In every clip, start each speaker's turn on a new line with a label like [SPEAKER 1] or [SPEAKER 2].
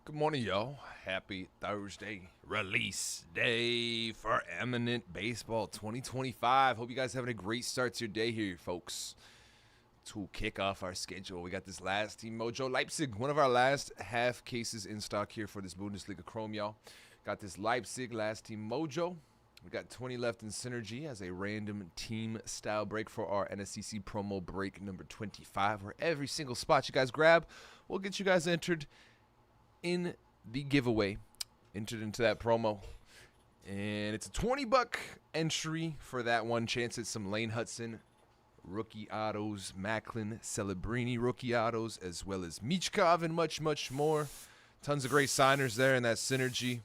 [SPEAKER 1] Good morning, y'all. Happy Thursday. Release day for Eminent Baseball 2025. Hope you guys having a great start to your day here, folks. To kick off our schedule, we got this last team Mojo Leipzig, one of our last half cases in stock here for this Bundesliga Chrome, y'all. Got this Leipzig last team Mojo. We got 20 left in Synergy as a random team style break for our NSCC promo break number 25, where every single spot you guys grab will get you guys entered in the giveaway, entered into that promo. And it's a $20 entry for that one chance at some Lane Hudson rookie autos, Macklin Celebrini rookie autos, as well as Michkov and much, much more. Tons of great signers there in that Synergy.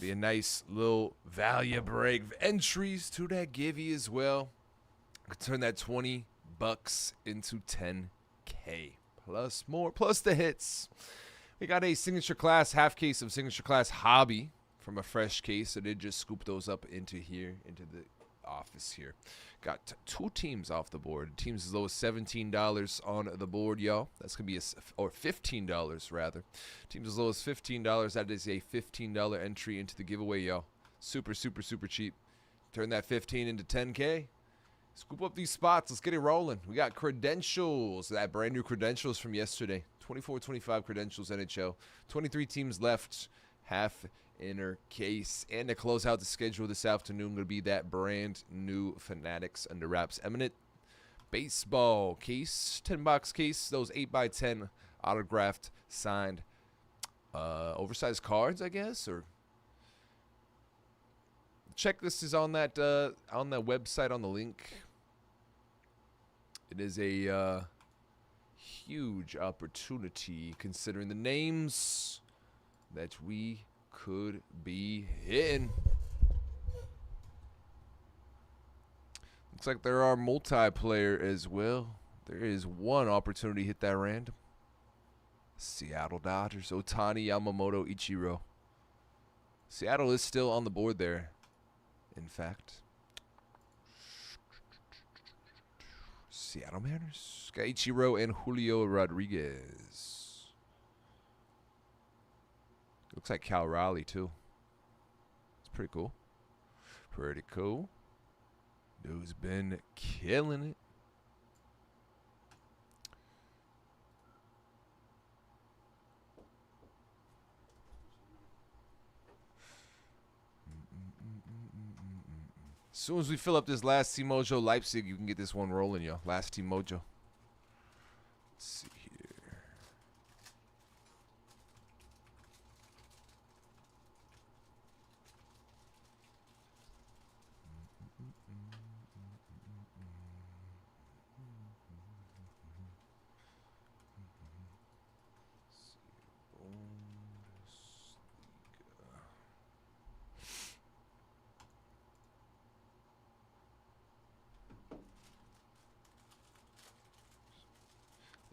[SPEAKER 1] Be a nice little value break entries to that givey as well. Could turn that $20 into $10K. Plus more, plus the hits. We got a signature class, half case of signature class hobby from a fresh case. I did just scoop those up into here, into the office here. Got two teams off the board. Teams as low as $17 on the board, y'all. That's going to be or $15 rather. Teams as low as $15. That is a $15 entry into the giveaway, y'all. Super, super, super cheap. Turn that 15 into 10K. Scoop up these spots. Let's get it rolling. We got credentials. That brand new credentials from yesterday. 24-25 credentials NHL. 23 teams left. Half inner case. And to close out the schedule this afternoon, going to be that brand new Fanatics under wraps Eminent baseball case. $10 case. Those 8x10 autographed, signed, oversized cards, I guess, or checklist is on that website on the link. It is a huge opportunity considering the names that we could be hitting. Looks like there are multiplayer as well. There is one opportunity to hit that random. Seattle Dodgers, Ohtani, Yamamoto, Ichiro. Seattle is still on the board there. In fact, Seattle Mariners got Ichiro and Julio Rodriguez. Looks like Cal Raleigh too. It's pretty cool. Pretty cool. Dude's been killing it. As soon as we fill up this last team Mojo Leipzig, you can get this one rolling, yo. Last team Mojo. Let's see here.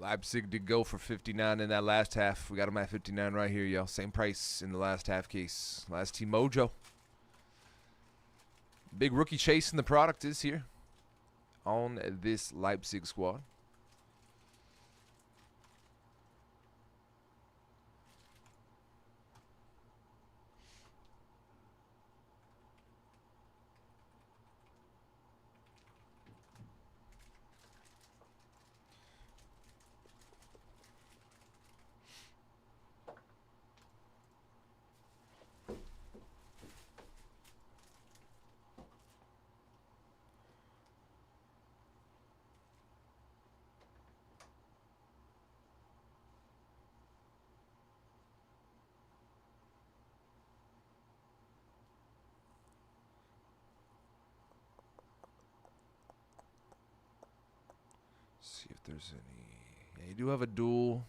[SPEAKER 1] Leipzig did go for 59 in that last half. We got them at 59 right here, y'all. Same price in the last half case. Last team Mojo. Big rookie chase in the product is here on this Leipzig squad. See if there's any. Yeah, you do have a duel.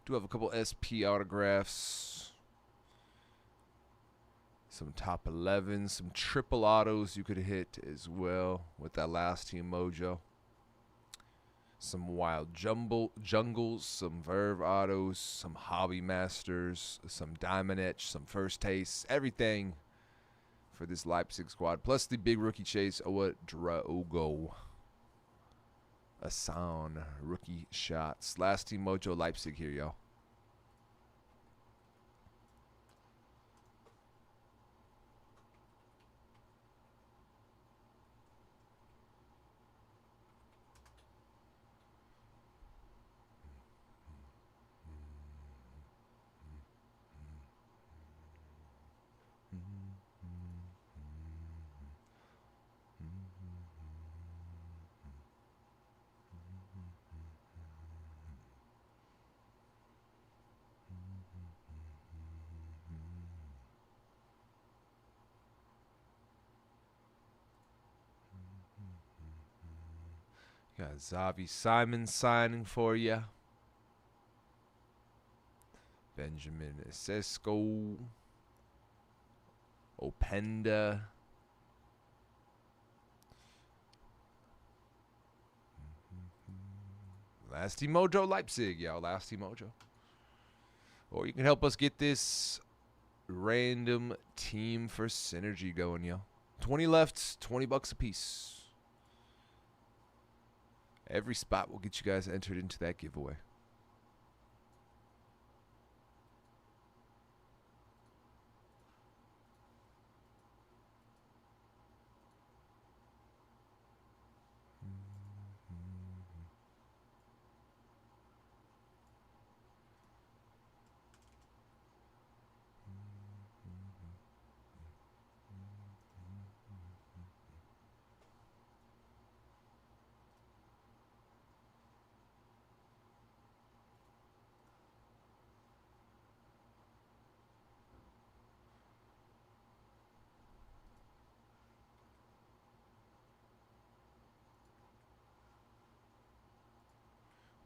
[SPEAKER 1] Do have a couple SP autographs. Some top 11, some triple autos you could hit as well with that last team Mojo. Some wild jungles, some Verve autos, some hobby masters, some diamond etch, some first taste, everything for this Leipzig squad. Plus the big rookie chase, Ouedraogo. Asan rookie shots. Last team Mojo Leipzig here, y'all. Got Zavi Simon signing for you. Benjamin Sesko. Openda. Last Team Mojo Leipzig, y'all. Last Team Mojo. Or you can help us get this random team for synergy going, yo. 20 left, $20 a piece. Every spot will get you guys entered into that giveaway.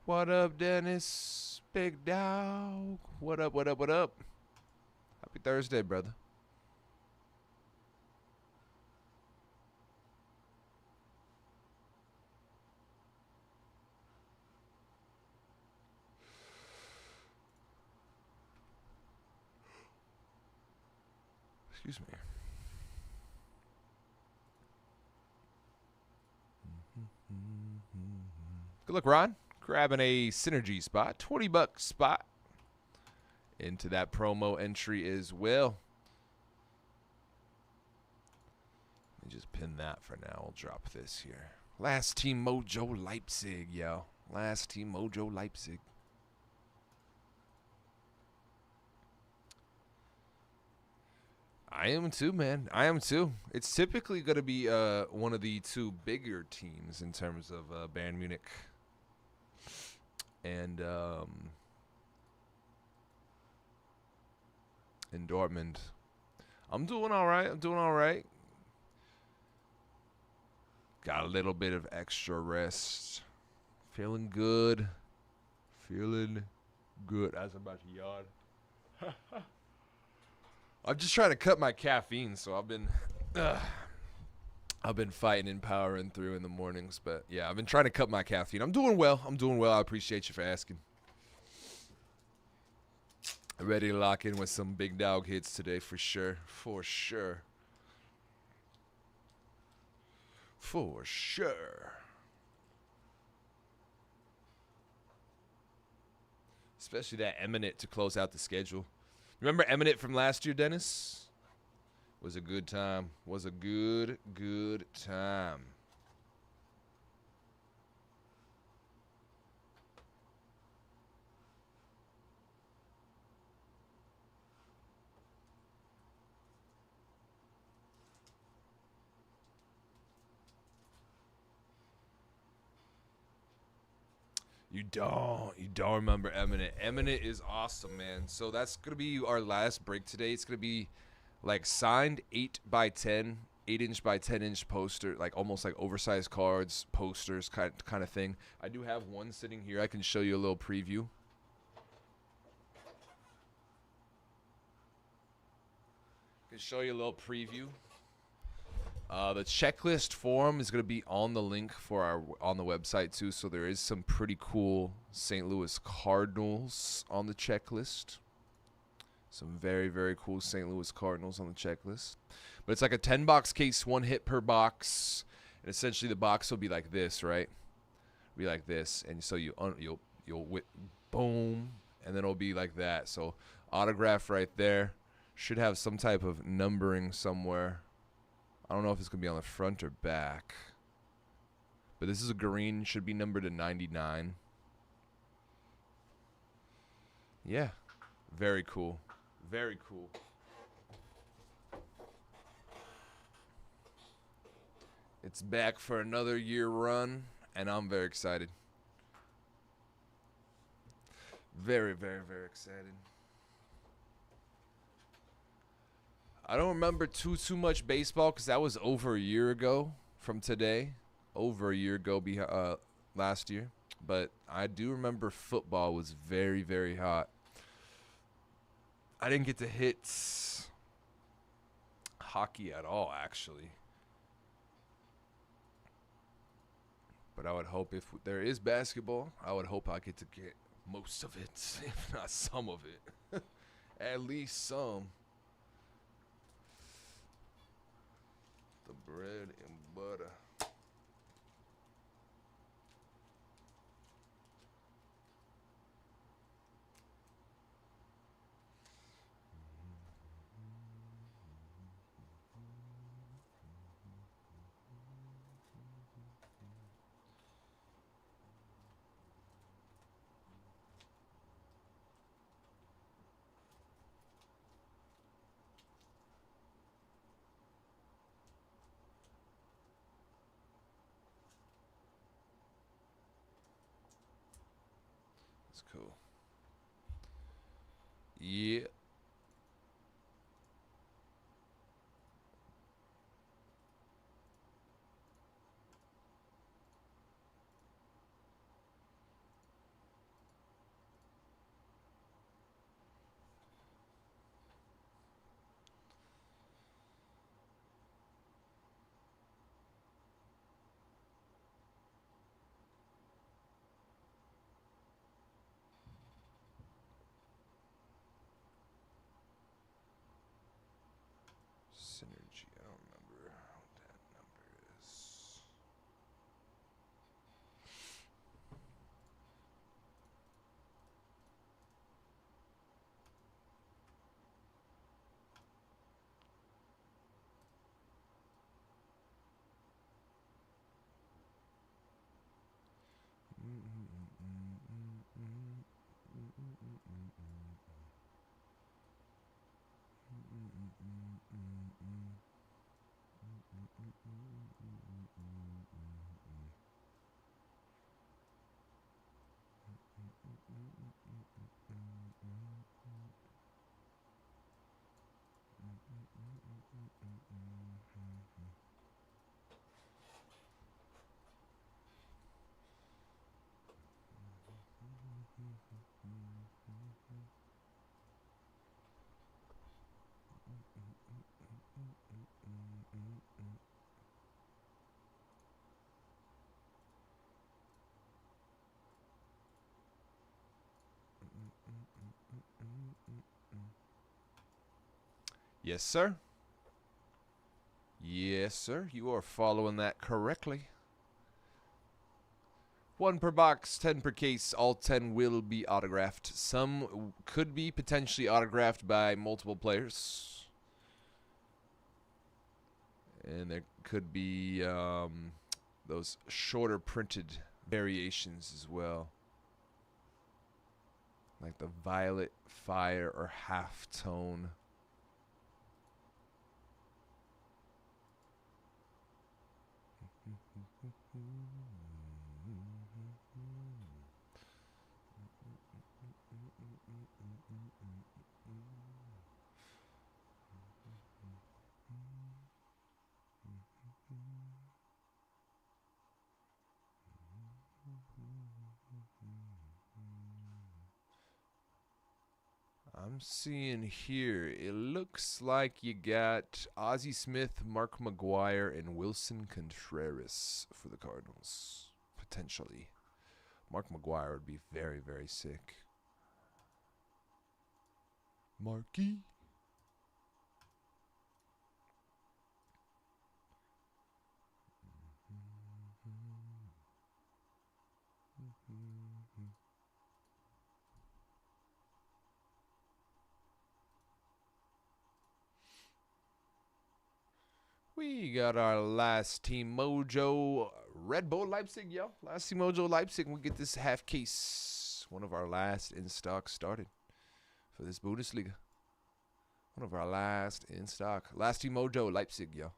[SPEAKER 1] What up, Dennis? Big dog. What up, what up, what up? Happy Thursday, brother. Excuse me. Good luck, Ron. Grabbing a synergy spot, $20 spot into that promo entry as well. Let me just pin that for now. I'll drop this here. Last Team Mojo Leipzig, yo. Last Team Mojo Leipzig. I am too, man. I am too. It's typically going to be one of the two bigger teams in terms of Bayern Munich and in Dortmund. I'm doing all right. I'm doing all right. Got a little bit of extra rest. Feeling good. Feeling good. As I'm about to yawn. I'm just trying to cut my caffeine, so I've been fighting and powering through in the mornings, but yeah, I've been trying to cut my caffeine. I'm doing well. I'm doing well. I appreciate you for asking. Ready to lock in with some big dog hits today for sure. For sure. For sure. Especially that Eminent to close out the schedule. Remember Eminent from last year, Dennis? Was a good time. Was a good time. You don't remember Eminent. Eminent is awesome, man. So that's going to be our last break today. It's going to be like signed 8x10, 8-inch by 10-inch poster, like almost like oversized cards, posters, kind of thing. I do have one sitting here. I can show you a little preview. I can show you a little preview. The checklist form is going to be on the link for on the website too. So there is some pretty cool St. Louis Cardinals on the checklist. Some very, very cool St. Louis Cardinals on the checklist. But it's like a 10-box case, 1 hit per box. And essentially the box will be like this, right? Be like this. And so you'll boom. And then it'll be like that. So autograph right there. Should have some type of numbering somewhere. I don't know if it's going to be on the front or back. But this is a green. Should be numbered to 99. Yeah. Very cool. Very cool. It's back for another year run, and I'm very excited. Very, very, very excited. I don't remember too much baseball because that was over a year ago from today. Over a year ago last year, but I do remember football was very, very hot. I didn't get to hit hockey at all, actually. But I would hope if there is basketball, I would hope I get to get most of it, if not some of it. At least some. The bread and butter. That's cool. Yeah. Synergy. I don't remember what that number is. Yes, sir. Yes, sir. You are following that correctly. 1 per box, 10 per case. All 10 will be autographed. Some could be potentially autographed by multiple players. And there could be those shorter printed variations as well. Like the violet, fire, or half tone. I'm seeing here, it looks like you got Ozzie Smith, Mark McGwire, and Wilson Contreras for the Cardinals, potentially. Mark McGwire would be very, very sick. Marky. We got our last Team Mojo Red Bull Leipzig, yo. Last Team Mojo Leipzig. We get this half case. One of our last in stock started for this Bundesliga. One of our last in stock. Last Team Mojo Leipzig, yo.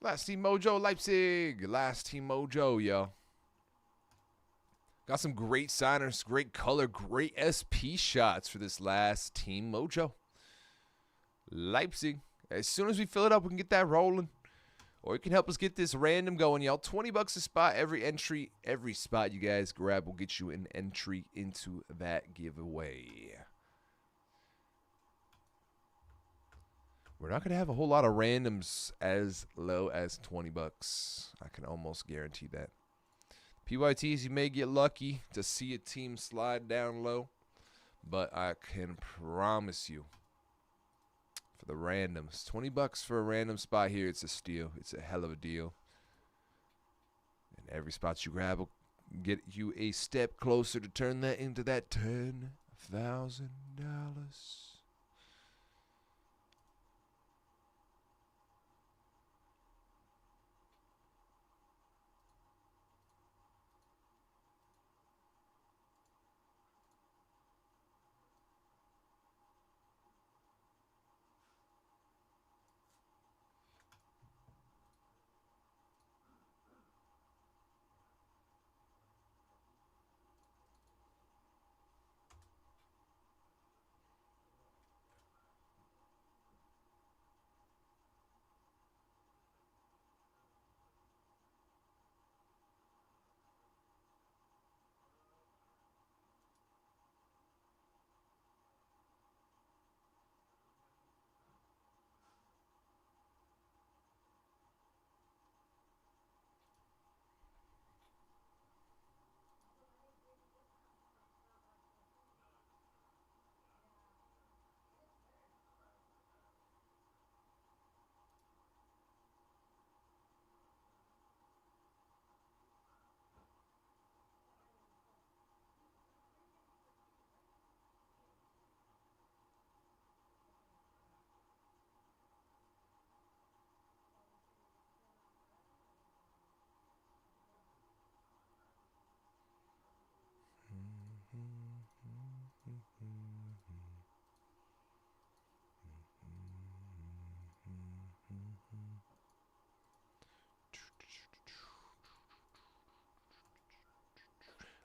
[SPEAKER 1] Last Team Mojo, Leipzig. Last Team Mojo, yo. Got some great signers, great color, great SP shots for this last Team Mojo. Leipzig. As soon as we fill it up, we can get that rolling. Or you can help us get this random going, y'all. 20 bucks a spot. Every entry, every spot you guys grab will get you an entry into that giveaway. We're not going to have a whole lot of randoms as low as 20 bucks. I can almost guarantee that. PYTs, you may get lucky to see a team slide down low, but I can promise you, for the randoms, 20 bucks for a random spot here, it's a steal. It's a hell of a deal. And every spot you grab will get you a step closer to turn that into that $10,000.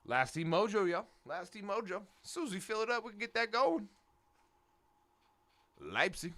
[SPEAKER 1] Last Team Mojo, yo. Last Team Mojo. As soon as we fill it up, we can get that going. Leipzig.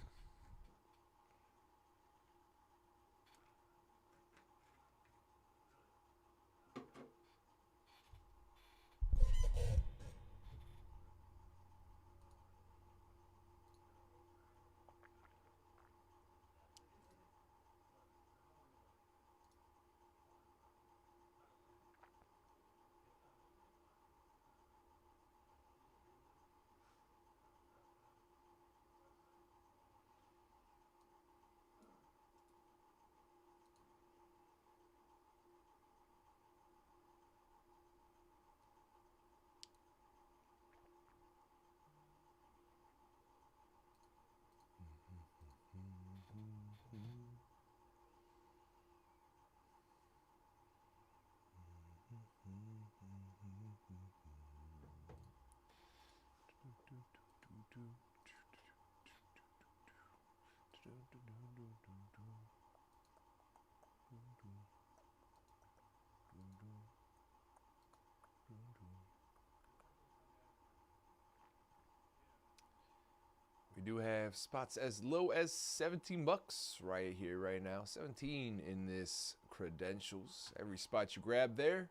[SPEAKER 1] We do have spots as low as 17 bucks right here, right now. 17 in this credentials. Every spot you grab there,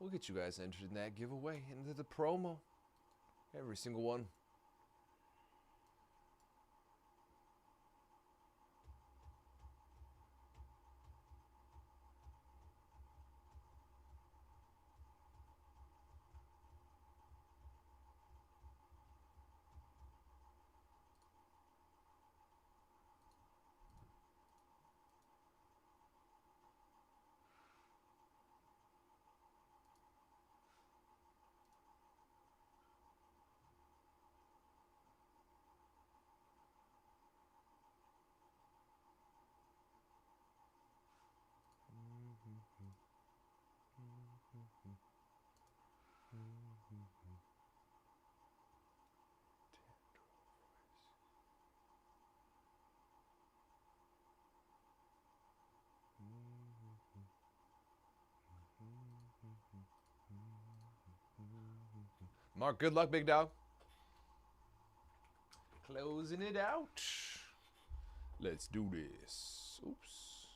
[SPEAKER 1] we'll get you guys entered in that giveaway into the promo. Every single one. Mark, good luck, big dog. Closing it out. Let's do this. Oops.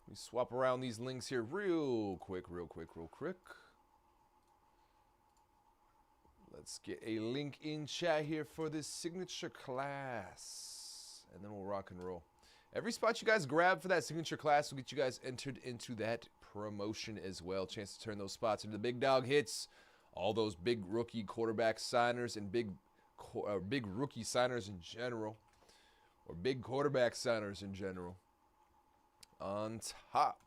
[SPEAKER 1] Let me swap around these links here real quick. Let's get a link in chat here for this signature class. And then we'll rock and roll. Every spot you guys grab for that signature class will get you guys entered into that promotion as well. Chance to turn those spots into the big dog hits. All those big rookie quarterback signers and big rookie signers in general. Or big quarterback signers in general. On top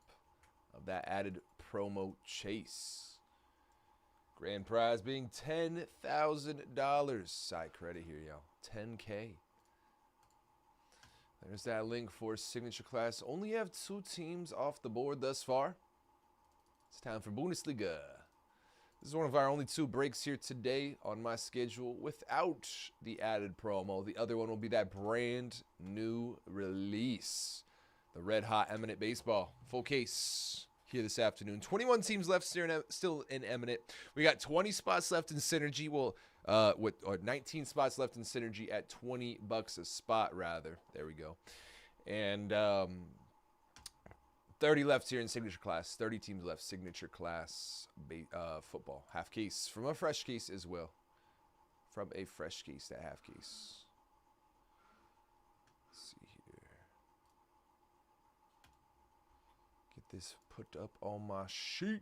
[SPEAKER 1] of that added promo chase. Grand prize being $10,000. Side credit here, y'all. 10K. There's that link for signature class. Only have 2 teams off the board thus far. It's time for Bundesliga. This is one of our only 2 breaks here today on my schedule without the added promo. The other one will be that brand new release. The red hot Eminent baseball. Full case here this afternoon. 21 teams left still in Eminent. We got 20 spots left in Synergy. Well, with 19 spots left in Synergy at $20 a spot, rather. There we go. And 30 left here in Signature Class. 30 teams left. Signature Class football. Half case. From a fresh case as well. From a fresh case to half case. Let's see here. Get this put up on my sheet.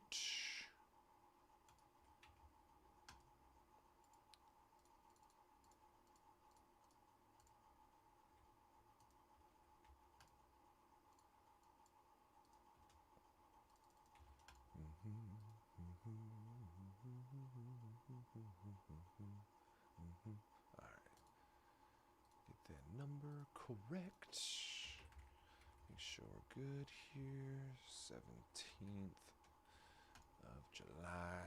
[SPEAKER 1] Number correct. Make sure we're good here. 17th of July.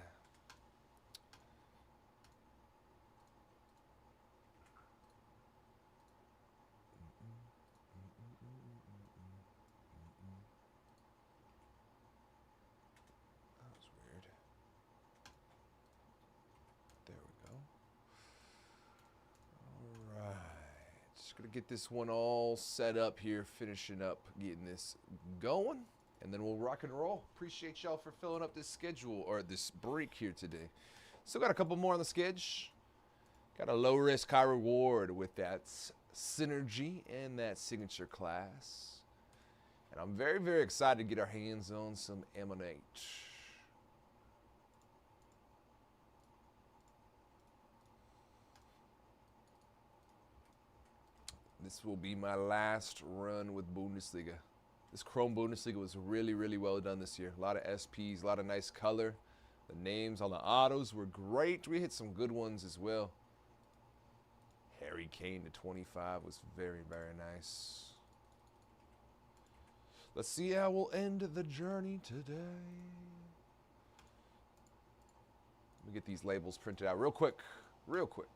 [SPEAKER 1] That was weird. There we go. All right. Just gonna get this one all set up here, finishing up, getting this going, and then we'll rock and roll. Appreciate y'all for filling up this schedule, or this break here today. Still got a couple more on the schedule. Got a low risk, high reward with that Synergy and that Signature Class. And I'm very, very excited to get our hands on some Emanate. This will be my last run with Bundesliga. This Chrome Bundesliga was really, really well done this year. A lot of SPs, a lot of nice color. The names on the autos were great. We hit some good ones as well. Harry Kane to 25 was very, very nice. Let's see how we'll end the journey today. Let me get these labels printed out real quick. Real quick.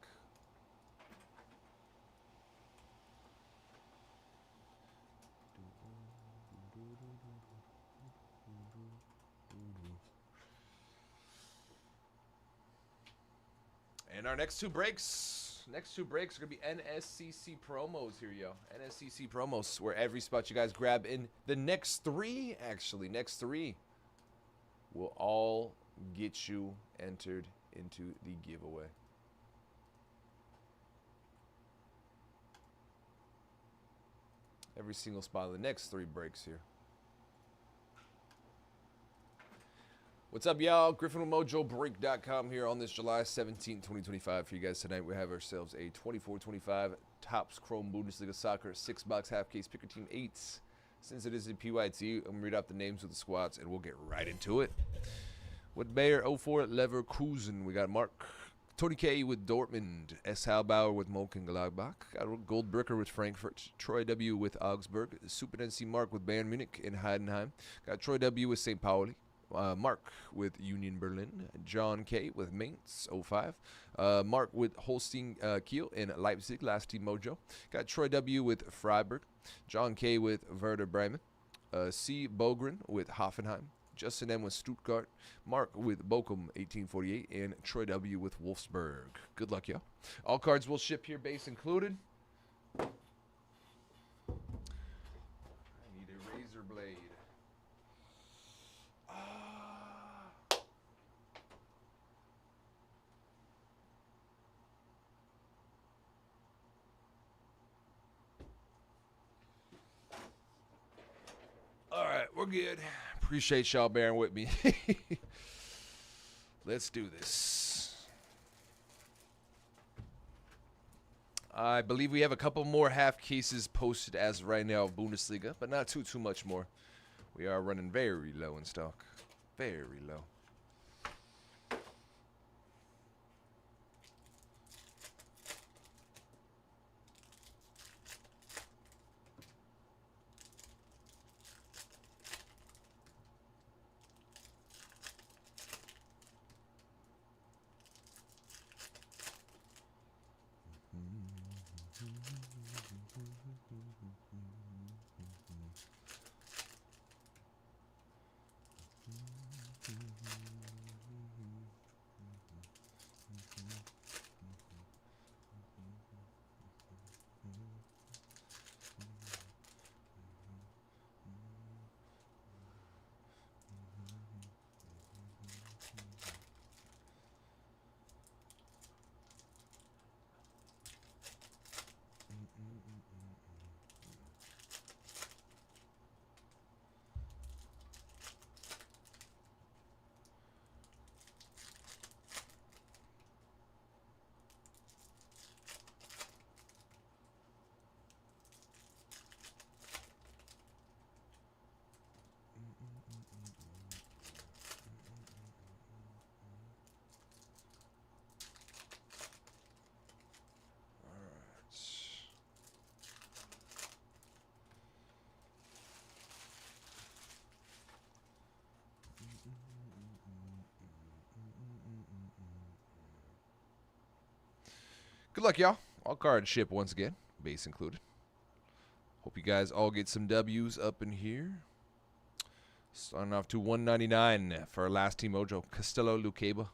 [SPEAKER 1] And our next two breaks are going to be NSCC promos here, yo. NSCC promos, where every spot you guys grab in the next 3, actually, next 3, will all get you entered into the giveaway. Every single spot of the next 3 breaks here. What's up, y'all? Griffin with Mojobreak.com here on this July 17th, 2025. For you guys tonight, we have ourselves a 24-25 Topps Chrome Bundesliga Soccer 6-box half case picker team 8s. Since it is a PYT, I'm going to read out the names of the squads, and we'll get right into it. With Bayer 04 Leverkusen, we got Mark. Tony K with Dortmund. S. Halbauer with Mönchengladbach. Got Goldbricker with Frankfurt. Troy W with Augsburg. Super NC Mark with Bayern Munich in Heidenheim. Got Troy W with St. Pauli. Mark with Union Berlin. John K with Mainz 05. Mark with Holstein Kiel in Leipzig, last team Mojo. Got Troy W with Freiburg. John K with Werder Bremen. C. Bogren with Hoffenheim. Justin M with Stuttgart, Mark with Bochum 1848, and Troy W with Wolfsburg. Good luck, y'all. All cards will ship here, base included. I need a razor blade. All right, we're good. Appreciate y'all bearing with me. Let's do this. I believe we have a couple more half cases posted as of right now of Bundesliga, but not too much more. We are running very low in stock. Very low. Good luck, y'all. All cards ship once again, base included. Hope you guys all get some W's up in here. Starting off to 199 for our last Team Mojo. Costello Lucaba.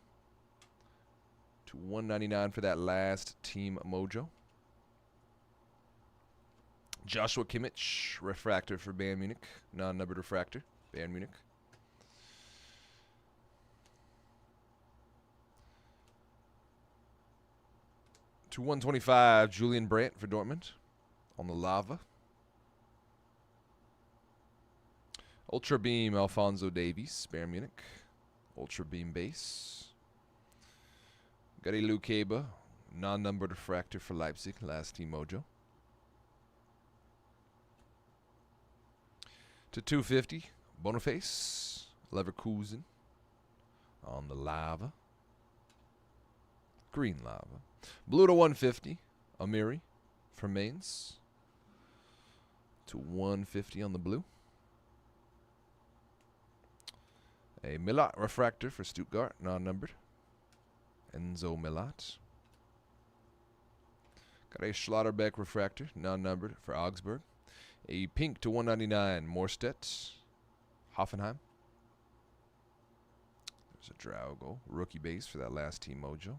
[SPEAKER 1] To 199 for that last Team Mojo. Joshua Kimmich, refractor for Bayern Munich. Non-numbered refractor, Bayern Munich. To 125, Julian Brandt for Dortmund on the lava. Ultra Beam, Alphonso Davies, Bayern Munich. Ultra Beam base. Gary Lucaba, non-numbered refractor for Leipzig, last Team Mojo. To 250, Boniface, Leverkusen on the lava. Green lava. Blue to 150, Amiri for Mainz. To 150 on the blue. A Milat refractor for Stuttgart, non-numbered. Enzo Milat. Got a Schlotterbeck refractor, non-numbered for Augsburg. A pink to 199, Morstedt, Hoffenheim. There's a Draugo, rookie base for that last Team Mojo.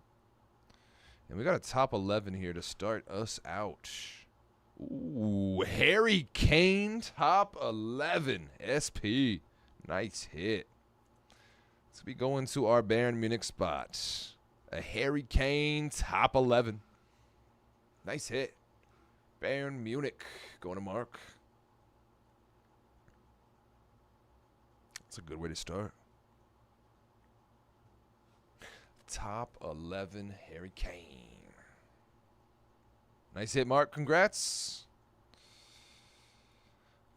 [SPEAKER 1] And we got a top 11 here to start us out. Ooh, Harry Kane, top 11, SP. Nice hit. Let's be going to our Bayern Munich spot. A Harry Kane, top 11. Nice hit. Bayern Munich, going to Mark. That's a good way to start. Top 11, Harry Kane. Nice hit, Mark. Congrats.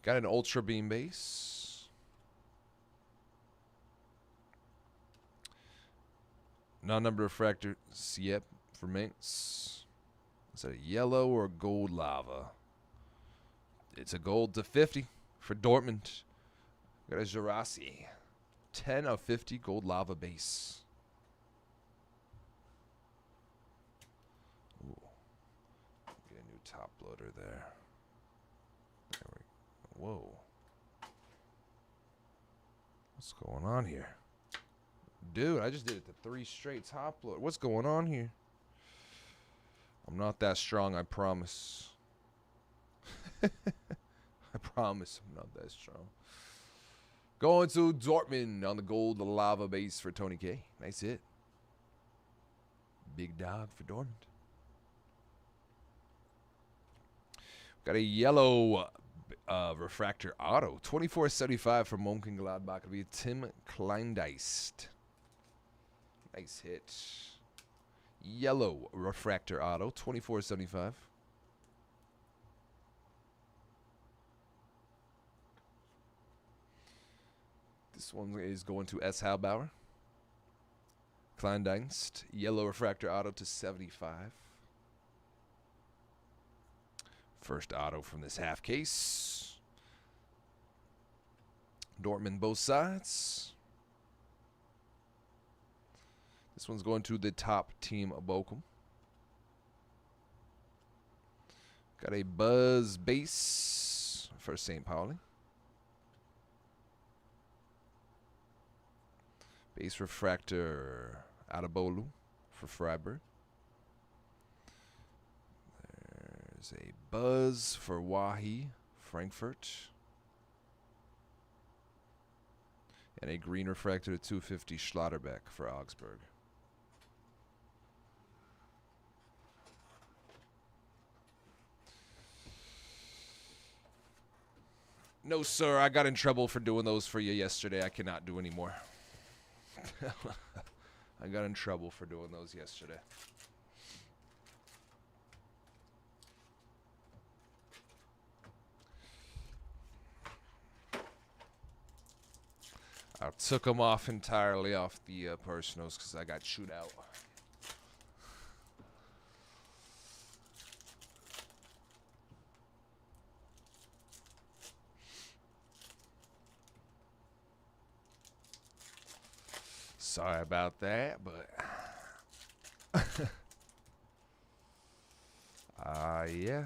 [SPEAKER 1] Got an Ultra Beam base. Non-number refractor, Siep for Mainz. Is that a yellow or a gold lava? It's a gold to 50 for Dortmund. Got a Gerasi. 10 of 50 gold lava base. Ooh. Get a new top loader there. There we go. Whoa. What's going on here? Dude, I just did it to 3 straight top load. What's going on here? I'm not that strong, I promise. I promise I'm not that strong. Going to Dortmund on the gold lava base for Tony K. Nice hit. Big dog for Dortmund. Got a yellow refractor auto. 24.75 for Mönchengladbach. It'll be Tim Kleindeist. Nice hit. Yellow refractor auto. 24.75. This one is going to S. Halbauer. Kleindeist. Yellow refractor auto to 75. First auto from this half case. Dortmund both sides. This one's going to the top team of Bochum. Got a Buzz base for St. Pauli. Base refractor Adebolu for Freiburg. There's a Buzz for Wahi, Frankfurt. And a green refractor to 250 Schlotterbeck for Augsburg. No, sir, I got in trouble for doing those for you yesterday. I cannot do anymore. I got in trouble for doing those yesterday. I took them off entirely off the personals because I got chewed out. Sorry about that, but yeah.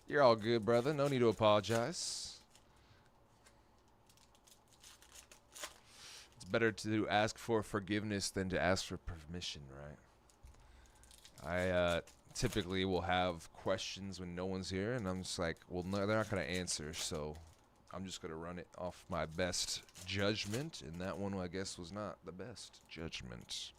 [SPEAKER 1] You're all good, brother. No need to apologize. It's better to ask for forgiveness than to ask for permission, right? I typically will have questions when no one's here, and I'm just like, well, no, they're not going to answer, so I'm just going to run it off my best judgment, and that one, I guess, was not the best judgment.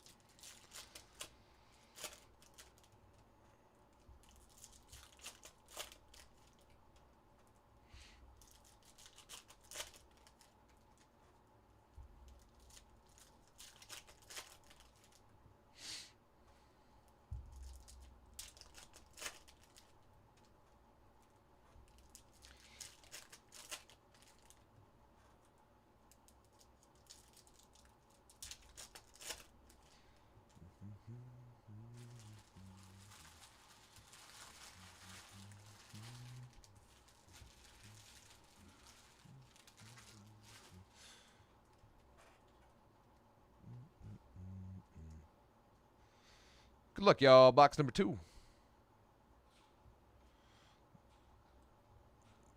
[SPEAKER 1] Good luck, y'all. Box number 2.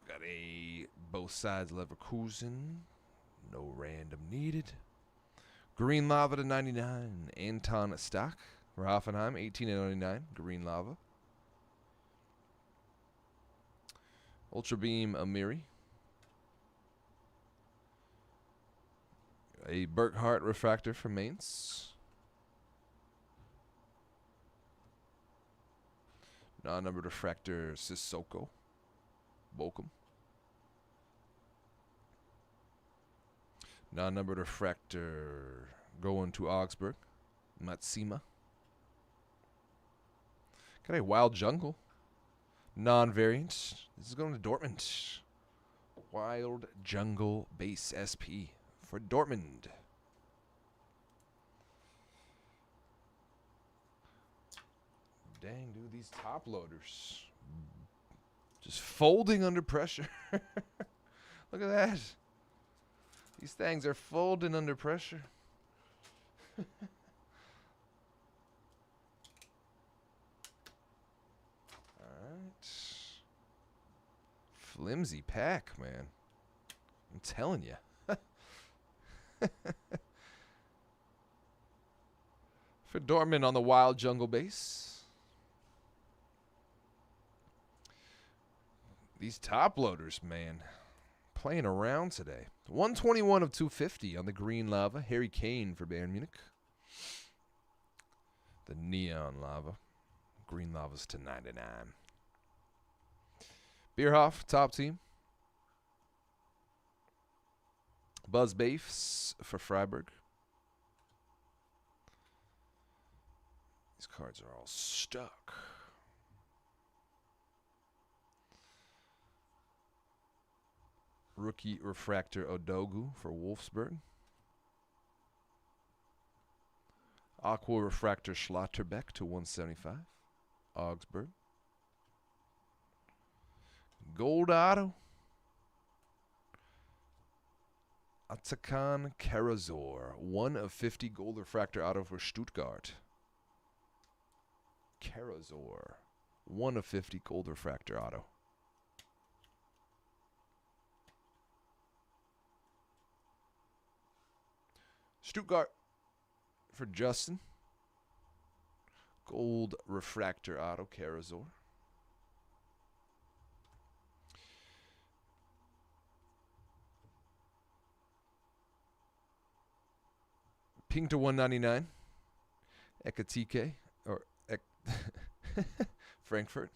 [SPEAKER 1] Got a both sides Leverkusen. No random needed. Green Lava to 99. Anton Stock for Hoffenheim. 18/99. Green Lava. Ultra Beam Amiri. A Burkhart refractor for Mainz. Non-numbered refractor Sissoko. Bochum. Non-numbered refractor going to Augsburg. Matsima. Got a Wild Jungle. Non-variant. This is going to Dortmund. Wild Jungle base SP for Dortmund. Dang, dude, these top loaders. Just folding under pressure. Look at that. These things are folding under pressure. Alright. Flimsy pack, man. I'm telling you. For Dortmund on the Wild Jungle base. These top loaders, man. Playing around today. 121 of 250 on the green lava. Harry Kane for Bayern Munich. The neon lava. Green lava's to 99. Bierhoff, top team. Buzz Baifs for Freiburg. These cards are all stuck. Rookie Refractor Odogu for Wolfsburg. Aqua Refractor Schlotterbeck to 175. Augsburg. Gold Auto. Atakan Karazor. 1 of 50 Gold Refractor Auto for Stuttgart. Karazor. 1 of 50 Gold Refractor Auto. Stuttgart for Justin. Gold Refractor Auto, Karazor. Ping to 199. Ekatike. Or Frankfurt.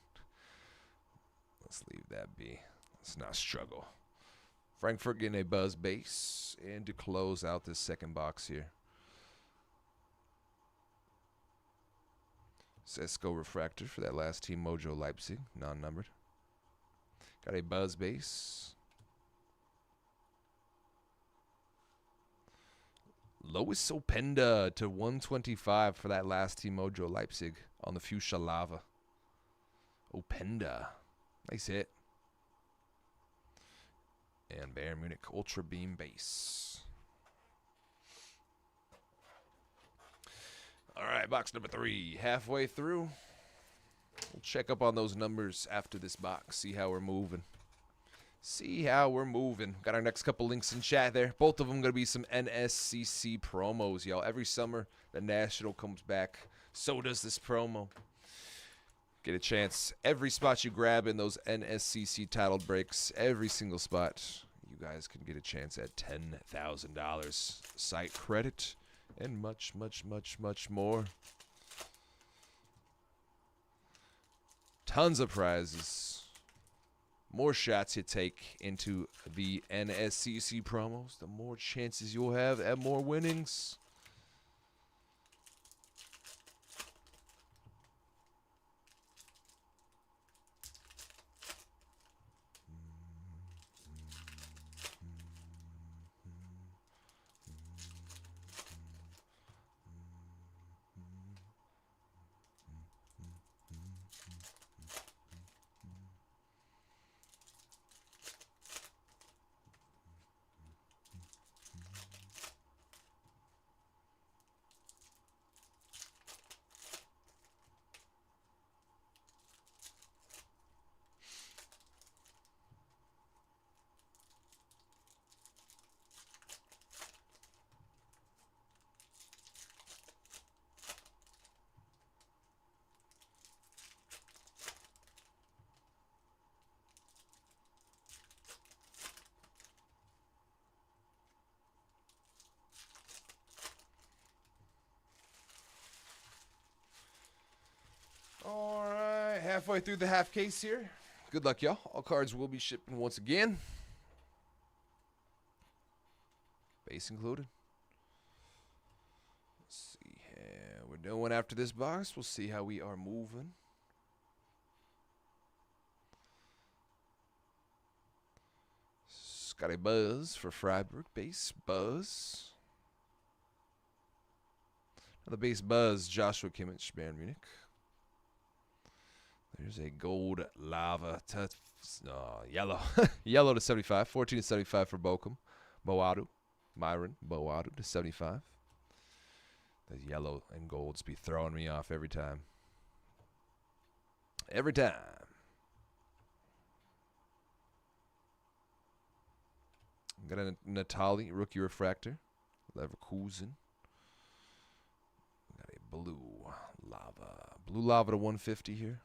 [SPEAKER 1] Let's leave that be. Let's not struggle. Frankfurt getting a Buzz base. And to close out this second box here. Sesko Refractor for that last team, Mojo Leipzig, non-numbered. Got a Buzz base. Lois Openda to 125 for that last team, Mojo Leipzig, on the Fuchsia Lava. Openda. Nice hit. And Bayern Munich Ultra Beam base. All right, box number 3. Halfway through. We'll check up on those numbers after this box. See how we're moving. Got our next couple links in chat there. Both of them going to be some NSCC promos, y'all. Every summer, the National comes back. So does this promo. Get a chance. Every spot you grab in those NSCC titled breaks, every single spot, you guys can get a chance at $10,000 site credit. And much, much, much, much more. Tons of prizes. More shots you take into the NSCC promos, the more chances you'll have at more winnings. All right, halfway through the half case here. Good luck, y'all. All cards will be shipping once again. Base included. Let's see how we're doing after this box. We'll see how we are moving. Got a Buzz for Freiburg. Base Buzz. Another base Buzz, Joshua Kimmich, Bayern Munich. There's a gold lava yellow. Yellow to 75. 14 to 75 for Bochum. Boadu. Myron Boadu to 75. The yellow and golds be throwing me off every time. Every time. Got a Natali, rookie refractor. Leverkusen. Got a blue lava. Blue lava to 150 here.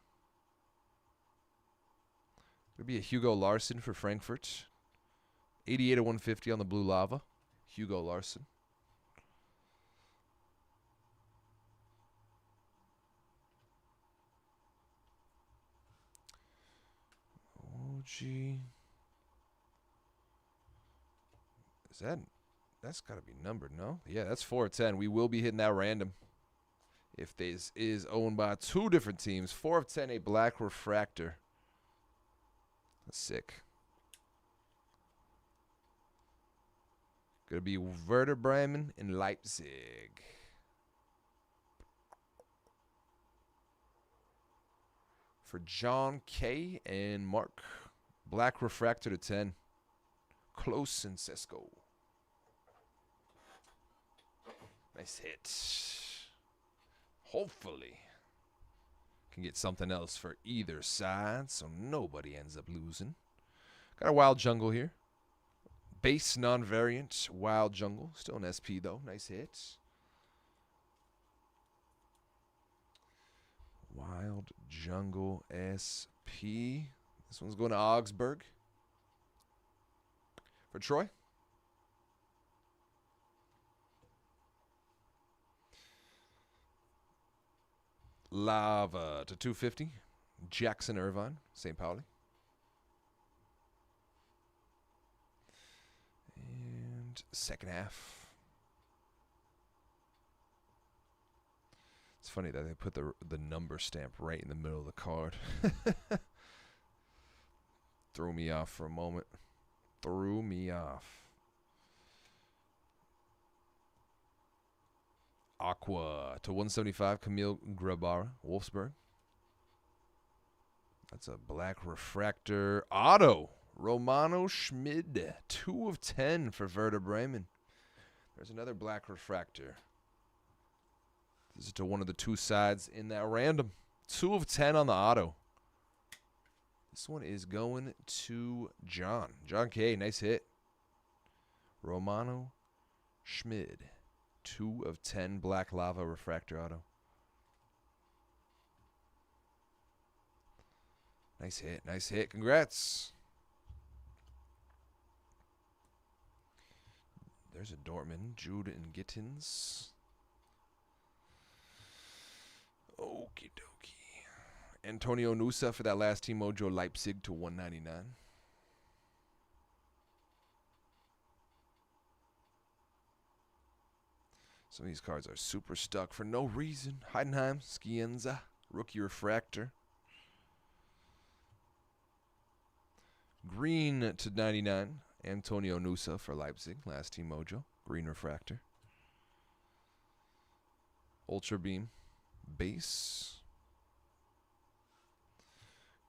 [SPEAKER 1] Could be a Hugo Larson for Frankfurt. 88 to 150 on the blue lava. Hugo Larson. OG. That's got to be numbered, no? Yeah, that's 4/10. We will be hitting that random. If this is owned by 2 different teams. 4/10, a black refractor. That's sick. Gonna be Werder Bremen and Leipzig. For John K. and Mark. Black refractor to 10. Close and Cisco. Nice hit. Hopefully can get something else for either side so nobody ends up losing. Got a Wild Jungle here. Base non-variant Wild Jungle. Still an SP though. Nice hit. Wild Jungle SP. This one's going to Augsburg. For Troy. Lava to 250. Jackson Irvine, St. Pauli. And second half. It's funny that they put the number stamp right in the middle of the card. Threw me off for a moment. Threw me off. Aqua to 175, Camille Grabara, Wolfsburg. That's a black refractor. Auto, Romano Schmid, 2/10 for Werder Bremen. There's another black refractor. This is to one of the 2 sides in that random. 2/10 on the auto. This one is going to John. John K, nice hit. Romano Schmid. 2/10 black lava refractor auto. Nice hit. Nice hit. Congrats. There's a Dortmund. Jude and Gittins. Okie dokie. Antonio Nusa for that last team mojo. Leipzig to 199. Some of these cards are super stuck for no reason. Heidenheim, Skienza, rookie refractor. Green to 99, Antonio Nusa for Leipzig, last team mojo, green refractor. Ultra Beam, base.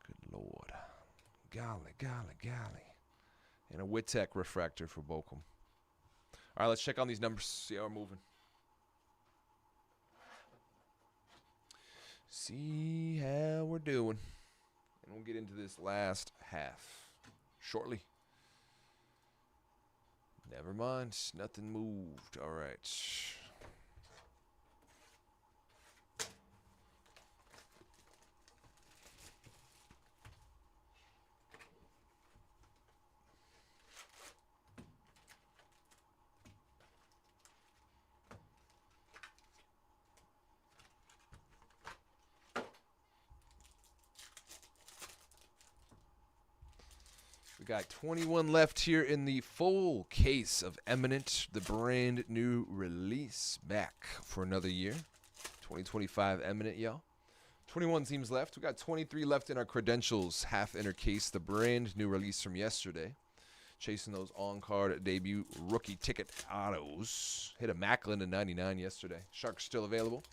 [SPEAKER 1] Good Lord. Golly, golly, golly. And a Witek refractor for Bochum. All right, let's check on these numbers, see how we're moving. See how we're doing. And we'll get into this last half shortly. Never mind. Nothing moved. All right. We got 21 left here in the full case of Eminent, the brand new release, back for another year. 2025 Eminent, y'all. 21 teams left. We got 23 left in our credentials, half inner case, the brand new release from yesterday. Chasing those on-card debut rookie ticket autos. Hit a Macklin to 99 yesterday. Sharks still available.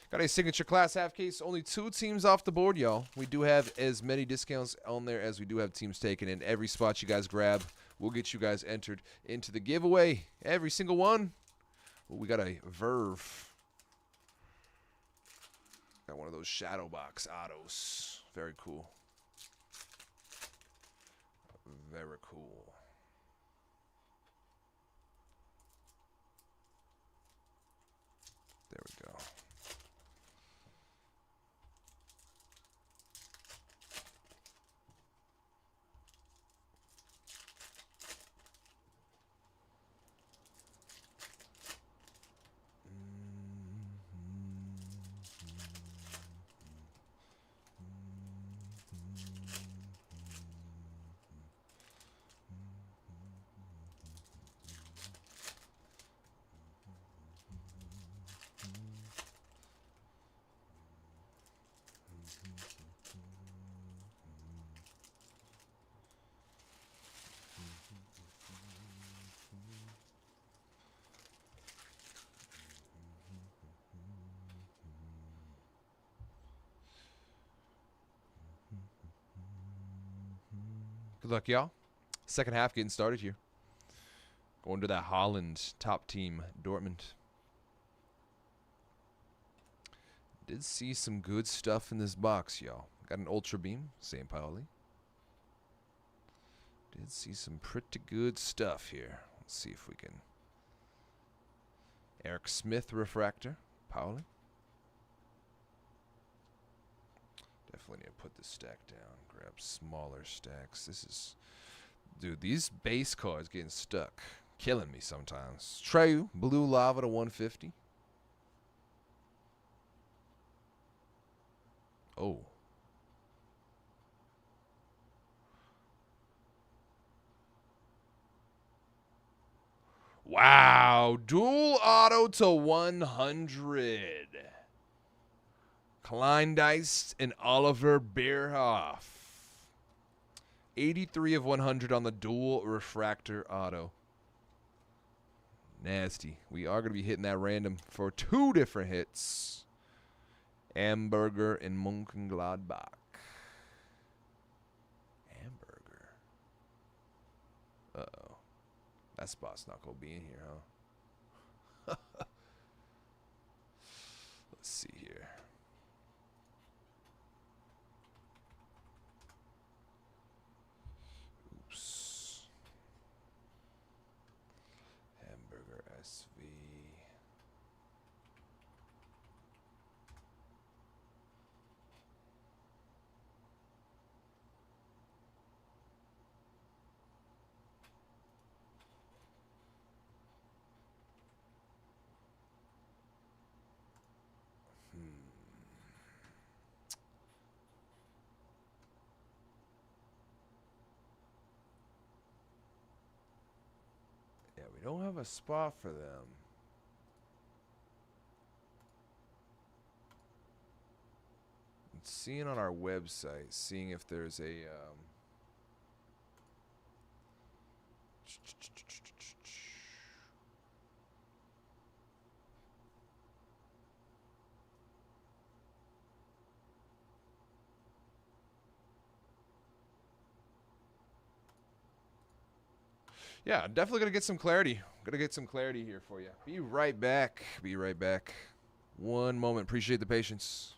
[SPEAKER 1] Got a signature class half case. Only 2 teams off the board, y'all. We do have as many discounts on there as we do have teams taken. In every spot you guys grab, we'll get you guys entered into the giveaway. Every single one. Well, we got a Verve. Got one of those shadow box autos. Very cool. Very cool. There we go. Good luck, y'all. Second half getting started here. Going to that Holland top team, Dortmund. Did see some good stuff in this box, y'all. Got an Ultra Beam, St. Pauli. Did see some pretty good stuff here. Let's see if we can. Eric Smith Refractor, Pauli. Definitely need to put this stack down. Grab smaller stacks. This is... Dude, these base cards getting stuck. Killing me sometimes. Treyu, Blue Lava to 150. Oh. Wow. Dual auto to 100. Kleindienst and Oliver Bierhoff. 83 of 100 on the dual refractor auto. Nasty. We are going to be hitting that random for 2 different hits. Amberger and Mönchengladbach. Amberger. Uh-oh. That spot's not going to be in here, huh? Let's see here. Oops. Hamburger SV. Yeah, we don't have a spot for them. I'm seeing on our website, seeing if there's a yeah, definitely gonna get some clarity. Gonna get some clarity here for you. Be right back. Be right back. One moment. Appreciate the patience.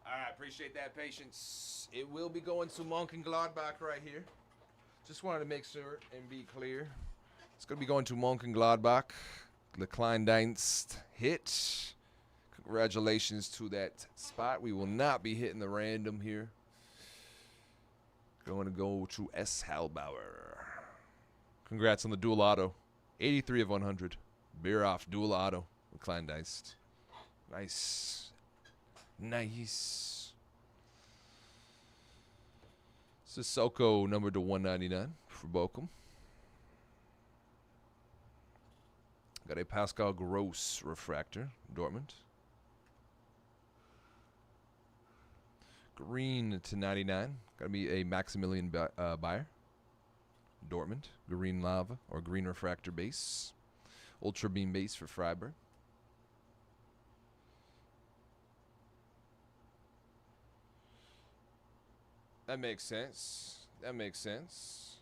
[SPEAKER 1] All right, appreciate that patience. It will be going to Mönchengladbach right here. Just wanted to make sure and be clear. It's going to be going to Mönchengladbach. The Kleindienst hit. Congratulations to that spot. We will not be hitting the random here. Going to go to S. Halbauer. Congrats on the dual auto. 83 of 100. Beer off dual auto with Kleindienst. Nice. Nice. Sissoko numbered to 199 for Bochum. Got a Pascal Gross refractor, Dortmund. Green to 99. Got to be a Maximilian Bayer, Dortmund. Green lava or green refractor base. Ultra beam base for Freiburg. That makes sense. That makes sense.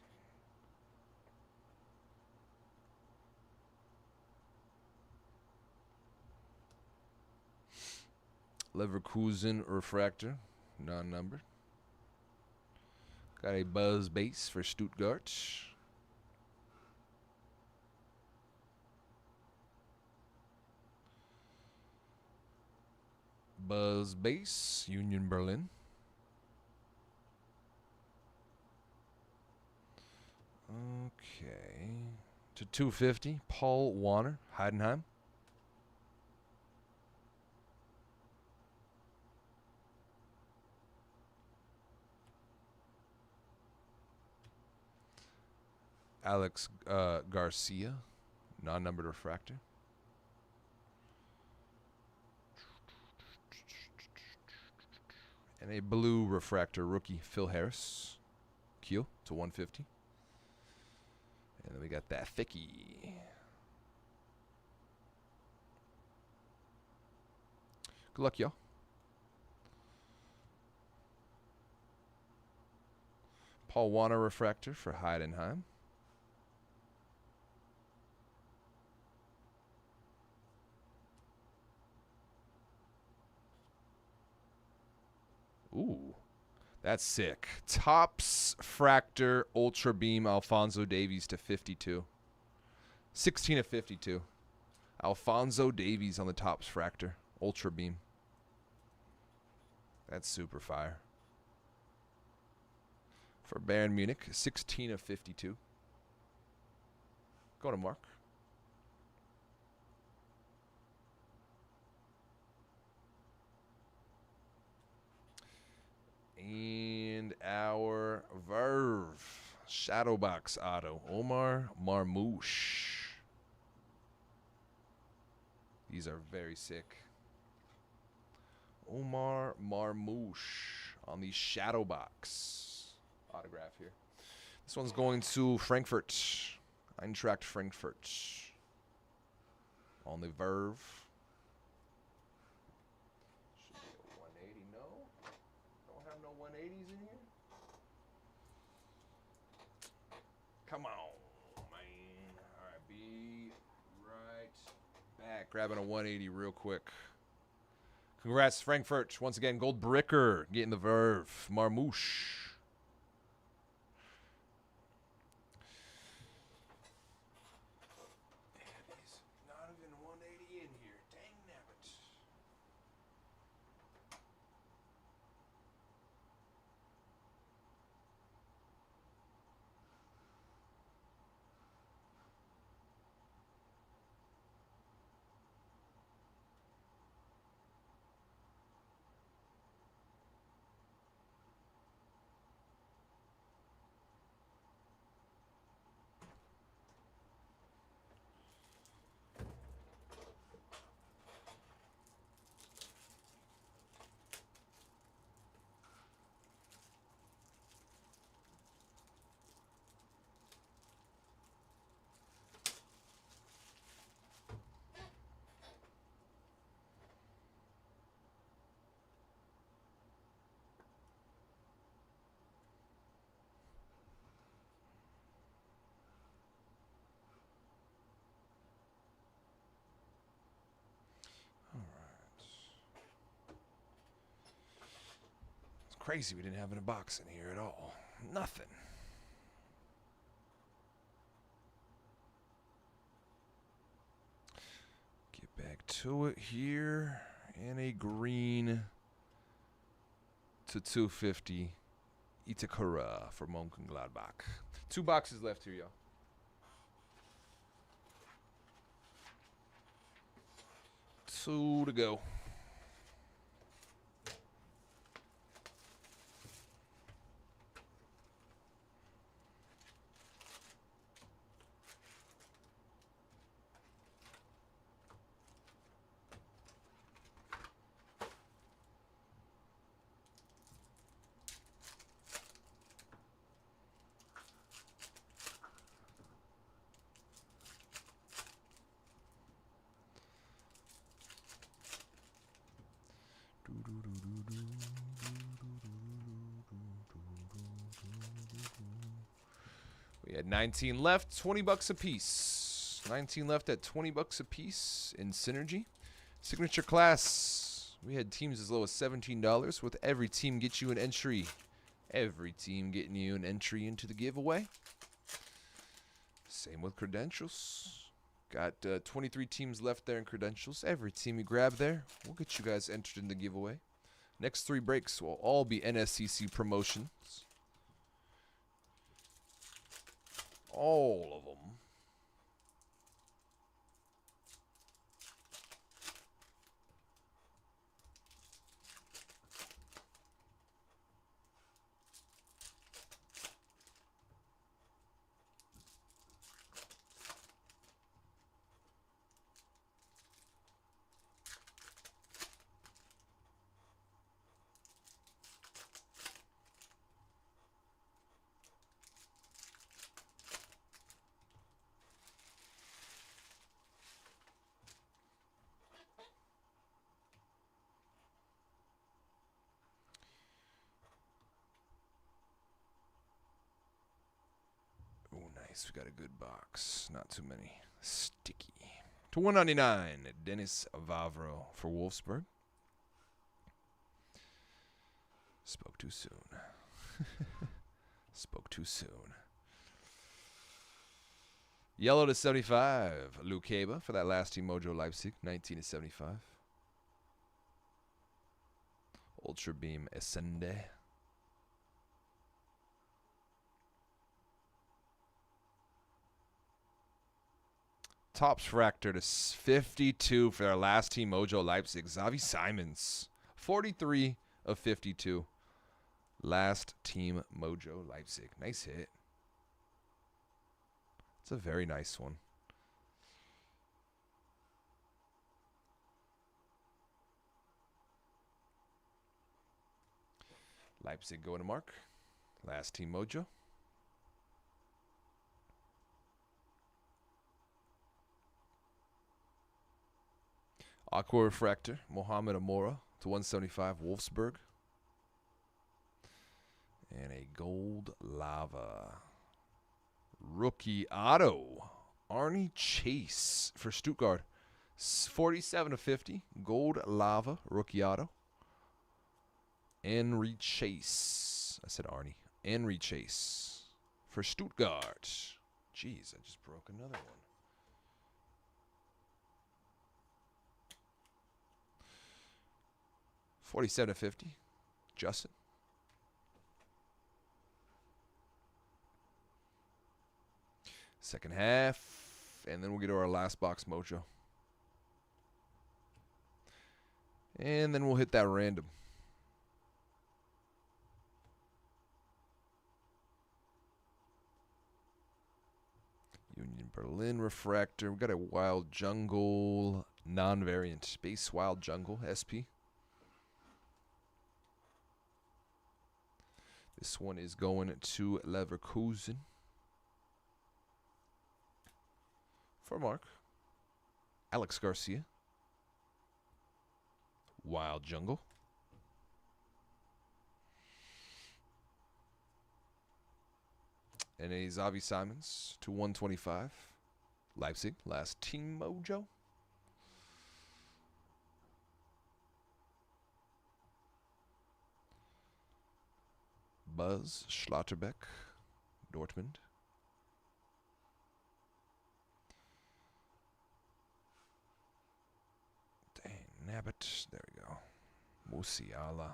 [SPEAKER 1] Leverkusen refractor, non-numbered. Got a Buzz base for Stuttgart. Buzz base, Union Berlin. Okay. To 250, Paul Warner, Heidenheim. Alex Garcia, non-numbered refractor. And a blue refractor rookie, Phil Harris. Q to 150. And then we got that Thicky. Good luck, y'all. Paul Warner refractor for Heidenheim. Ooh, that's sick. Topps Fractor Ultra Beam Alphonso Davies to 52. 16 of 52. Alphonso Davies on the Topps Fractor Ultra Beam. That's super fire. For Bayern Munich, 16 of 52. Go to Mark. And our Verve Shadowbox Auto, Omar Marmouche. These are very sick. Omar Marmouche on the Shadowbox autograph here. This one's going to Frankfurt. Eintracht Frankfurt. On the Verve. Should be a 180, no? Don't have no 180s in here? Come on, man. All right, be right back. Grabbing a 180 real quick. Congrats, Frankfurt. Once again, Gold Bricker getting the Verve. Marmouche. Not even 180 in here. Dang nabbit. Crazy we didn't have a box in here at all. Nothing. Get back to it here. And a green to 250 Itakura for Mönchengladbach. 2 boxes left here, y'all. Two to go. We had 19 left, 20 bucks a piece. 19 left at 20 bucks a piece in Synergy. Signature class. We had teams as low as $17 with every team get you an entry. Every team getting you an entry into the giveaway. Same with credentials. Got 23 teams left there in credentials. Every team you grab there, we'll get you guys entered in the giveaway. Next 3 breaks will all be NSCC promotions. All of them. Nice, we got a good box. Not too many. Sticky. To 199, Dennis Vavro for Wolfsburg. Spoke too soon. Spoke too soon. Yellow to 75, Lukeba for that last team Mojo Leipzig, 19 to 75. Ultra Beam Ascende. Tops Fractor to 52 for our last team Mojo Leipzig. Xavi Simons, 43 of 52. Last team Mojo Leipzig. Nice hit. It's a very nice one. Leipzig going to mark. Last team Mojo. Aqua Refractor, Mohamed Amora to 175, Wolfsburg. And a gold lava. Rookie auto, Arnie Chase for Stuttgart. 47 of 50, gold lava, rookie auto. Henry Chase. I said Arnie. Henry Chase for Stuttgart. Jeez, I just broke another one. $47 to $50. Justin. Second half. And then we'll get to our last box mojo. And then we'll hit that random. Union Berlin Refractor. We've got a Wild Jungle non-variant. Base Wild Jungle SP. This one is going to Leverkusen. For Mark. Alex Garcia. Wild Jungle. And a Xavi Simons to 125. Leipzig, last team mojo. Buzz Schlotterbeck, Dortmund. Dang, Nabbit. There we go. Musiala.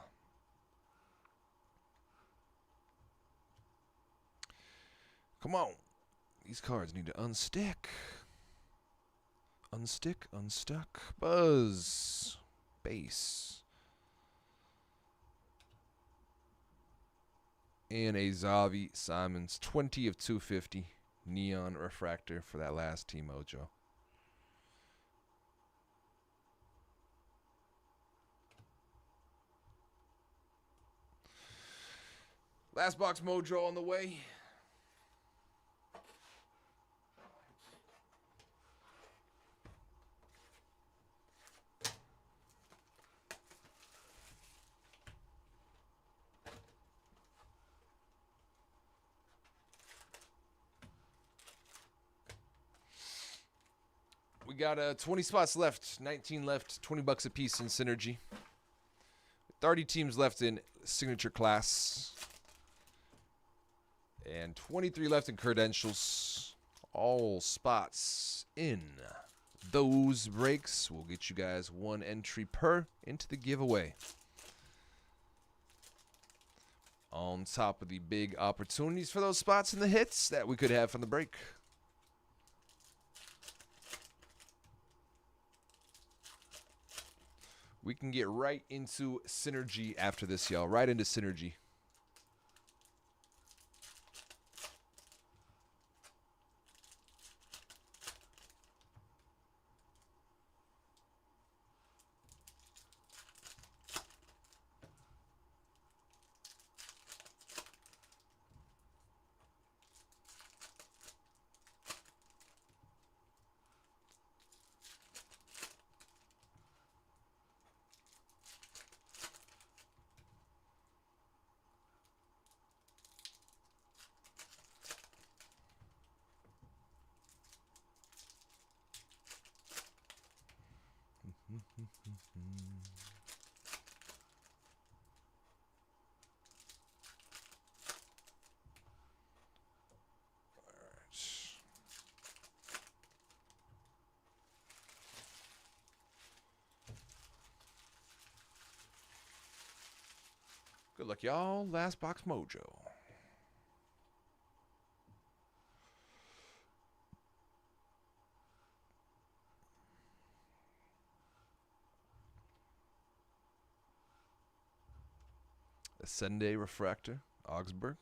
[SPEAKER 1] Come on. These cards need to unstick. Unstick, unstuck. Buzz. Base. And a Xavi Simons, 20 of 250. Neon Refractor for that last team mojo. Last box mojo on the way. We got 20 spots left, 19 left, 20 bucks a piece in Synergy. 30 teams left in Signature Class. And 23 left in Credentials. All spots in those breaks will get you guys 1 entry per into the giveaway. On top of the big opportunities for those spots in the hits that we could have from the break. We can get right into Synergy after this, y'all. Right into Synergy. Good luck, y'all. Last box mojo. Ascende Refractor, Augsburg.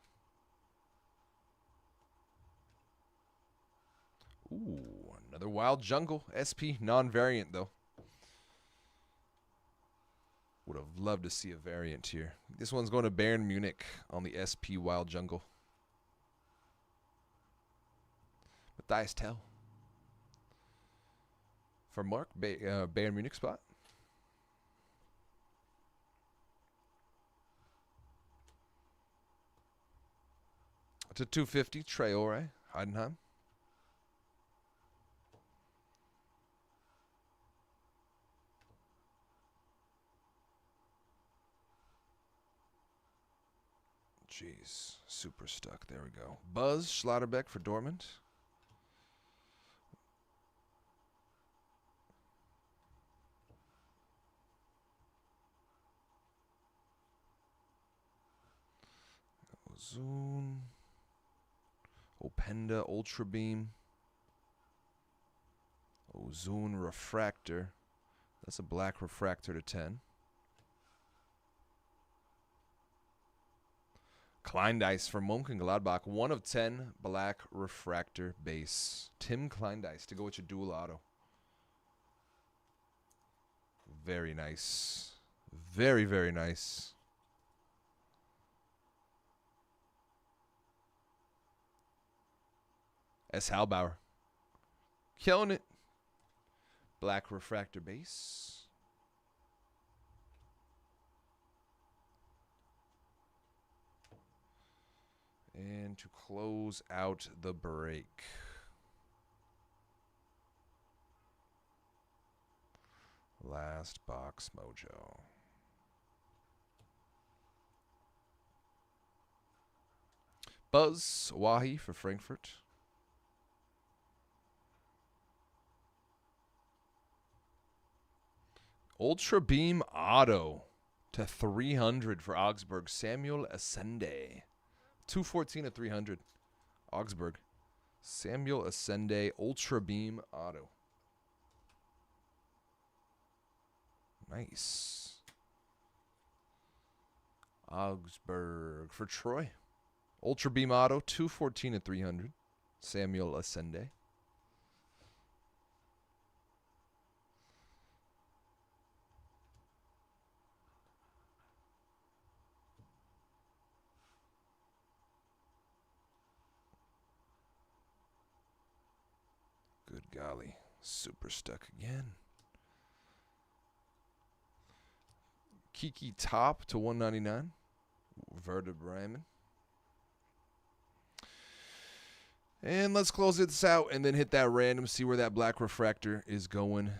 [SPEAKER 1] Ooh, another Wild Jungle. SP, non-variant, though. Would have loved to see a variant here. This one's going to Bayern Munich on the SP Wild Jungle. Matthias Tell. For Mark, Bayern Munich spot. To 250, Traore, Heidenheim. Jeez, super stuck. There we go. Buzz Schlotterbeck for Dortmund. Ozune. Openda Ultra Beam. Ozune Refractor. That's a black refractor to 10. Kleindice for Mönchengladbach. 1 of 10 black refractor base. Tim Kleindice to go with your dual auto. Very nice. Very, very nice. S. Halbauer. Killing it. Black refractor base. And to close out the break. Last box mojo. Buzz Wahi for Frankfurt. Ultra Beam Auto to 300 for Augsburg. Samuel Ascende. 214 of 300. Augsburg. Samuel Ascende Ultra Beam Auto. Nice. Augsburg for Troy. Ultra Beam Auto. 214 of 300. Samuel Ascende. Good golly. Super stuck again. Kiki Top to 199. Werder Bremen. And let's close this out and then hit that random, see where that black refractor is going.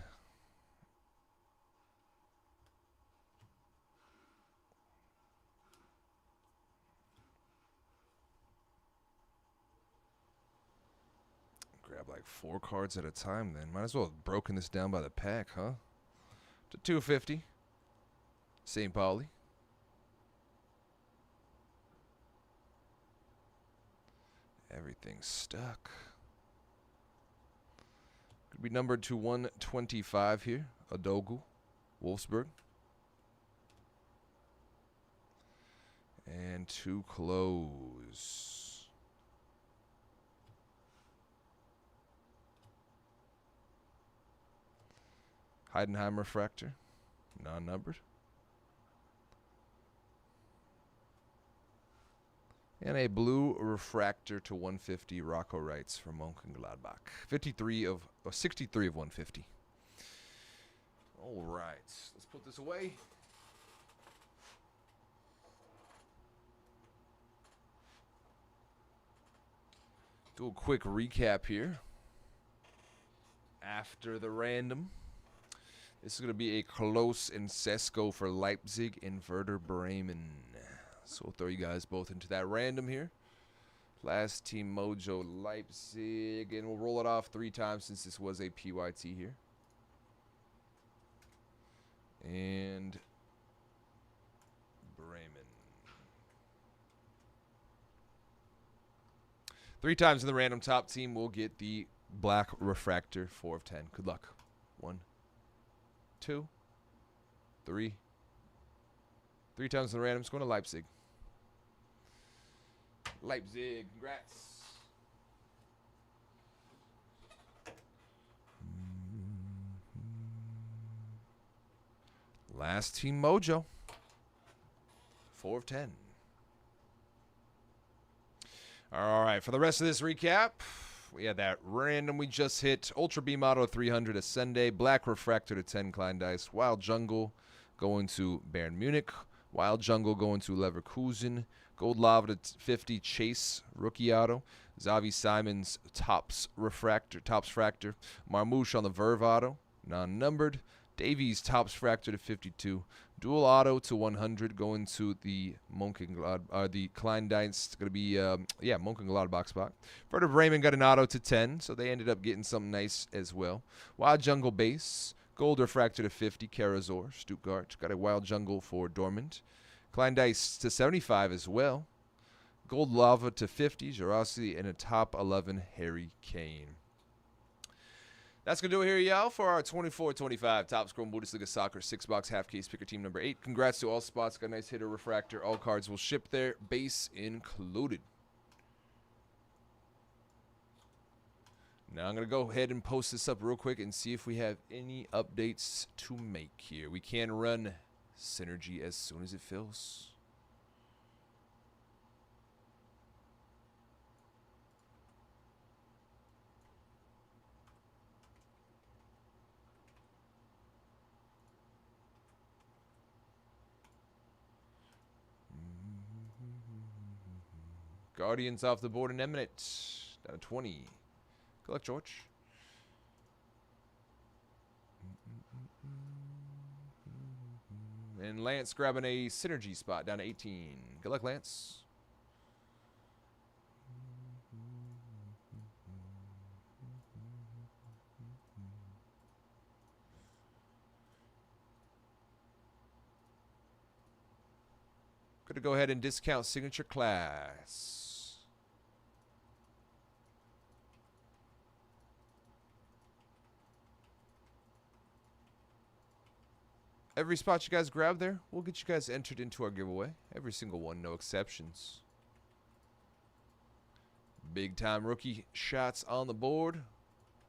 [SPEAKER 1] Grab like 4 cards at a time then. Might as well have broken this down by the pack, huh? To 250. St. Pauli. Everything's stuck. Could be numbered to 125 here. Adogu. Wolfsburg. And to close. Heidenheim refractor. Non-numbered. And a blue refractor to 150, Rocco Reitz from Mönchengladbach. 63 of 150. All right, let's put this away. Do a quick recap here. After the random, this is going to be a close in Sesko for Leipzig and Werder Bremen. So we'll throw you guys both into that random here. Last team Mojo Leipzig. And we'll roll it off 3 times since this was a PYT here. And Bremen. 3 times in the random. Top team will get the black refractor 4 of 10. Good luck. 1, 2, 3. 3 times in the random. It's going to Leipzig. Leipzig, congrats. Last team Mojo. 4 of 10. All right, for the rest of this recap, we had that random we just hit. Ultra Beam Auto 300 Ascende. Black Refractor to 10 Kleindice. Wild Jungle going to Bayern Munich. Wild Jungle going to Leverkusen. Gold Lava to 50 Chase Rookie Auto. Xavi Simons Tops Fractor. Marmouche on the Verve Auto. Non-numbered. Davies Tops Fractor to 52. Dual Auto to 100 going to the the Kleindienst. It's going to be, Mönchengladbach spot. Werder Bremen got an Auto to 10, so they ended up getting something nice as well. Wild Jungle Base. Gold Refractor to 50, Karazor, Stuttgart. Got a Wild Jungle for Dortmund. Kleindienst to 75 as well. Gold Lava to 50, Jarossi, and a top 11, Harry Kane. That's going to do it here, y'all, for our 24-25 Top Scroll Bundesliga Soccer 6-box half case picker team number 8. Congrats to all spots. Got a nice hitter refractor. All cards will ship there, base included. Now I'm going to go ahead and post this up real quick and see if we have any updates to make here. We can run Synergy as soon as it fills. Guardians off the board and Eminent. Down to 20. Good luck, George. And Lance grabbing a Synergy spot down to 18. Good luck, Lance. Going to go ahead and discount signature class. Every spot you guys grab there, we'll get you guys entered into our giveaway. Every single one, no exceptions. Big time rookie shots on the board.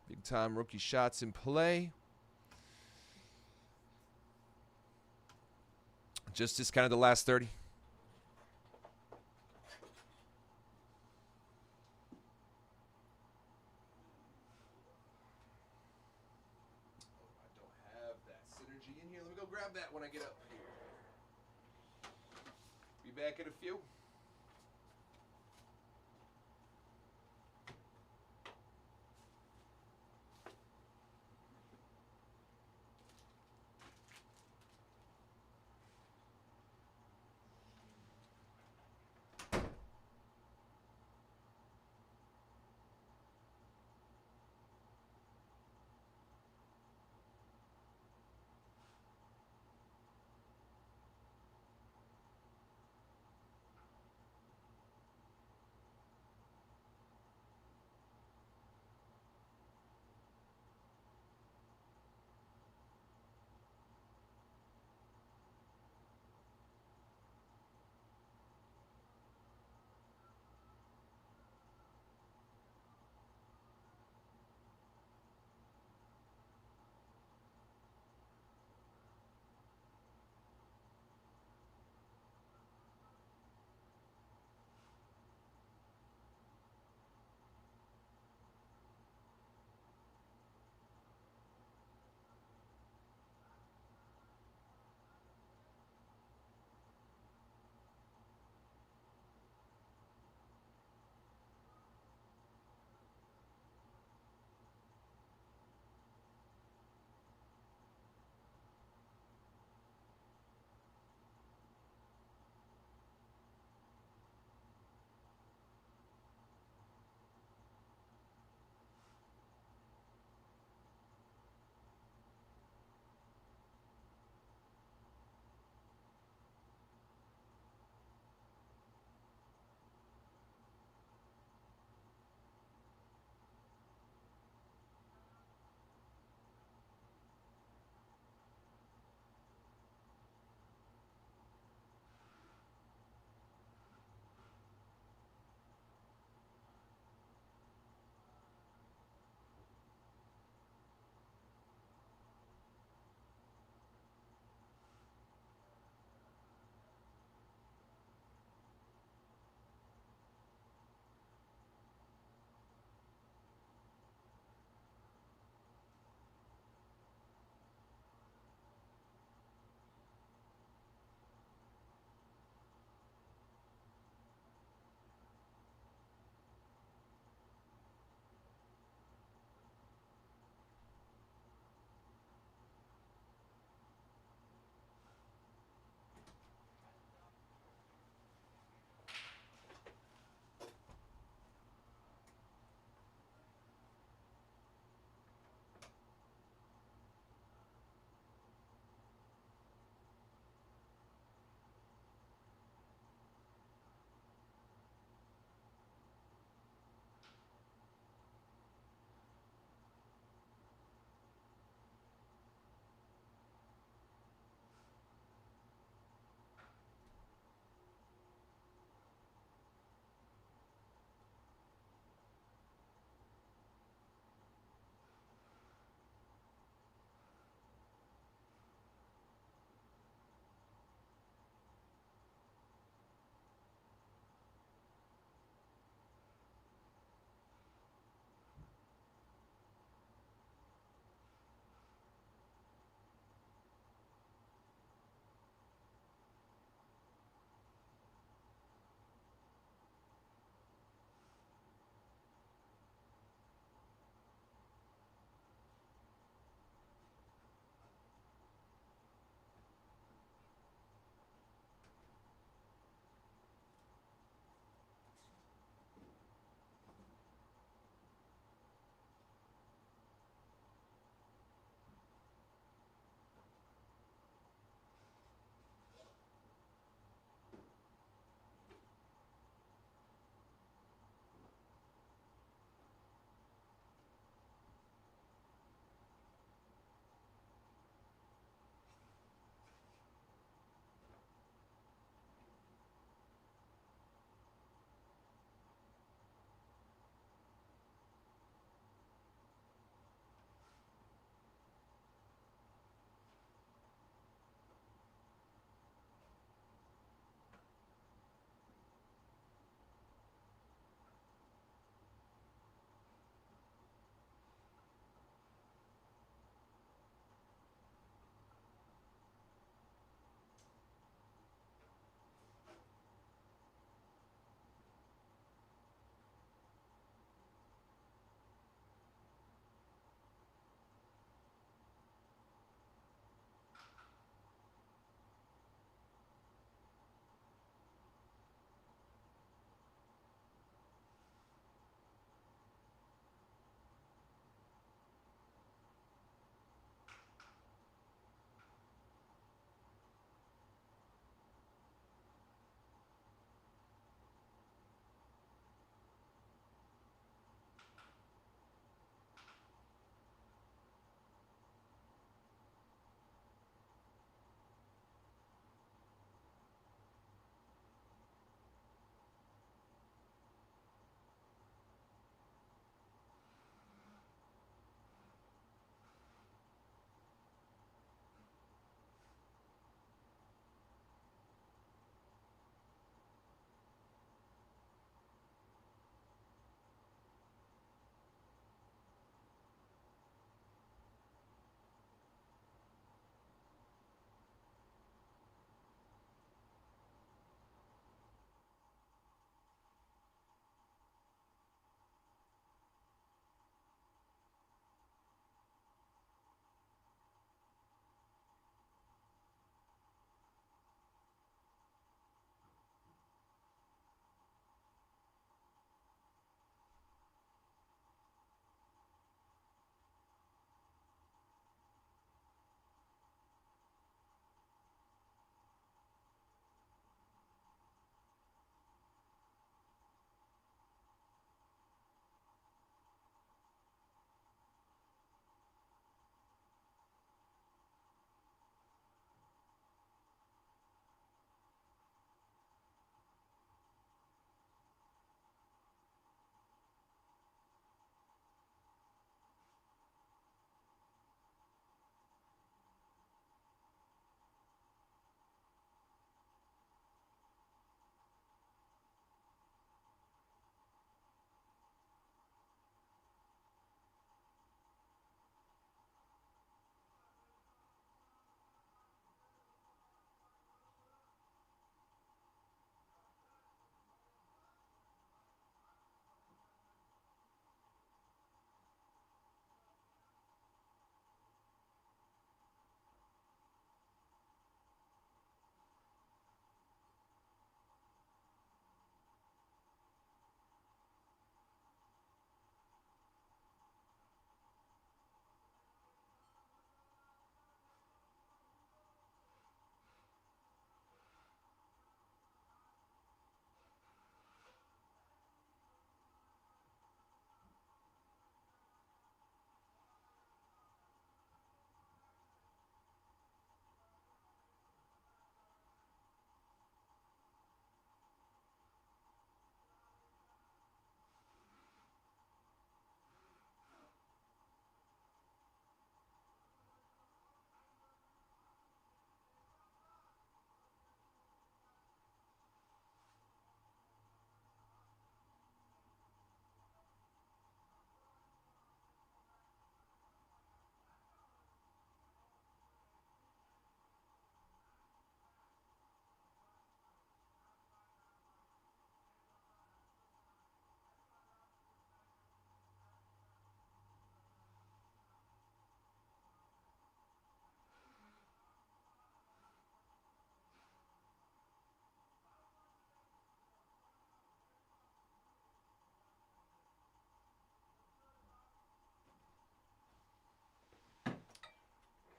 [SPEAKER 1] Big time rookie shots in play. Just as kind of the last 30. Grab that when I get up here. Be back in a few.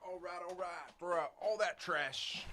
[SPEAKER 1] All right, all right. Throw out all that trash.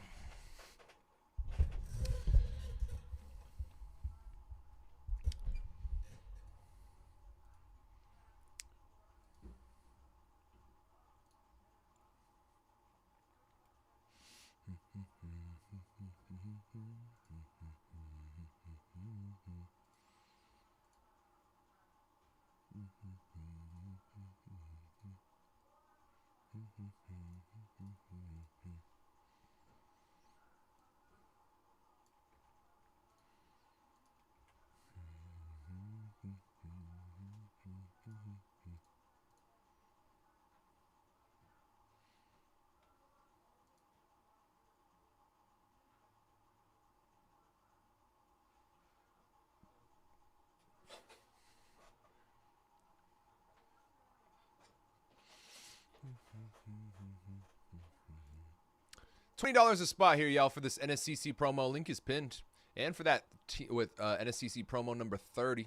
[SPEAKER 1] $20 a spot here, y'all, for this NSCC promo. Link is pinned. And for that with NSCC promo number 30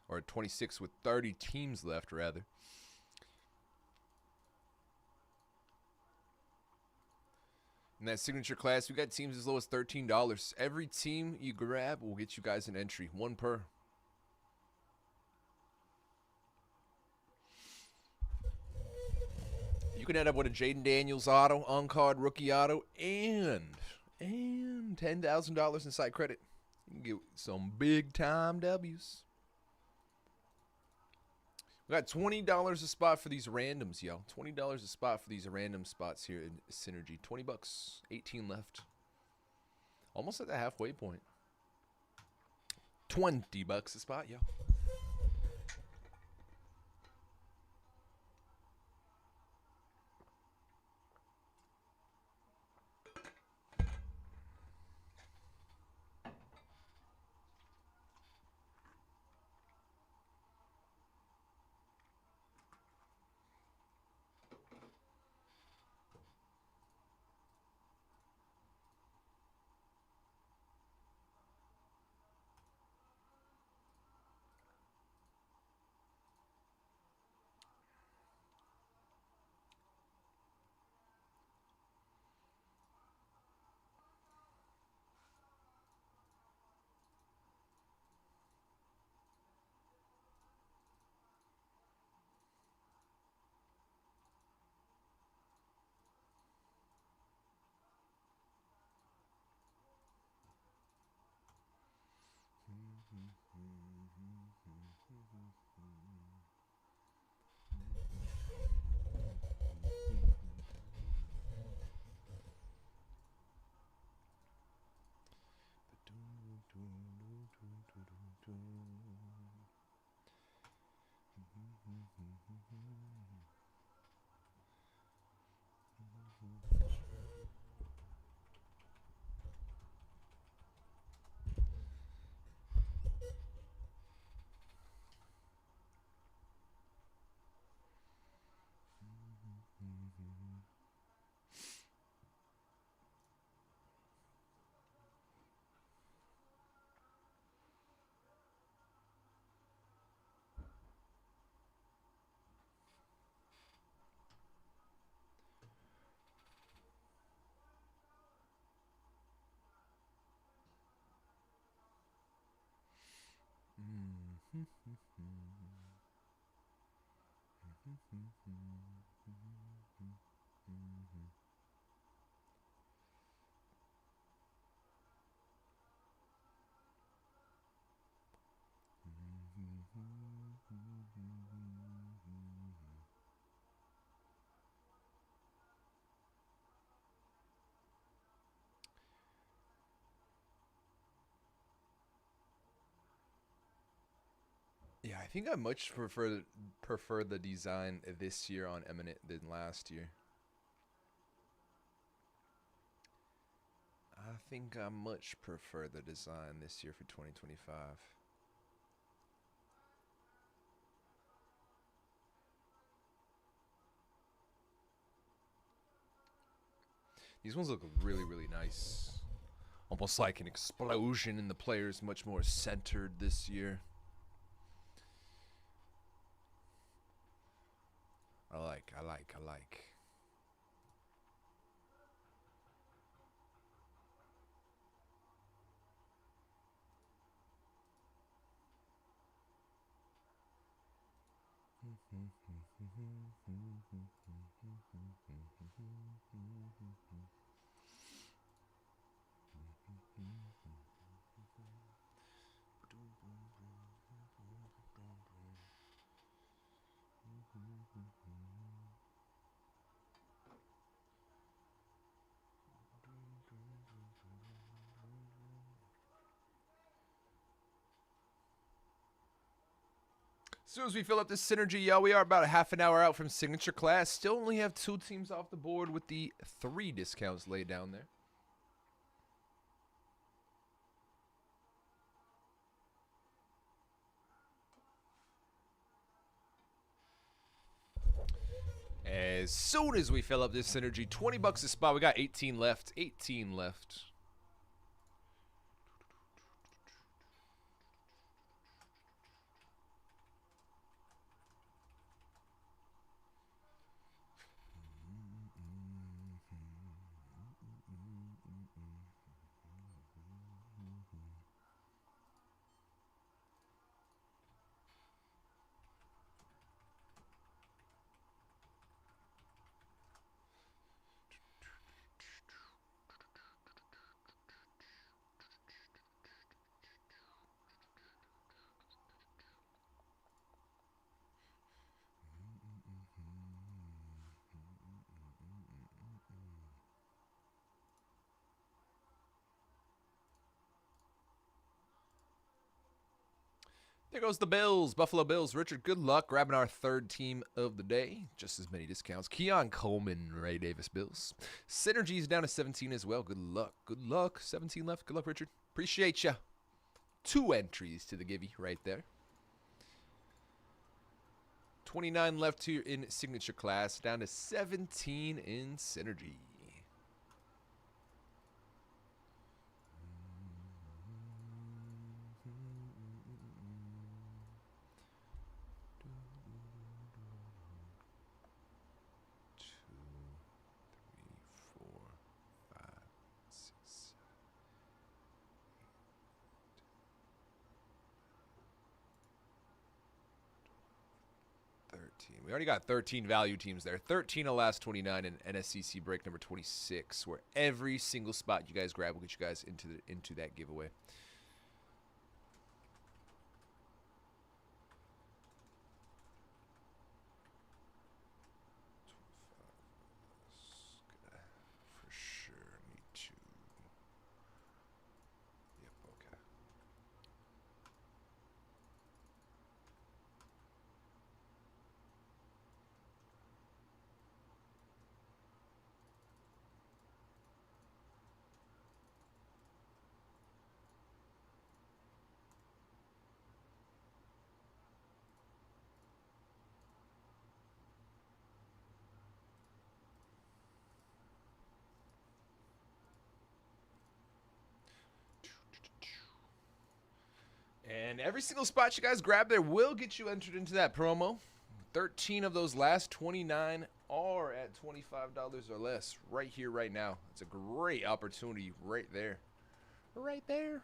[SPEAKER 1] or 26 with 30 teams left, rather. In that signature class, we got teams as low as $13. Every team you grab will get you guys an entry, one per. You can end up with a Jaden Daniels auto, on-card rookie auto, and $10,000 in site credit. You can get some big-time W's. We got $20 a spot for these randoms, y'all. $20 a spot for these random spots here in Synergy. $20, 18 left. Almost at the halfway point. $20 a spot, y'all. Yeah, I think I much prefer the design this year on Eminent than last year. I think I much prefer the design this year for 2025. These ones look really, really nice. Almost like an explosion, and the player's much more centered this year. I like. As soon as we fill up this synergy, y'all, we are about a half an hour out from signature class. Still only have 2 teams off the board with the 3 discounts laid down there. As soon as we fill up this synergy, 20 bucks a spot. We got 18 left. 18 left. There goes the Bills, Buffalo Bills. Richard, good luck grabbing our 3rd team of the day. Just as many discounts. Keon Coleman, Ray Davis Bills. Synergy's down to 17 as well. Good luck. Good luck. 17 left. Good luck, Richard. Appreciate ya. 2 entries to the givey right there. 29 left here in signature class. Down to 17 in synergy. We already got 13 value teams there. 13 of last 29 in NSCC break number 26, where every single spot you guys grab will get you guys into that giveaway. For sure need to. Yep, okay. And every single spot you guys grab there will get you entered into that promo. 13 of those last 29 are at $25 or less right here, right now. It's a great opportunity right there. Right there.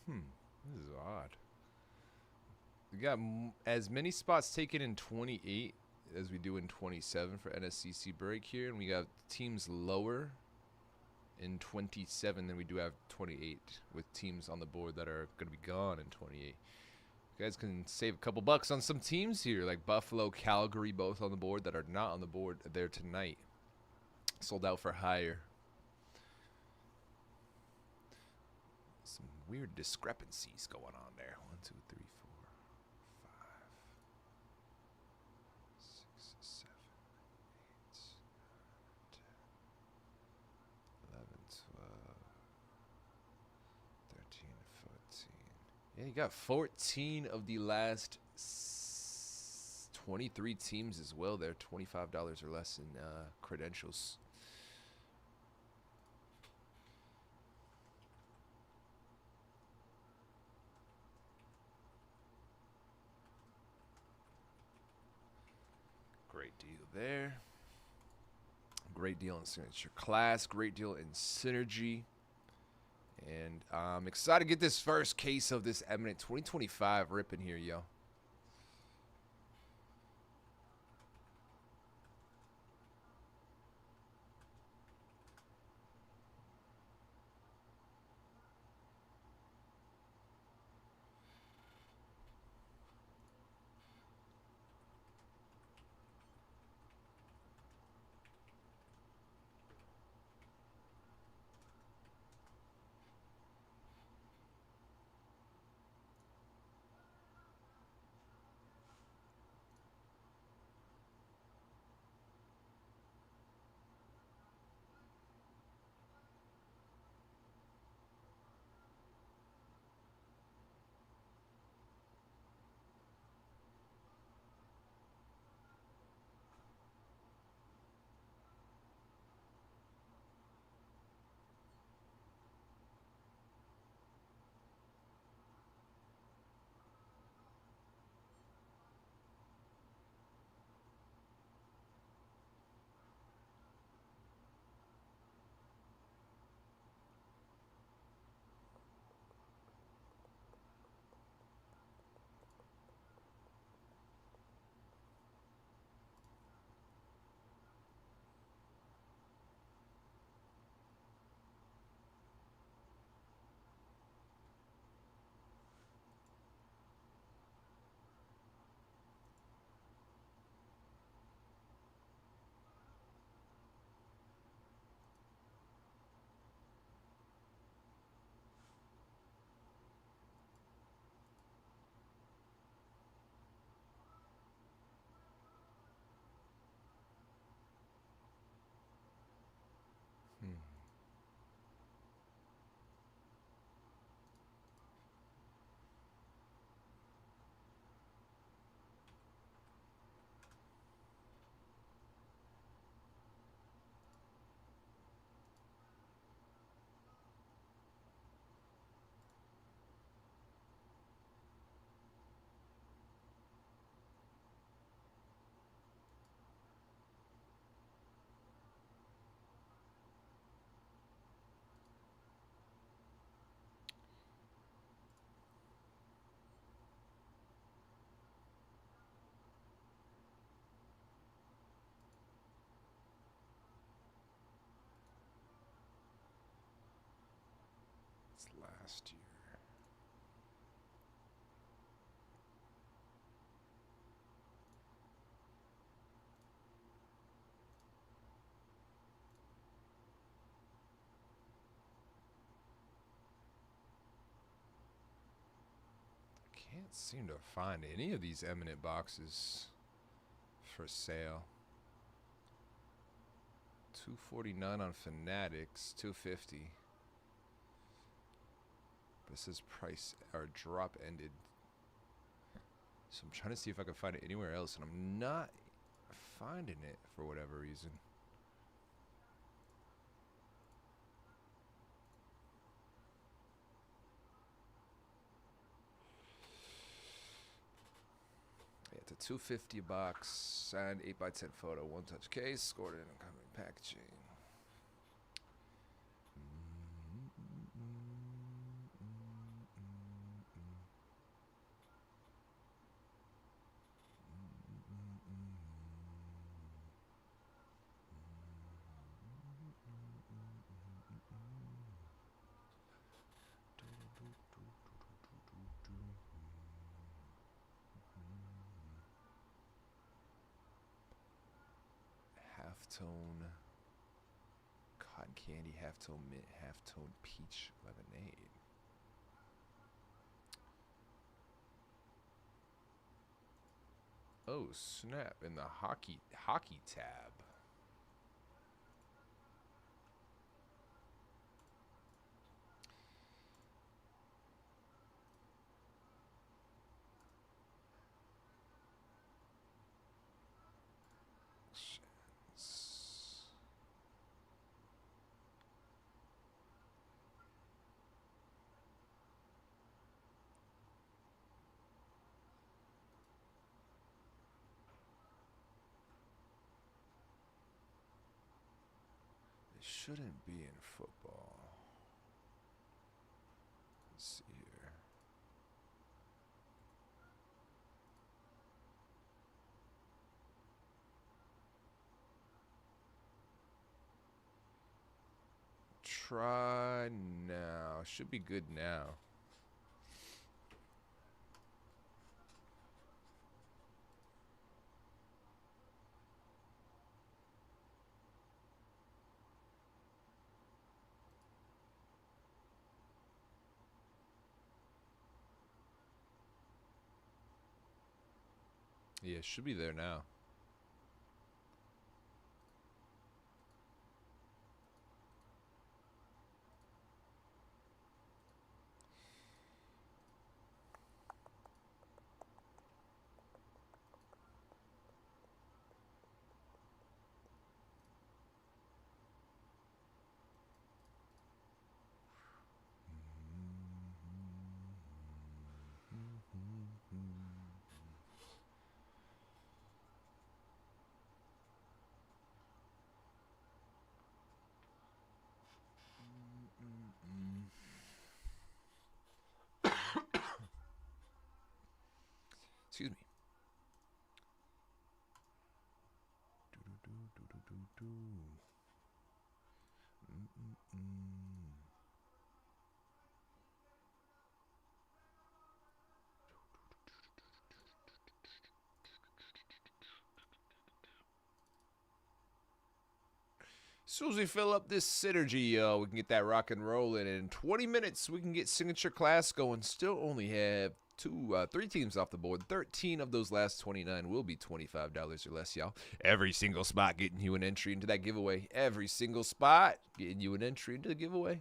[SPEAKER 1] This is odd. We got as many spots taken in 28 as we do in 27 for NSCC break here, and we got teams lower in 27 than we do have 28, with teams on the board that are going to be gone in 28. You guys can save a couple bucks on some teams here, like Buffalo, Calgary, both on the board that are not on the board there tonight. Sold out for higher. Some weird discrepancies going on there. 1, 2, 3, 4, 5, 6, 7, 8, 9, 10, 11, 12, 13, 14. Yeah, you got 14 of the last 23 teams as well. They're $25 or less in credentials. Great deal there. Great deal in signature class. Great deal in synergy. And I'm excited to get this first case of this Eminent 2025 ripping here, yo. It's last year. Can't seem to find any of these Eminent boxes for sale. $249 on Fanatics, $250. But it says price or drop ended. So I'm trying to see if I can find it anywhere else, and I'm not finding it for whatever reason. Yeah, it's a 250 box, signed 8x10 photo, one touch case, scored in incoming packaging. halftone cotton candy, halftone mint, halftone peach lemonade. Oh snap! In the hockey tab. It shouldn't be in football. Let's see here. Try now. Should be good now. Yeah, should be there now. Excuse me. As soon as we fill up this synergy, we can get that rock and roll in 20 minutes. We can get signature class going. Still only have three teams off the board. 13 of those last 29 will be $25 or less, y'all. Every single spot getting you an entry into that giveaway. Every single spot getting you an entry into the giveaway.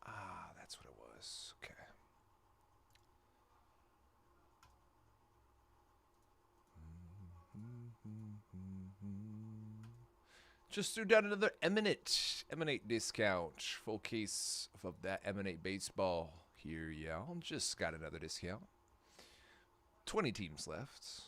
[SPEAKER 1] Ah, that's what it was. Okay. Just threw down another Emanate discount. Full case of that Emanate baseball here, y'all. Just got another discount. 20 teams left.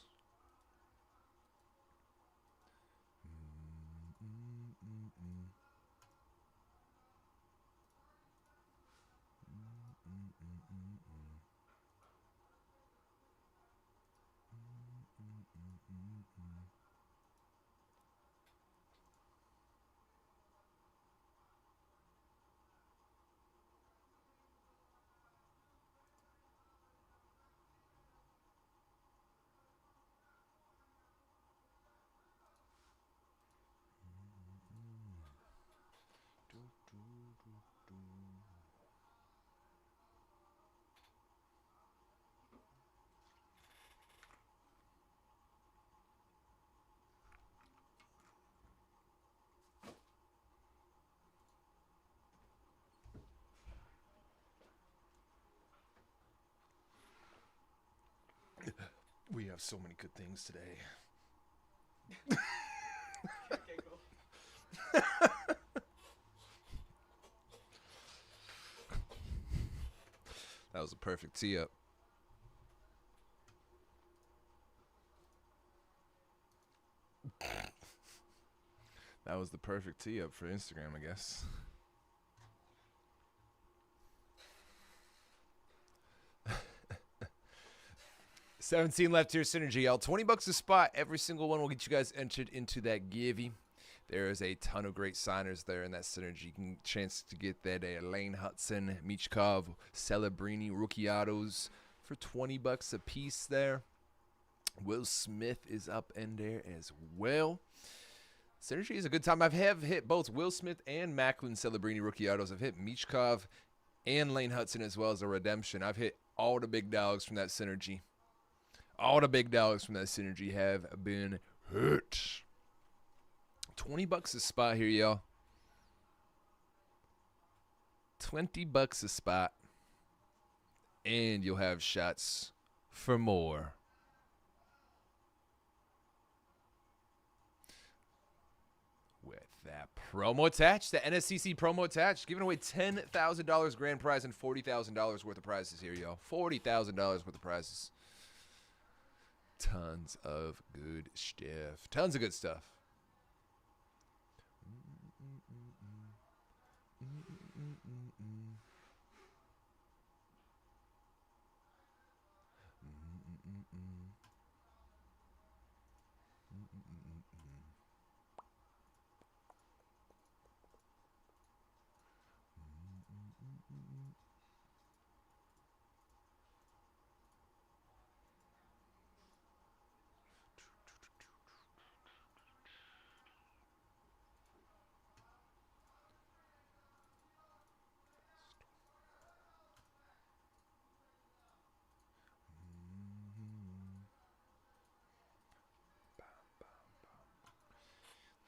[SPEAKER 1] We have so many good things today. That was a perfect tee up. That was the perfect tee up for Instagram, I guess. $17 left here, Synergy, y'all. $20 a spot. Every single one will get you guys entered into that givey. There is a ton of great signers there in that Synergy. You can chance to get that Lane Hudson, Michkov, Celebrini, rookie autos for $20 a piece there. Will Smith is up in there as well. Synergy is a good time. I've hit both Will Smith and Macklin Celebrini rookie autos. I've hit Michkov and Lane Hudson as well as a redemption. I've hit all the big dogs from that Synergy. All the big dogs from that Synergy have been hurt. $20 a spot here, y'all. $20 a spot. And you'll have shots for more. With that promo attached, the NSCC promo attached, giving away $10,000 grand prize and $40,000 worth of prizes here, y'all. $40,000 worth of prizes. Tons of good stuff. Tons of good stuff.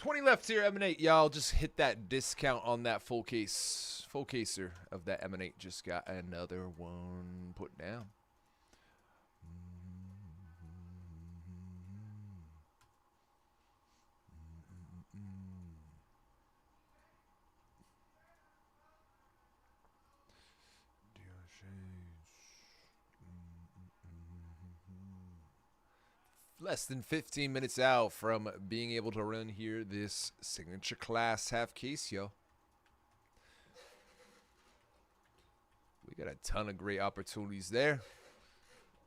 [SPEAKER 1] $20 left here, Emanate. Y'all just hit that discount on that full case. Full caser of that Emanate. Just got another one put down. Less than 15 minutes out from being able to run here this signature class half case, yo. We got a ton of great opportunities there.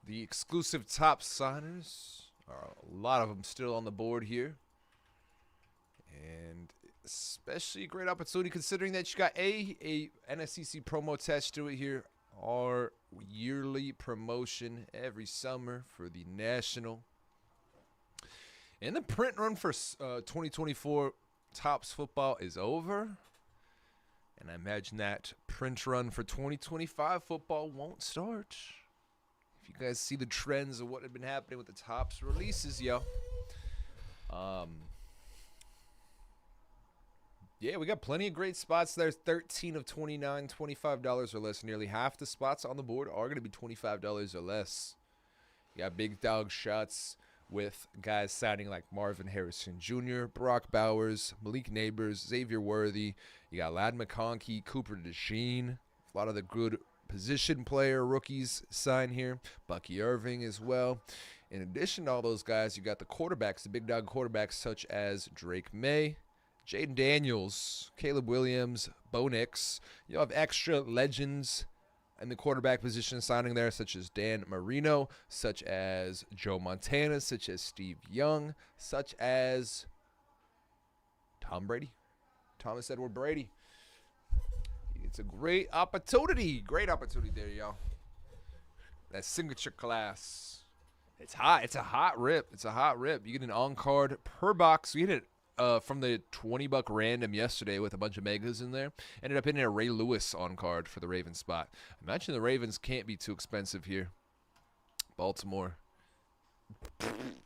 [SPEAKER 1] The exclusive top signers are a lot of them still on the board here. And especially a great opportunity considering that you got a NSCC promo attached to it here. Our yearly promotion every summer for the National. And the print run for 2024 Topps football is over. And I imagine that print run for 2025 football won't start. If you guys see the trends of what had been happening with the Topps releases, yo. Yeah, we got plenty of great spots. There's 13 of 29, $25 or less. Nearly half the spots on the board are going to be $25 or less. You got big dog shots with guys signing like Marvin Harrison Jr., Brock Bowers, Malik Neighbors, Xavier Worthy. You got Ladd McConkey, Cooper DeSheen. A lot of the good position player rookies sign here. Bucky Irving as well. In addition to all those guys, you got the quarterbacks, the big dog quarterbacks such as Drake May, Jaden Daniels, Caleb Williams, Bo Nix. You'll have extra legends in the quarterback position signing there, such as Dan Marino, such as Joe Montana, such as Steve Young, such as Tom Brady, Thomas Edward Brady. It's a great opportunity there, y'all. That signature class. It's hot. It's a hot rip. You get an on-card per box. We hit it from the $20 random yesterday with a bunch of megas in there. Ended up hitting a Ray Lewis on card for the Ravens spot. Imagine the Ravens can't be too expensive here. Baltimore.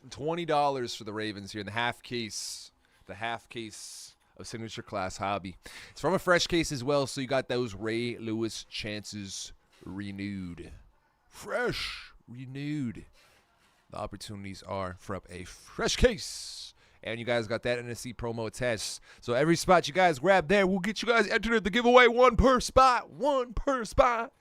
[SPEAKER 1] $20 for the Ravens here in the half case. The half case of signature class hobby. It's from a fresh case as well, so you got those Ray Lewis chances renewed. Fresh. Renewed. The opportunities are from a fresh case. And you guys got that NSC promo attached. So every spot you guys grab there, we'll get you guys entered in the giveaway. One per spot. One per spot.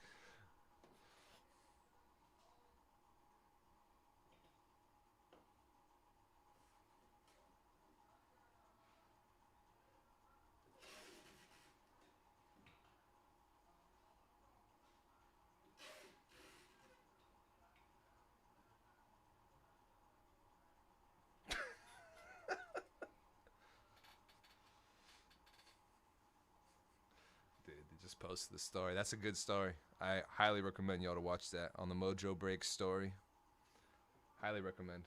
[SPEAKER 1] Just posted the story. That's a good story. I highly recommend y'all to watch that on the Mojobreak story. Highly recommend.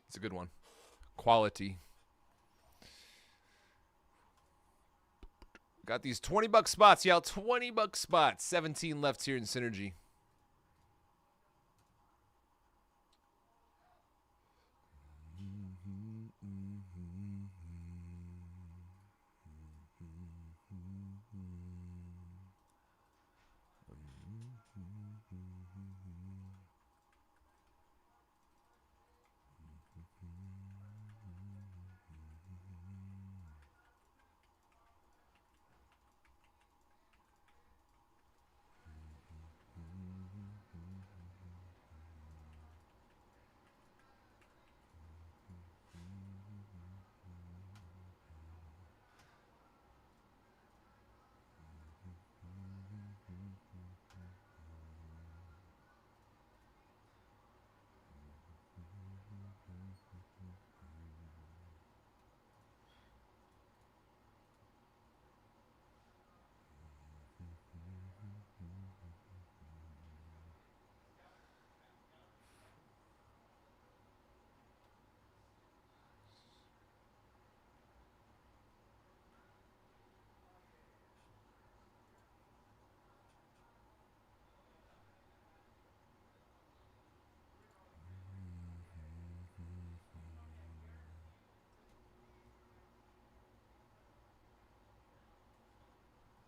[SPEAKER 1] It's a good one. Quality. Got these $20 spots, y'all. $20 spots. 17 left here in Synergy.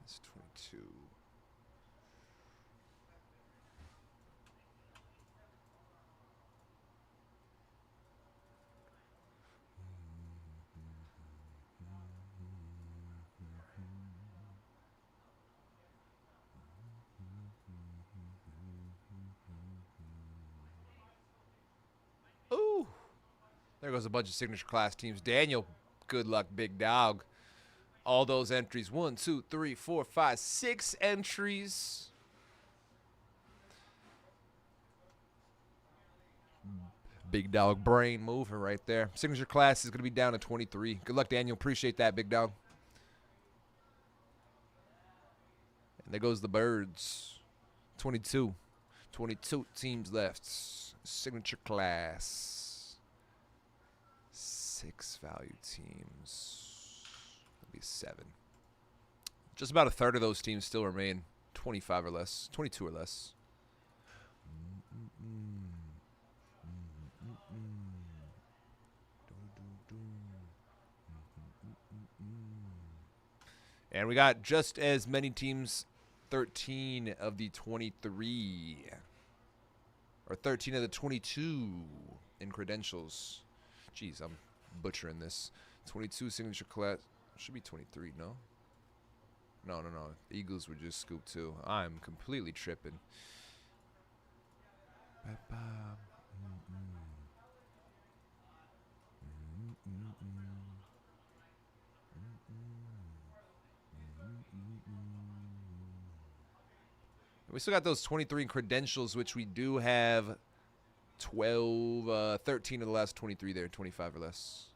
[SPEAKER 1] That's 22. Ooh. There goes a bunch of signature class teams. Daniel, good luck, big dog. All those entries. 1, 2, 3, 4, 5, 6 entries. Big dog brain moving right there. Signature class is going to be down to 23. Good luck, Daniel. Appreciate that, big dog. And there goes the birds. 22. 22 teams left. Signature class. 6 value teams. That'll be 7. Just about a third of those teams still remain 25 or less. 22 or less. And we got just as many teams, 13 of the 23. Or 13 of the 22 in credentials. Jeez, I'm butchering this. 22 signature class. Should be 23, no? No. Eagles were just scooped too. I'm completely tripping. We still got those 23 credentials, which we do have 13 of the last 23 there, 25 or less.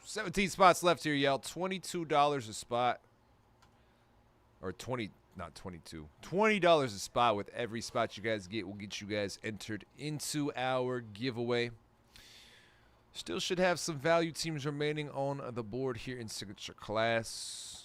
[SPEAKER 1] 17 spots left here, y'all. $22 a spot. Or 20, not 22. $20 a spot with every spot you guys get will get you guys entered into our giveaway. Still should have some value teams remaining on the board here in Signature Class.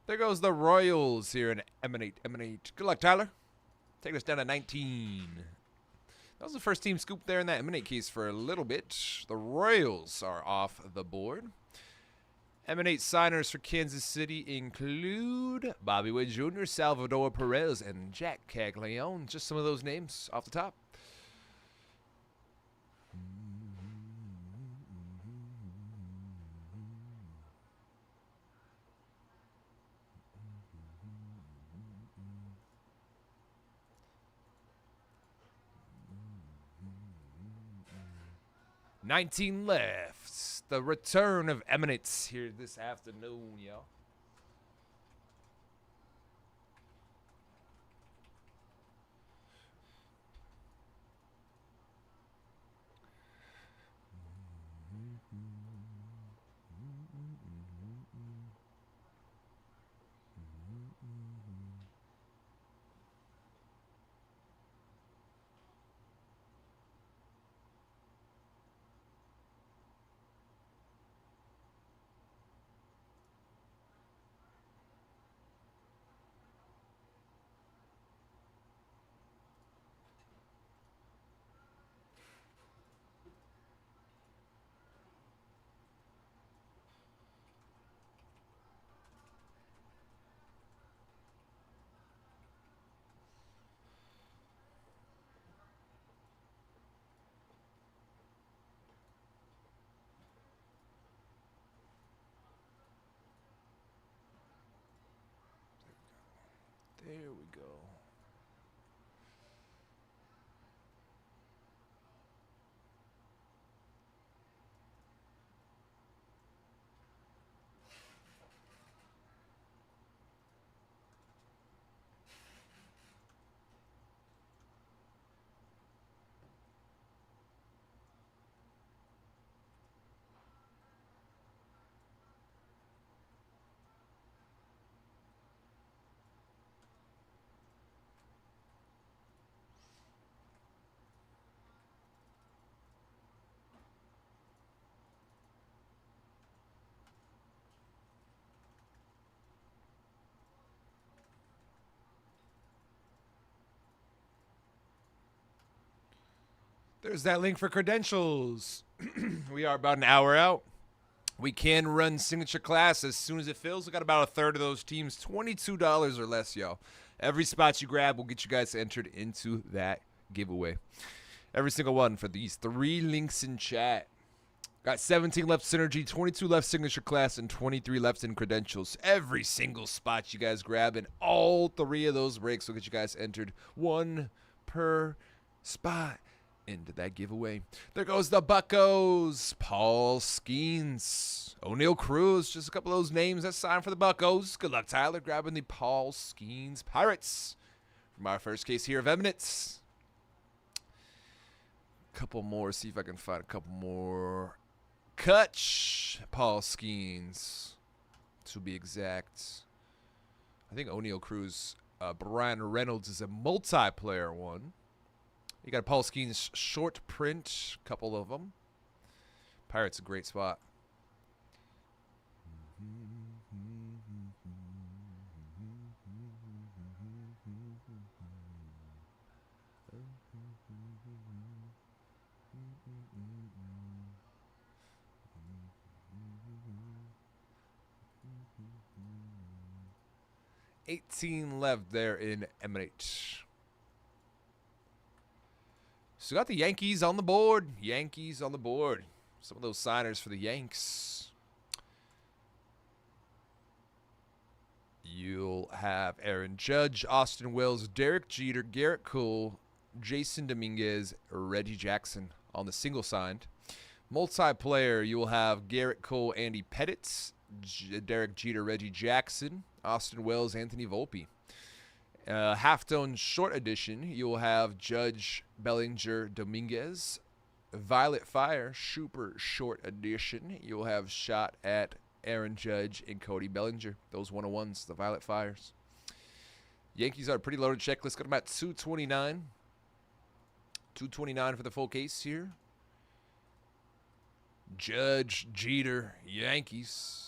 [SPEAKER 1] There goes the Royals here in Emanate. Good luck, Tyler. Take us down to 19. That was the first team scoop there in that Eminent case for a little bit. The Royals are off the board. Eminent signers for Kansas City include Bobby Witt Jr., Salvador Perez, and Jack Caglione. Just some of those names off the top. $19 left. The return of Eminence here this afternoon, y'all. There we go. There's that link for credentials. We are about an hour out. We can run signature class as soon as it fills. We got about a third of those teams, $22 or less, y'all. Every spot you grab will get you guys entered into that giveaway. Every single one for these 3 links in chat. Got 17 left synergy, 22 left signature class, and 23 left in credentials. Every single spot you guys grab, and all 3 of those breaks will get you guys entered, 1 per spot, into that giveaway. There goes the Buccos. Paul Skeens. O'Neal Cruz. Just a couple of those names that signed for the Buccos. Good luck, Tyler, grabbing the Paul Skeens Pirates from our first case here of Eminence. Couple more. See if I can find a couple more. Kutch. Paul Skeens, to be exact. I think O'Neal Cruz. Brian Reynolds is a multiplayer one. You got Paul Skeens short print, couple of them. Pirates a great spot. $18 left there in Eminate. So we got the Yankees on the board. Yankees on the board. Some of those signers for the Yanks. You'll have Aaron Judge, Austin Wells, Derek Jeter, Garrett Cole, Jason Dominguez, Reggie Jackson on the single signed. Multiplayer, you will have Garrett Cole, Andy Pettit, Derek Jeter, Reggie Jackson, Austin Wells, Anthony Volpe. Half-tone short edition, you will have Judge, Bellinger, Dominguez. Violet Fire, super short edition, you will have shot at Aaron Judge and Cody Bellinger. Those 101s, the Violet Fires. Yankees are a pretty loaded checklist. Got them at 229. 229 for the full case here. Judge, Jeter, Yankees.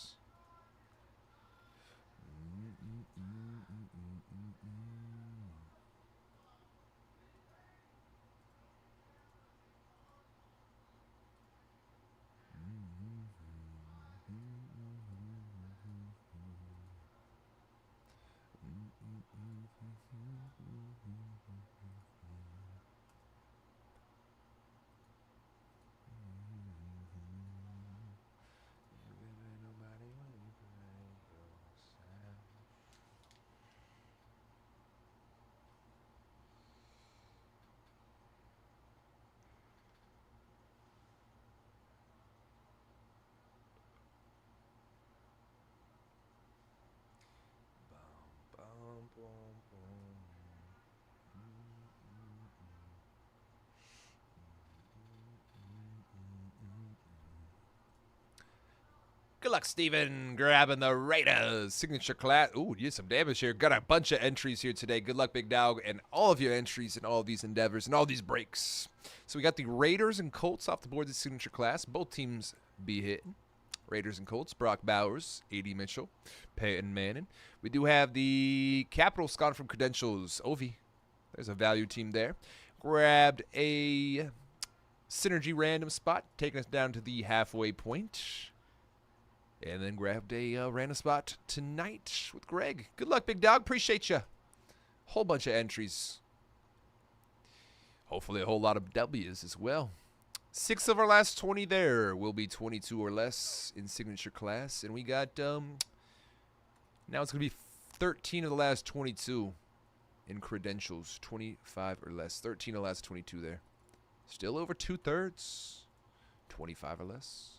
[SPEAKER 1] Good luck, Steven. Grabbing the Raiders signature class. Ooh, you did some damage here. Got a bunch of entries here today. Good luck, Big Dog, and all of your entries in all of these endeavors and all these breaks. So we got the Raiders and Colts off the board, the signature class. Both teams be hitting. Raiders and Colts, Brock Bowers, A.D. Mitchell, Peyton Manning. We do have the Capitals gone from credentials. Ovi, there's a value team there. Grabbed a synergy random spot, taking us down to the halfway point. And then grabbed a random spot tonight with Greg. Good luck, Big Dog. Appreciate you. Whole bunch of entries. Hopefully a whole lot of W's as well. 6 of our last 20 there will be 22 or less in signature class. And we got, now it's going to be 13 of the last 22 in credentials. 25 or less. 13 of the last 22 there. Still over 2/3. 25 or less.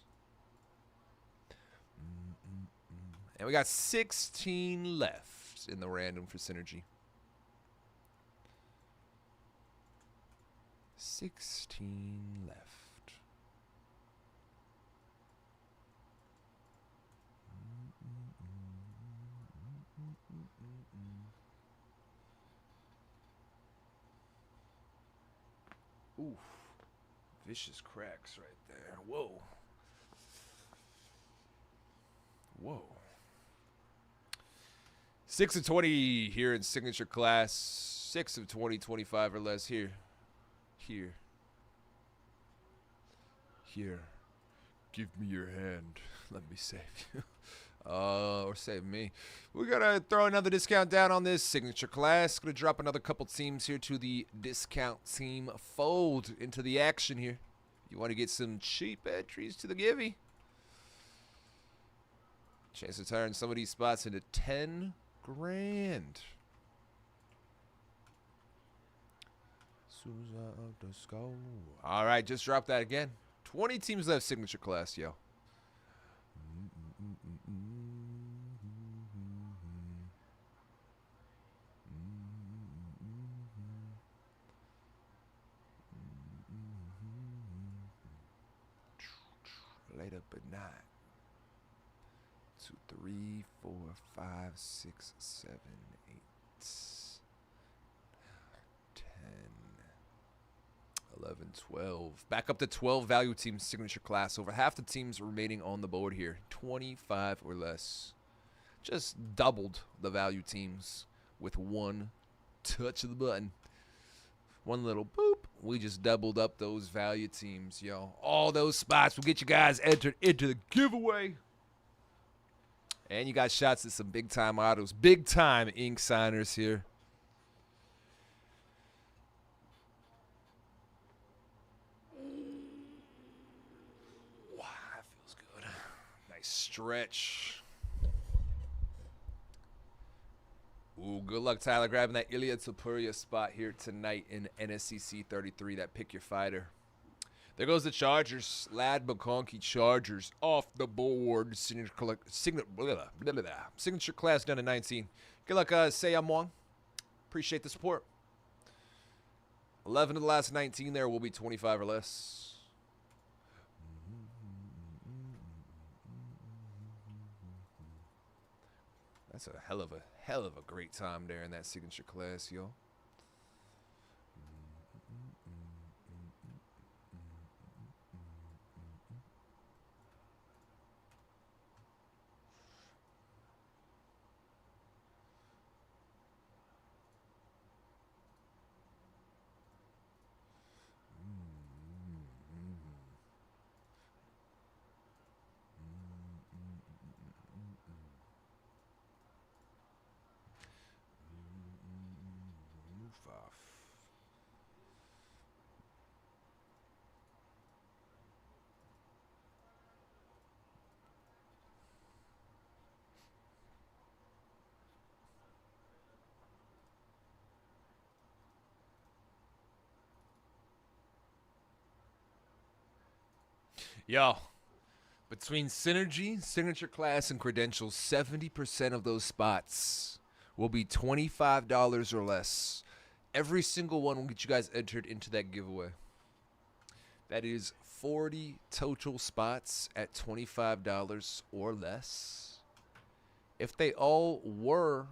[SPEAKER 1] And we got 16 left in the random for synergy. 16 left. Oof. Vicious cracks right there. Whoa. Whoa. 6 of 20 here in signature class. 6 of 20, 25 or less here. Here. Here. Give me your hand. Let me save you. Or save me. We're going to throw another discount down on this signature class. Going to drop another couple teams here to the discount team fold into the action here. You want to get some cheap entries to the givey. Chance to turn some of these spots into 10 grand. All right, just drop that again. 20 teams left signature class, yo. Laid up at 9. 2, 3, 4, 5, 6, 7, 8, 10, 11, 12. Back up to 12 value teams signature class. Over half the teams remaining on the board here. 25 or less. Just doubled the value teams with one touch of the button. One little boop. We just doubled up those value teams, yo. All those spots will get you guys entered into the giveaway. And you got shots at some big-time autos. Big-time ink signers here. stretch. Ooh, good luck, Tyler, grabbing that Ilya Topuria spot here tonight in NSCC 33, that pick your fighter. There goes the Chargers. Lad McConkey Chargers off the board. Signature class done at 19. Good luck, Sayam Wong. Appreciate the support. 11 of the last 19 there will be 25 or less. That's a hell of a great time there in that signature class, yo. Yo, between Synergy, Signature Class, and Credentials, 70% of those spots will be $25 or less. Every single one will get you guys entered into that giveaway. That is 40 total spots at $25 or less. If they all were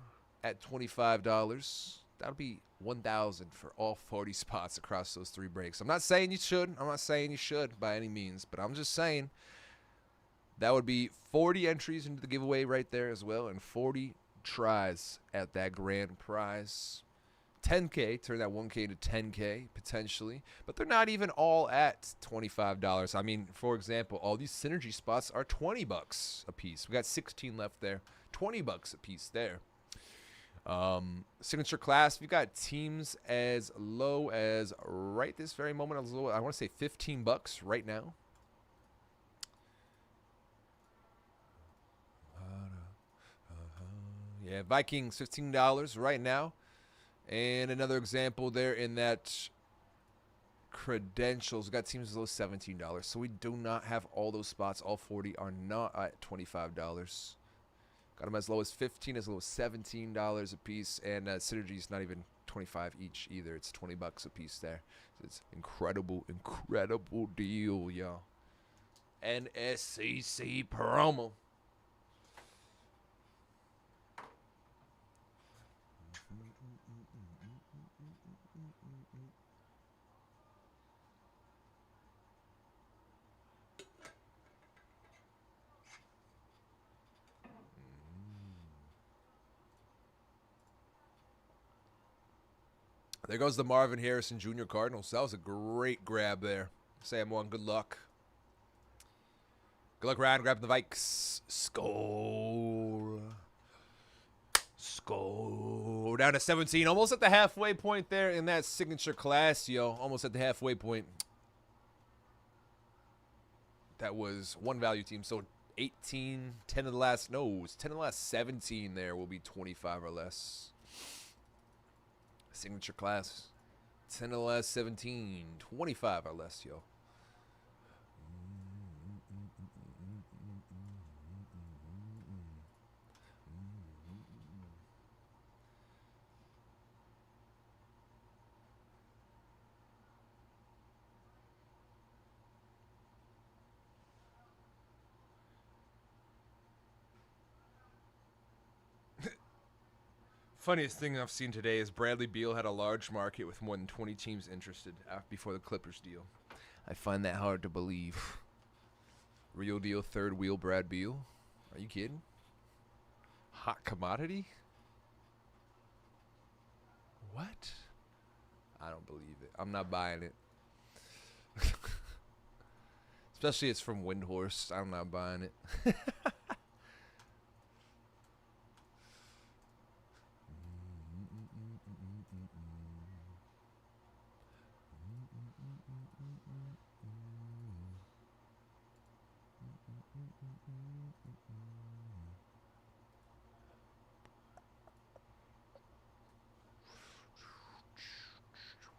[SPEAKER 1] at $25, that'll be $1,000 for all 40 spots across those 3 breaks. I'm not saying you should. I'm not saying you should by any means, but I'm just saying that would be 40 entries into the giveaway right there as well, and 40 tries at that grand prize. 10K, turn that 1K to 10K potentially, but they're not even all at $25. I mean, for example, all these Synergy spots are $20 a piece. We got 16 left there, $20 a piece there. Signature Class, we've got teams as low as right this very moment, as low, I want to say $15 right now. Yeah, Vikings $15 right now. And another example there in that Credentials, we got teams as low as $17. So we do not have all those spots. All 40 are not at $25. Got them as low as $15, as low as $17 a piece, and Synergy is not even $25 each either. It's $20 a piece there. So it's incredible deal, y'all. NSCC promo. There goes the Marvin Harrison Jr. Cardinals. That was a great grab there. Sam One, good luck. Good luck, Ryan. Grab the Vikes. Score. Down to 17. Almost at the halfway point there in that signature class, yo. Almost at the halfway point. That was one value team. So 18, 10 of the last, no, it was 10 of the last 17 there will be 25 or less. Signature Class, 10 of the last 17, 25 or less, yo. Funniest thing I've seen today is Bradley Beal had a large market with more than 20 teams interested before the Clippers deal. I find that hard to believe. Real deal, third wheel Brad Beal. Are you kidding? Hot commodity? What? I don't believe it. I'm not buying it. Especially it's from Windhorse. I'm not buying it.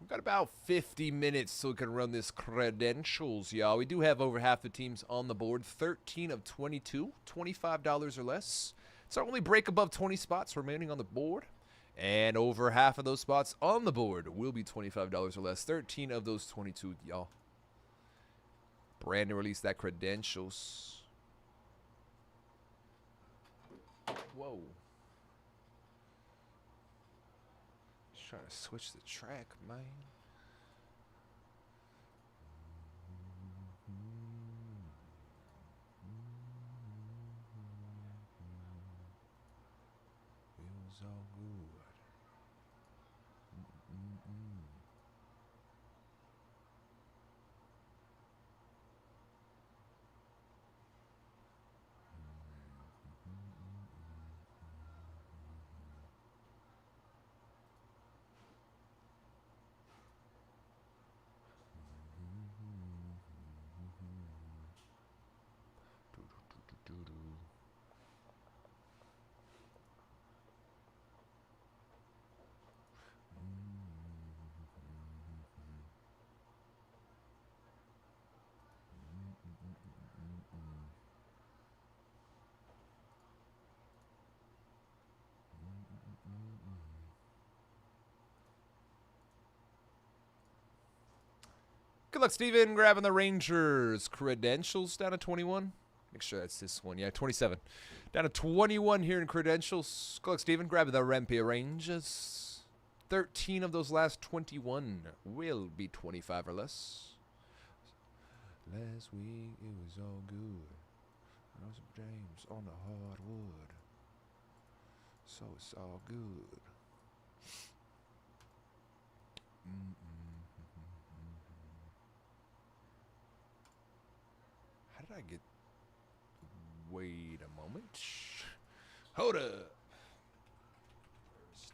[SPEAKER 1] We've got about 50 minutes so we can run this credentials, y'all. We do have over half the teams on the board. 13 of 22, $25 or less. It's our only break above 20 spots remaining on the board. And over half of those spots on the board will be $25 or less. 13 of those 22, y'all. Brandon released that credentials. Whoa. Just trying to switch the track, man. Feels all good. Good luck, Steven. Grabbing the Rangers credentials down to 21. Make sure that's this one. Yeah, 27. Down to 21 here in credentials. Good luck, Steven. Grabbing the Rampia Rangers. 13 of those last 21 will be 25 or less. Last week it was all good. Russell James on the hardwood. So it's all good. How did I get... Wait a moment. Hold up.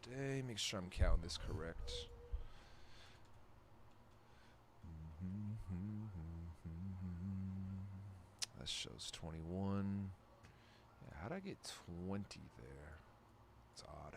[SPEAKER 1] Thursday. Make sure I'm counting this correct. That shows 21. Yeah, how did I get 20 there? It's odd.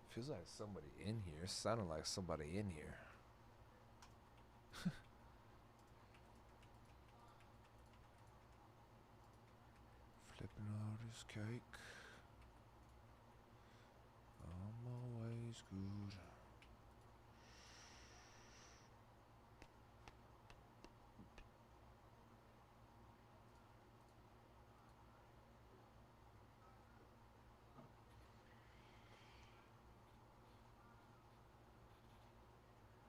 [SPEAKER 1] Feels like somebody in here. Sounded like somebody in here. Flipping all this cake. I'm always good.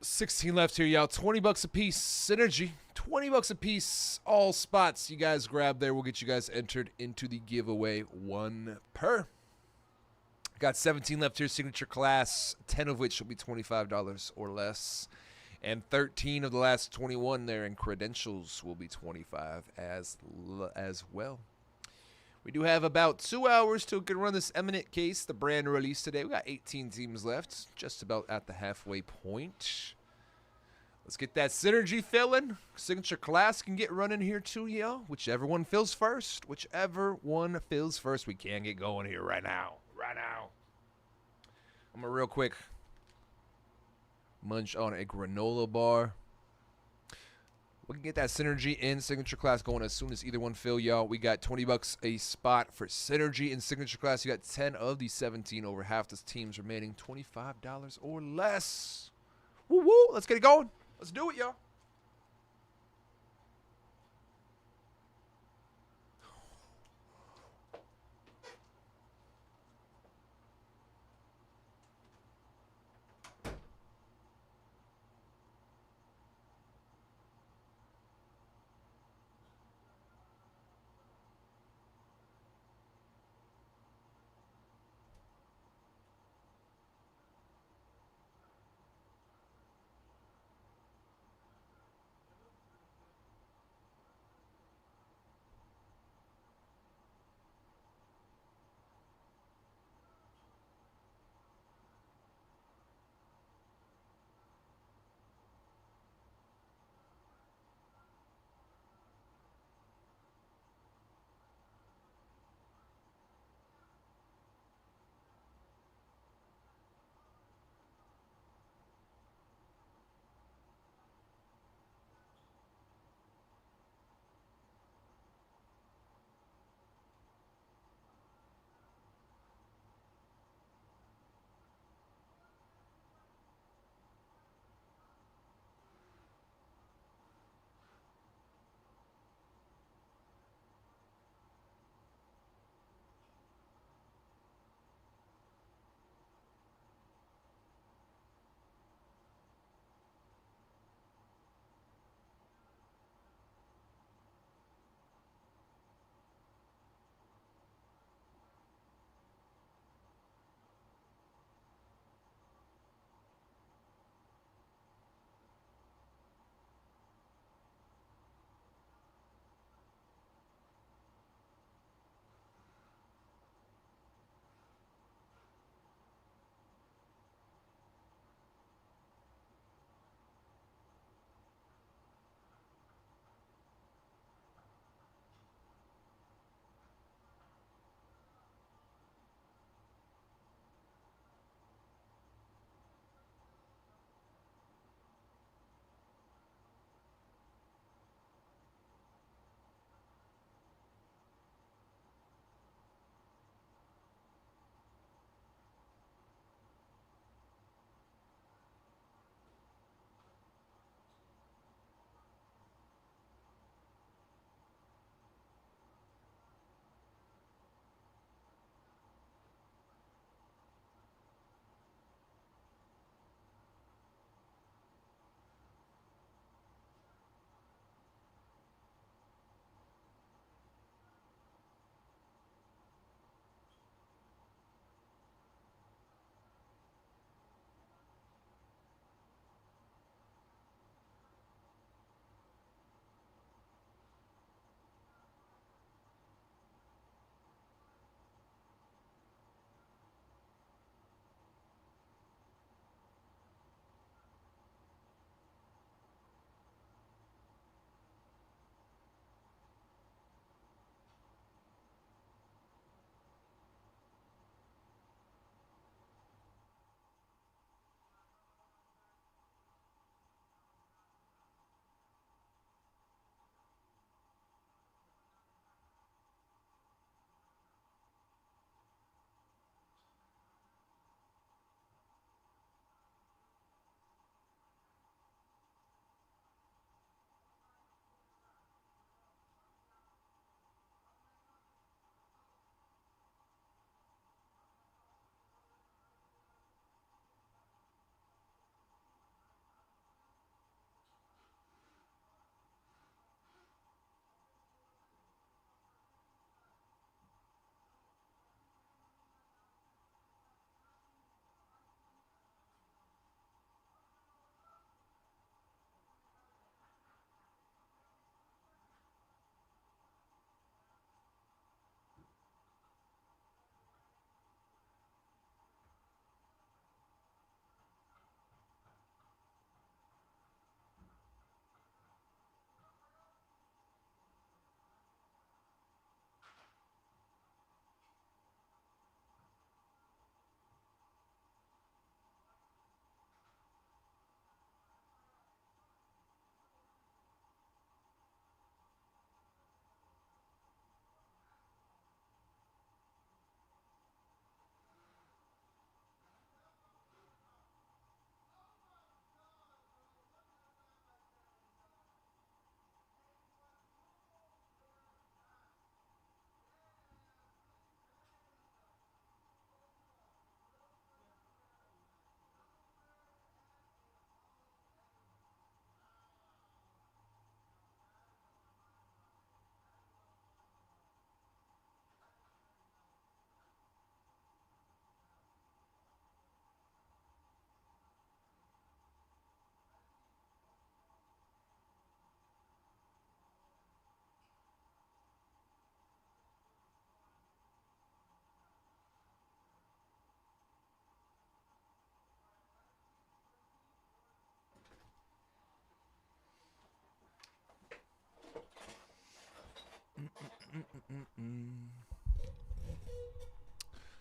[SPEAKER 1] $16 left here, y'all. $20 a piece. Synergy. $20 a piece. All spots you guys grab there will get you guys entered into the giveaway. One per. Got 17 left here. Signature class. 10 of which will be $25 or less. And 13 of the last 21 there in credentials will be 25 as well. We do have about 2 hours till we can run this Eminent case, the brand release today. We got 18 teams left, just about at the halfway point. Let's get that synergy filling. Signature class can get running here too, yo. Whichever one fills first. Whichever one fills first. We can get going here right now. Right now. I'm going to real quick munch on a granola bar. We can get that synergy in signature class going as soon as either one fill, y'all. We got $20 a spot for synergy in signature class. You got 10 of the 17, over half the teams remaining, $25 or less. Woo woo! Let's get it going. Let's do it, y'all.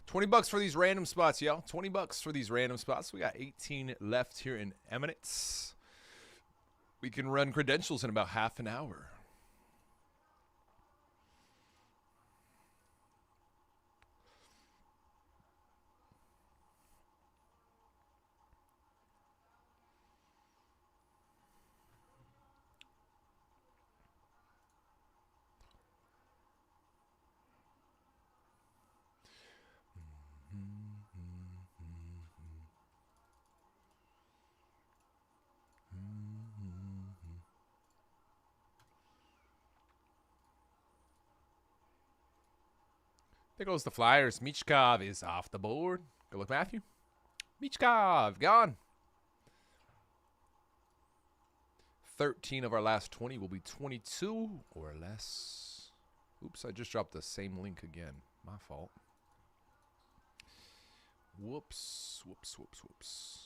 [SPEAKER 1] $20 for these random spots, y'all. $20 for these random spots. We got 18 left here in Eminent. We can run credentials in about half an hour. There goes the Flyers. Michkov is off the board. Good luck, Matthew. Michkov, gone. 13 of our last 20 will be 22 or less. Oops, I just dropped the same link again. My fault. Whoops, whoops, whoops, whoops.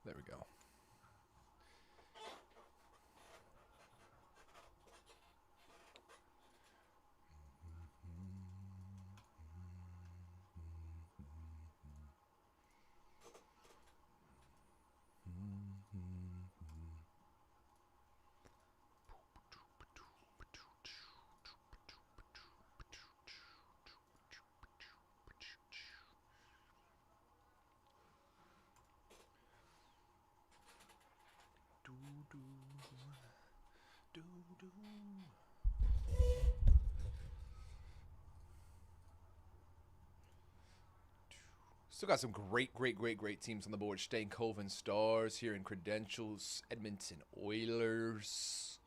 [SPEAKER 1] There we go. Still got some great teams on the board. Stankoven Stars here in credentials. Edmonton Oilers.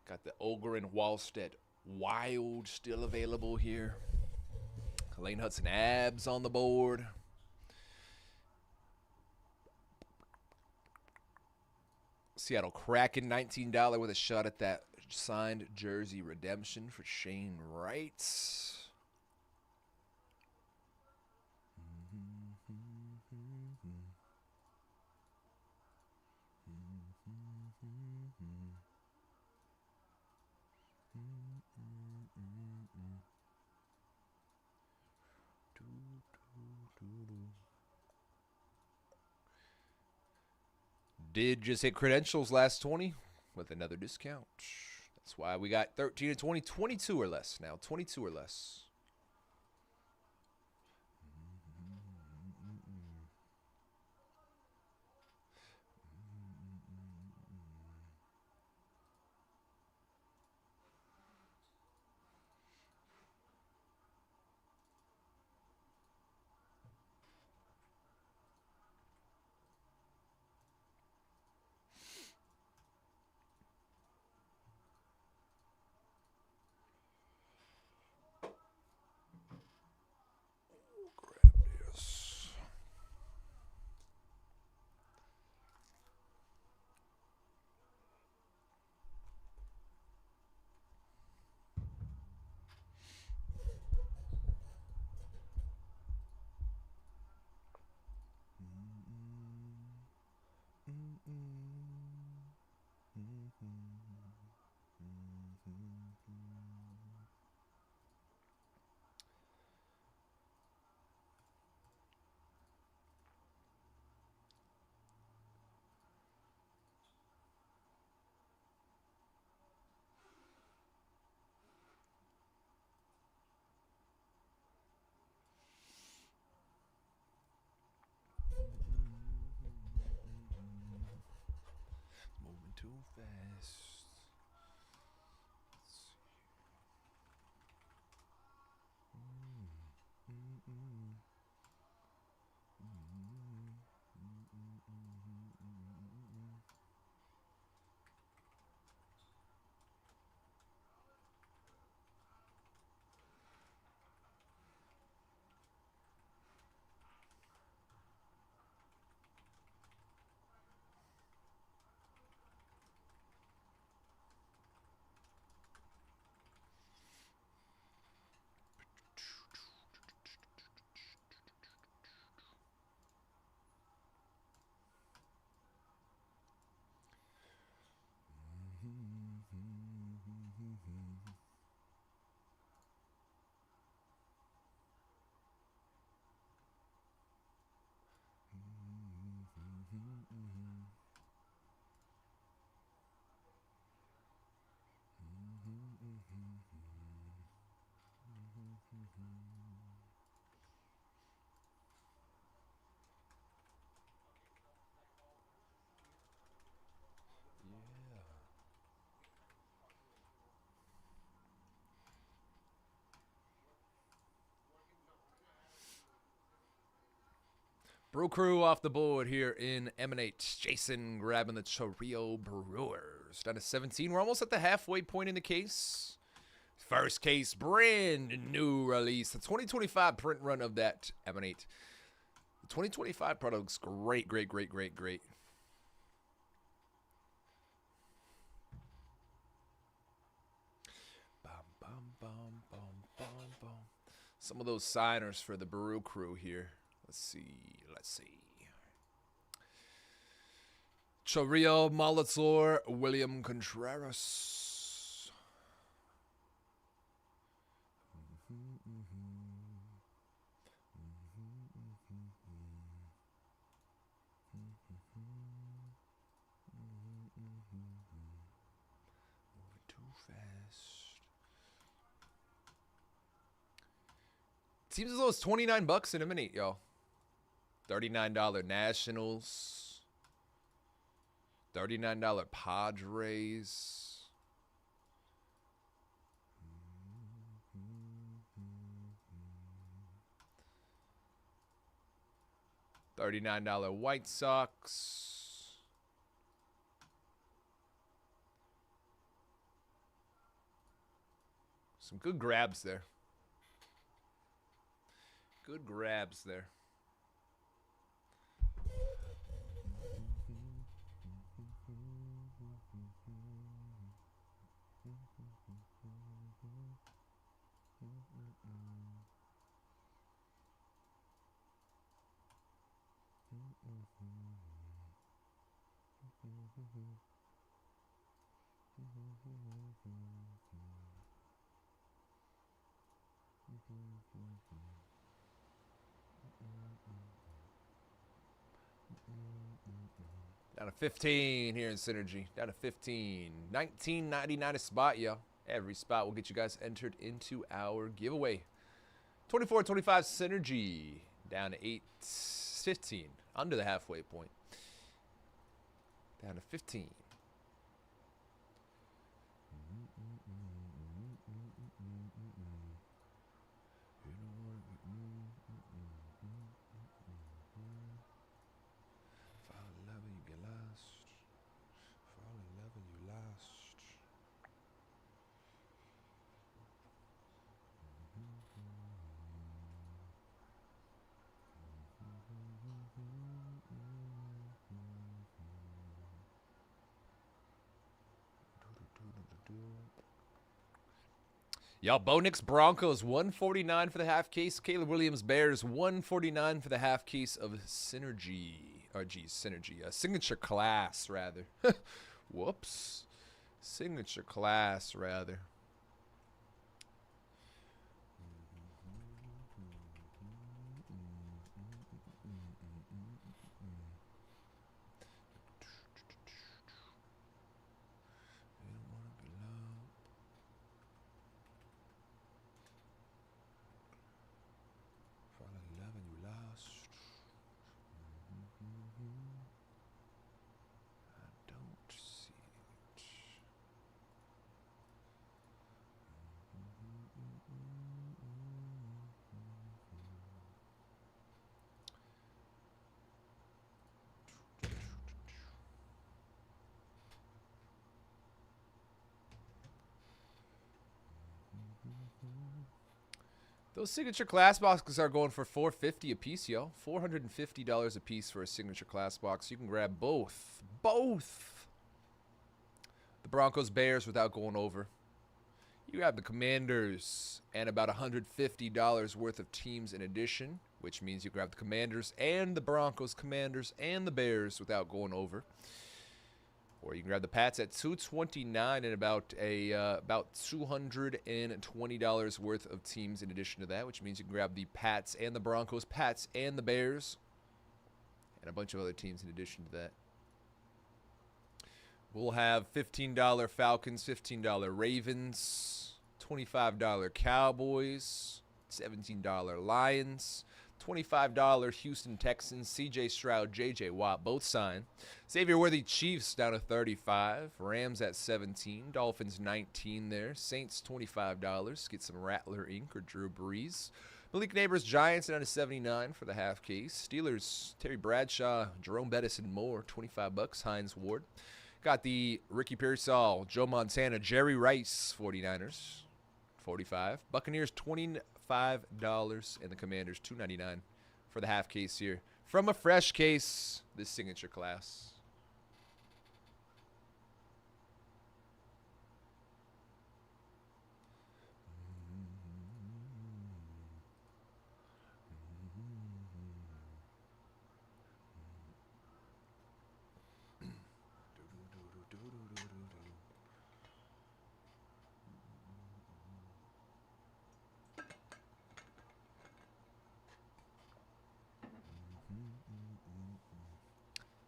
[SPEAKER 1] Got the Ogre and Wallstedt Wild still available here. Lane Hudson Abs on the board. Seattle Kraken, $19 with a shot at that signed jersey redemption for Shane Wright. Did just hit credentials last 20 with another discount. That's why we got 13 and 20, 22 or less now, 22 or less. Too fast. Brew Crew off the board here in Emanate. Jason grabbing the Chorrillo Brewers. Down to 17. We're almost at the halfway point in the case. First case, brand new release. The 2025 print run of that Emanate. The 2025 product looks great, great, great, great, great. Some of those signers for the Brew Crew here. Let's see. Chorrillo, Molitor, William Contreras. Moving too fast. Seems as though it's $29 in Eminent, yo. $39 Nationals. $39 Padres. $39 White Sox. Some good grabs there. Good grabs there. Down to 15 here in Synergy. Down to 15. $19.99 a spot, yo. Every spot will get you guys entered into our giveaway. 24-25 Synergy. Down to 15. Under the halfway point. Down to 15. Y'all, Bo Nix Broncos, 149 for the half case. Caleb Williams Bears, 149 for the half case of Synergy. Or, geez, Synergy. Signature class, rather. Whoops. Signature class, rather. Those signature class boxes are going for $450 a piece, yo. $450 a piece for a signature class box. You can grab both. Both. The Broncos Bears without going over. You have the Commanders and about $150 worth of teams in addition, which means you grab the Commanders and the Broncos, Commanders and the Bears without going over. Or you can grab the Pats at $229 and about $220 worth of teams in addition to that, which means you can grab the Pats and the Broncos, Pats and the Bears, and a bunch of other teams in addition to that. We'll have $15 Falcons, $15 Ravens, $25 Cowboys, $17 Lions, $25 Houston Texans, CJ Stroud, JJ Watt, both signed. Xavier Worthy Chiefs down to 35, Rams at 17, Dolphins 19 there, Saints $25, get some Rattler Inc. or Drew Brees. Malik Neighbors Giants down to 79 for the half case. Steelers Terry Bradshaw, Jerome Bettis and more, $25. Hines Ward. Got the Ricky Pearsall, Joe Montana, Jerry Rice 49ers, 45. Buccaneers $25 and the Commanders $2.99 for the half case here. From a fresh case, this signature class.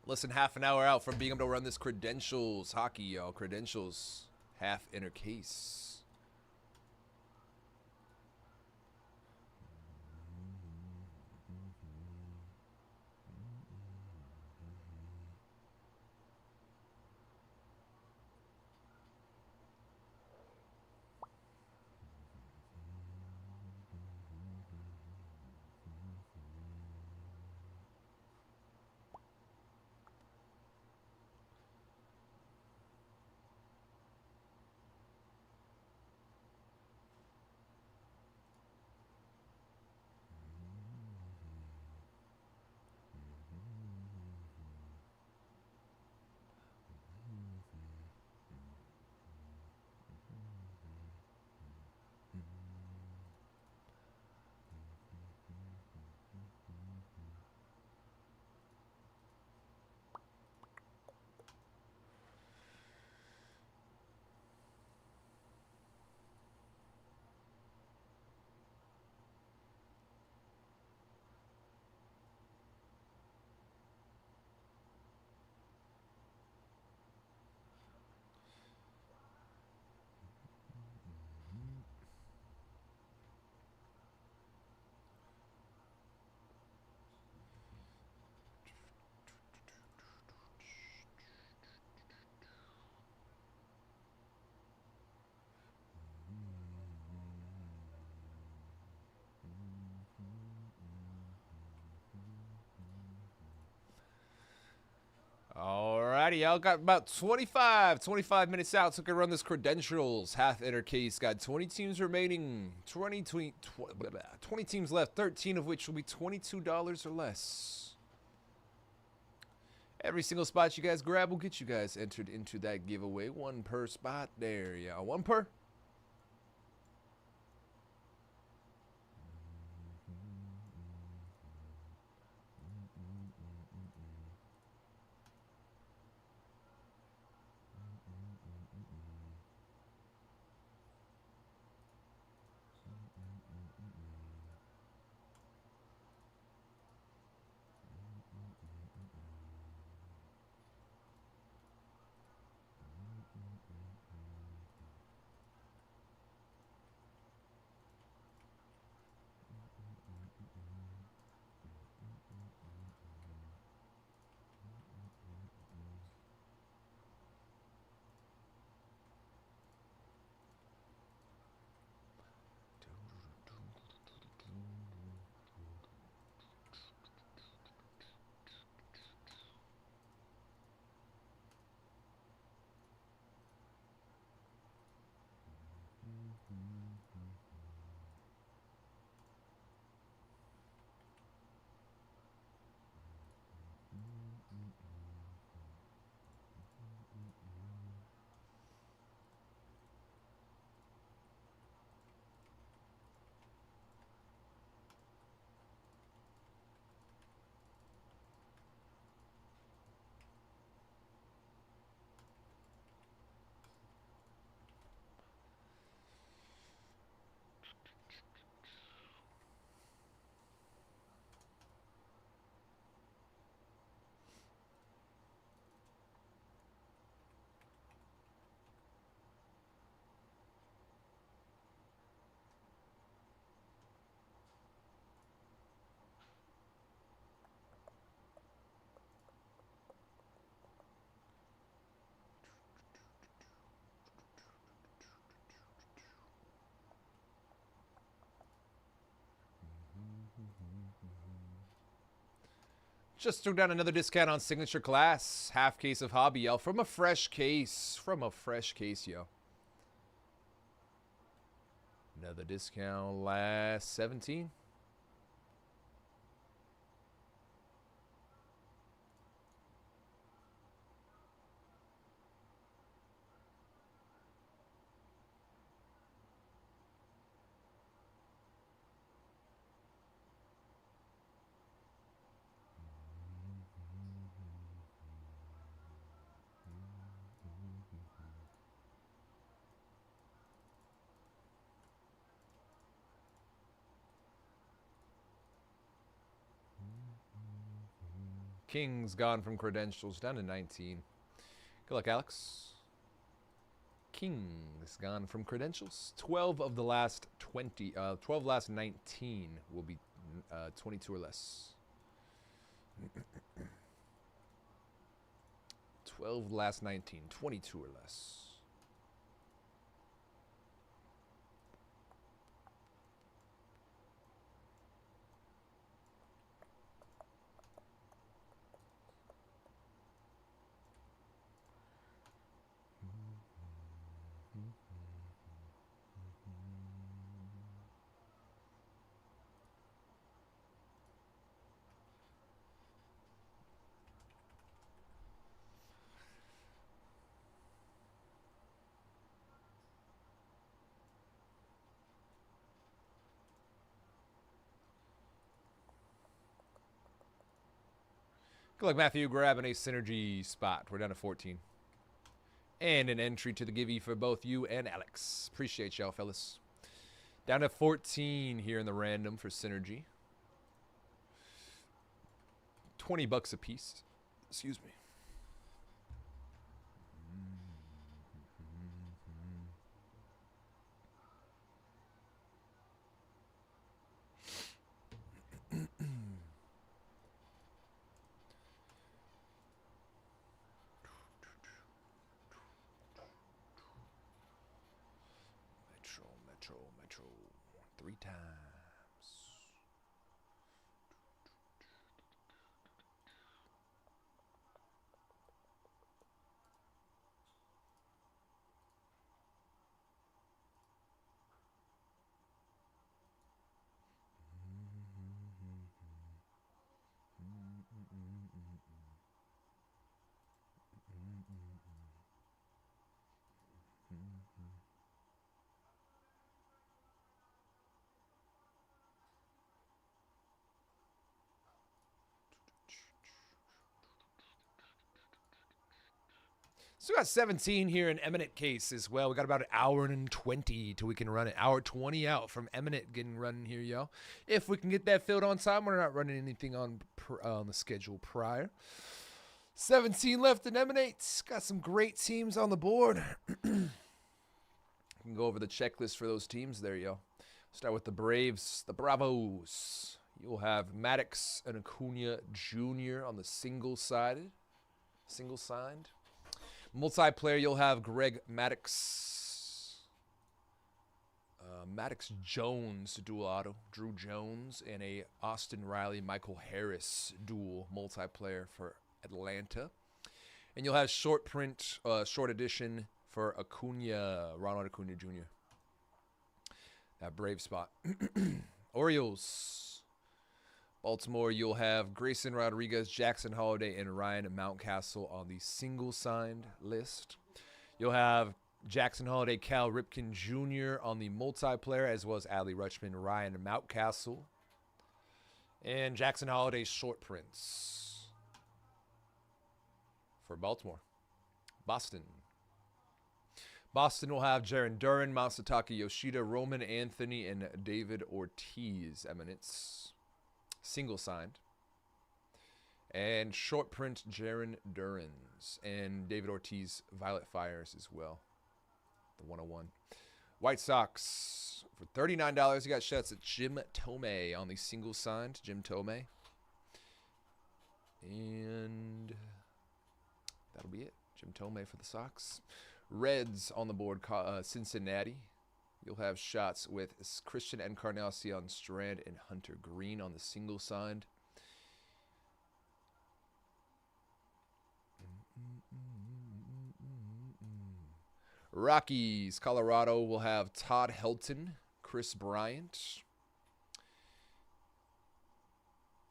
[SPEAKER 1] Less than half an hour out from being able to run this Credentials hockey, y'all. Credentials half inner case. Alrighty, y'all got about 25 minutes out, so we can run this Credentials half inner case. Got 20 teams remaining, 20 teams left, 13 of which will be $22 or less. Every single spot you guys grab will get you guys entered into that giveaway. One per spot. There, yeah, one per. Just threw down another discount on signature class. Half case of hobby, yo. From a fresh case. From a fresh case, yo. Another discount last 17. King's gone from credentials down to 19. Good luck, Alex. King's gone from credentials. 12 of the last 20, 12 last 19 will be 22 or less. 12 last 19, 22 or less. Good luck, Matthew, grabbing a synergy spot. We're down to 14. And an entry to the givey for both you and Alex. Appreciate y'all, fellas. Down to 14 here in the random for synergy. $20 a piece. Excuse me. Metro. 3 times. So we got 17 here in Eminent case as well. We got about an hour and 20 till we can run it. Hour 20 out from Eminent getting running here, yo. If we can get that filled on time, we're not running anything on the schedule prior. 17 left in Emanate. Got some great teams on the board. We can go over the checklist for those teams there, yo. Start with the Braves, the Bravos. You'll have Maddox and Acuna Jr. on the single-signed. Multiplayer, you'll have Greg Maddox. Maddox Jones dual auto. Drew Jones and a Austin Riley, Michael Harris dual multiplayer for Atlanta. And you'll have short print, short edition for Acuna, Ronald Acuna Jr. That Brave spot. Orioles. Baltimore, you'll have Grayson Rodriguez, Jackson Holliday, and Ryan Mountcastle on the single-signed list. You'll have Jackson Holliday, Cal Ripken Jr. on the multiplayer, as well as Adley Rutschman, Ryan Mountcastle. And Jackson Holliday short prints for Baltimore. Boston will have Jarren Duran, Masataka Yoshida, Roman Anthony, and David Ortiz eminence. Single signed. And short print Jarren Duran's and David Ortiz Violet Fires as well. The 101. White Sox for $39. You got shots at Jim Thome on the single signed. Jim Thome. And that'll be it. Jim Thome for the Sox. Reds on the board. Cincinnati. You'll have shots with Christian Encarnacion Strand and Hunter Green on the single signed. Rockies, Colorado will have Todd Helton, Chris Bryant,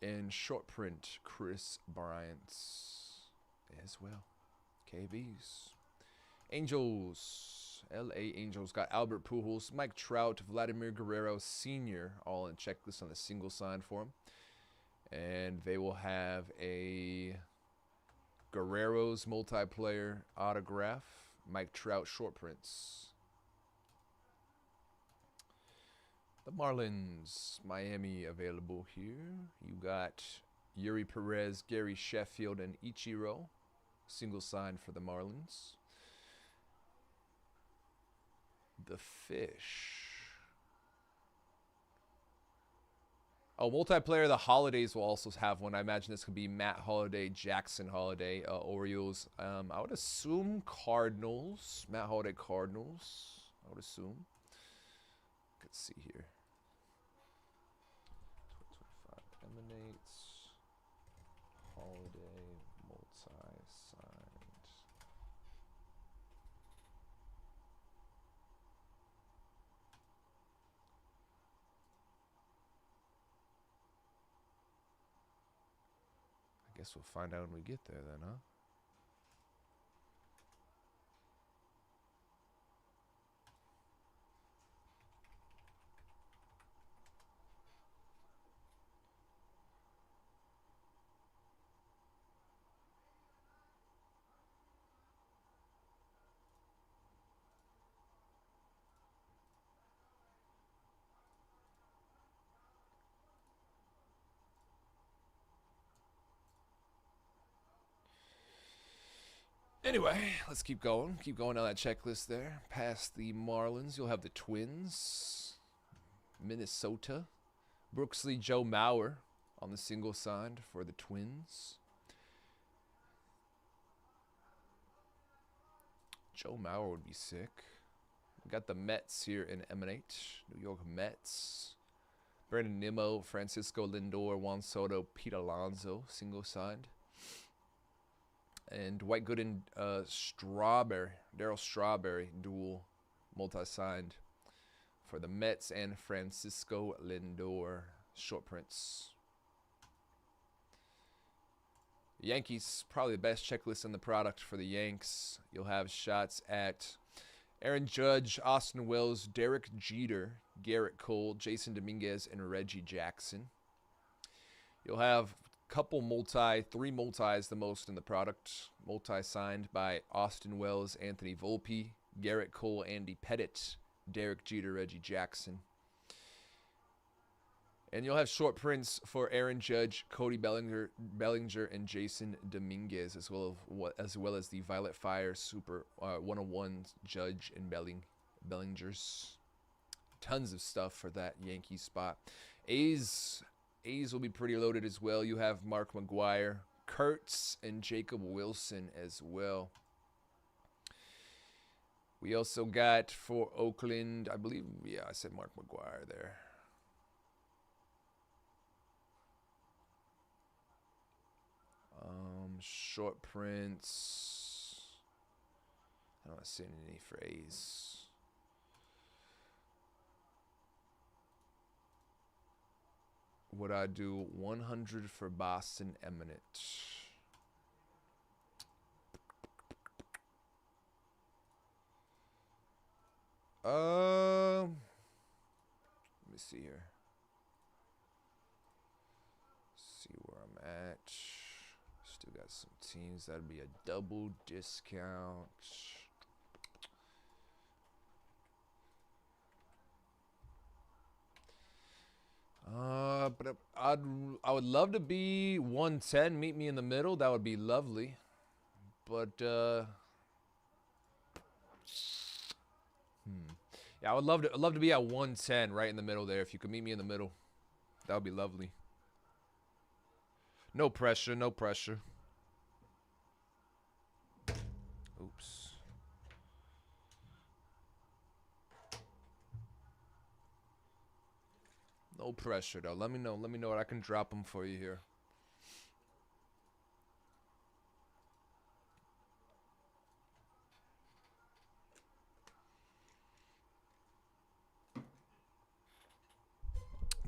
[SPEAKER 1] and short print Chris Bryant as well. KBs. Angels, LA Angels got Albert Pujols, Mike Trout, Vladimir Guerrero Sr. all in checklist on the single sign for him. And they will have a Guerrero's multiplayer autograph, Mike Trout short prints. The Marlins, Miami available here. You got Yuri Perez, Gary Sheffield, and Ichiro. Single sign for the Marlins. The Fish. Oh, multiplayer, the Holidays will also have one. I imagine this could be Matt Holliday, Jackson Holliday, Orioles. I would assume Cardinals. Matt Holliday, Cardinals. I would assume. Let's see here. 2025 Emanates. Holiday, multi-signed. I guess we'll find out when we get there then, huh? Anyway, let's keep going. Keep going down that checklist there. Past the Marlins, you'll have the Twins. Minnesota. Brooksley Joe Mauer on the single side for the Twins. Joe Mauer would be sick. We got the Mets here in Emanate. New York Mets. Brandon Nimmo, Francisco Lindor, Juan Soto, Pete Alonso, single signed. And Dwight Gooden, Darryl Strawberry, dual, multi-signed for the Mets, and Francisco Lindor, short prints. Yankees, probably the best checklist in the product for the Yanks. You'll have shots at Aaron Judge, Austin Wells, Derek Jeter, Garrett Cole, Jason Dominguez, and Reggie Jackson. You'll have three multis the most in the product. Multi-signed by Austin Wells, Anthony Volpe, Garrett Cole, Andy Pettitte, Derek Jeter, Reggie Jackson. And you'll have short prints for Aaron Judge, Cody Bellinger, and Jason Dominguez, as well as the Violet Fire Super 101 Judge and Bellingers. Tons of stuff for that Yankee spot. A's will be pretty loaded as well. You have Mark McGwire, Kurtz, and Jacob Wilson as well. We also got for Oakland, I believe, yeah, I said Mark McGwire there. Short prints. I don't see any for A's. Would I do 100 for Boston Eminent? Let me see here. See where I'm at. Still got some teams. That'd be a double discount. But I would love to be 110. Meet me in the middle. That would be lovely. But yeah, I would love to be at 110 right in the middle there. If you could meet me in the middle, that would be lovely. No pressure, no pressure. Oops. No pressure though. Let me know what I can drop them for you here.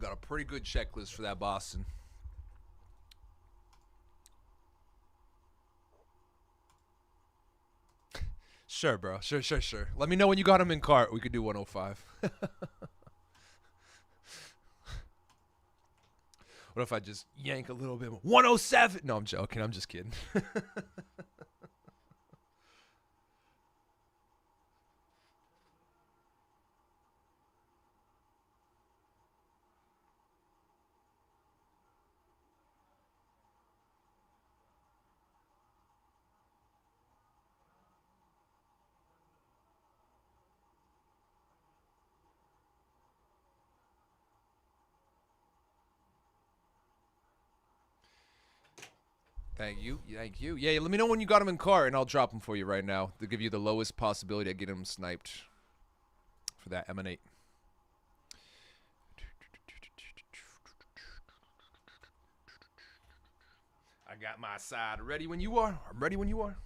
[SPEAKER 1] Got a pretty good checklist for that Boston. Sure, bro. Sure. Let me know when you got him in cart. We could do 105. What if I just yank a little bit more? 107. No, I'm joking. I'm just kidding. Thank you. Yeah, let me know when you got him in cart, and I'll drop him for you right now to give you the lowest possibility of getting him sniped for that Emanate. I got my side ready when you are. I'm ready when you are.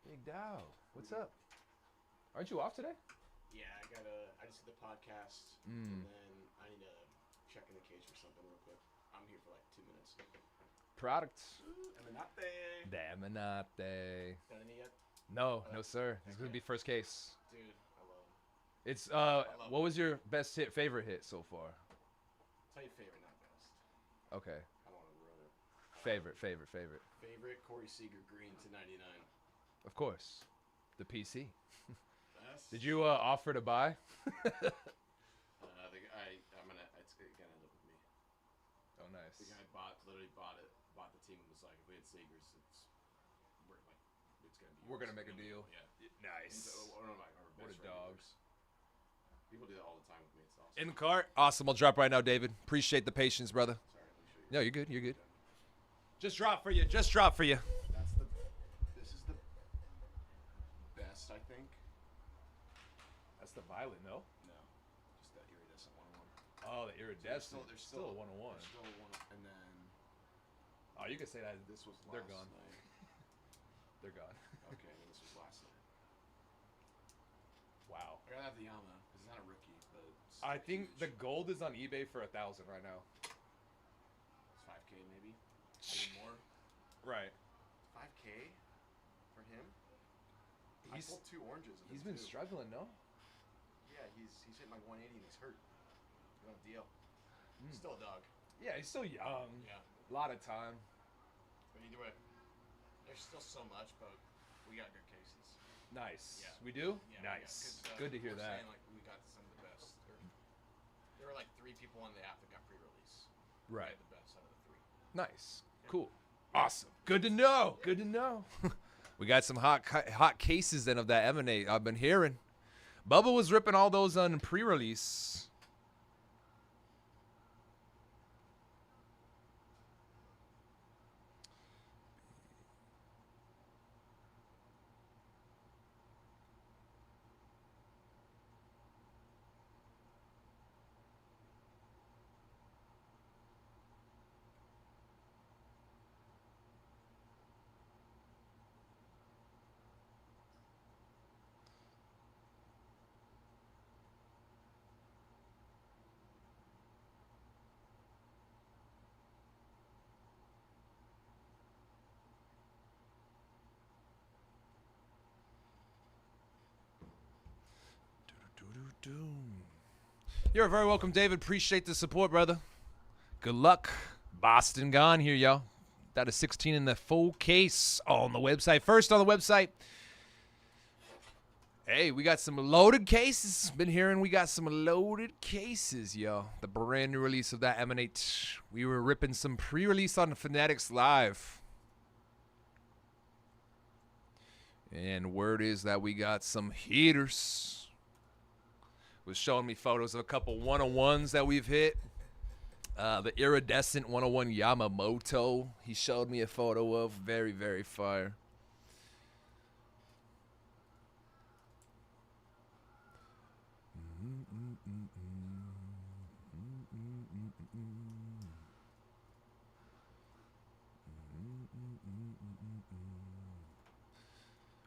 [SPEAKER 1] Big Dow, what's up? Aren't you off today?
[SPEAKER 2] Yeah, I just did the podcast, and then I need to check in the case for something real quick. I'm here for like 2 minutes.
[SPEAKER 1] Products.
[SPEAKER 2] Eminate.
[SPEAKER 1] The Eminate.
[SPEAKER 2] Done any yet?
[SPEAKER 1] No, sir. It's gonna be first case.
[SPEAKER 2] Dude, I love him.
[SPEAKER 1] It's what was your best favorite hit so far?
[SPEAKER 2] Tell you favorite, not best.
[SPEAKER 1] Okay.
[SPEAKER 2] I don't want to ruin it.
[SPEAKER 1] Favorite.
[SPEAKER 2] Favorite, Corey Seager Green to 99.
[SPEAKER 1] Of course. The PC.
[SPEAKER 2] Best?
[SPEAKER 1] Did you offer to buy?
[SPEAKER 2] It's gonna end up with me.
[SPEAKER 1] Oh, nice.
[SPEAKER 2] The guy literally bought the team and was like, if we had Seagers,
[SPEAKER 1] We're gonna make a deal.
[SPEAKER 2] Yeah.
[SPEAKER 1] Nice.
[SPEAKER 2] One of our
[SPEAKER 1] What
[SPEAKER 2] best
[SPEAKER 1] a dog.
[SPEAKER 2] regulars. People do that all the time with me. It's awesome.
[SPEAKER 1] In the cart. Awesome. I'll drop right now, David. Appreciate the patience, brother.
[SPEAKER 2] Sorry, let me show you.
[SPEAKER 1] No, you're good. Just drop for you. This is the
[SPEAKER 2] best, I think.
[SPEAKER 1] That's the violet, no?
[SPEAKER 2] No, just that iridescent 101.
[SPEAKER 1] Oh, the iridescent.
[SPEAKER 2] There's
[SPEAKER 1] still a 101.
[SPEAKER 2] There's still one, and then
[SPEAKER 1] Oh, you can say that.
[SPEAKER 2] this was
[SPEAKER 1] They're
[SPEAKER 2] last
[SPEAKER 1] gone.
[SPEAKER 2] night.
[SPEAKER 1] They're gone.
[SPEAKER 2] Okay, and then this was last night.
[SPEAKER 1] Wow.
[SPEAKER 2] I gotta have the Yama because it's not a rookie, but it's
[SPEAKER 1] I think
[SPEAKER 2] huge.
[SPEAKER 1] the gold is on eBay for 1,000 right now.
[SPEAKER 2] It's 5K maybe, maybe more.
[SPEAKER 1] Right.
[SPEAKER 2] 5K for him. I
[SPEAKER 1] He's
[SPEAKER 2] pulled 2 oranges.
[SPEAKER 1] he's been
[SPEAKER 2] too.
[SPEAKER 1] struggling, no?
[SPEAKER 2] Yeah, he's hitting like 180 and he's hurt. You know, deal. Still a dog.
[SPEAKER 1] Yeah, he's still young.
[SPEAKER 2] Yeah.
[SPEAKER 1] A lot of time.
[SPEAKER 2] But either way, there's still so much, but we got good cases.
[SPEAKER 1] Nice.
[SPEAKER 2] Yeah.
[SPEAKER 1] We do?
[SPEAKER 2] Yeah,
[SPEAKER 1] Nice.
[SPEAKER 2] we got
[SPEAKER 1] Good to hear
[SPEAKER 2] we're
[SPEAKER 1] that.
[SPEAKER 2] Saying, like, we got some of the best. There were like 3 people on the app that got pre-release.
[SPEAKER 1] Right.
[SPEAKER 2] We had the best out of the 3.
[SPEAKER 1] Nice. Cool. Awesome. Good to know. We got some hot cases then of that Emanate I've been hearing. Bubba was ripping all those on pre-release. You're very welcome, David. Appreciate the support, brother. Good luck. Boston gone here, y'all. That is 16 in the full case on the website. First on the website. Hey, we got some loaded cases. Been hearing we got some loaded cases, yo. The brand new release of that Emanate. We were ripping some pre-release on Fanatics Live. And word is that we got some heaters. Was showing me photos of a couple 101s that we've hit. The iridescent 101 Yamamoto. He showed me a photo of. Very, very fire.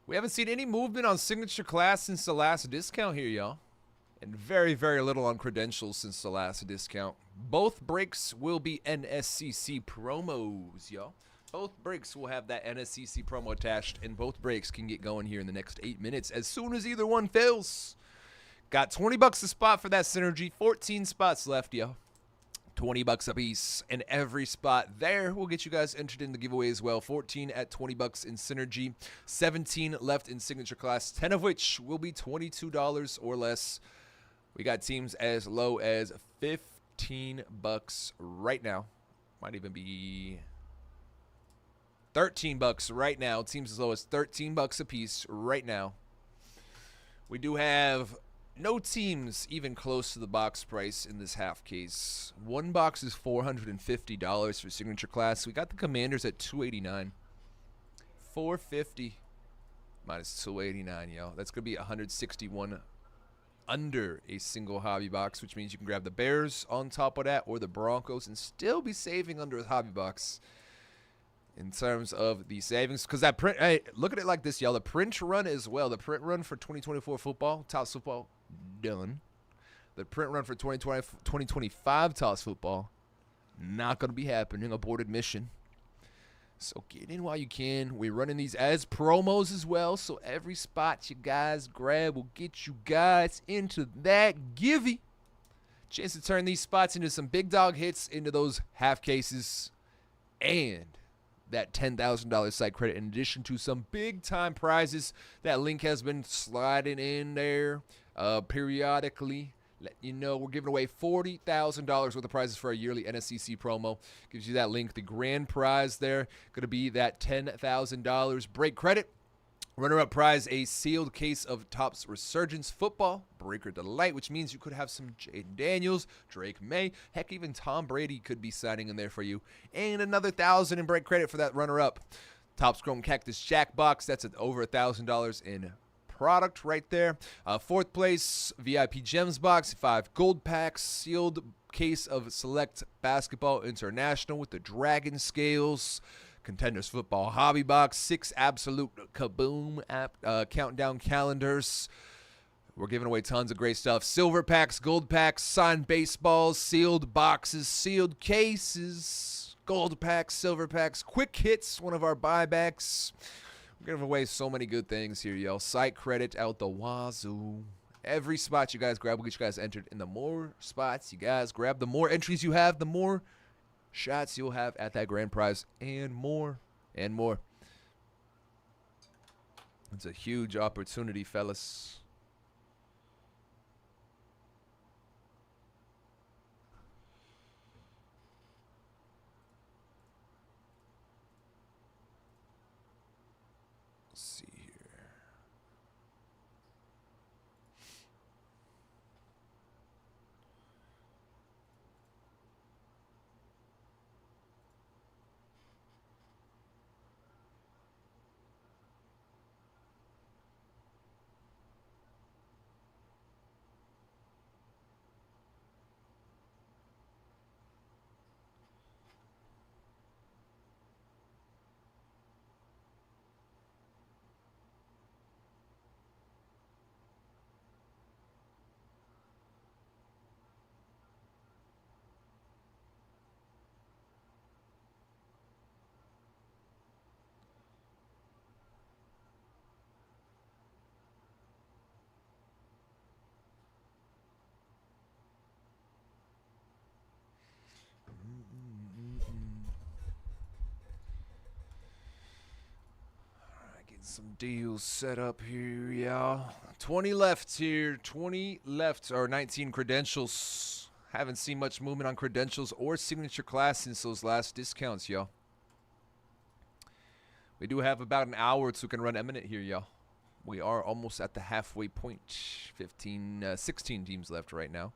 [SPEAKER 1] We haven't seen any movement on signature class since the last discount here, y'all. And very, very little on credentials since the last discount. Both breaks will be NSCC promos, y'all. Both breaks will have that NSCC promo attached, and both breaks can get going here in the next 8 minutes as soon as either one fills. Got $20 a spot for that synergy. 14 spots left, yo. $20 a piece, and every spot there will get you guys entered in the giveaway as well. 14 at $20 in synergy, 17 left in signature class, 10 of which will be $22 or less. We got teams as low as $15 right now. Might even be $13 right now. Teams as low as $13 a piece right now. We do have no teams even close to the box price in this half case. One box is $450 for signature class. We got the Commanders at $289. $450 minus $289, yo. That's going to be $161 under a single hobby box, which means you can grab the Bears on top of that or the Broncos and still be saving under a hobby box in terms of the savings. Because that print, hey, look at it like this, y'all. The print run as well. The print run for 2024 football, Topps football, done. The print run for 2025 Topps football, not going to be happening. Aborted mission. So get in while you can. We're running these as promos as well. So every spot you guys grab will get you guys into that givey. Chance to turn these spots into some big dog hits, into those half cases, and that $10,000 site credit in addition to some big time prizes. That link has been sliding in there periodically. Let you know we're giving away $40,000 worth of prizes for our yearly NSCC promo. Gives you that link. The grand prize there going to be that $10,000 break credit. Runner-up prize, a sealed case of Topps Resurgence Football Breaker Delight, which means you could have some Jaden Daniels, Drake May, heck, even Tom Brady could be signing in there for you. And another $1,000 in break credit for that runner-up. Topps Chrome Cactus Jack Box, that's at over $1,000 in product right there. Fourth place, VIP Gems Box, 5 gold packs, sealed case of Select Basketball International with the Dragon Scales. Contenders Football Hobby Box, 6 Absolute Kaboom countdown calendars. We're giving away tons of great stuff. Silver packs, gold packs, signed baseballs, sealed boxes, sealed cases, gold packs, silver packs, quick hits, one of our buybacks. We're giving away so many good things here, yo. Site credit out the wazoo. Every spot you guys grab will get you guys entered. And the more spots you guys grab, the more entries you have, the more shots you'll have at that grand prize, and more and more. It's a huge opportunity, fellas. Let's see here. Some deals set up here, y'all. 20 left here. 20 left, or 19 credentials. Haven't seen much movement on credentials or signature class since those last discounts, y'all. We do have about an hour so we can run Eminent here, y'all. We are almost at the halfway point. 16 teams left right now.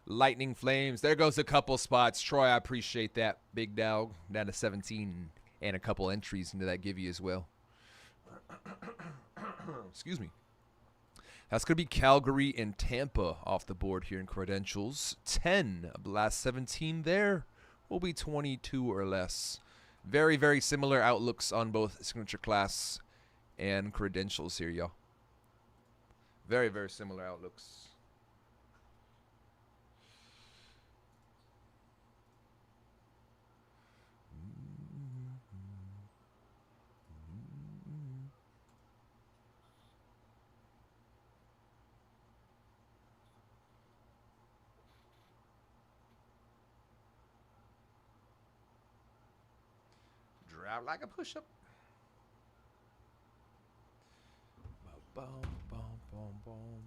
[SPEAKER 1] Lightning Flames. There goes a couple spots. Troy, I appreciate that. Big dog. Down to 17 and a couple entries into that give you as well. Excuse me. That's going to be Calgary and Tampa off the board here in credentials. 10 of the last 17 there will be 22 or less. Very, very similar outlooks on both signature class and credentials here, y'all. Very, very similar outlooks. Drop like a push-up. Boom, boom, boom, boom,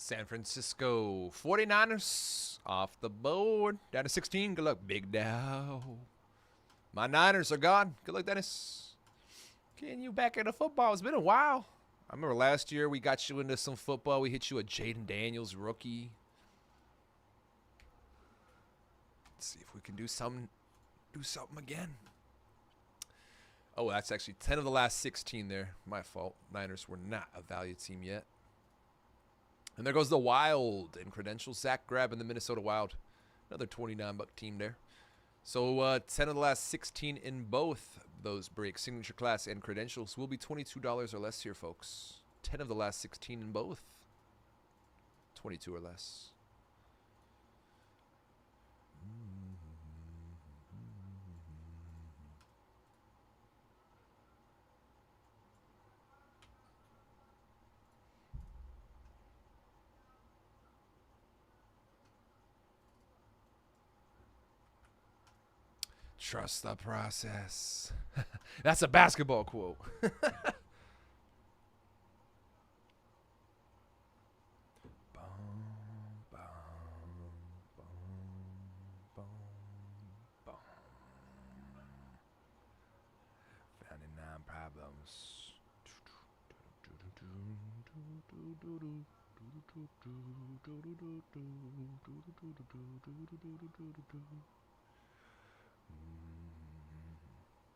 [SPEAKER 1] San Francisco 49ers off the board. Down to 16. Good luck, Big Dow. My Niners are gone. Good luck, Dennis. Getting you back into football. It's been a while. I remember last year we got you into some football. We hit you a Jaden Daniels rookie. Let's see if we can do something again. Oh, that's actually 10 of the last 16 there. My fault. Niners were not a value team yet. And there goes the Wild in credentials. Zach grabbing the Minnesota Wild. Another $29 team there. So 10 of the last 16 in both those breaks, signature class and credentials, will be $22 or less here, folks. 10 of the last 16 in both. 22 or less. Trust the process. That's a basketball quote. Found in 9 problems.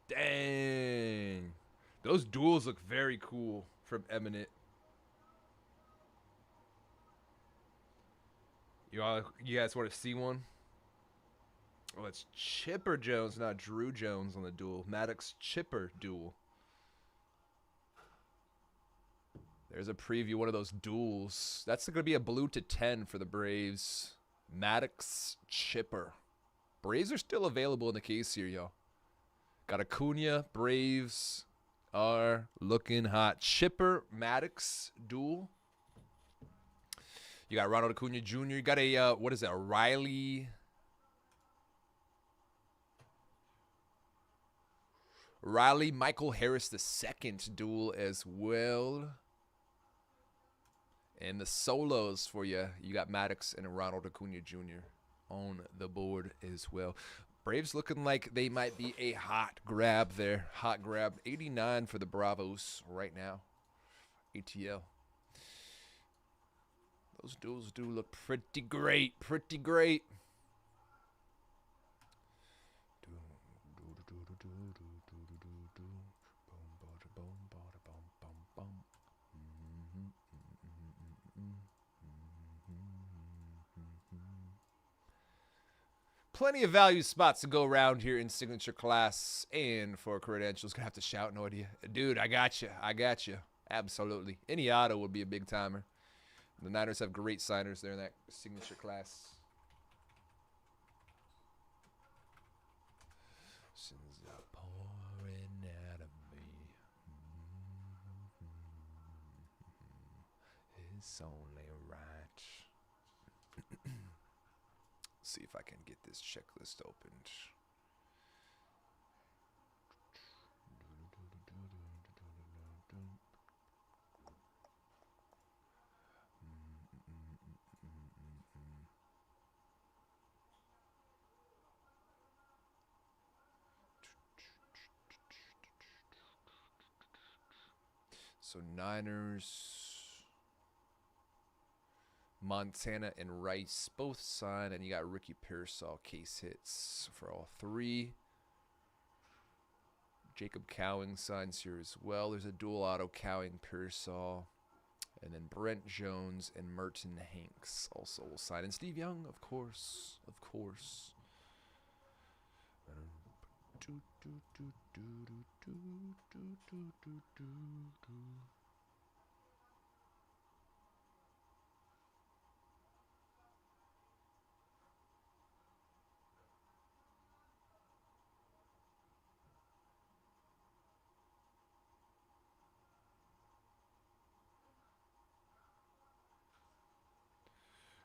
[SPEAKER 1] Dang. Those duels look very cool from Eminent. You guys want to see one? Oh, it's Chipper Jones, not Drew Jones on the duel. Maddox Chipper duel. There's a preview, one of those duels. That's going to be a blue to 10 for the Braves. Maddox Chipper. Braves are still available in the case here, y'all. Got Acuna. Braves are looking hot. Chipper, Maddox duel. You got Ronald Acuna Jr. You got a, what is that, a Riley Riley Michael Harris the second duel as well. And the solos for you. You got Maddox and Ronald Acuna Jr. on the board as well. Braves looking like they might be a hot grab there. Hot grab. 89 for the Bravos right now. ATL. Those duels do look pretty great. Pretty great. Plenty of value spots to go around here in signature class and for credentials. Gonna have to shout, no idea. Dude, I got you. I got you. Absolutely. Any auto would be a big timer. The Niners have great signers there in that signature class. Sins are pouring out of me. It's only right. See if I can get this checklist opened. So Niners, Montana and Rice both signed, and you got Ricky Pearsall case hits for all three. Jacob Cowing signs here as well. There's a dual auto Cowing Pearsall. And then Brent Jones and Merton Hanks also will sign. And Steve Young, of course. Of course.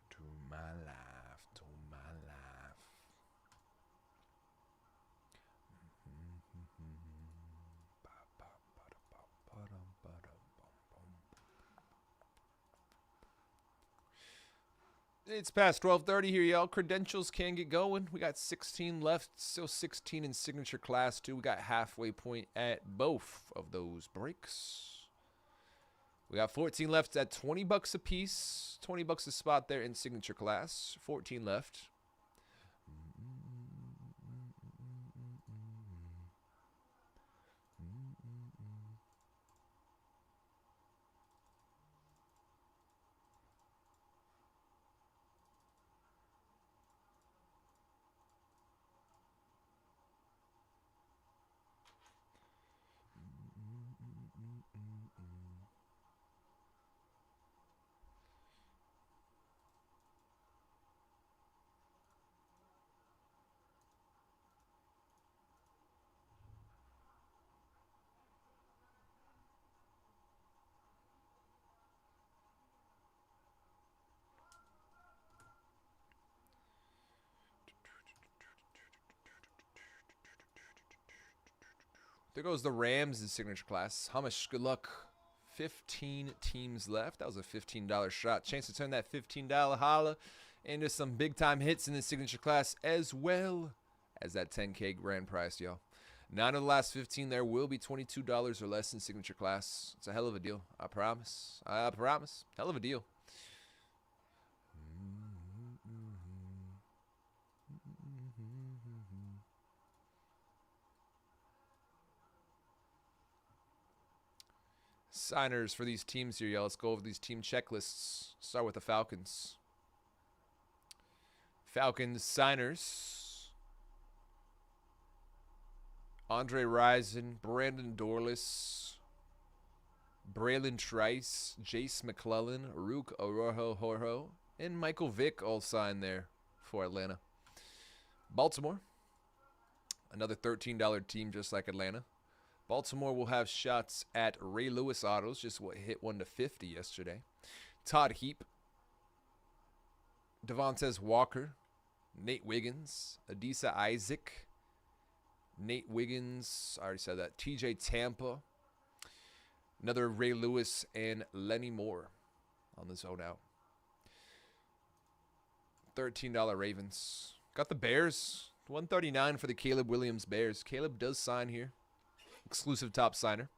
[SPEAKER 1] To my life, to my life. It's past 12:30 here, y'all. Credentials can get going. We got 16 left, still 16 in signature class too. We got halfway point at both of those breaks. We got 14 left at $20 a piece. $20 a spot there in signature class. 14 left. There goes the Rams in signature class. Hamish, good luck. 15 teams left. That was a $15 shot. Chance to turn that $15 holla into some big-time hits in the signature class as well as that $10K grand prize, y'all. 9 of the last 15 there will be $22 or less in signature class. It's a hell of a deal. I promise. I promise. Hell of a deal. Signers for these teams here, y'all. Let's go over these team checklists. Start with the Falcons. Falcons signers. Andre Rison, Brandon Dorless, Braylon Trice, Jace McClellan, Rook Orojo, and Michael Vick all signed there for Atlanta. Baltimore, another $13 team just like Atlanta. Baltimore will have shots at Ray Lewis autos, just what hit 1 to 50 yesterday. Todd Heap, Devontae Walker, Nate Wiggins, Adisa Isaac, Nate Wiggins. I already said that. TJ Tampa. Another Ray Lewis and Lenny Moore on the zone out. $13 Ravens. Got the Bears. $139 for the Caleb Williams Bears. Caleb does sign here. Exclusive top signer.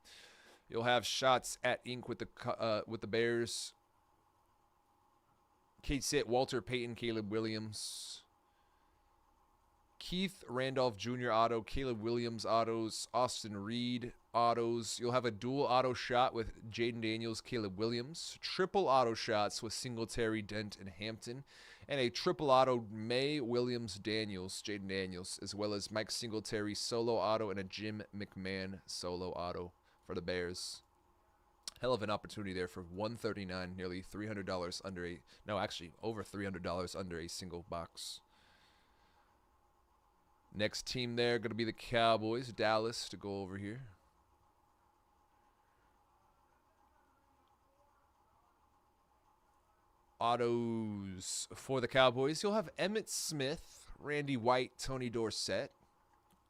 [SPEAKER 1] You'll have shots at ink with the Bears. Kate Sitt, Walter Payton, Caleb Williams. Keith Randolph Jr. auto, Caleb Williams autos, Austin Reed autos. You'll have a dual auto shot with Jaden Daniels, Caleb Williams. Triple auto shots with Singletary, Dent, and Hampton. And a triple auto May Williams Daniels, Jaden Daniels, as well as Mike Singletary solo auto and a Jim McMahon solo auto for the Bears. Hell of an opportunity there for $139, nearly $300 under a, no, actually over $300 under a single box. Next team there going to be the Cowboys, Dallas to go over here. Autos for the Cowboys. You'll have Emmitt Smith, Randy White, Tony Dorsett.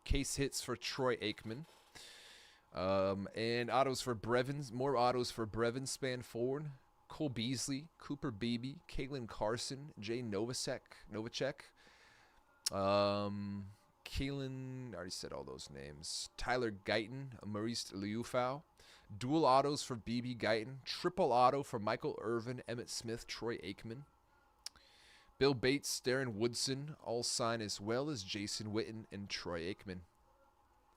[SPEAKER 1] Case hits for Troy Aikman. And autos for Brevin. More autos for Brevin Spanforn, Cole Beasley, Cooper Beebe, Kalen Carson, Jay Novacek. Kalen, I already said all those names. Tyler Guyton, Maurice Liufau. Dual autos for BB Guyton. Triple auto for Michael Irvin, Emmitt Smith, Troy Aikman. Bill Bates, Darren Woodson, all sign as well as Jason Witten and Troy Aikman.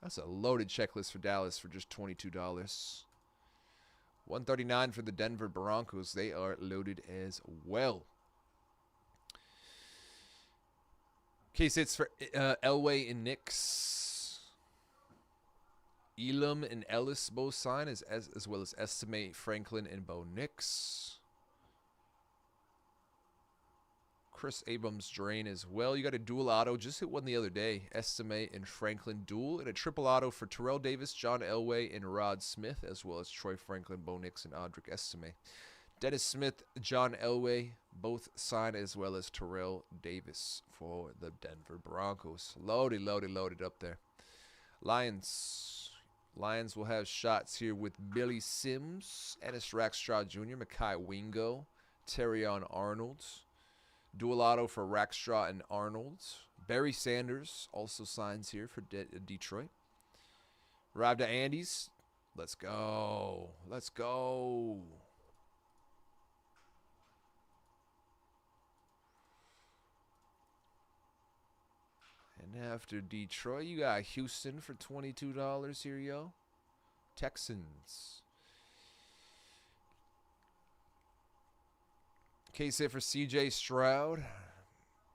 [SPEAKER 1] That's a loaded checklist for Dallas for just $22. $139 for the Denver Broncos. They are loaded as well. Case hits for Elway and Nix. Elam and Ellis both sign as well as Estimate, Franklin, and Bo Nix. Chris Abrams drain as well. You got a dual auto. Just hit one the other day. Estimate and Franklin dual. And a triple auto for Terrell Davis, John Elway, and Rod Smith, as well as Troy Franklin, Bo Nix, and Audric Estimate. Dennis Smith, John Elway, both sign as well as Terrell Davis for the Denver Broncos. Loaded up there. Lions will have shots here with Billy Sims, Ennis Rackstraw Jr., Mekhi Wingo, Terrion Arnold. Dual auto for Rackstraw and Arnold. Barry Sanders also signs here for Detroit. Arrived at Andy's. Let's go. And after Detroit, you got Houston for $22 here, yo. Texans. Case hit for C.J. Stroud.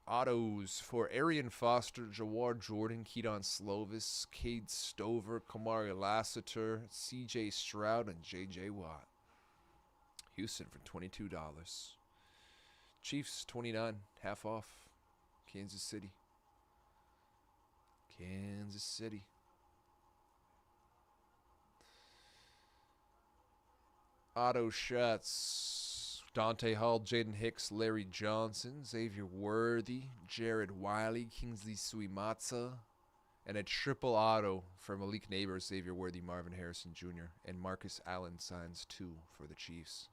[SPEAKER 1] Autos for Arian Foster, Jawar Jordan, Keaton Slovis, Cade Stover, Kamari Lassiter, C.J. Stroud, and J.J. Watt. Houston for $22. Chiefs, $29, half off. Kansas City. Auto shots. Dante Hall, Jaden Hicks, Larry Johnson, Xavier Worthy, Jared Wiley, Kingsley Suimatsa, and a triple auto for Malik Neighbors, Xavier Worthy, Marvin Harrison Jr., and Marcus Allen signs 2 for the Chiefs.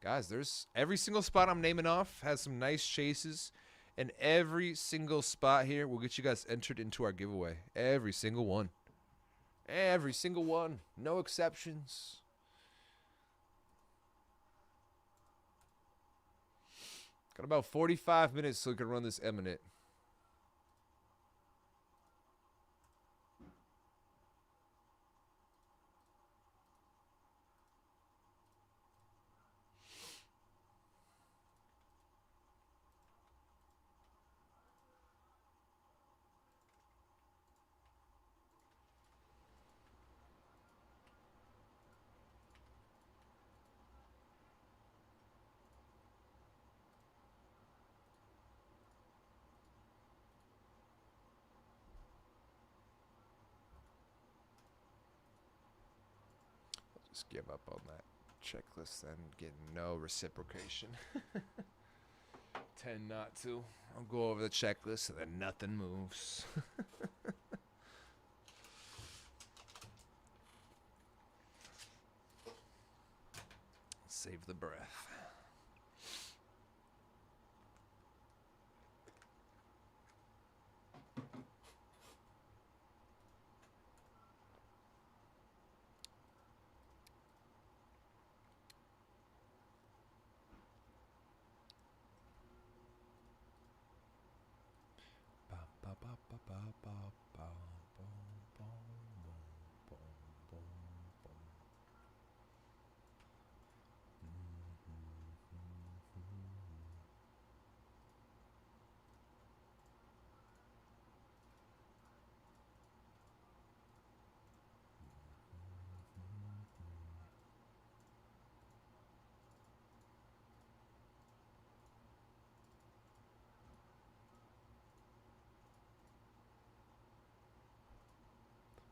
[SPEAKER 1] Guys, there's every single spot I'm naming off has some nice chases, and every single spot here will get you guys entered into our giveaway. Every single one. No exceptions. Got about 45 minutes so we can run this Eminent. Just give up on that checklist and get no reciprocation. Tend not to. I'll go over the checklist and then nothing moves. Save the breath.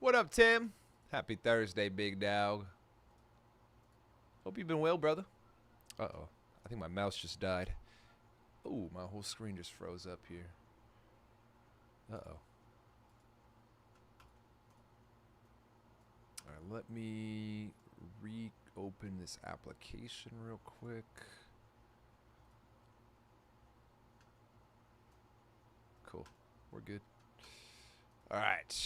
[SPEAKER 1] What up, Tim? Happy Thursday, big dog. Hope you've been well, brother. Uh-oh. I think my mouse just died. Oh, my whole screen just froze up here. Uh-oh. All right, let me reopen this application real quick. Cool. We're good. All right.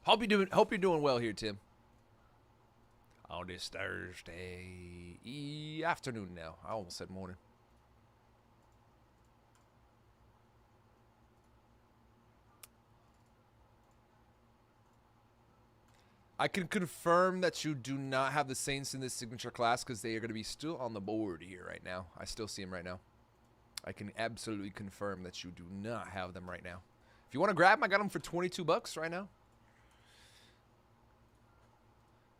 [SPEAKER 1] Hope you're doing well here, Tim. On this Thursday afternoon now. I almost said morning. I can confirm that you do not have the Saints in this signature class because they are going to be still on the board here right now. I still see them right now. I can absolutely confirm that you do not have them right now. If you want to grab them, I got them for $22 right now.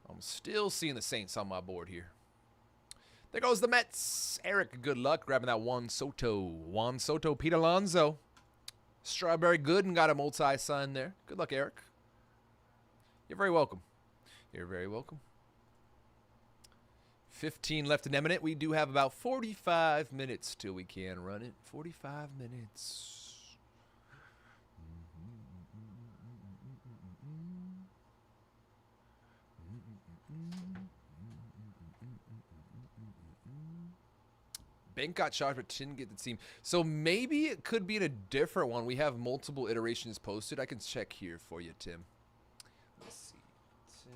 [SPEAKER 1] I'm still seeing the Saints on my board here. There goes the Mets. Eric, good luck grabbing that Juan Soto, Pete Alonso. Strawberry Gooden got a multi-sign there. Good luck, Eric. You're very welcome. You're very welcome. 15 left in Eminent. We do have about 45 minutes till we can run it. 45 minutes. Bank got charged but didn't get the team. So maybe it could be in a different one. We have multiple iterations posted. I can check here for you, Tim. Let's see. Tim.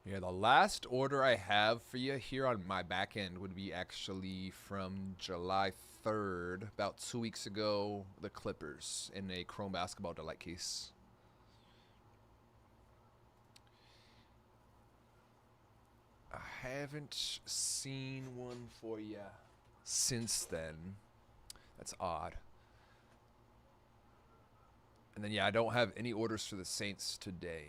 [SPEAKER 1] Yeah, the last order I have for you here on my back end would be actually from July 3rd, about 2 weeks ago, the Clippers in a Chrome Basketball Delight case. I haven't seen one for you since then. That's odd. And then, yeah, I don't have any orders for the Saints today.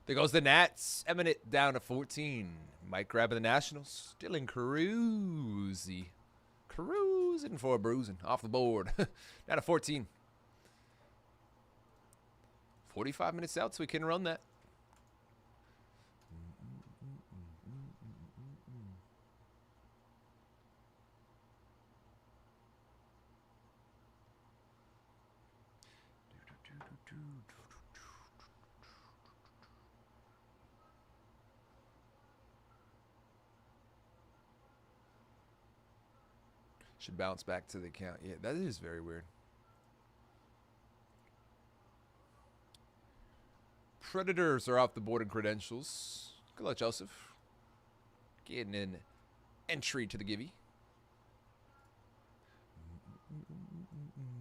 [SPEAKER 1] There goes the Nats. Eminent down to 14. Mike grabbing the Nationals. Dylan Cruzy. Cruising for a bruising. Off the board. Down to 14. 45 minutes out so we can run that. Should bounce back to the account. Yeah, that is very weird. Predators are off the board in credentials. Good luck, Joseph. Getting an entry to the Givey.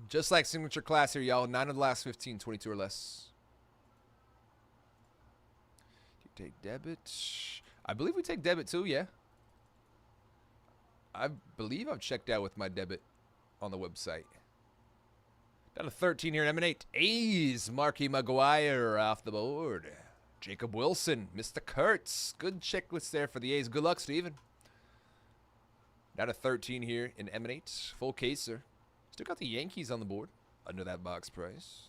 [SPEAKER 1] Just like signature class here, y'all. 9 of the last 15, 22 or less. Do you take debit? I believe we take debit too, yeah. I believe I've checked out with my debit on the website. Down to 13 here in Emanate. A's, Marky Maguire off the board. Jacob Wilson, Mr. Kurtz. Good checklist there for the A's. Good luck, Steven. Down to 13 here in Emanate. Full caser. Still got the Yankees on the board under that box price.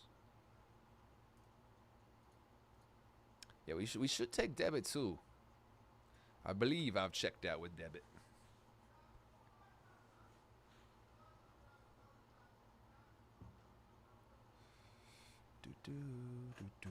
[SPEAKER 1] Yeah, we should take debit too. I believe I've checked out with debit. Do, do, do, do.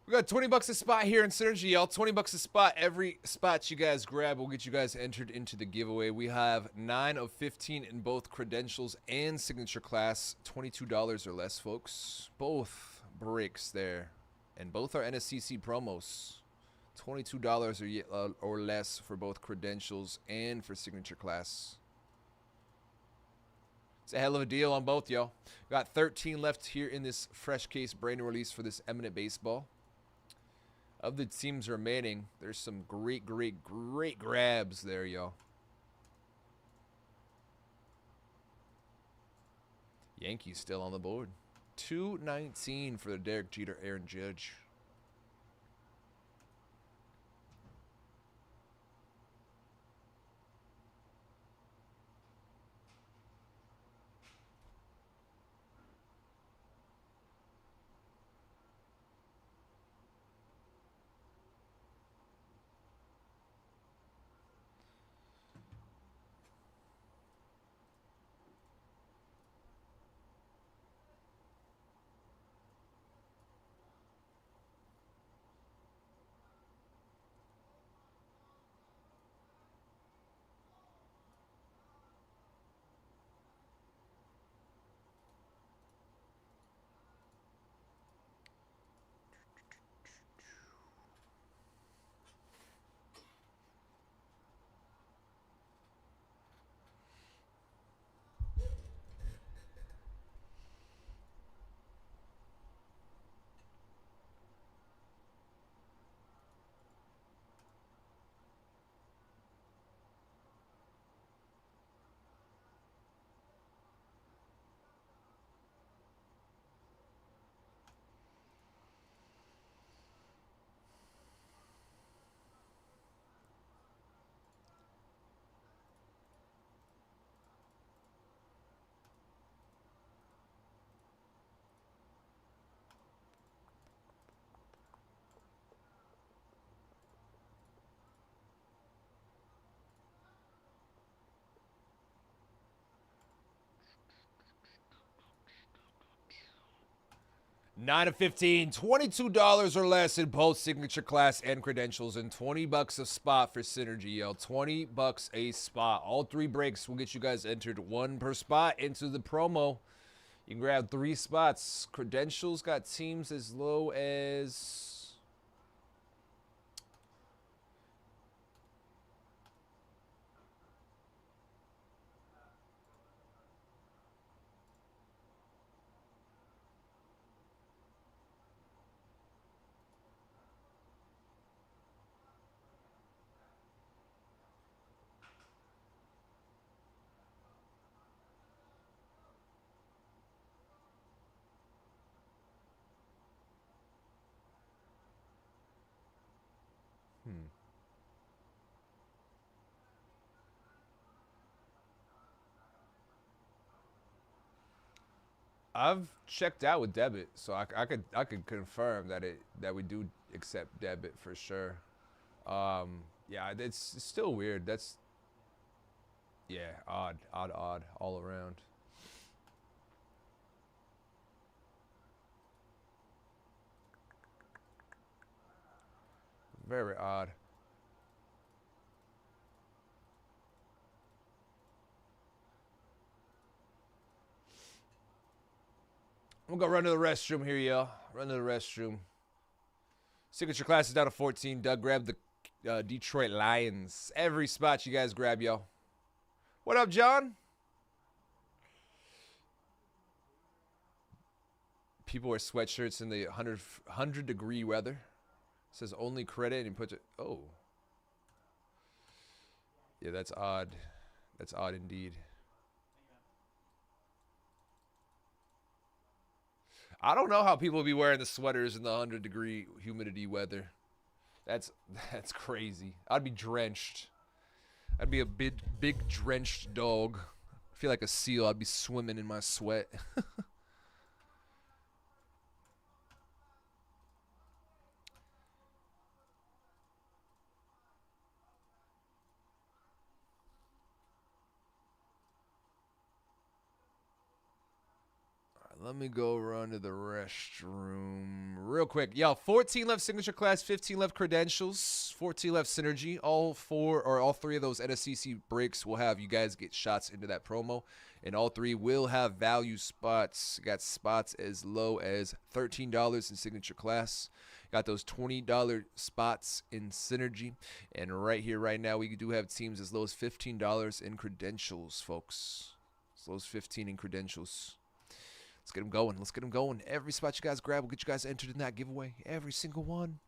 [SPEAKER 1] We got 20 bucks a spot here in Synergy, y'all. 20 bucks a spot. Every spot you guys grab will get you guys entered into the giveaway. We have 9 of 15 in both credentials and signature class. $22 or less, folks. Both breaks there. And both are NSCC promos. $22 or less for both credentials and for signature class. It's a hell of a deal on both, y'all. Got 13 left here in this fresh case brand new release for this Eminent baseball. Of the teams remaining, there's some great grabs there, y'all. Yankees still on the board. 219 for the Derek Jeter, Aaron Judge. Nine of 15, $22 or less in both signature class and credentials, and 20 bucks a spot for Synergy, yo. 20 bucks a spot. All three breaks will get you guys entered, one per spot into the promo. You can grab 3 spots. Credentials got teams as low as I've checked out with debit, so I could confirm that we do accept debit for sure. Yeah, it's still weird. That's yeah, odd all around. Very odd. I'm gonna go run to the restroom here, y'all. Run to the restroom. Signature class is down to 14. Doug, grab the Detroit Lions. Every spot you guys grab, yo. What up, John? People wear sweatshirts in the 100-degree weather. It says only credit and puts it. Oh. Yeah, that's odd. That's odd indeed. I don't know how people be wearing the sweaters in the 100-degree humidity weather. That's crazy. I'd be drenched. I'd be a big drenched dog. I feel like a seal. I'd be swimming in my sweat. Let me go run to the restroom real quick. Yo, 14 left signature class, 15 left credentials, 14 left synergy. All three of those NSCC breaks will have you guys get shots into that promo. And all three will have value spots. Got spots as low as $13 in signature class. Got those $20 spots in synergy. And right here, right now, we do have teams as low as $15 in credentials, folks. As low as 15 in credentials. Let's get them going. Let's get them going. Every spot you guys grab will get you guys entered in that giveaway. Every single one.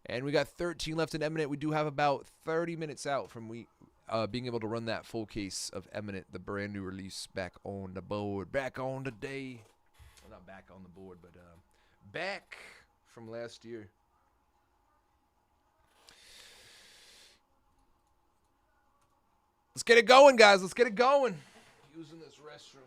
[SPEAKER 1] And we got 13 left in Eminent. We do have about 30 minutes out from being able to run that full case of Eminent, the brand new release, back on the board. Back on today. Well, not back on the board, but back from last year. Let's get it going, guys. Let's get it going. Using this restroom.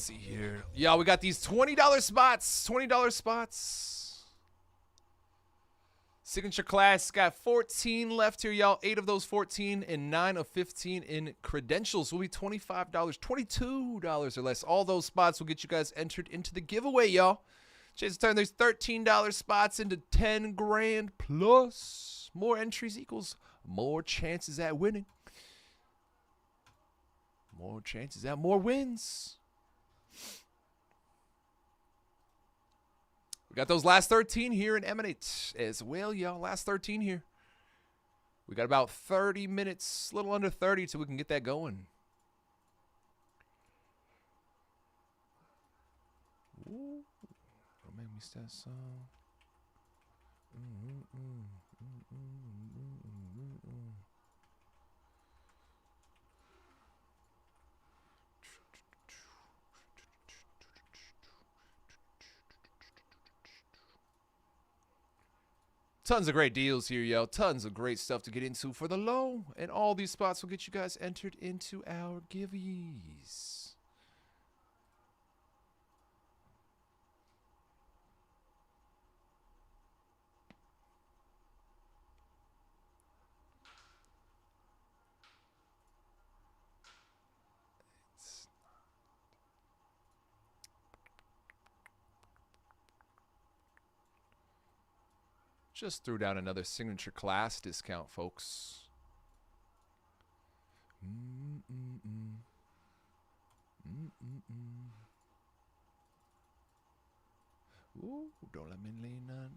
[SPEAKER 1] see here. Yeah, we got these $20 spots. $20 spots. Signature class got 14 left here, y'all. 8 of those 14 and 9 of 15 in credentials will be $25, $22 or less. All those spots will get you guys entered into the giveaway, y'all. Chance to turn those $13 spots into 10 grand plus. More entries equals more chances at winning. More chances at more wins. We got those last 13 here in Emanate as well, y'all. Last 13 here. We got about 30 minutes, a little under 30 till we can get that going. Ooh. Don't make me start song. Tons of great deals here, yo. Tons of great stuff to get into for the low. And all these spots will get you guys entered into our giveaways. Just threw down another signature class discount, folks. Ooh, don't let me lean on.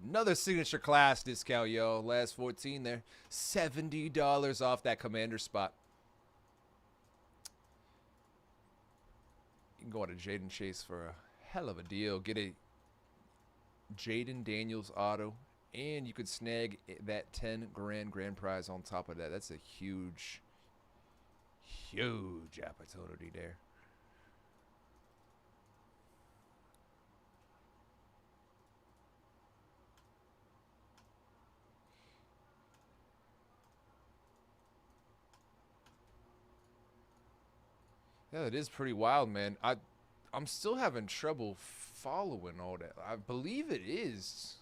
[SPEAKER 1] Another signature class discount, yo. Last 14 there. $70 off that commander spot. You can go on to Jaden Chase for a hell of a deal. Get a Jaden Daniels auto, and you could snag that 10 grand prize on top of that. That's a huge, huge opportunity there. Yeah, it is pretty wild, man. I'm still having trouble following all that. I believe it is.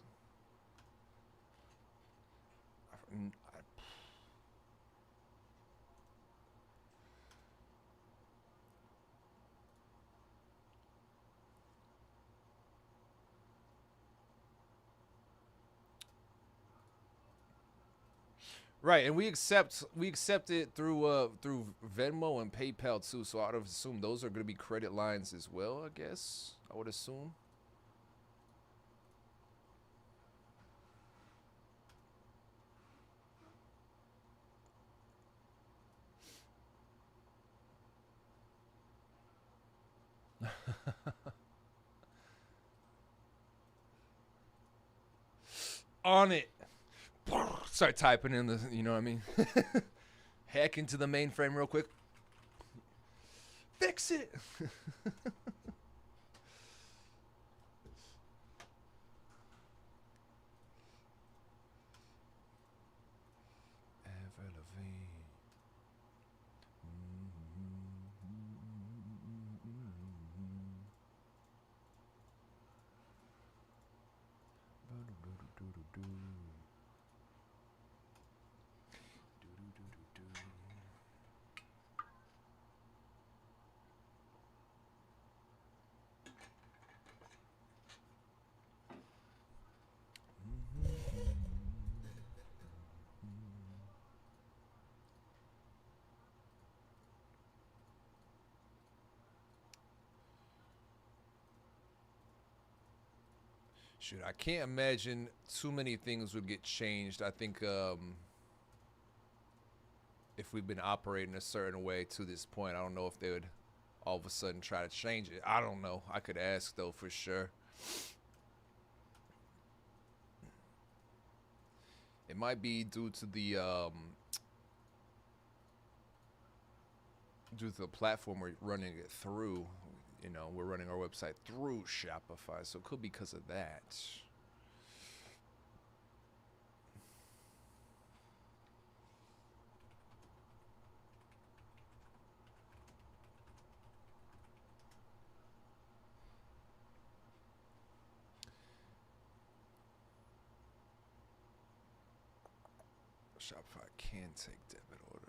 [SPEAKER 1] Right, and we accept it through Venmo and PayPal too. So I'd assume those are going to be credit lines as well. I guess I would assume. On it. Start typing in the, you know what I mean? Hack into the mainframe real quick. Fix it. Shoot, I can't imagine too many things would get changed. I think if we've been operating a certain way to this point, I don't know if they would all of a sudden try to change it. I don't know. I could ask, though, for sure. It might be due to the platform we're running it through. You know, we're running our website through Shopify, so it could be because of that. Shopify can take debit orders.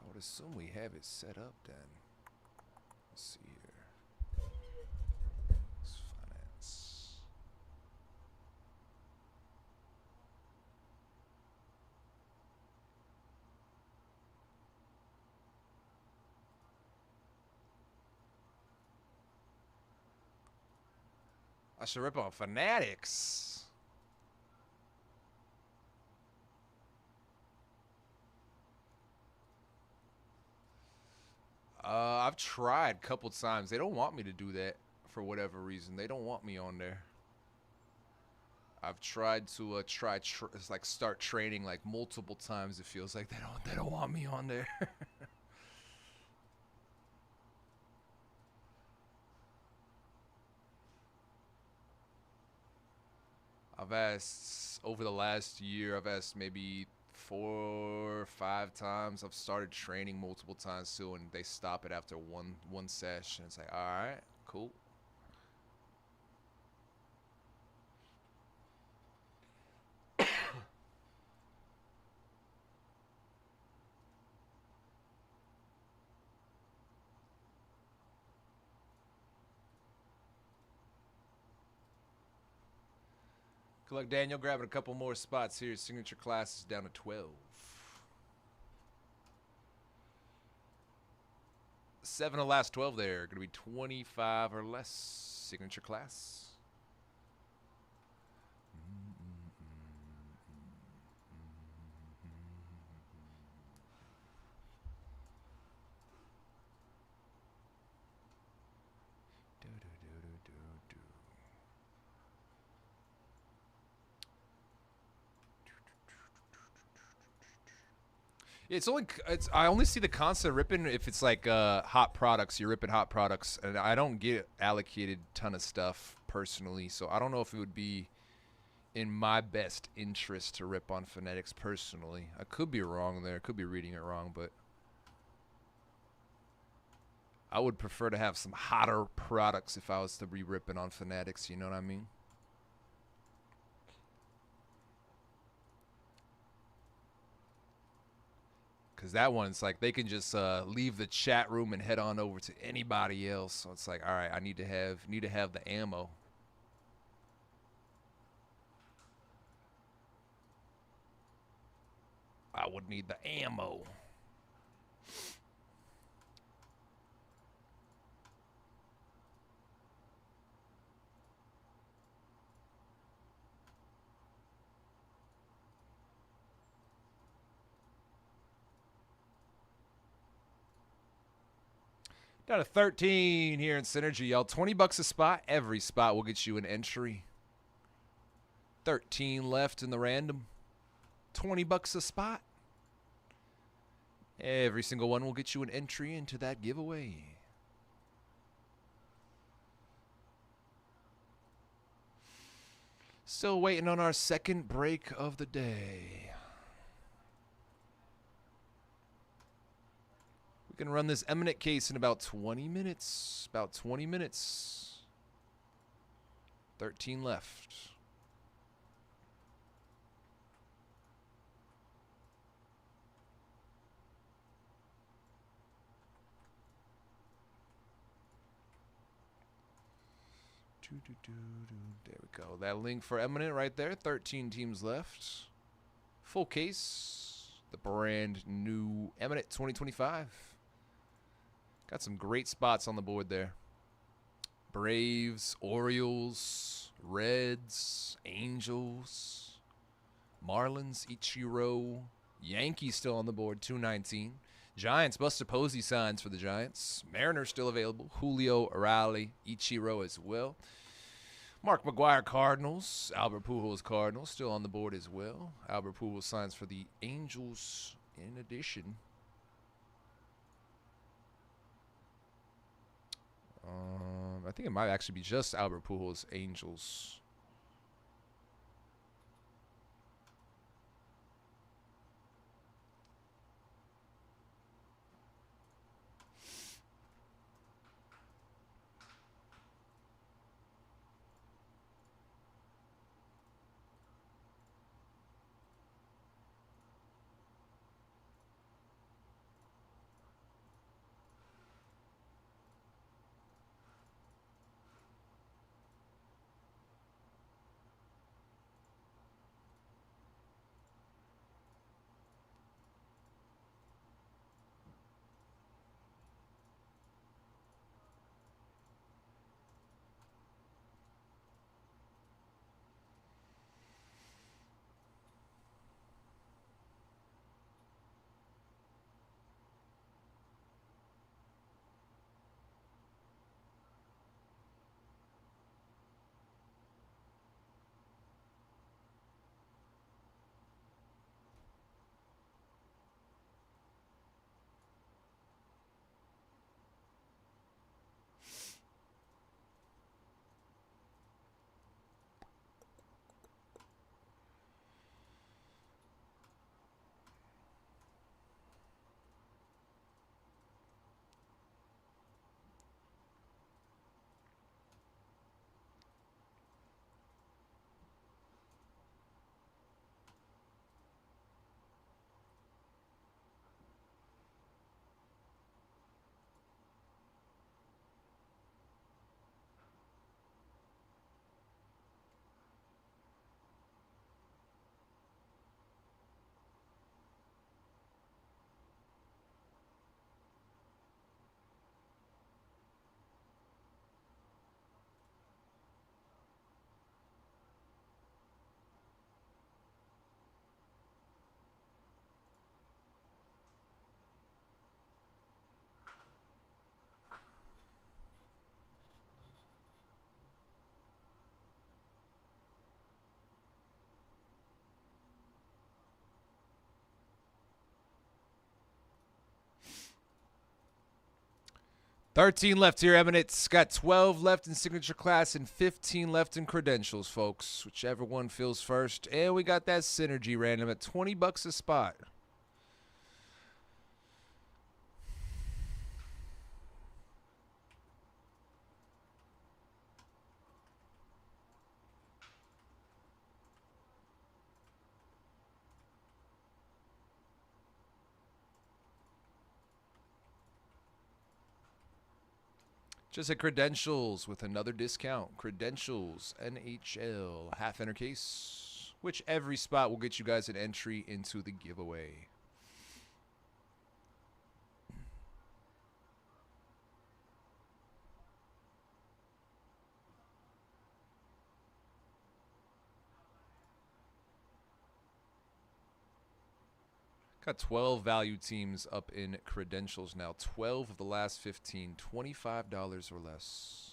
[SPEAKER 1] I would assume we have it set up then. Let's see here. It's finance. I should rip on Fanatics. I've tried a couple times. They don't want me to do that for whatever reason. They don't want me on there. I've tried to like start training like multiple times. It feels like they don't want me on there. I've asked over the last year. I've asked maybe 4 or 5 times. I've started training multiple times too, and they stop it after one session. It's like, all right, cool. Good luck, Daniel. Grabbing a couple more spots here. Signature class is down to 12. 7 of the last 12 there. Going to be 25 or less. Signature class. I only see the constant ripping if it's like hot products. You're ripping hot products, and I don't get allocated ton of stuff personally, so I don't know if it would be in my best interest to rip on Fanatics personally. I could be wrong there. I could be reading it wrong, but I would prefer to have some hotter products if I was to be ripping on Fanatics. You know what I mean? Because that one's like they can just leave the chat room and head on over to anybody else. So it's like, all right, I need to have the ammo. I would need the ammo. Down to 13 here in Synergy, y'all. $20 a spot. Every spot will get you an entry. 13 left in the random. $20 a spot. Every single one will get you an entry into that giveaway. Still waiting on our second break of the day. We can run this Eminent case in about 20 minutes. About 20 minutes. 13 left. There we go. That link for Eminent right there. 13 teams left. Full case. The brand new Eminent 2025. Got some great spots on the board there. Braves, Orioles, Reds, Angels, Marlins, Ichiro, Yankees still on the board, 219. Giants, Buster Posey signs for the Giants. Mariners still available. Julio, Arali, Ichiro as well. Mark McGuire, Cardinals. Albert Pujols, Cardinals, still on the board as well. Albert Pujols signs for the Angels in addition. I think it might actually be just Albert Pujols, Angels. $13 left here, Eminent. Got 12 left in signature class and 15 left in credentials, folks. Whichever one feels first. And we got that synergy random at $20 a spot. Just at credentials with another discount. Credentials, NHL, half enter case, which every spot will get you guys an entry into the giveaway. Got 12 value teams up in credentials now. 12 of the last 15, $25 or less.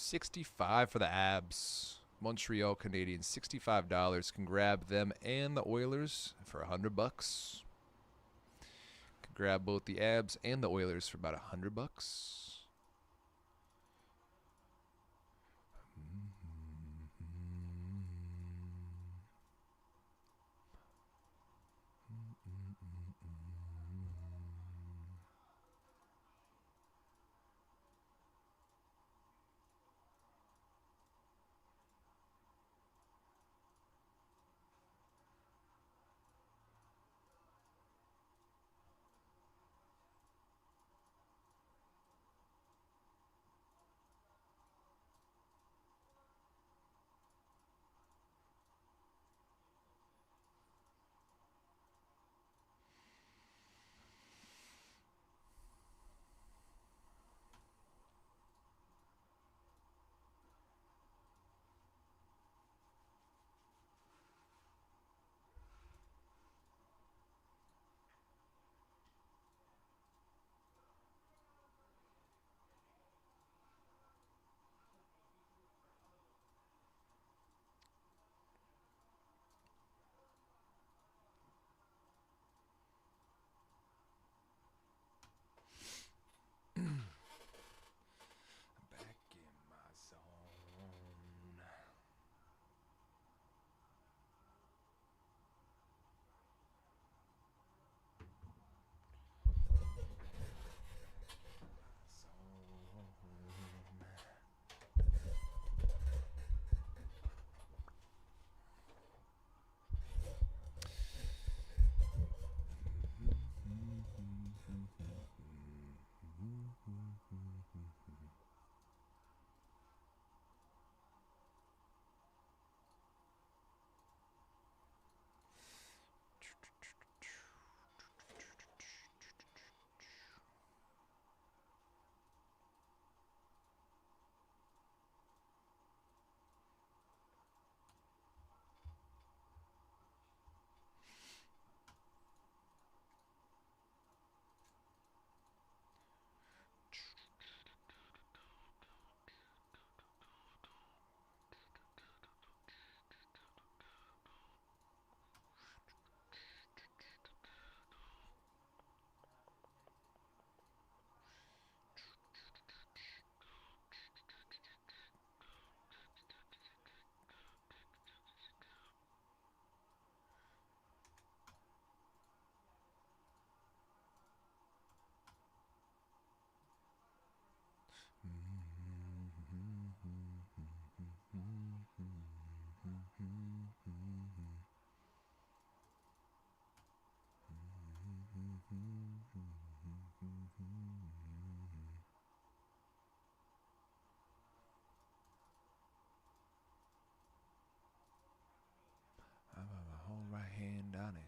[SPEAKER 1] $65 for the Abs. Montreal Canadiens, $65. Can grab them and the Oilers for $100. Can grab both the Abs and the Oilers for about $100. Donnie.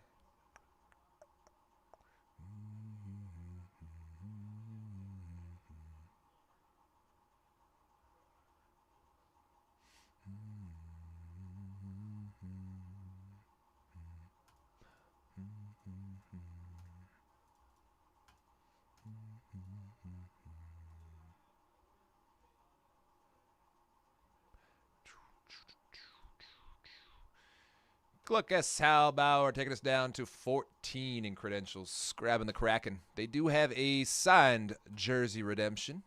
[SPEAKER 1] Look at Sal Bauer taking us down to 14 in credentials. Grabbing the Kraken. They do have a signed jersey redemption.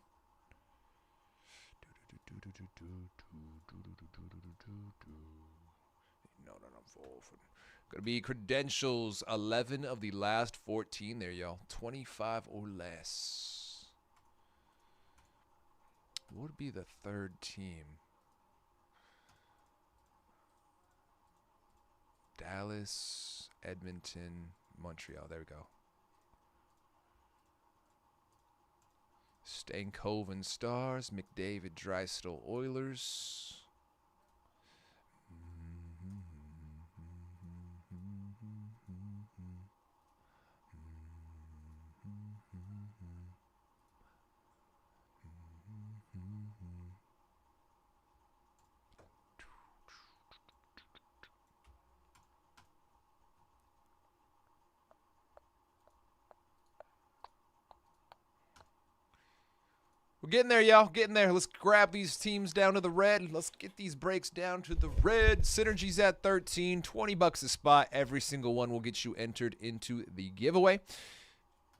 [SPEAKER 1] Going to be credentials 11 of the last 14 there, y'all. 25 or less. What would be the third team? Dallas, Edmonton, Montreal. There we go. Stankoven Stars, McDavid, Drysdale Oilers. We're getting there, y'all. Getting there. Let's grab these teams down to the red. Let's get these breaks down to the red. Synergy's at 13. 20 bucks a spot. Every single one will get you entered into the giveaway.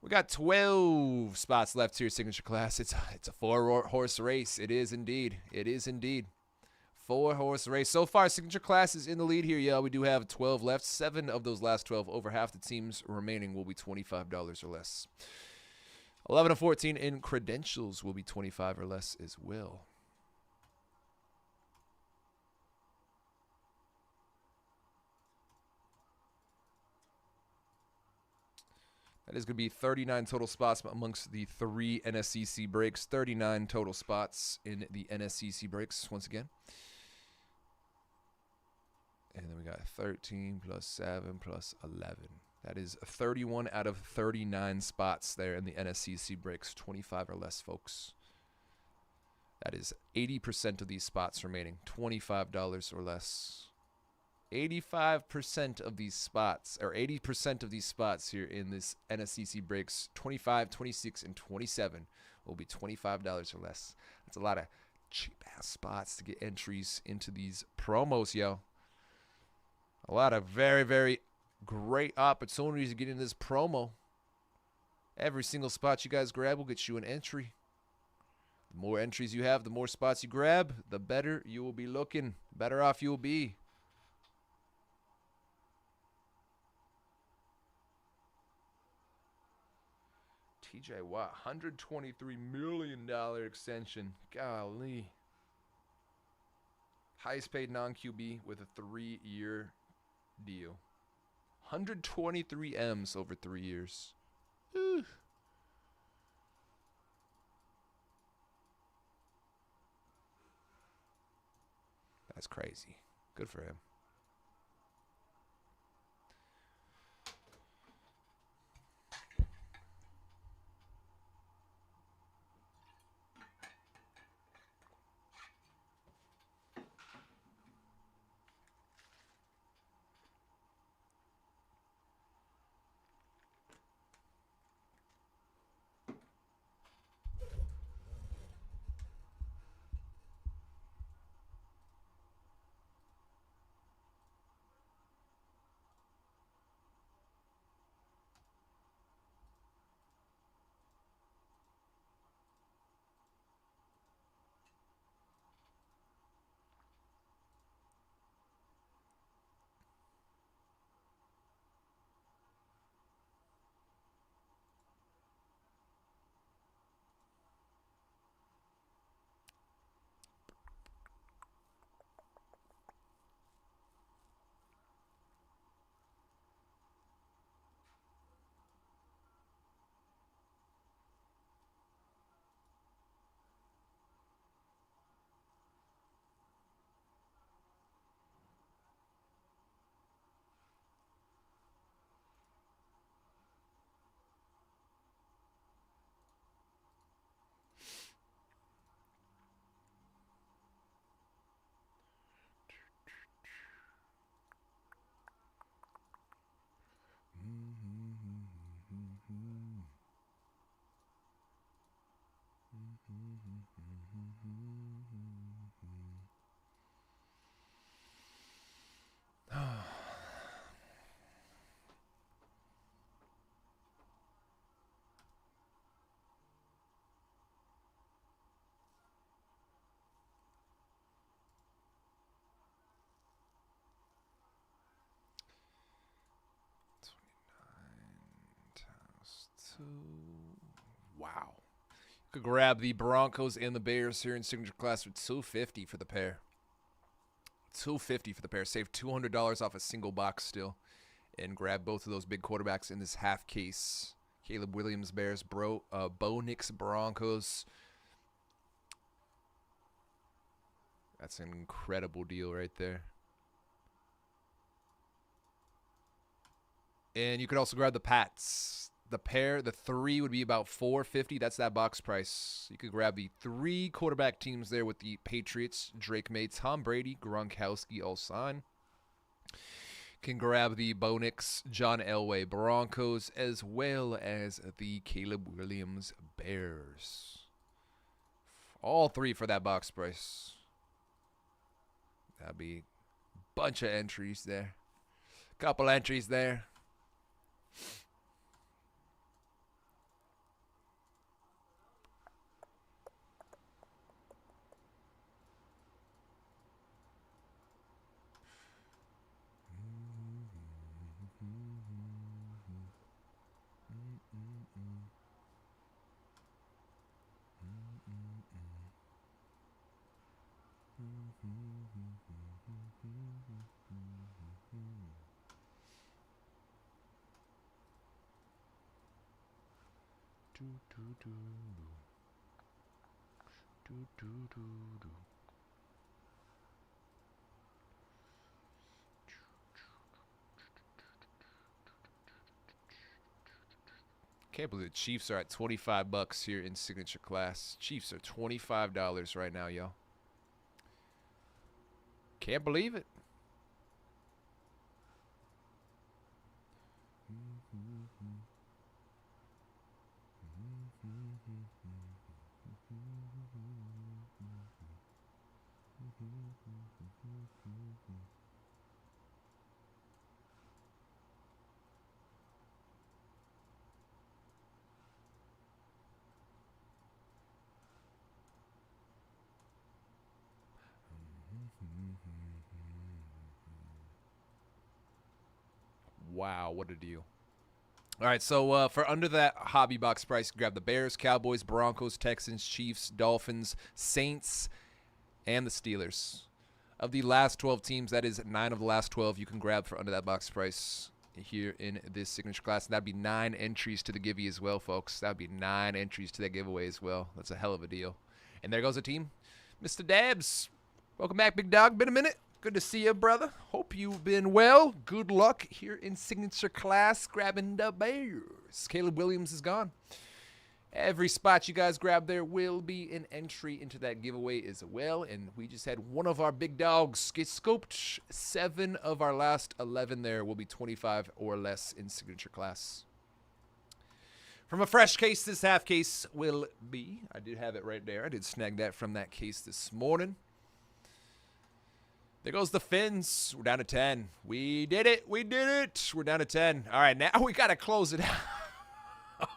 [SPEAKER 1] We got 12 spots left here, Signature Class. It's a 4-horse race. It is indeed. It is indeed. 4-horse race. So far, Signature Class is in the lead here, y'all. We do have 12 left. 7 of those last 12, over half the teams remaining, will be $25 or less. 11 and 14 in credentials will be 25 or less as well. That is going to be 39 total spots amongst the 3 NSCC breaks. 39 total spots in the NSCC breaks once again. And then we got 13 plus 7 plus 11. That is 31 out of 39 spots there in the NSCC breaks. 25 or less, folks. That is 80% of these spots remaining. $25 or less. 85% of these spots, or 80% of these spots here in this NSCC breaks, 25, 26, and 27 will be $25 or less. That's a lot of cheap-ass spots to get entries into these promos, yo. A lot of very, very great opportunities to get into this promo. Every single spot you guys grab will get you an entry. The more entries you have, the more spots you grab, the better you will be looking. Better off you will be. TJ Watt, $123 million extension. Golly. Highest paid non-QB with a 3-year deal. 123 M's over 3 years. Ooh. That's crazy. Good for him. Wow. Could grab the Broncos and the Bears here in signature class with $250 for the pair. $250 for the pair. Save $200 off a single box still. And grab both of those big quarterbacks in this half case. Caleb Williams, Bears, Bo Nix, Broncos. That's an incredible deal right there. And you could also grab the Pats. The pair, the 3 would be about $450. That's that box price. You could grab the 3 quarterback teams there with the Patriots, Drake May, Tom Brady, Gronkowski, all signed. Can grab the Bo Nix, John Elway, Broncos, as well as the Caleb Williams Bears. All 3 for that box price. That'd be a bunch of entries there. Couple entries there. Can't believe the Chiefs are at $25 here in signature class. Chiefs are $25 right now, yo. Can't believe it. Wow, what a deal. All right, so for under that hobby box price, grab the Bears, Cowboys, Broncos, Texans, Chiefs, Dolphins, Saints, and the Steelers. Of the last 12 teams, that is 9 of the last 12 you can grab for under that box price here in this signature class. And that'd be 9 entries to the giveaway as well, folks. That'd be 9 entries to that giveaway as well. That's a hell of a deal. And there goes the team. Mr. Dabs, welcome back, big dog. Been a minute. Good to see you, brother. Hope you've been well. Good luck here in signature class grabbing the Bears. Caleb Williams is gone. Every spot you guys grab there will be an entry into that giveaway as well. And we just had one of our big dogs get scoped. 7 of our last 11 there will be 25 or less in signature class. From a fresh case, this half case will be. I did have it right there. I did snag that from that case this morning. There goes the Fins. We're down to 10. We did it. We did it. We're down to 10. All right, now we got to close it out.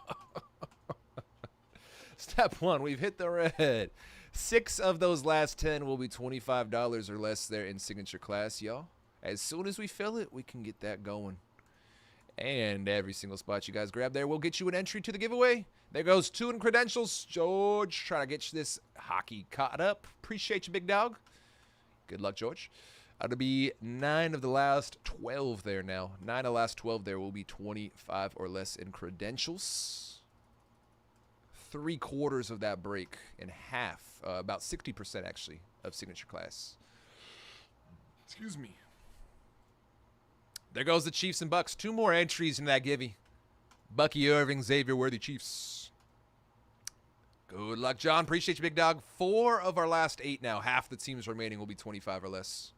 [SPEAKER 1] Step 1, we've hit the red. 6 of those last 10 will be $25 or less there in signature class, y'all. As soon as we fill it, we can get that going. And every single spot you guys grab there will get you an entry to the giveaway. There goes 2 in credentials. George, trying to get you this hockey caught up. Appreciate you, big dog. Good luck, George. It'll be 9 of the last 12 there now. 9 of the last 12 there will be 25 or less in credentials. 3/4 of that break and half, about 60% actually, of signature class. Excuse me. There goes the Chiefs and Bucks. 2 more entries in that givey. Bucky Irving, Xavier Worthy, Chiefs. Good luck, John. Appreciate you, big dog. 4 of our last 8 now. Half the teams remaining will be 25 or less.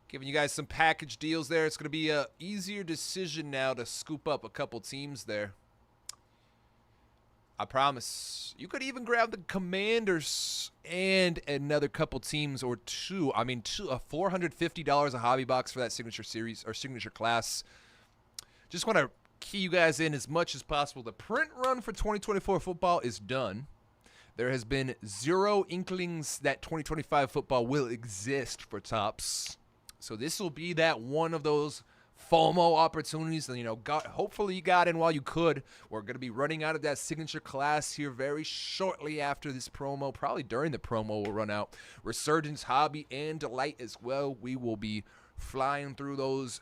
[SPEAKER 1] Giving you guys some package deals there. It's going to be an easier decision now to scoop up a couple teams there. I promise. You could even grab the Commanders and another couple teams or two. I mean, $450 a hobby box for that signature series or signature class. Just want to key you guys in as much as possible. The print run for 2024 football is done. There has been zero inklings that 2025 football will exist for Topps. So this will be that one of those FOMO opportunities. And, hopefully you got in while you could. We're going to be running out of that signature class here very shortly after this promo. Probably during the promo will run out. Resurgence, Hobby, and Delight as well. We will be flying through those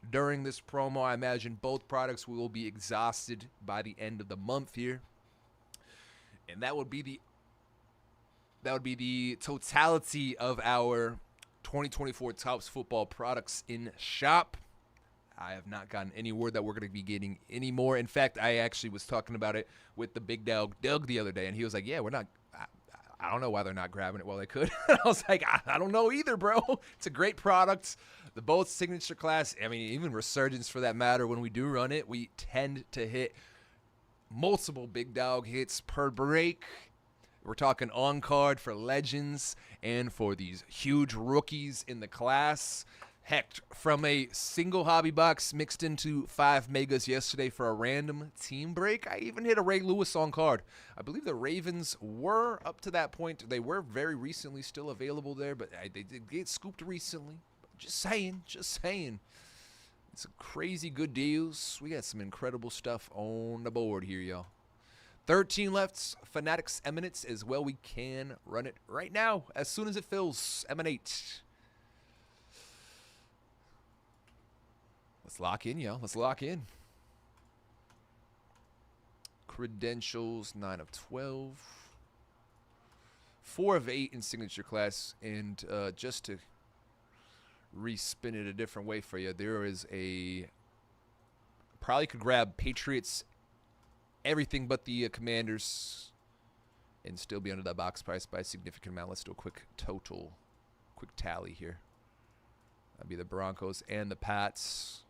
[SPEAKER 1] during this promo. I imagine both products will be exhausted by the end of the month here. And that would be the totality of our 2024 Topps football products in shop. I have not gotten any word that we're going to be getting any more. In fact, I actually was talking about it with the big dog Doug the other day, and he was like, yeah, we're not – I don't know why they're not grabbing it while they could. I was like, I don't know either, bro. It's a great product. The both signature class, I mean, even Resurgence for that matter, when we do run it, we tend to hit – multiple big dog hits per break. We're talking on card for legends and for these huge rookies in the class. Heck, from a single hobby box mixed into 5 megas yesterday for a random team break, I even hit a Ray Lewis on card. I believe the Ravens were, up to that point, they were very recently still available there, but they did get scooped recently. Just saying. Some crazy good deals. We got some incredible stuff on the board here, y'all. 13 left. Fanatics, Eminent as well. We can run it right now as soon as it fills. Emanate. Let's lock in, y'all. Let's lock in. Credentials, 9 of 12. 4 of 8 in signature class. And just to respin it a different way for you, there is probably could grab Patriots, everything but the Commanders, and still be under that box price by a significant amount. Let's do a quick tally here. That'd be the Broncos and the Pats.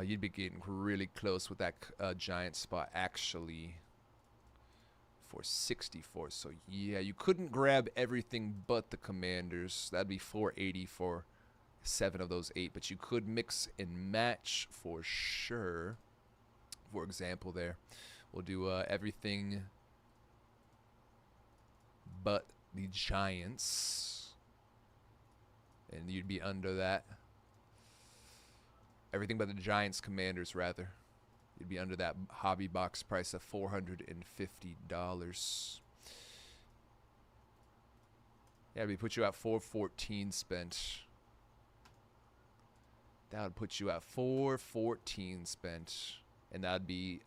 [SPEAKER 1] You'd be getting really close with that Giant spot actually for 64. So yeah, you couldn't grab everything but the Commanders. That'd be 480 for 7 of those 8, but you could mix and match for sure. For example, there we'll do everything but the Giants, and you'd be under that. Everything but the Giants, Commanders rather. You'd be under that hobby box price of $450. Yeah, we put you at $414 spent. That would put you at $414 spent, and that'd be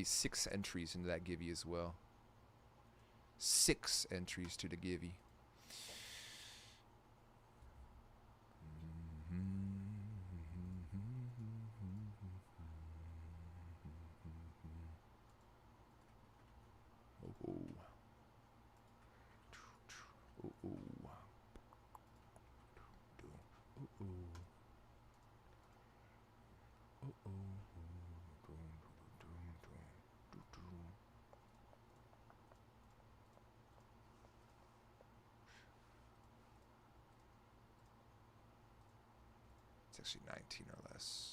[SPEAKER 1] 6 entries into that givey as well. 6 entries to the givey. It's actually 19 or less.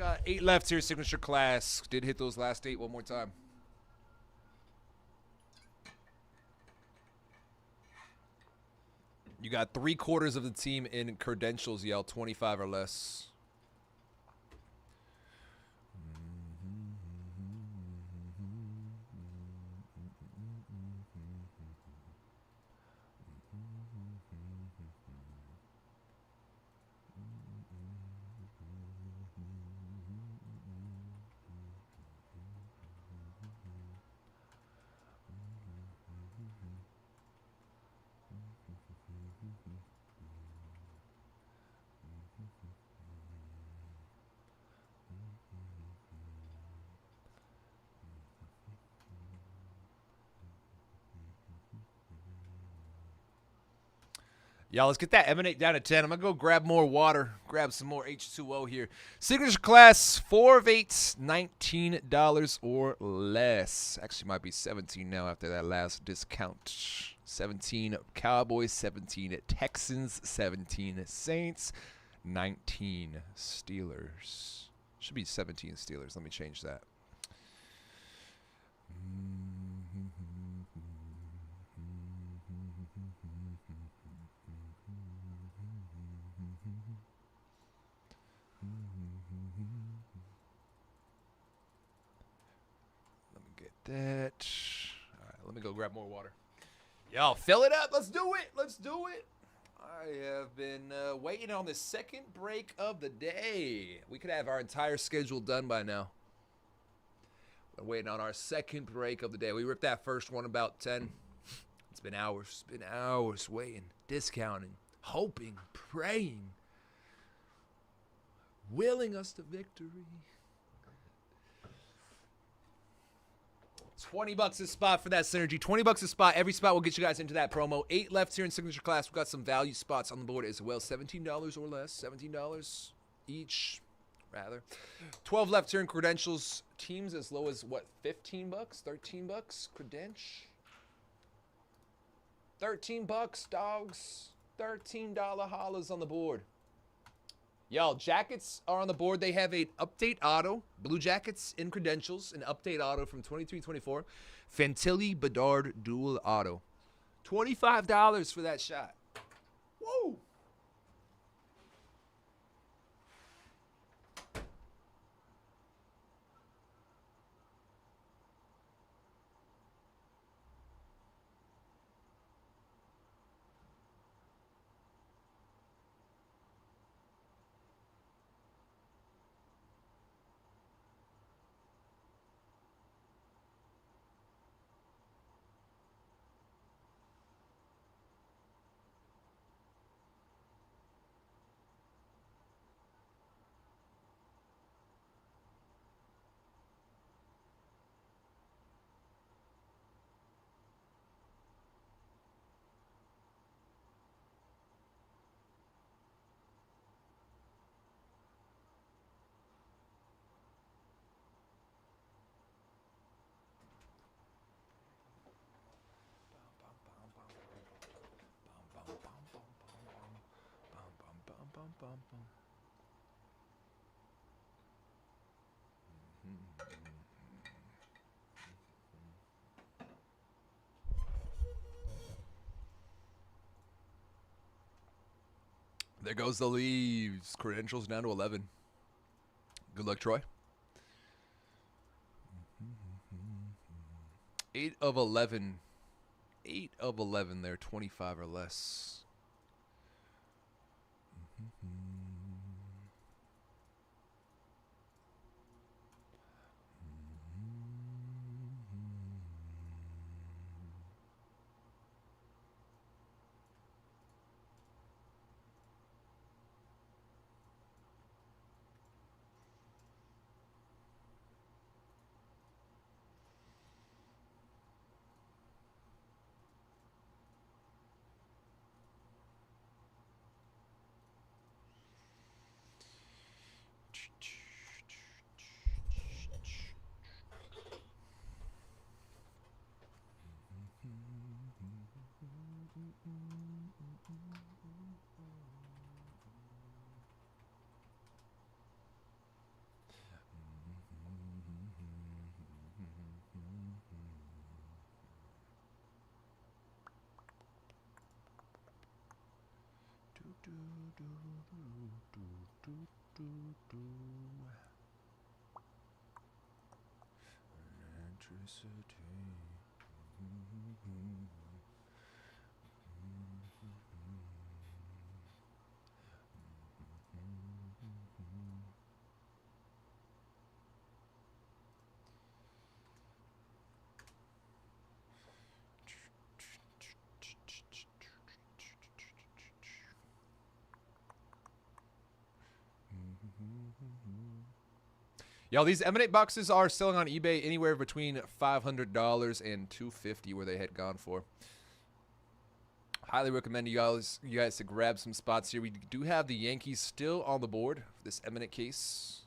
[SPEAKER 1] got 8 left here, signature class. Did hit those last 8 one more time. You got 3/4 of the team in credentials, yell 25 or less. Y'all, let's get that Emanate down to 10. I'm going to go grab more water, grab some more H2O here. Signature class, 4 of 8, $19 or less. Actually, might be 17 now after that last discount. 17 Cowboys, 17 Texans, 17 Saints, 19 Steelers. Should be 17 Steelers. Let me change that. That. All right, let me go grab more water. Y'all, fill it up. Let's do it. Let's do it. I have been waiting on the second break of the day. We could have our entire schedule done by now. We're waiting on our second break of the day. We ripped that first one about 10. It's been hours. It's been hours waiting, discounting, hoping, praying, willing us to victory. $20 a spot for that synergy. $20 a spot. Every spot will get you guys into that promo. 8 left here in signature class. We've got some value spots on the board as well. $17 or less. $17 each, rather. 12 left here in credentials. Teams as low as what? $15, $13 credential. $13 dogs. $13 hollers on the board. Y'all, jackets are on the board. They have an update auto. Blue Jackets in credentials. An update auto from 23-24. Fantilli Bedard dual auto. $25 for that shot. Woo! There goes the leaves. Credentials down to 11. Good luck, Troy. 8 of 11. 8 of 11 there, 25 or less. Yo, these Emanate boxes are selling on eBay anywhere between $500 and $250 where they had gone for. Highly recommend you guys to grab some spots here. We do have the Yankees still on the board for this Eminent case.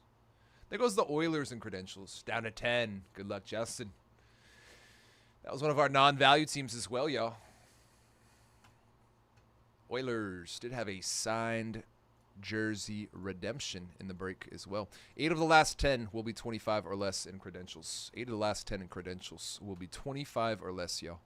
[SPEAKER 1] There goes the Oilers and credentials. Down to 10. Good luck, Justin. That was one of our non-value teams as well, y'all. Oilers did have a signed jersey redemption in the break as well. 8 of the last 10 will be 25 or less in credentials. 8 of the last 10 in credentials will be 25 or less, y'all.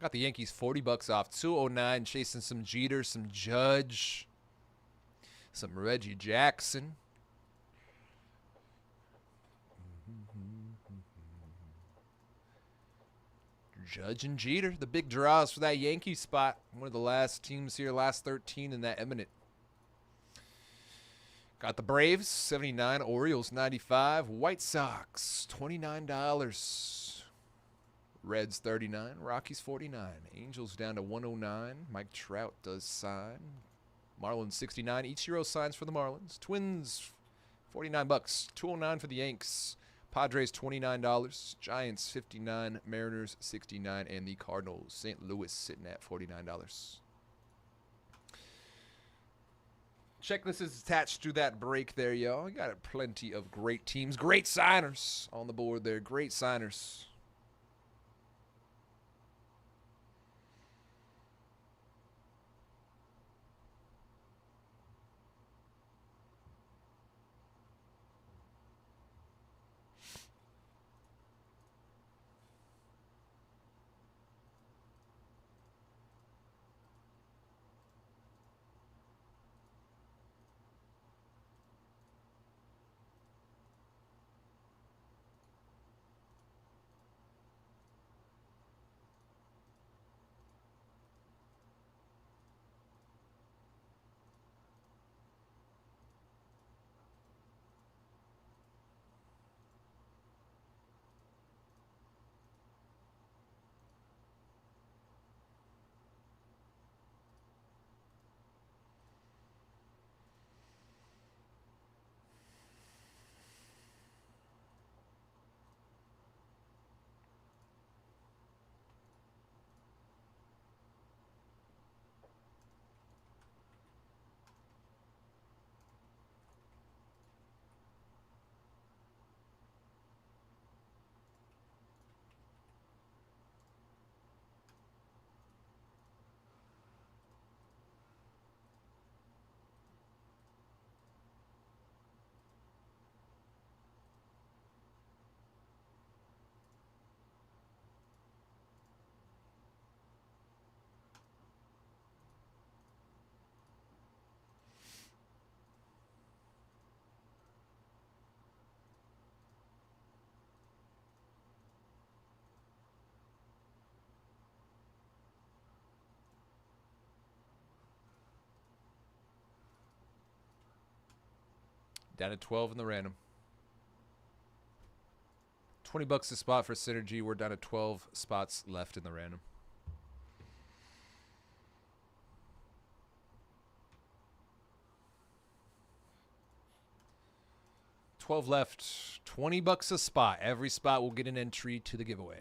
[SPEAKER 1] Got the Yankees $40 off. 209, chasing some Jeter, some Judge, some Reggie Jackson. Judge and Jeter, the big draws for that Yankee spot. One of the last teams here, last 13 in that Eminent. Got the Braves, 79, Orioles, 95, White Sox, $29. Reds 39, Rockies 49, Angels down to 109. Mike Trout does sign. Marlins 69, Ichiro signs for the Marlins. Twins $49, 209 for the Yanks. Padres $29, Giants 59, Mariners 69, and the Cardinals St. Louis sitting at $49. Checklist is attached to that break there, y'all. You got plenty of great teams, great signers on the board there, great signers. Down to 12 in the random. $20 a spot for Synergy. We're down to 12 spots left in the random. $12 left. $20 a spot. Every spot will get an entry to the giveaway.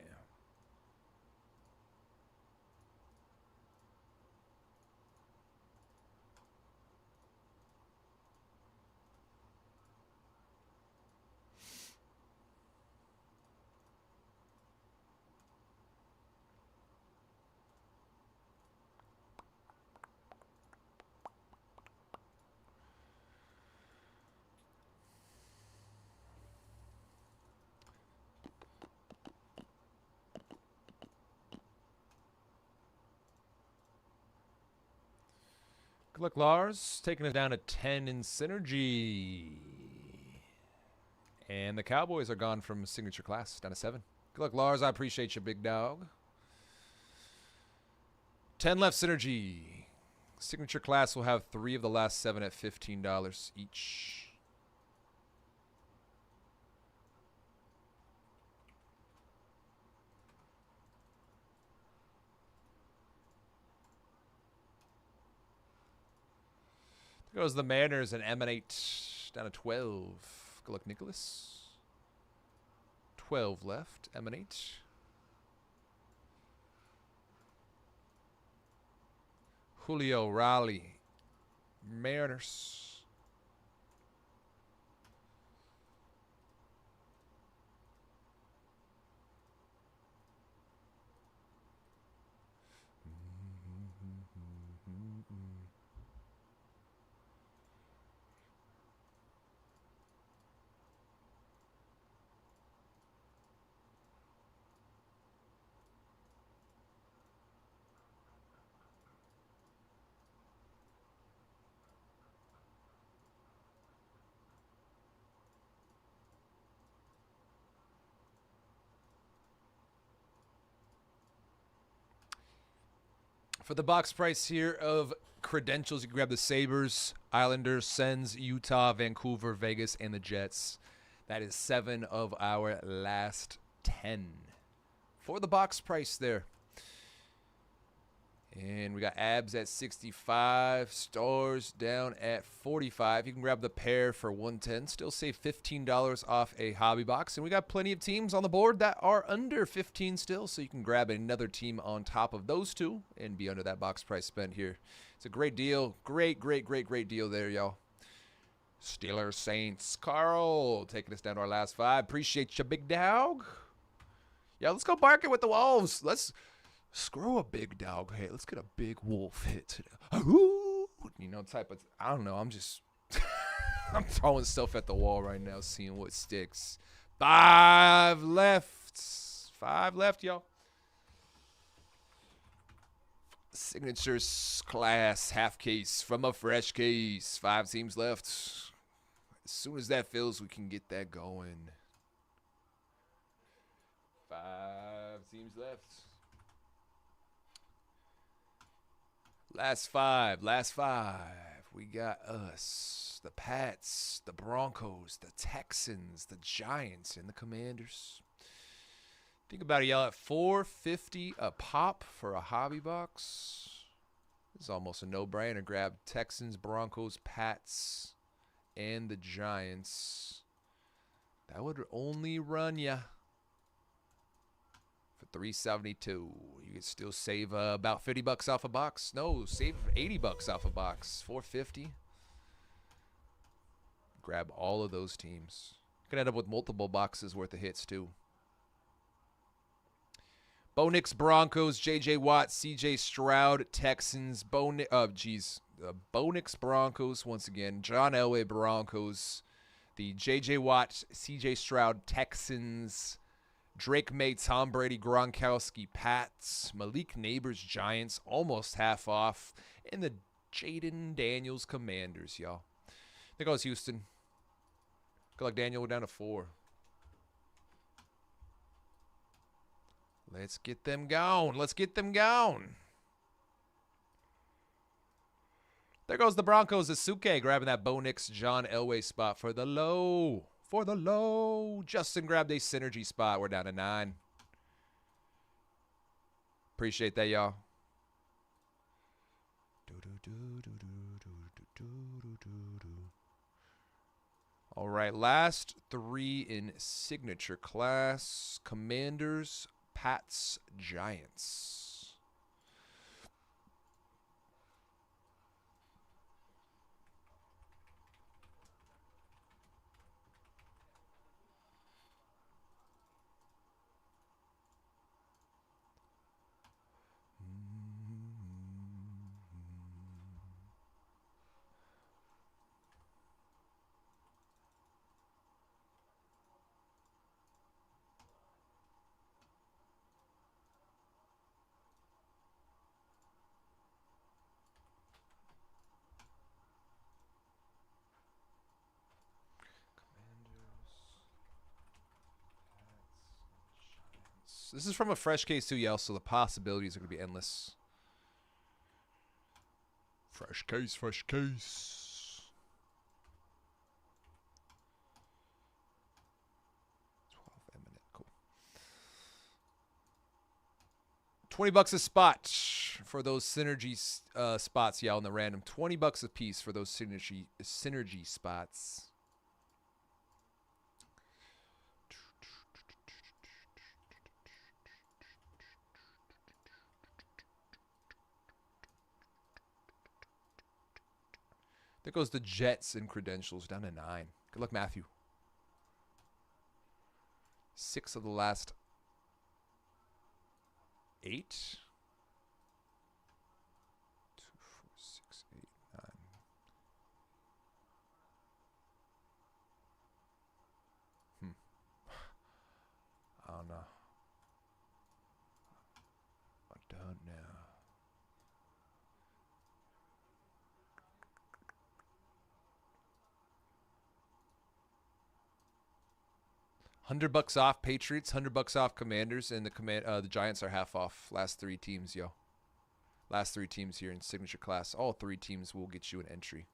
[SPEAKER 1] Good luck, Lars. Taking it down to 10 in Synergy. And the Cowboys are gone from Signature Class down to 7. Good luck, Lars. I appreciate you, big dog. 10 left, Synergy. Signature Class will have 3 of the last 7 at $15 each. There goes the Mariners and Emanate down to 12. Good luck, Nicholas. 12 left, Emanate. Julio, Raleigh, Mariners. For the box price here of credentials, you can grab the Sabres, Islanders, Sens, Utah, Vancouver, Vegas, and the Jets. That is 7 of our last 10 for the box price there. And we got Abs at 65, Stars down at 45. You can grab the pair for 110. Still save $15 off a hobby box. And we got plenty of teams on the board that are under 15 still, so you can grab another team on top of those two and be under that box price spent here. It's a great deal. Great deal there, y'all. Steelers, Saints, Carl taking us down to our last 5. Appreciate you, big dog. Yeah, let's go bark it with the Wolves. Let's screw a big dog hit. Let's get a big wolf hit today. You know, type of, I don't know. I'm just, I'm throwing stuff at the wall right now, seeing what sticks. 5 left. 5 left, y'all. Signatures class, half case from a fresh case. 5 teams left. As soon as that fills, we can get that going. 5 teams left. Last 5. We got us, the Pats, the Broncos, the Texans, the Giants, and the Commanders. Think about it, y'all. At $4.50 a pop for a hobby box. It's almost a no-brainer. Grab Texans, Broncos, Pats, and the Giants. That would only run ya for $3.72. You could still save about $50 off a box. No, save $80 off a box. $4.50. Grab all of those teams. You could end up with multiple boxes worth of hits too. Bo Nix, Broncos, J.J. Watt, C.J. Stroud, Texans. Bo Nix, Broncos once again. John Elway, Broncos. The J.J. Watt, C.J. Stroud, Texans. Drake May, Tom Brady, Gronkowski, Pats. Malik Neighbors, Giants, almost half off. And the Jaden Daniels, Commanders, y'all. There goes Houston. Good luck, Daniel. We're down to 4. Let's get them going. There goes the Broncos. Asuke grabbing that Bo Nix, John Elway spot for the low. Justin grabbed a synergy spot. We're down to 9. Appreciate that, y'all. All right, last 3 in signature class. Commanders, Pats, Giants. This is from a fresh case too, Yell, so the possibilities are going to be endless. Fresh case, fresh case. 12 Eminent, cool. $20 a spot for those synergy spots, Yell, in the random. $20 a piece for those synergy spots. There goes the Jets in credentials, down to 9. Good luck, Matthew. 6 of the last 8. 2, 4, 6, 8, 9. I don't know. I don't know. $100 off Patriots, $100 off Commanders, and the Giants are half off. Last 3 teams, yo. Last 3 teams here in signature class. All 3 teams will get you an entry.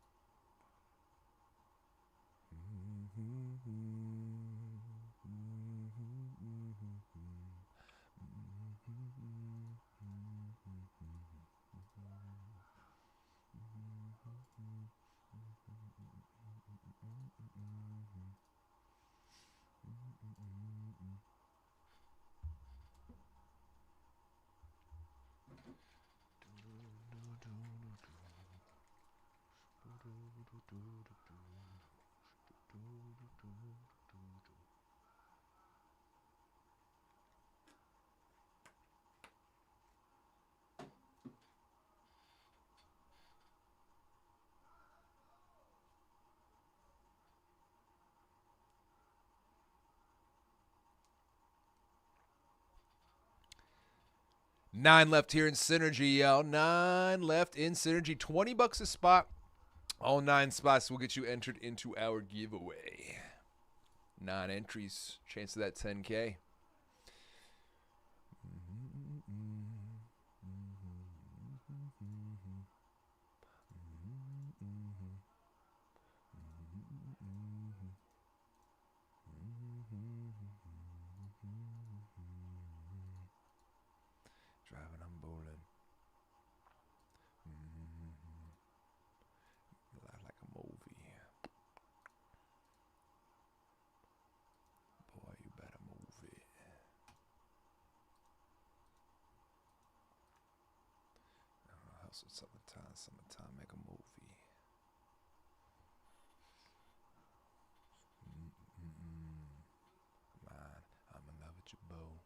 [SPEAKER 1] Nine left here in Synergy, yo. 9 left in Synergy. $20 a spot. All 9 spots will get you entered into our giveaway. 9 entries. Chance of that 10K. Driving, I'm bowling. Life like a movie. Boy, you better move it. Hustle summertime, make a movie. Man, I'm in love with you, boo.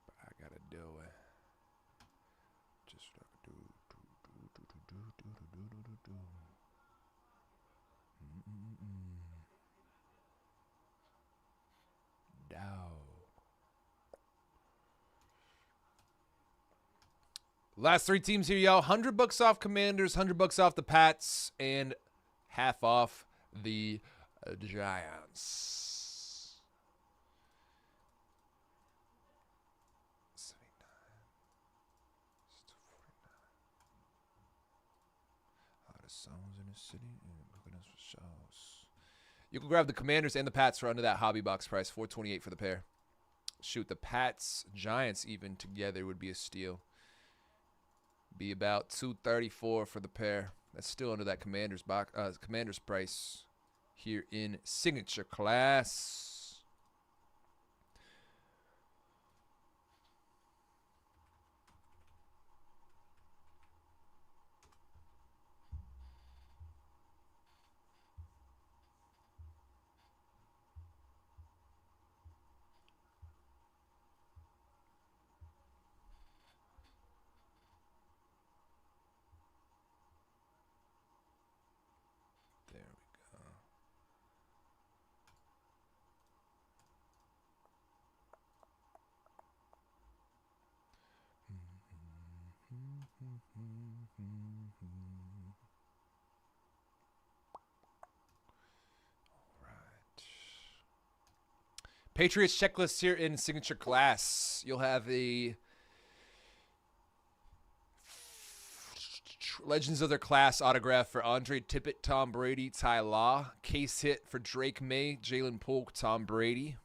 [SPEAKER 1] But I gotta do it. Just like do. Last 3 teams here, y'all. $100 off Commanders, $100 off the Pats, and half off the Giants. 79. It's 249. All the songs in the city. Look at us for shows. You can grab the Commanders and the Pats for under that hobby box price, $428 for the pair. Shoot, the Pats, Giants even together would be a steal. Be about $234 for the pair. That's still under that Commanders price here in signature class. There we go. Patriots checklist here in signature class. You'll have a Legends of their Class autograph for Andre Tippett, Tom Brady, Ty Law. Case hit for Drake May, Jalen Polk, Tom Brady.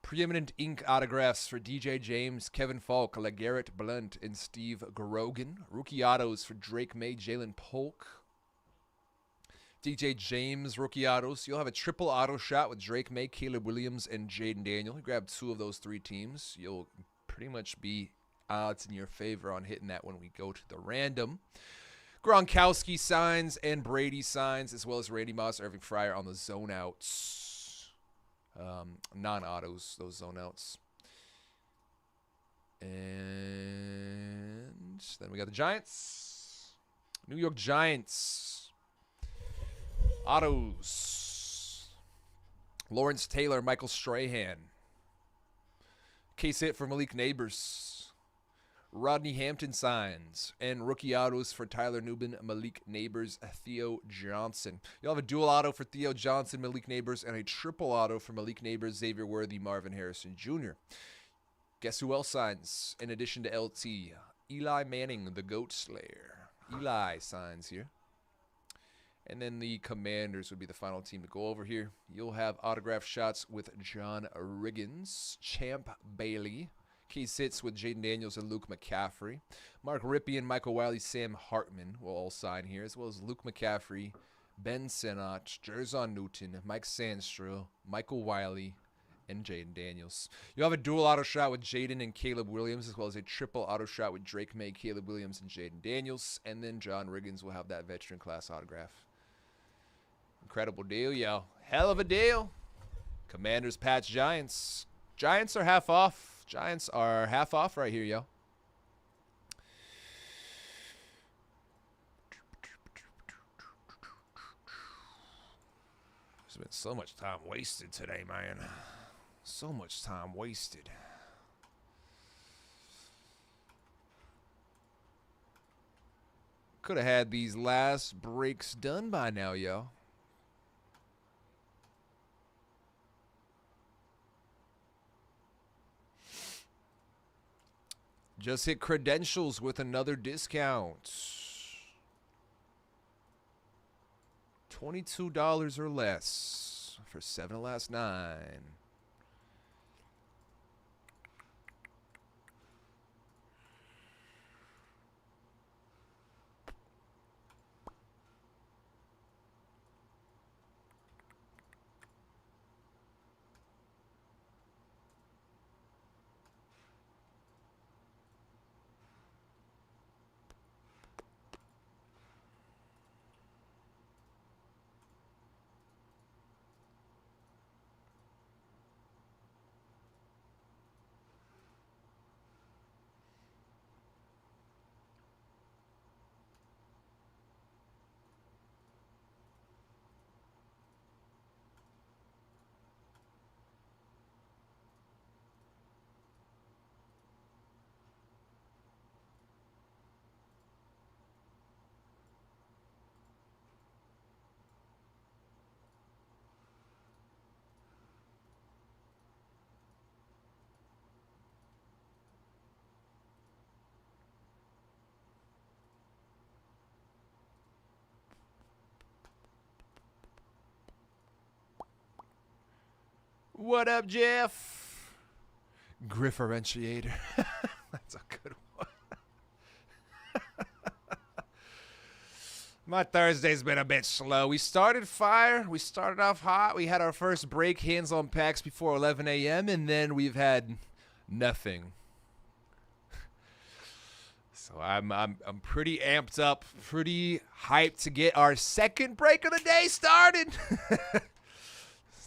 [SPEAKER 1] Preeminent ink autographs for DJ James, Kevin Falk, LeGarrette Blunt, and Steve Grogan. Rookie autos for Drake May, Jalen Polk. DJ James rookie autos. You'll have a triple auto shot with Drake May, Caleb Williams, and Jaden Daniel. You grab 2 of those 3 teams. You'll pretty much be odds in your favor on hitting that when we go to the random. Gronkowski signs and Brady signs, as well as Randy Moss, Irving Fryer on the zone outs. Non-autos, those zone outs. And then we got the Giants. New York Giants. Autos. Lawrence Taylor, Michael Strahan. Case hit for Malik Neighbors. Rodney Hampton signs. And rookie autos for Tyler Nubin, Malik Neighbors, Theo Johnson. You'll have a dual auto for Theo Johnson, Malik Neighbors, and a triple auto for Malik Neighbors, Xavier Worthy, Marvin Harrison Jr. Guess who else signs in addition to LT? Eli Manning, the Goat Slayer. Eli signs here. And then the Commanders would be the final team to go over here. You'll have autograph shots with John Riggins, Champ Bailey. Case hits with Jaden Daniels and Luke McCaffrey. Mark Ripien, Michael Wiley, Sam Hartman will all sign here, as well as Luke McCaffrey, Ben Sinnott, Jerzon Newton, Mike Sandstro, Michael Wiley, and Jaden Daniels. You'll have a dual auto shot with Jaden and Caleb Williams, as well as a triple auto shot with Drake May, Caleb Williams, and Jaden Daniels. And then John Riggins will have that veteran class autograph. Incredible deal, yo. Hell of a deal. Commanders, Pats, Giants. Giants are half off. Giants are half off right here, yo. There's been so much time wasted today, man. So much time wasted. Could have had these last breaks done by now, yo. Just hit credentials with another discount. $22 or less for 7 of last 9. What up, Jeff? Griffferentiator. That's a good one. My Thursday's been a bit slow. We started fire. We started off hot. We had our first break, hands on packs before 11 a.m., and then we've had nothing. So I'm pretty amped up, pretty hyped to get our second break of the day started.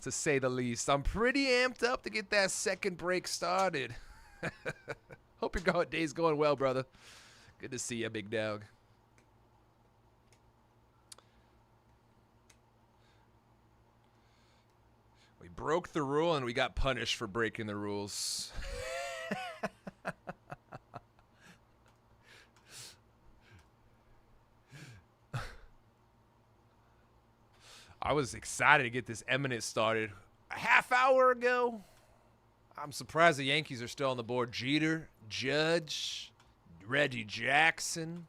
[SPEAKER 1] To say the least. I'm pretty amped up to get that second break started. Hope your day's going well, brother. Good to see you, big dog. We broke the rule and we got punished for breaking the rules. I was excited to get this Eminent started. a half hour ago. I'm surprised the Yankees are still on the board. Jeter, Judge, Reggie Jackson.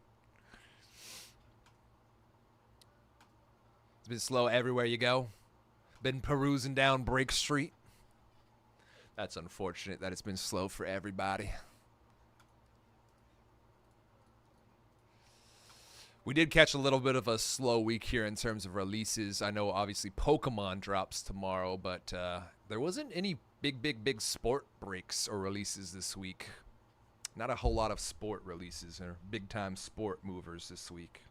[SPEAKER 1] It's been slow everywhere you go. Been perusing down Break Street. That's unfortunate that it's been slow for everybody. We did catch a little bit of a slow week here in terms of releases. I know obviously Pokemon drops tomorrow, but there wasn't any big sport breaks or releases this week. Not a whole lot of sport releases or big-time sport movers this week.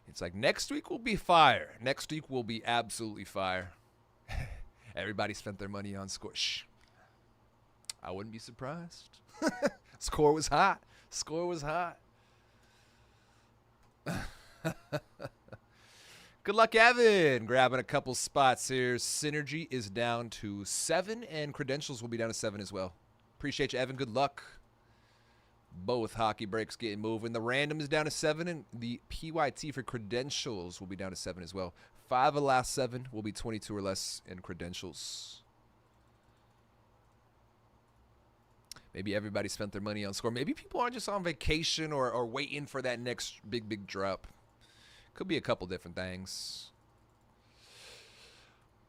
[SPEAKER 1] It's like next week will be fire. Next week will be absolutely fire. Everybody spent their money on Squish. I wouldn't be surprised. Score was hot. Good luck, Evan. Grabbing a couple spots here. Synergy is down to 7, and Credentials will be down to 7 as well. Appreciate you, Evan. Good luck. Both hockey breaks getting moving. The random is down to 7, and the PYT for Credentials will be down to 7 as well. 5 of the last 7 will be 22 or less in Credentials. Maybe everybody spent their money on Score. Maybe people are just on vacation or waiting for that next big drop. Could be a couple different things.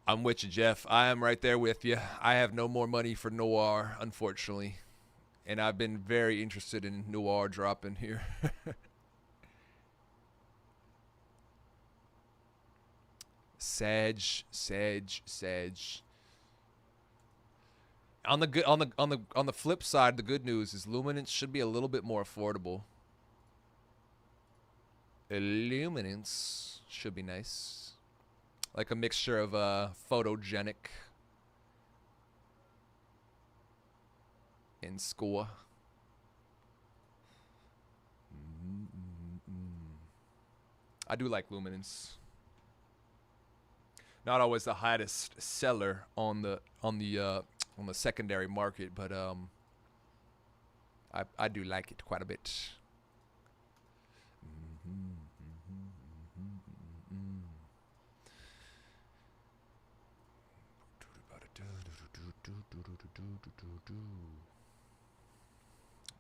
[SPEAKER 1] I'm with you, Jeff. I am right there with you. I have no more money for Noir, unfortunately. And I've been very interested in Noir dropping here. Sag. On the flip side, the good news is Luminance should be a little bit more affordable. Illuminance should be nice. Like a mixture of photogenic and Score. I do like Luminance. Not always the highest seller on the secondary market, but I do like it quite a bit.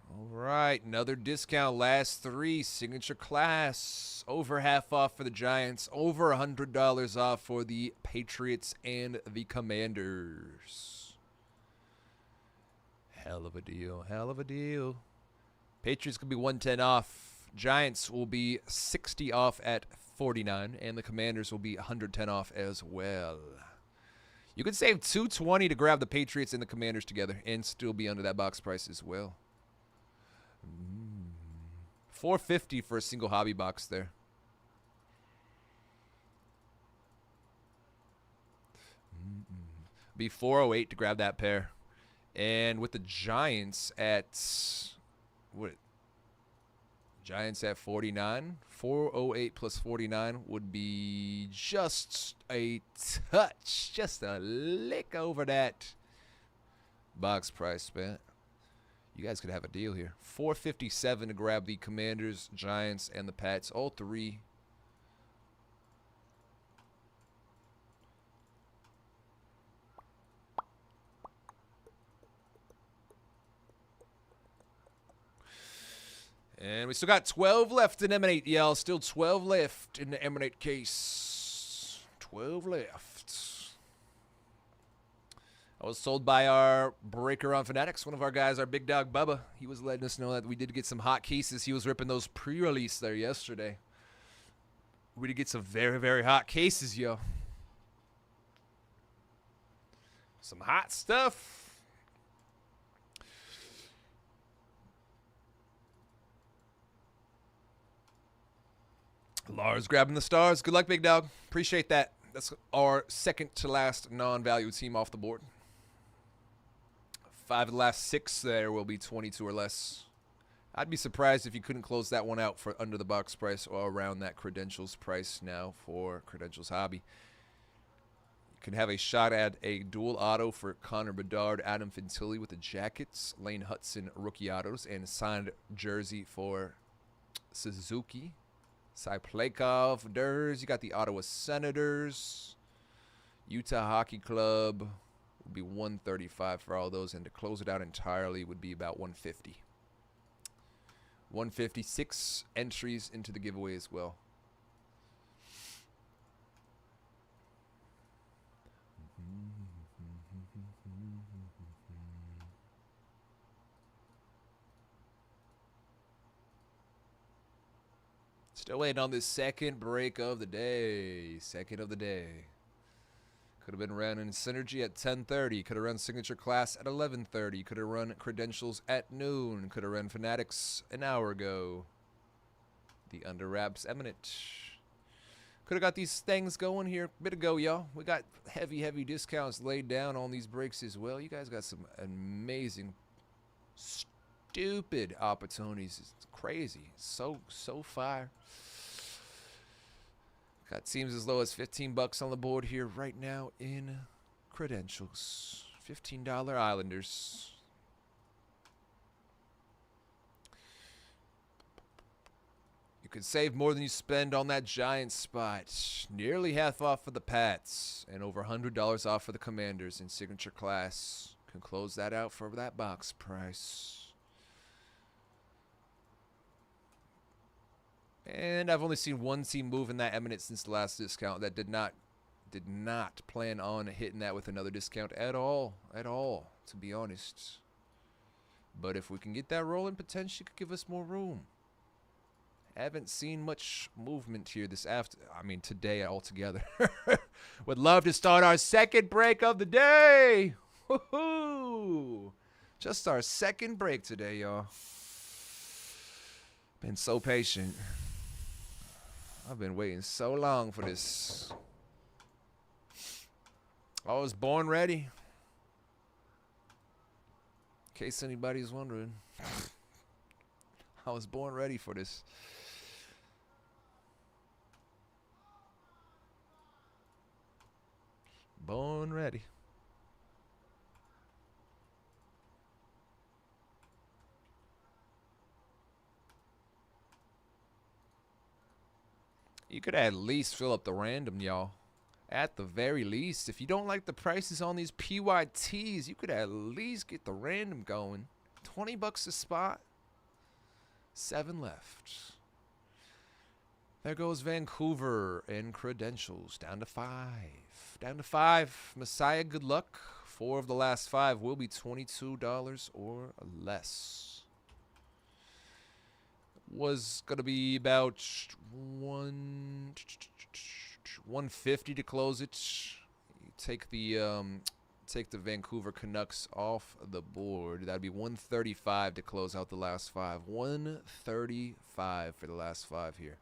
[SPEAKER 1] All right, another discount. Last 3 signature class. Over half off for the Giants. Over $100 off for the Patriots and the Commanders. Hell of a deal. Patriots could be 110 off. Giants will be 60 off at 49, and the Commanders will be 110 off as well. You could save $220 to grab the Patriots and the Commanders together and still be under that box price as well. $450 for a single hobby box there. Be $408 to grab that pair. And with the Giants at Giants at 49, 408 plus 49 would be just a touch, just a lick over that box price, man. You guys could have a deal here. $457 to grab the Commanders, Giants, and the Pats. All 3. And we still got 12 left in Emanate, y'all. Still 12 left in the Emanate case. 12 left. I was told by our breaker on Fanatics, one of our guys, our big dog Bubba. He was letting us know that we did get some hot cases. He was ripping those pre-release there yesterday. We did get some very hot cases, yo. Some hot stuff. Lars grabbing the stars. Good luck, big dog. Appreciate that. That's our second to last non-value team off the board. 5 of the last 6 there will be 22 or less. I'd be surprised if you couldn't close that one out for under the box price or around that Credentials price now for Credentials Hobby. can have a shot at a dual auto for Connor Bedard, Adam Fantilli with the Jackets, Lane Hudson rookie autos, and a signed jersey for Suzuki. Cyplakov, Durs. You got the Ottawa Senators. Utah Hockey Club would be $135 for all those, and to close it out entirely would be about $150. 156 entries into the giveaway as well. Still waiting on this second break of the day. Second of the day. Could have been run in Synergy at 10:30. Could have run Signature Class at 11:30. Could have run Credentials at noon. Could have run Fanatics an hour ago. The Under Wraps Eminent. Could have got these things going here a bit ago, y'all. We got heavy discounts laid down on these breaks as well. You guys got some amazing, stupid opportunities. It's crazy. So fire. Got teams as low as $15 on the board here right now in Credentials. $15 Islanders. You could save more than you spend on that Giant spot. Nearly half off for the Pats and over $100 off for the Commanders in Signature Class. Can close that out for that box price. And I've only seen one team move in that Eminent since the last discount that did not plan on hitting that with another discount at all, to be honest. But if we can get that rolling, potentially could give us more room. Haven't seen much movement here today altogether. Would love to start our second break of the day. Woohoo! Just our second break today, y'all. Been so patient. I've been waiting so long for this. I was born ready. In case anybody's wondering. I was born ready for this. Born ready. You could at least fill up the random, y'all. At the very least. If you don't like the prices on these PYTs, you could at least get the random going. $20 a spot. 7 left. There goes Vancouver and Credentials. Down to 5. Down to 5. Messiah, good luck. 4 of the last 5 will be $22 or less. Was going to be about 150 to close it. You take the Vancouver Canucks off the board. That'd be 135 to close out the last 5. 135 for the last 5 here.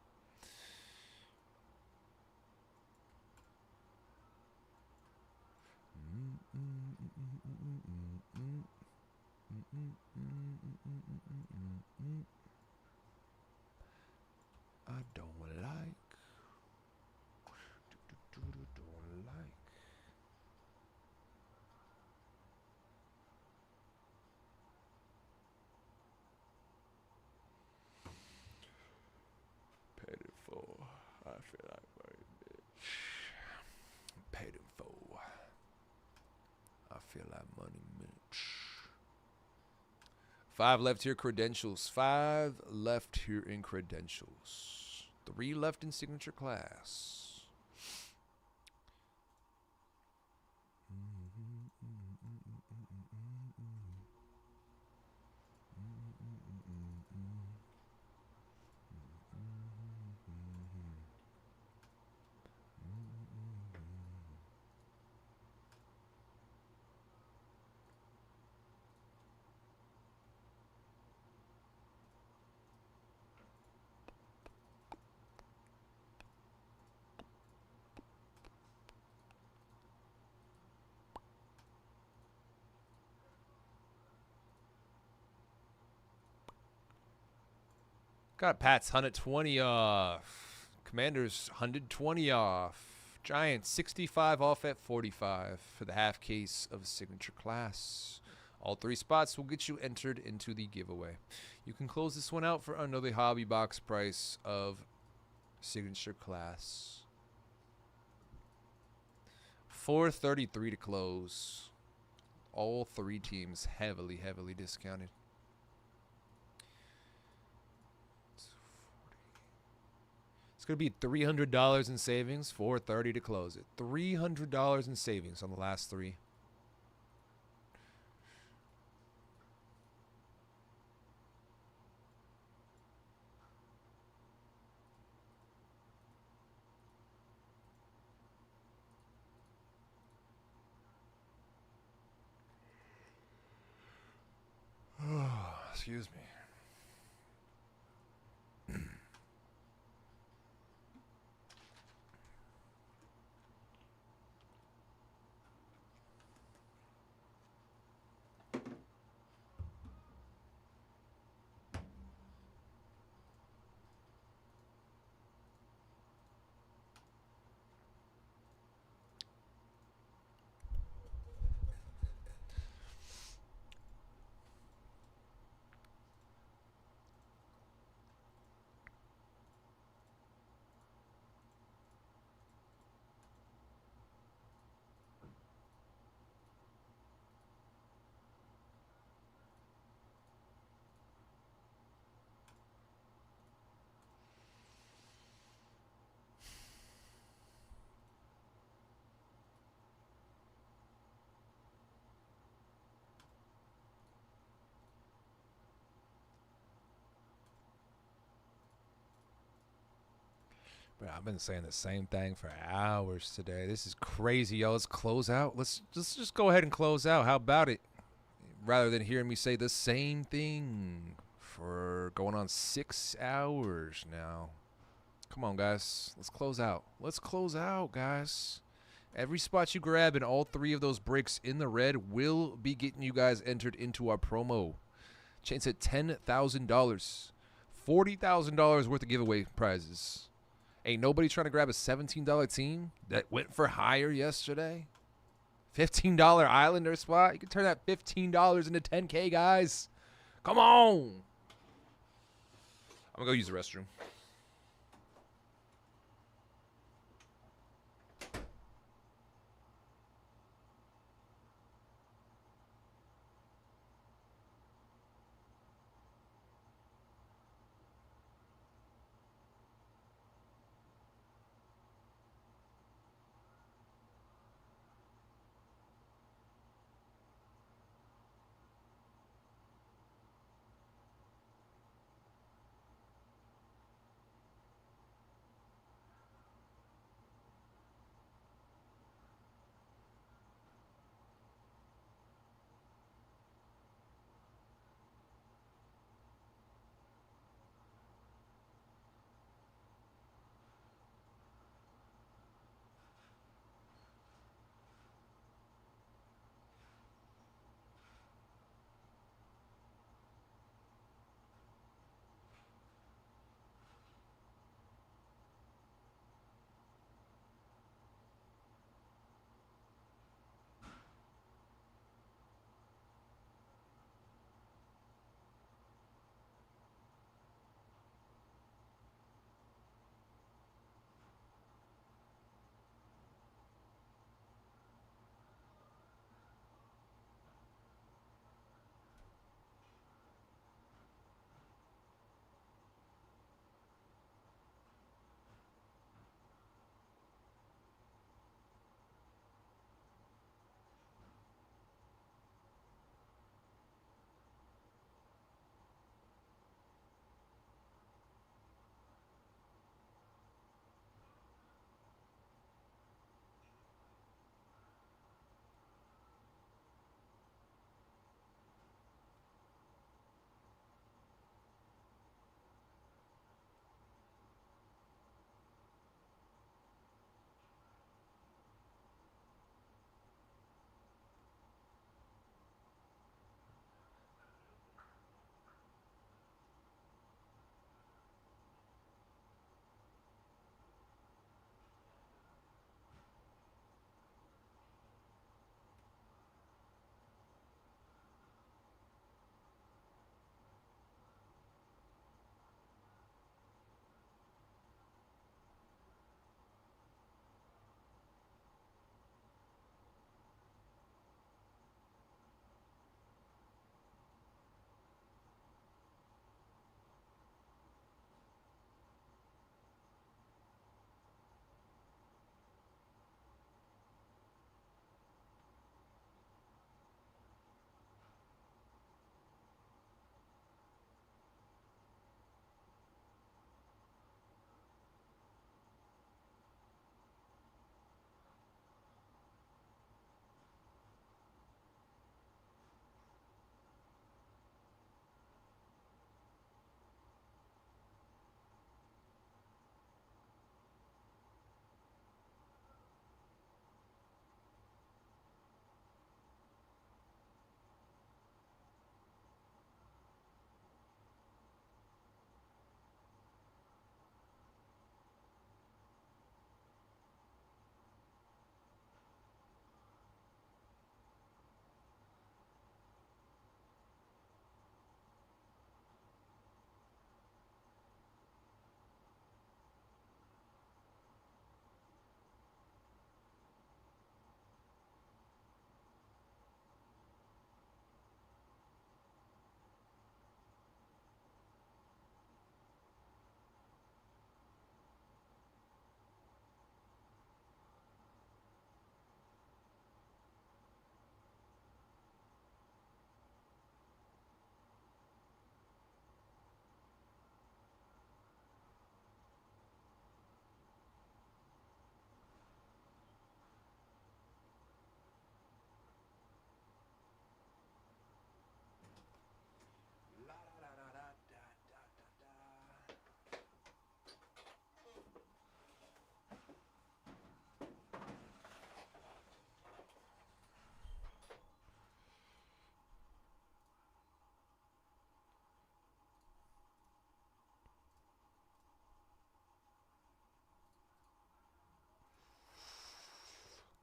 [SPEAKER 1] I don't like. Don't like. Paid it for. I feel like very bitch. Paid it for. I feel like money, bitch. 5 left here, Credentials. 5 left here in Credentials. 3 left in Signature Class. Got Pat's 120 off. Commanders 120 off. Giants 65 off at 45 for the half case of Signature Class. All 3 spots will get you entered into the giveaway. You can close this one out for under the hobby box price of Signature Class. $433 to close. All 3 teams heavily discounted. It's going to be $300 in savings, $430 to close it. $300 in savings on the last 3. Excuse me. But I've been saying the same thing for hours today. This is crazy, yo. Let's close out. Let's just go ahead and close out. How about it? Rather than hearing me say the same thing for going on 6 hours now. Come on, guys. Let's close out. Let's close out, guys. Every spot you grab in all 3 of those breaks in the red will be getting you guys entered into our promo. Chance at $10,000. $40,000 worth of giveaway prizes. Ain't nobody trying to grab a $17 team that went for higher yesterday. $15 Islander spot. You can turn that $15 into $10K, guys. Come on. I'm going to go use the restroom.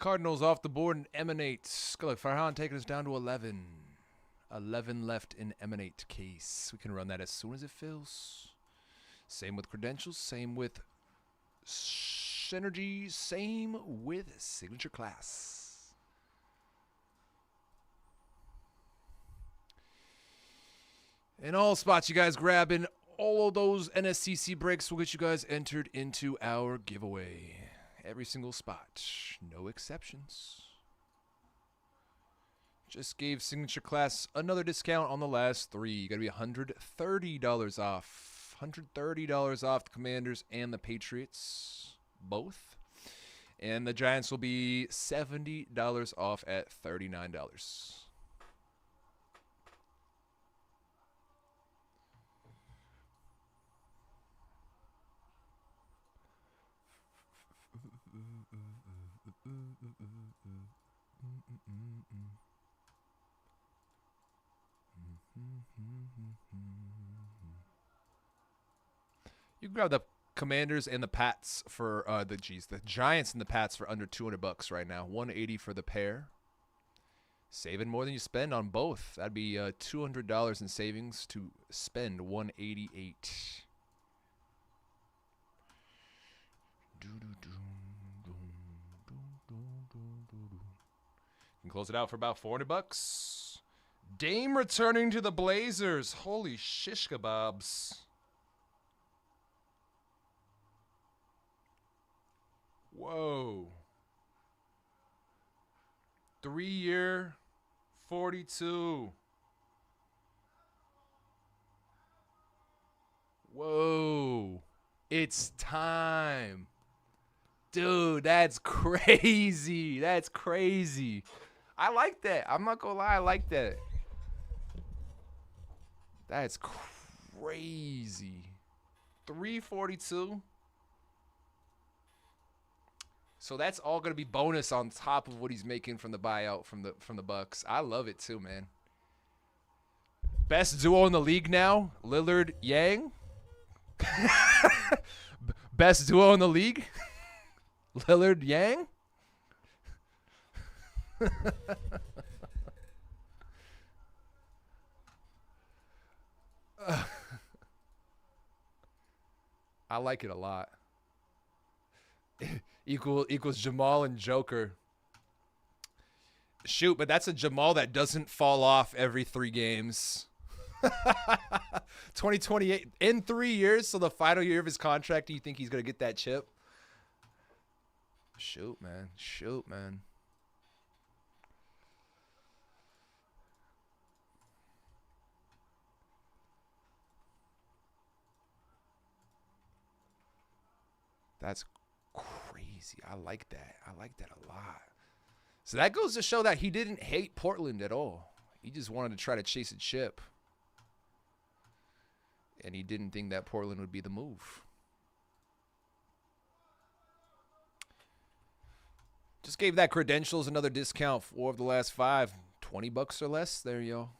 [SPEAKER 1] Cardinals off the board and Emanate. Look, Farhan taking us down to 11. 11 left in Emanate case. We can run that as soon as it fills. Same with credentials. Same with synergy. Same with signature class. In all spots, you guys grabbing all of those NSCC breaks will get you guys entered into our giveaway. Every single spot. No exceptions. Just gave signature class another discount on the last 3. You got to be $130 off. $130 off the Commanders and the Patriots, both. And the Giants will be $70 off at $39. You can grab the Commanders and the Pats for the Giants and the Pats for under $200 right now. $180 for the pair. Saving more than you spend on both. That'd be $200 in savings to spend $188. You can close it out for about $400. Dame returning to the Blazers. Holy shish kebabs. Whoa. 3-year, 42. Whoa. It's time. Dude, that's crazy. That's crazy. I like that. I'm not gonna lie, I like that. That's crazy. 342. So that's all gonna be bonus on top of what he's making from the buyout from the Bucks. I love it too, man. Best duo in the league now, Lillard Yang. Best duo in the league, Lillard Yang. I like it a lot. Equals Jamal and Joker. Shoot, but that's a Jamal that doesn't fall off every 3 games. 2028 in 3 years, so the final year of his contract, do you think he's gonna get that chip? Shoot, man. Shoot, man. That's crazy. I like that. I like that a lot. So that goes to show that he didn't hate Portland at all. He just wanted to try to chase a chip. And he didn't think that Portland would be the move. Just gave that credentials another discount. 4 of the last 5. $20 or less. There you go.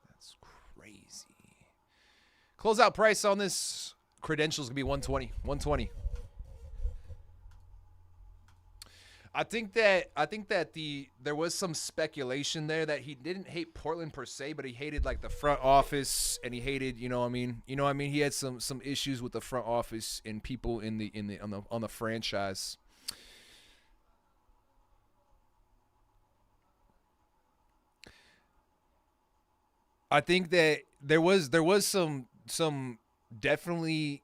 [SPEAKER 1] That's crazy. Closeout price on this credentials gonna be 120. 120. I think that there was some speculation there that he didn't hate Portland per se, but he hated like the front office and he hated, you know what I mean? You know what I mean? He had some issues with the front office and people on the franchise. I think that there was some definite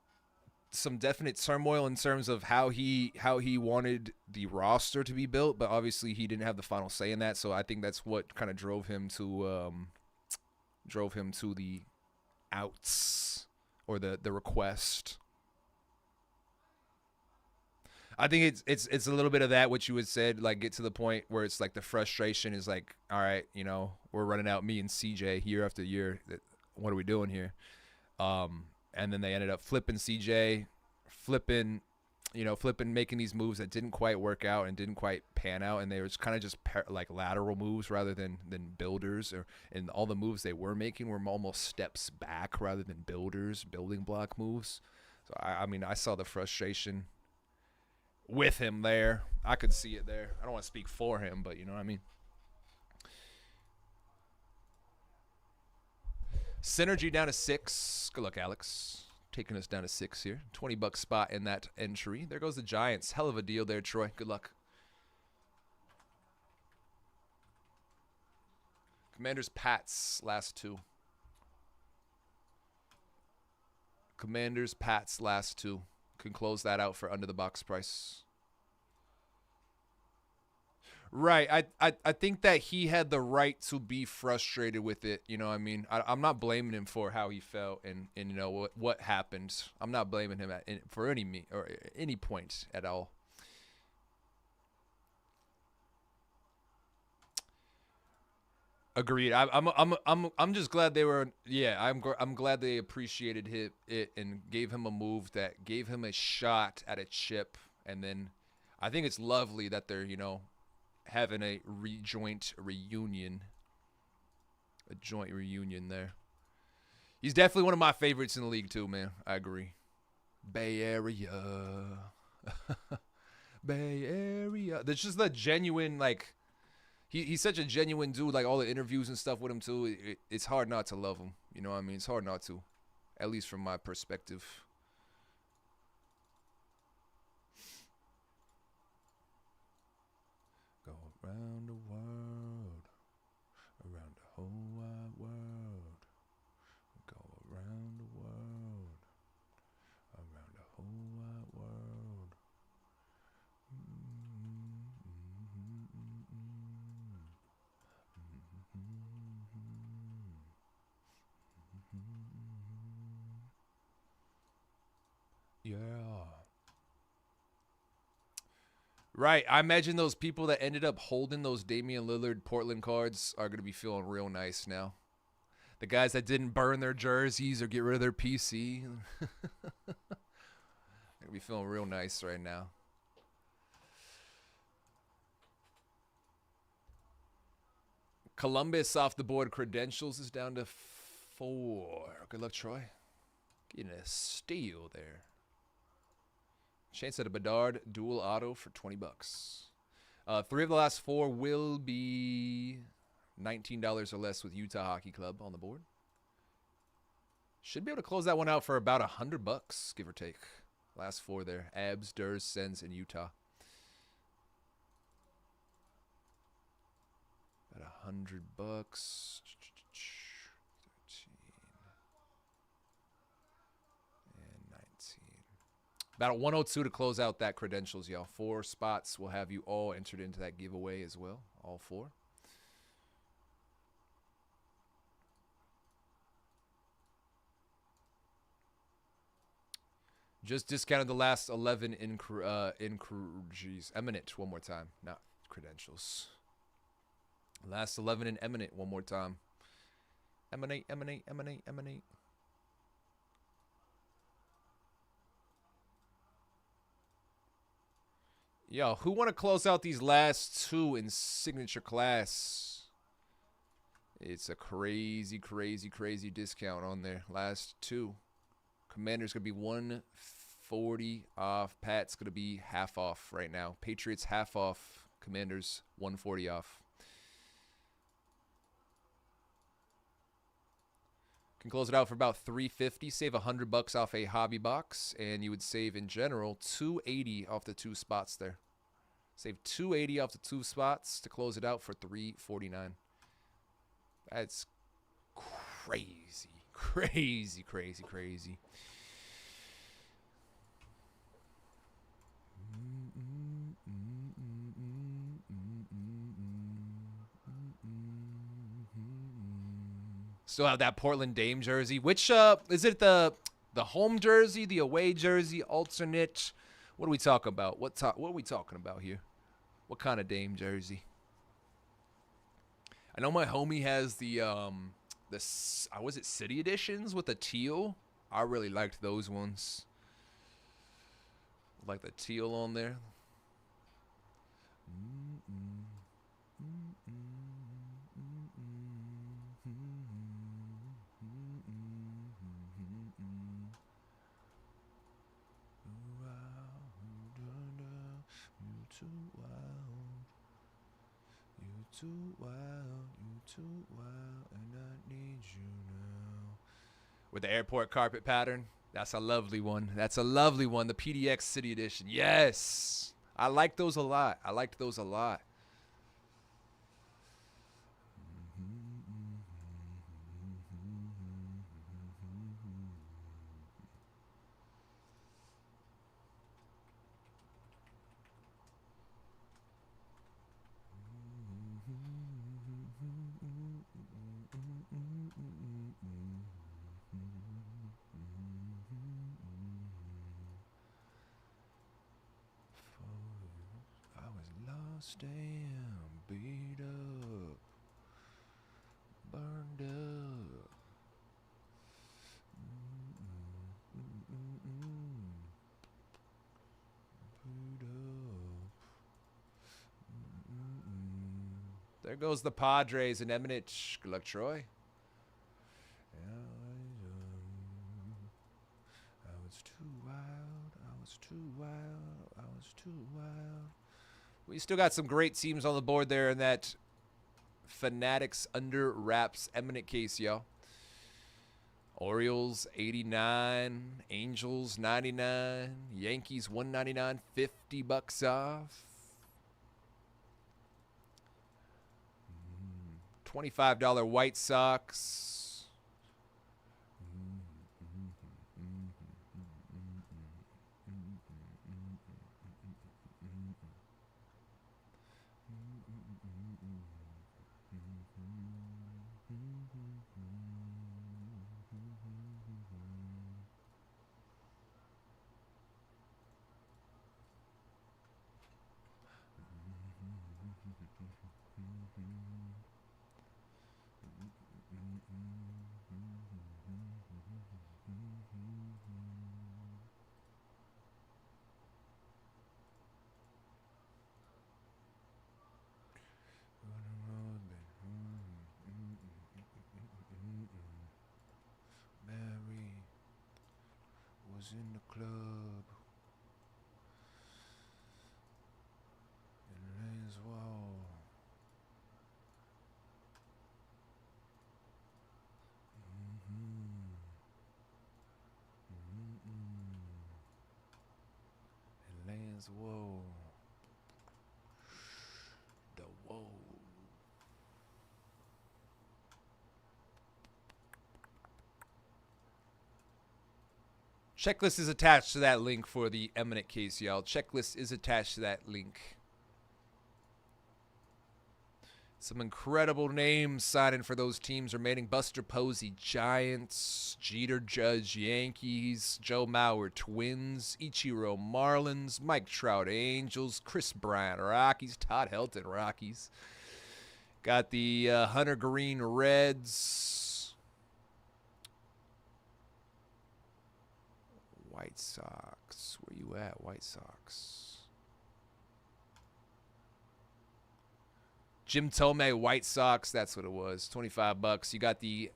[SPEAKER 1] turmoil in terms of how he wanted the roster to be built, but obviously he didn't have the final say in that. So I think that's what kind of drove him to the outs or the request. I think it's a little bit of that, what you had said, like get to the point where it's like the frustration is like, all right, we're running out me and CJ year after year. What are we doing here? And then they ended up flipping CJ, flipping, making these moves that didn't quite work out and didn't quite pan out, and they were kind of just like lateral moves rather than builders, and all the moves they were making were almost steps back rather than building block moves. So I mean, I saw the frustration with him there. I could see it there. I don't want to speak for him, but you know what I mean. Synergy down to 6. Good luck, Alex. Taking us down to 6 here. $20 spot in that entry. There goes the Giants. Hell of a deal there, Troy. Good luck. Commanders, Pats, last 2. Commanders, Pats, last 2. Can close that out for under the box price. Right. I think that he had the right to be frustrated with it. You know what I mean? I'm not blaming him for how he felt and what happened. I'm not blaming him for any point at all. Agreed. I'm just glad they were. Yeah, I'm glad they appreciated it and gave him a move that gave him a shot at a chip. And then I think it's lovely that they're having a joint reunion there. He's definitely one of my favorites in the league too, man. I agree. Bay Area. Bay Area. There's just the genuine, like, he's such a genuine dude, like all the interviews and stuff with him too. It's hard not to love him. You know what I mean? It's hard not to, at least from my perspective. Go around the world, around the whole wide world. Go around the world, around the whole wide world. Yeah. Right. I imagine those people that ended up holding those Damian Lillard Portland cards are going to be feeling real nice now. The guys that didn't burn their jerseys or get rid of their PC. They're going to be feeling real nice right now. Columbus off the board. Credentials is down to 4. Good luck, Troy. Getting a steal there. Chance at a Bedard dual auto for $20. 3 of the last 4 will be $19 or less with Utah Hockey Club on the board. Should be able to close that one out for about $100, give or take. Last 4 there. Abs, Durs, Sens, and Utah. About $100. 13. And 19. About a 102 to close out that credentials, y'all. 4 spots will have you all entered into that giveaway as well. All 4. Just discounted the last 11 Eminent one more time. Not credentials. Last 11 in Eminent one more time. Emanate. Yo, who want to close out these last 2 in signature class? It's a crazy discount on there. Last 2. Commander's going to be 140 off. Pat's going to be half off right now. Patriots half off. Commanders 140 off. Can close it out for about $350. Save $100 off a hobby box, and you would save in general $280 off the 2 spots there. Save $280 off the 2 spots to close it out for $349. That's crazy. Still have that Portland Dame jersey. Which is it the home jersey, the away jersey, alternate? What are we talking about? What are we talking about here? What kind of Dame jersey? I know my homie has was it City Editions with the teal? I really liked those ones. Like the teal on there. Too wild, and I need you now. With the airport carpet pattern, that's a lovely one. That's a lovely one. The PDX City Edition, yes, I like those a lot. I liked those a lot. Damn, beat up, burned up. Beat up. There goes the Padres and Eminent. Good luck, Troy. I was too wild. I was too wild. I was too wild. We still got some great teams on the board there in that Fanatics under wraps Eminent case, yo. Orioles 89, Angels 99, Yankees 199, $50 off. $25 White Sox. In the club in Lane's Wall. In Lane's Wall. The wall. Checklist is attached to that link for the Eminent case, y'all. Checklist is attached to that link. Some incredible names signing for those teams remaining. Buster Posey, Giants. Jeter Judge, Yankees. Joe Mauer, Twins. Ichiro, Marlins. Mike Trout, Angels. Chris Bryant, Rockies. Todd Helton, Rockies. Got the Hunter Green, Reds. White Sox. Where you at, White Sox? Jim Tomei, White Sox. That's what it was. $25. You got the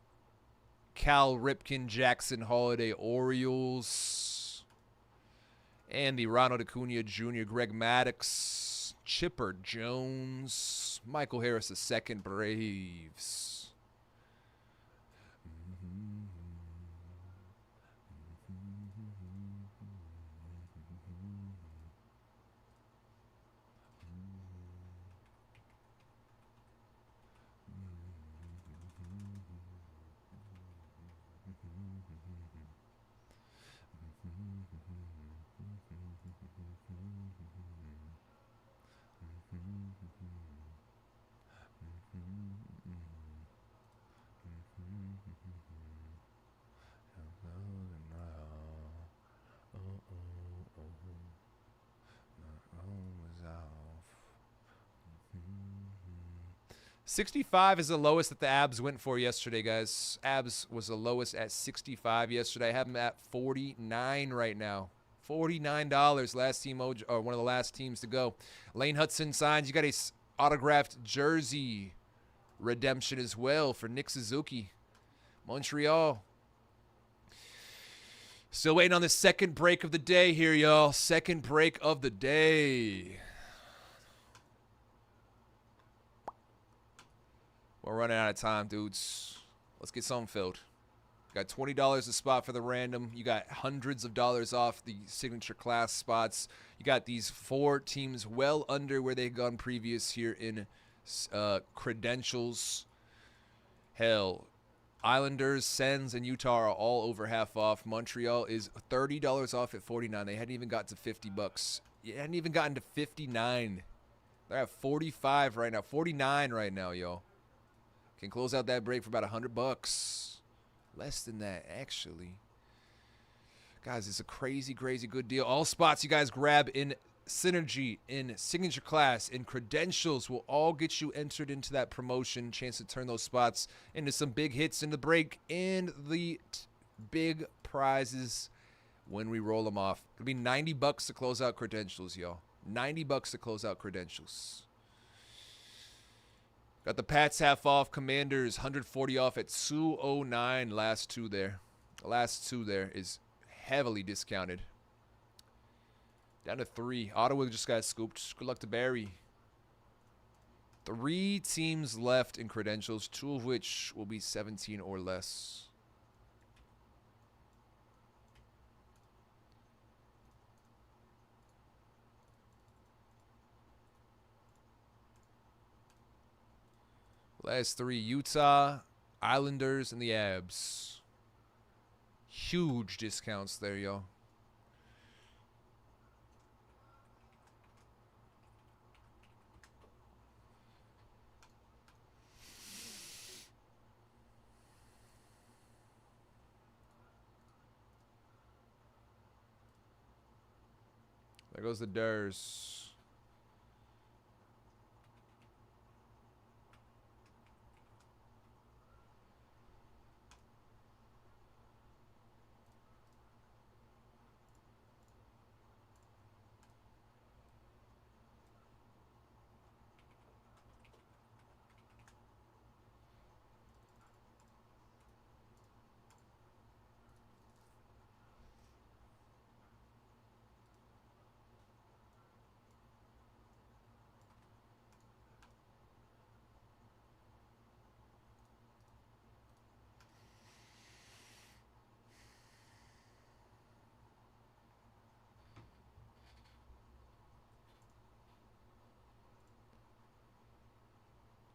[SPEAKER 1] Cal Ripken, Jackson Holiday, Orioles. And the Ronald Acuna Jr., Greg Maddux, Chipper Jones, Michael Harris II, Braves. 65 is the lowest that the Abs went for yesterday, guys. Abs was the lowest at 65 yesterday. I have them at 49 right now. $49. Last team, or one of the last teams to go. Lane Hudson signs. You got a autographed jersey redemption as well for Nick Suzuki. Montreal. Still waiting on the second break of the day here, y'all. Second break of the day. We're running out of time, dudes. Let's get something filled. Got $20 a spot for the random. You got hundreds of dollars off the signature class spots. You got these 4 teams well under where they've gone previous here in credentials. Hell, Islanders, Sens, and Utah are all over half off. Montreal is $30 off at 49. They hadn't even got to $50. You hadn't even gotten to 59. They're at 45 right now. 49 right now, yo. Can close out that break for about $100. Less than that, actually. Guys, it's a crazy, crazy good deal. All spots you guys grab in Synergy, in Signature Class, in Credentials will all get you entered into that promotion. Chance to turn those spots into some big hits in the break and the big prizes when we roll them off. It'll be $90 to close out Credentials, y'all. $90 to close out Credentials. Got the Pats half off, Commanders 140 off at 209. Last two there. The last two there is heavily discounted. Down to 3. Ottawa just got scooped. Good luck to Barry. 3 teams left in Credentials, 2 of which will be 17 or less. Last 3, Utah, Islanders, and the Abs. Huge discounts there, yo. There goes the Durs.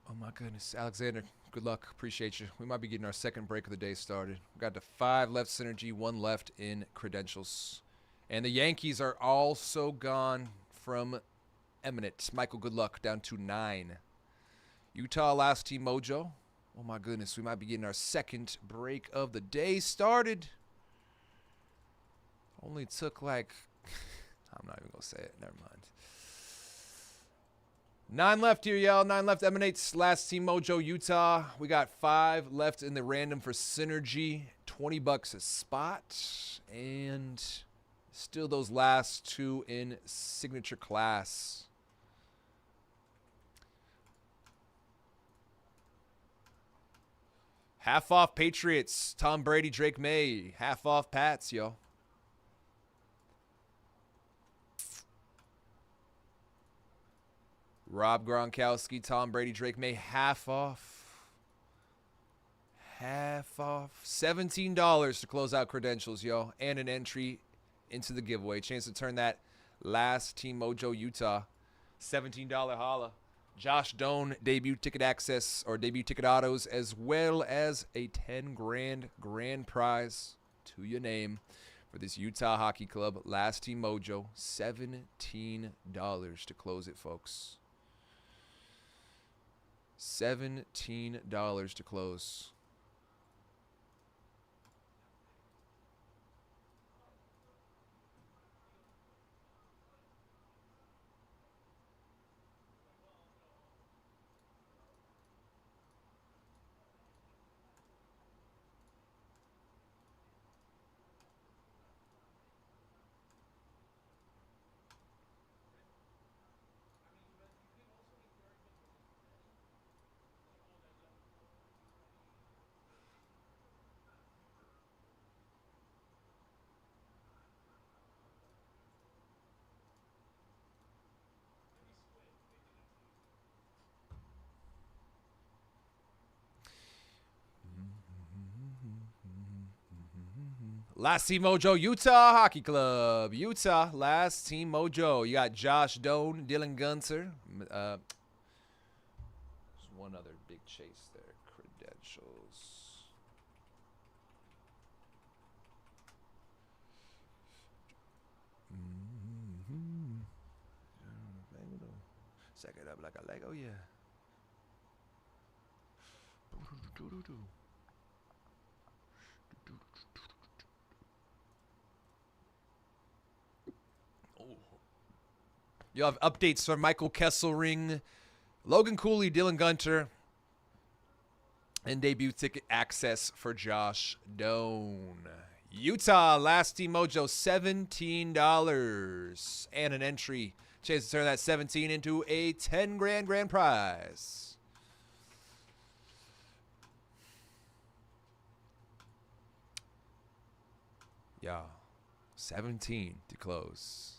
[SPEAKER 1] Oh my goodness, Alexander, good luck. Appreciate you. We might be getting our second break of the day started. We got to 5 left Synergy, 1 left in Credentials. And the Yankees are also gone from Eminent. Michael, good luck, down to 9. Utah, last team Mojo. Oh my goodness, we might be getting our second break of the day started. Only took like, I'm not even going to say it, never mind. 9 left here, y'all. 9 left. Emanate's last team Mojo, Utah. We got 5 left in the random for Synergy. $20 a spot. And still those last 2 in Signature Class. Half off Patriots. Tom Brady, Drake May. Half off Pats, yo. Rob Gronkowski, Tom Brady, Drake May, half off. Half off. $17 to close out Credentials, yo. And an entry into the giveaway. Chance to turn that last Team Mojo Utah. $17 holla. Josh Doan, debut ticket access or debut ticket autos, as well as a 10 grand prize to your name for this Utah Hockey Club. Last Team Mojo. $17 to close it, folks. $17 to close. Last Team Mojo, Utah Hockey Club. Utah, Last Team Mojo. You got Josh Doan, Dylan Gunter. There's one other big chase there. Credentials. Sack it up like a Lego, yeah. You have updates for Michael Kesselring, Logan Cooley, Dylan Gunter, and debut ticket access for Josh Doan. Utah, Last Team Mojo, $17. And an entry. Chance to turn that 17 into a 10 grand prize. Yeah. 17 to close.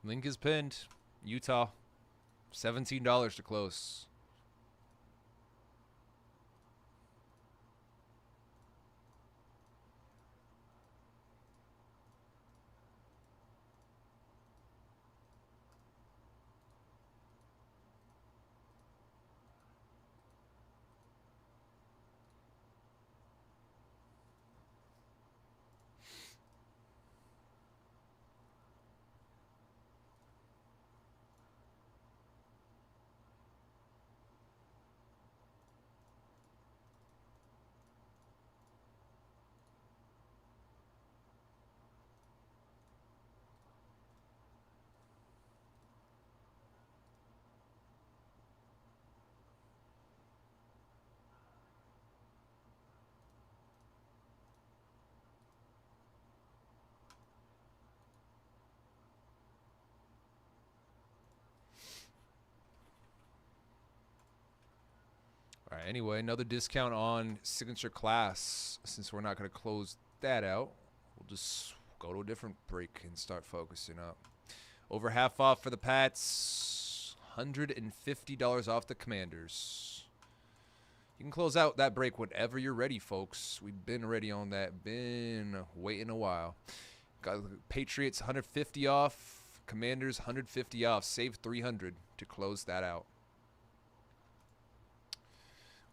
[SPEAKER 1] Link is pinned. Utah, $17 to close. All right, anyway, another discount on Signature Class. Since we're not going to close that out, we'll just go to a different break and start focusing up. Over half off for the Pats, $150 off the Commanders. You can close out that break whenever you're ready, folks. We've been ready on that. Been waiting a while. Got Patriots $150 off. Commanders $150 off. Save $300 to close that out.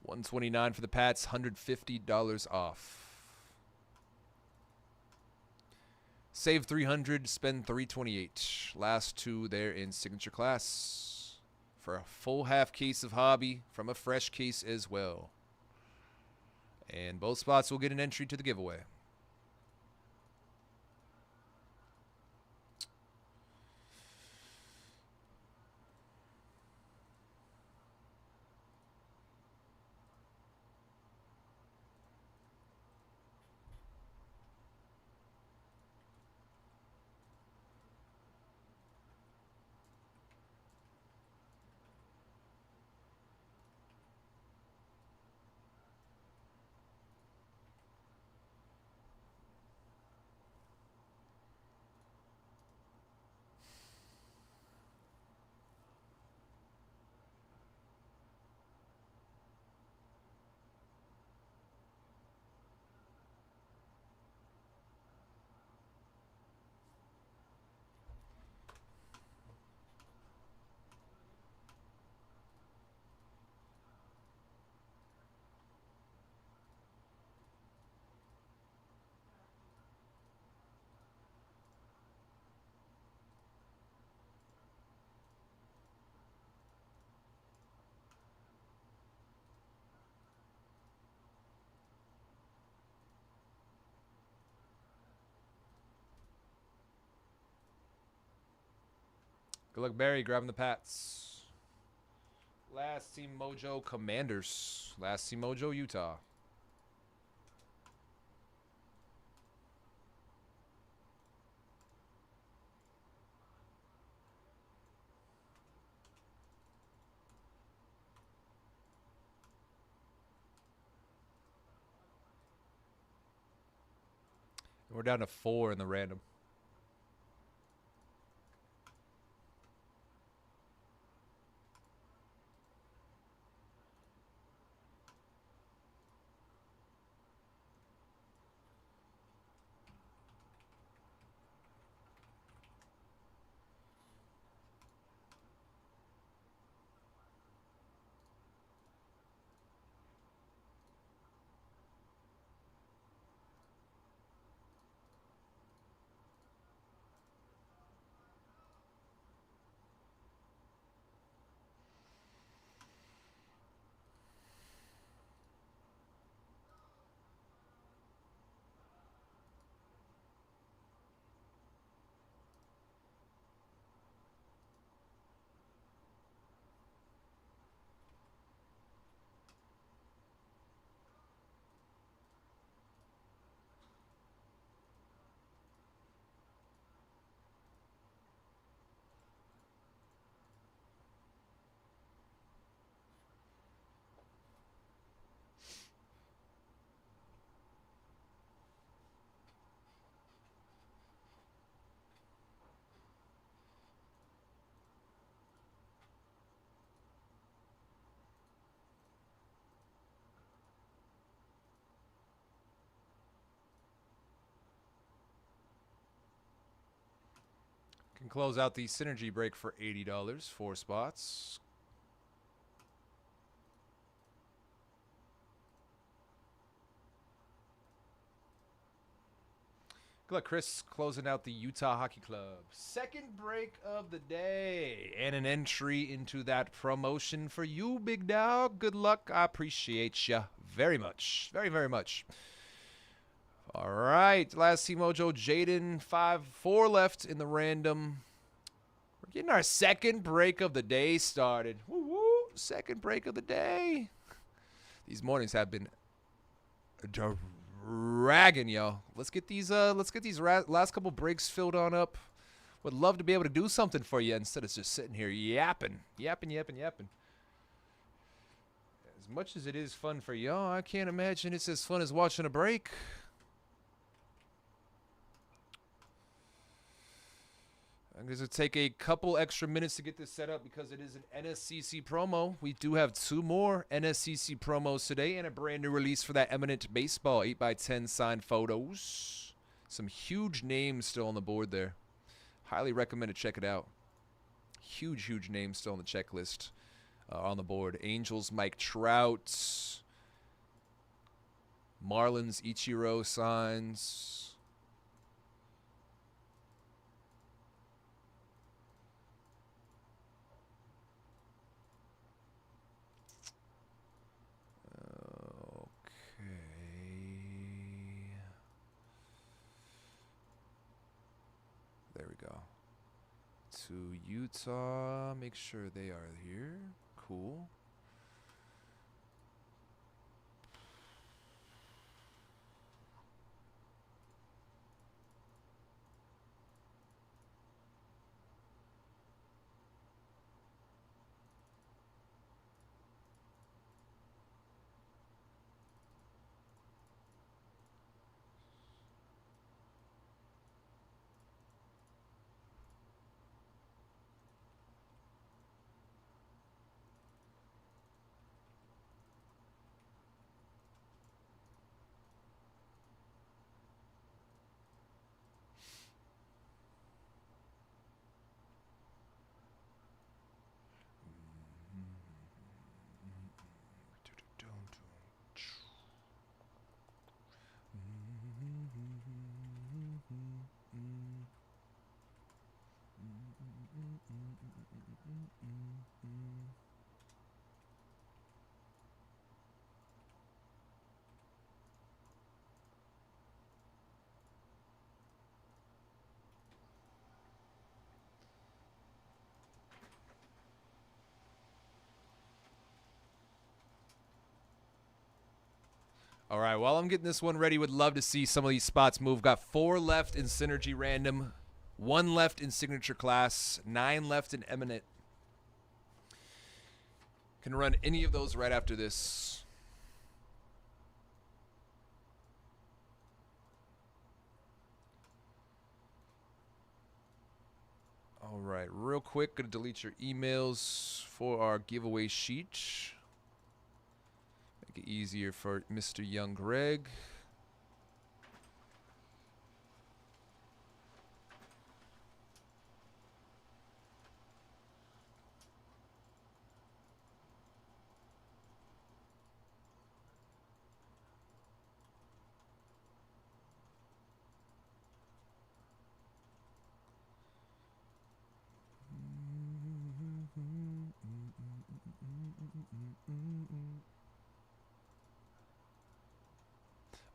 [SPEAKER 1] $129 for the Pats, $150 off. Save $300, spend $328. Last two there in Signature Class for a full half case of Hobby from a fresh case as well. And both spots will get an entry to the giveaway. Good luck, Barry. Grabbing the Pats. Last Team Mojo Commanders. Last Team Mojo Utah. We're down to 4 in the random. Can close out the synergy break for $80. 4 spots. Good luck, Chris. Closing out the Utah Hockey Club. Second break of the day. And an entry into that promotion for you, big dog. Good luck. I appreciate you very much. Very, very much. All right. Last Team Mojo, Jaden. 4 left in the random. We're getting our second break of the day started. Woo woo. Second break of the day. These mornings have been dragging, yo. Let's get these last couple breaks filled on up. Would love to be able to do something for you instead of just sitting here yapping. As much as it is fun for y'all, I can't imagine it's as fun as watching a break. I'm going to take a couple extra minutes to get this set up because it is an NSCC promo. We do have 2 more NSCC promos today and a brand new release for that Eminent Baseball 8x10 signed photos. Some huge names still on the board there. Highly recommend to check it out. Huge names still on the checklist on the board. Angels, Mike Trout. Marlins, Ichiro signs. There we go. To Utah. Make sure they are here. Cool. All right, while I'm getting this one ready, would love to see some of these spots move. Got 4 left in Synergy Random, 1 left in Signature Class, 9 left in Eminent. Can run any of those right after this. All right, real quick, gonna delete your emails for our giveaway sheet. Make it easier for Mr. Young Greg.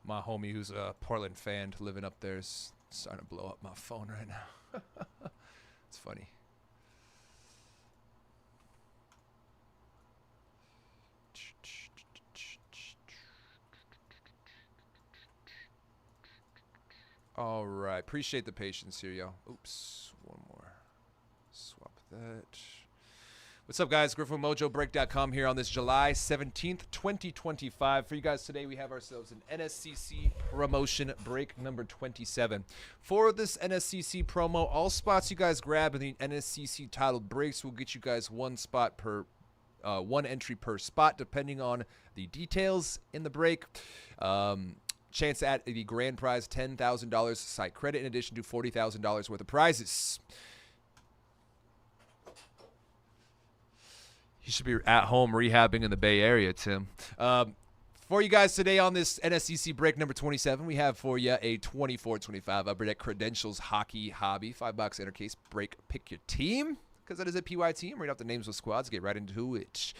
[SPEAKER 1] My homie who's a Portland fan living up there is starting to blow up my phone right now. It's funny. All right. Appreciate the patience here, yo. Oops. One more. Swap that. What's up, guys? Griffin Mojobreak.com here on this July 17th, 2025. For you guys today, we have ourselves an NSCC promotion break number 27. For this NSCC promo, all spots you guys grab in the NSCC titled breaks will get you guys one entry per spot, depending on the details in the break. Chance at the grand prize, $10,000 site credit, in addition to $40,000 worth of prizes. You should be at home rehabbing in the Bay Area, Tim. For you guys today on this NSCC break number 27, we have for you a 24-25 Upper Deck Credentials Hockey Hobby. $5 enter case break. Pick your team, because that is a PY team. Read off the names of squads. Get right into it.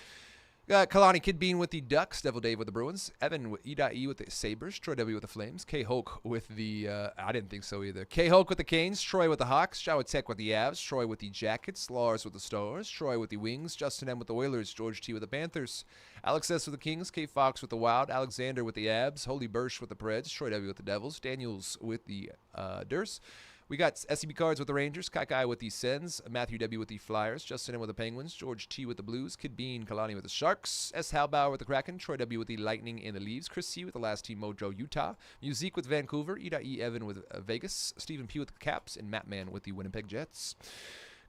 [SPEAKER 1] Got Kalani Kid Bean with the Ducks, Devil Dave with the Bruins, Evan with E.E with the Sabres, Troy W with the Flames, K Hulk with the, I didn't think so either, K Hulk with the Canes, Troy with the Hawks, Shower Tech with the Avs, Troy with the Jackets, Lars with the Stars, Troy with the Wings, Justin M with the Oilers, George T with the Panthers, Alex S with the Kings, K Fox with the Wild, Alexander with the Abs, Holy Bursch with the Preds, Troy W with the Devils, Daniels with the Durs. We got SCB Cards with the Rangers, Kai with the Sens, Matthew W with the Flyers, Justin M with the Penguins, George T with the Blues, Kid Bean, Kalani with the Sharks, S. Halbauer with the Kraken, Troy W with the Lightning and the Leaves, Chris C with the Last Team Mojo Utah, Musique with Vancouver, E. Evan with Vegas, Stephen P with the Caps, and Matt Man with the Winnipeg Jets.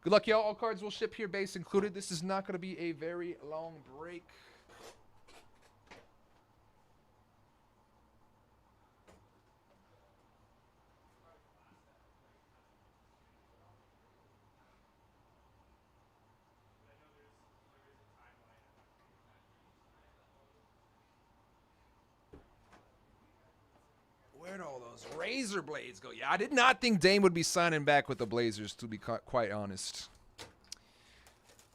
[SPEAKER 1] Good luck, y'all. All cards will ship here, base included. This is not going to be a very long break. Where'd all those razor blades go? Yeah, I did not think Dame would be signing back with the Blazers, to be quite honest.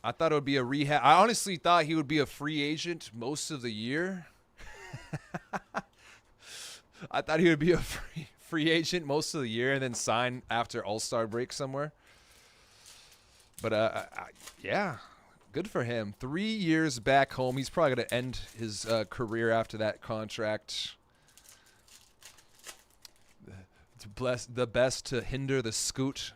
[SPEAKER 1] I thought it would be a rehab. I honestly thought he would be a free agent most of the year. I thought he would be a free agent most of the year and then sign after All-Star break somewhere. But, yeah, good for him. 3 years back home. He's probably going to end his career after that contract. The best to hinder the scoot.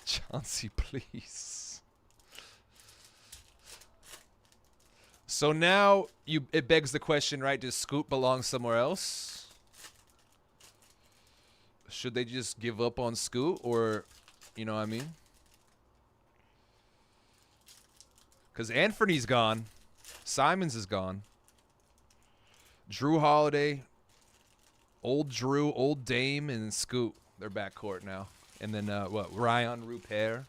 [SPEAKER 1] Chauncey, please. So now it begs the question, right? Does Scoot belong somewhere else? Should they just give up on Scoot, or, you know what I mean? Because Anthony's gone. Simons is gone. Drew Holiday, old Drew, old Dame, and Scoot. They're backcourt now. And then, Ryan Rupert.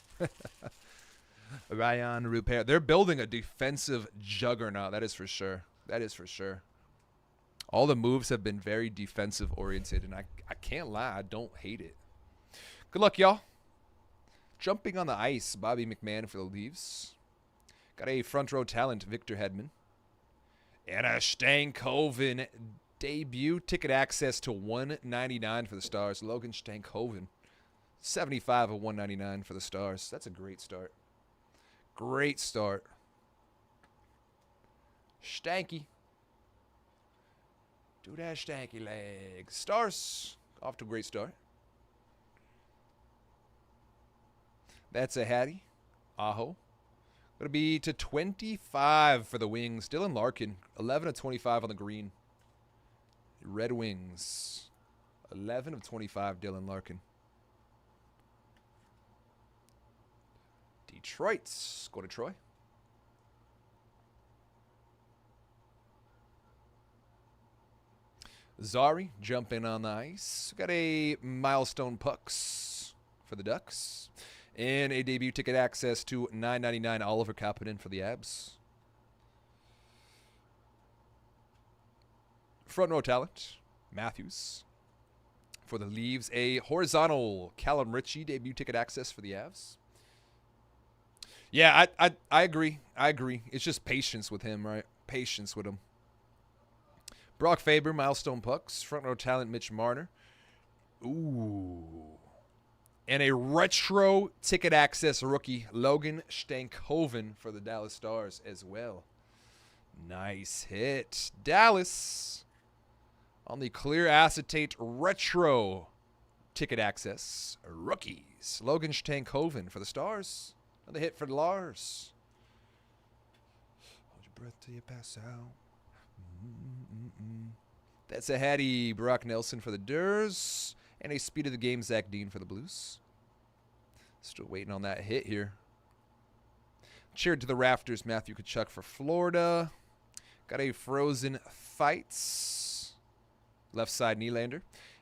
[SPEAKER 1] Ryan Rupert. They're building a defensive juggernaut. That is for sure. That is for sure. All the moves have been very defensive-oriented, and I can't lie. I don't hate it. Good luck, y'all. Jumping on the ice, Bobby McMahon for the Leafs. Got a front-row talent, Victor Hedman. And a Stankoven debut. Ticket access to $199 for the Stars. Logan Stankoven. 75 of $199 for the Stars. That's a great start. Great start. Stanky. Do that stanky leg. Stars. Off to a great start. That's a Hattie. Aho. Going to be to 25 for the Wings. Dylan Larkin, 11 of 25 on the green. Red Wings, 11 of 25, Dylan Larkin. Detroit's go to Troy. Zari jumping on the ice. Got a milestone pucks for the Ducks. And a debut ticket access to $9.99 Oliver Kapanen for the Abs. Front row talent, Matthews. For the Leaves, a horizontal Callum Ritchie debut ticket access for the Avs. Yeah, I agree. I agree. It's just patience with him, right? Patience with him. Brock Faber, milestone pucks. Front row talent, Mitch Marner. Ooh. And a retro ticket access rookie, Logan Stankoven for the Dallas Stars as well. Nice hit. Dallas on the clear acetate retro ticket access rookies. Logan Stankoven for the Stars. Another hit for Lars. Hold your breath till you pass out. That's a Hattie Brock Nelson for the Durs. And a speed of the game, Zach Dean for the Blues. Still waiting on that hit here. Cheered to the rafters, Matthew Tkachuk for Florida. Got a Frozen Fights. Left side Nylander.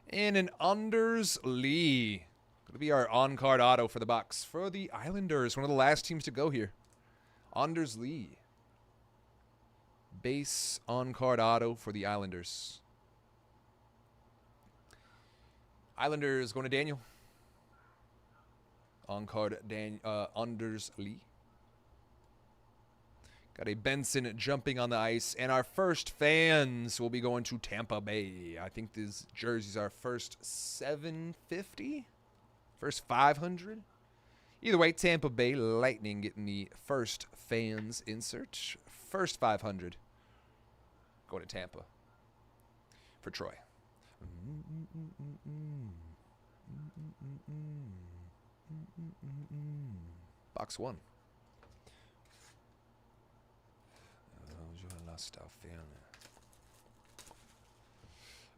[SPEAKER 1] And an Anders Lee. Going to be our on-card auto for the Bucks. For the Islanders, one of the last teams to go here. Anders Lee. Base on-card auto for the Islanders. Islanders going to Daniel. On card, Anders Lee. Got a Benson jumping on the ice. And our first fans will be going to Tampa Bay. I think these jerseys are first 750? First 500? Either way, Tampa Bay Lightning getting the first fans insert. First 500. Going to Tampa. For Troy. Box one.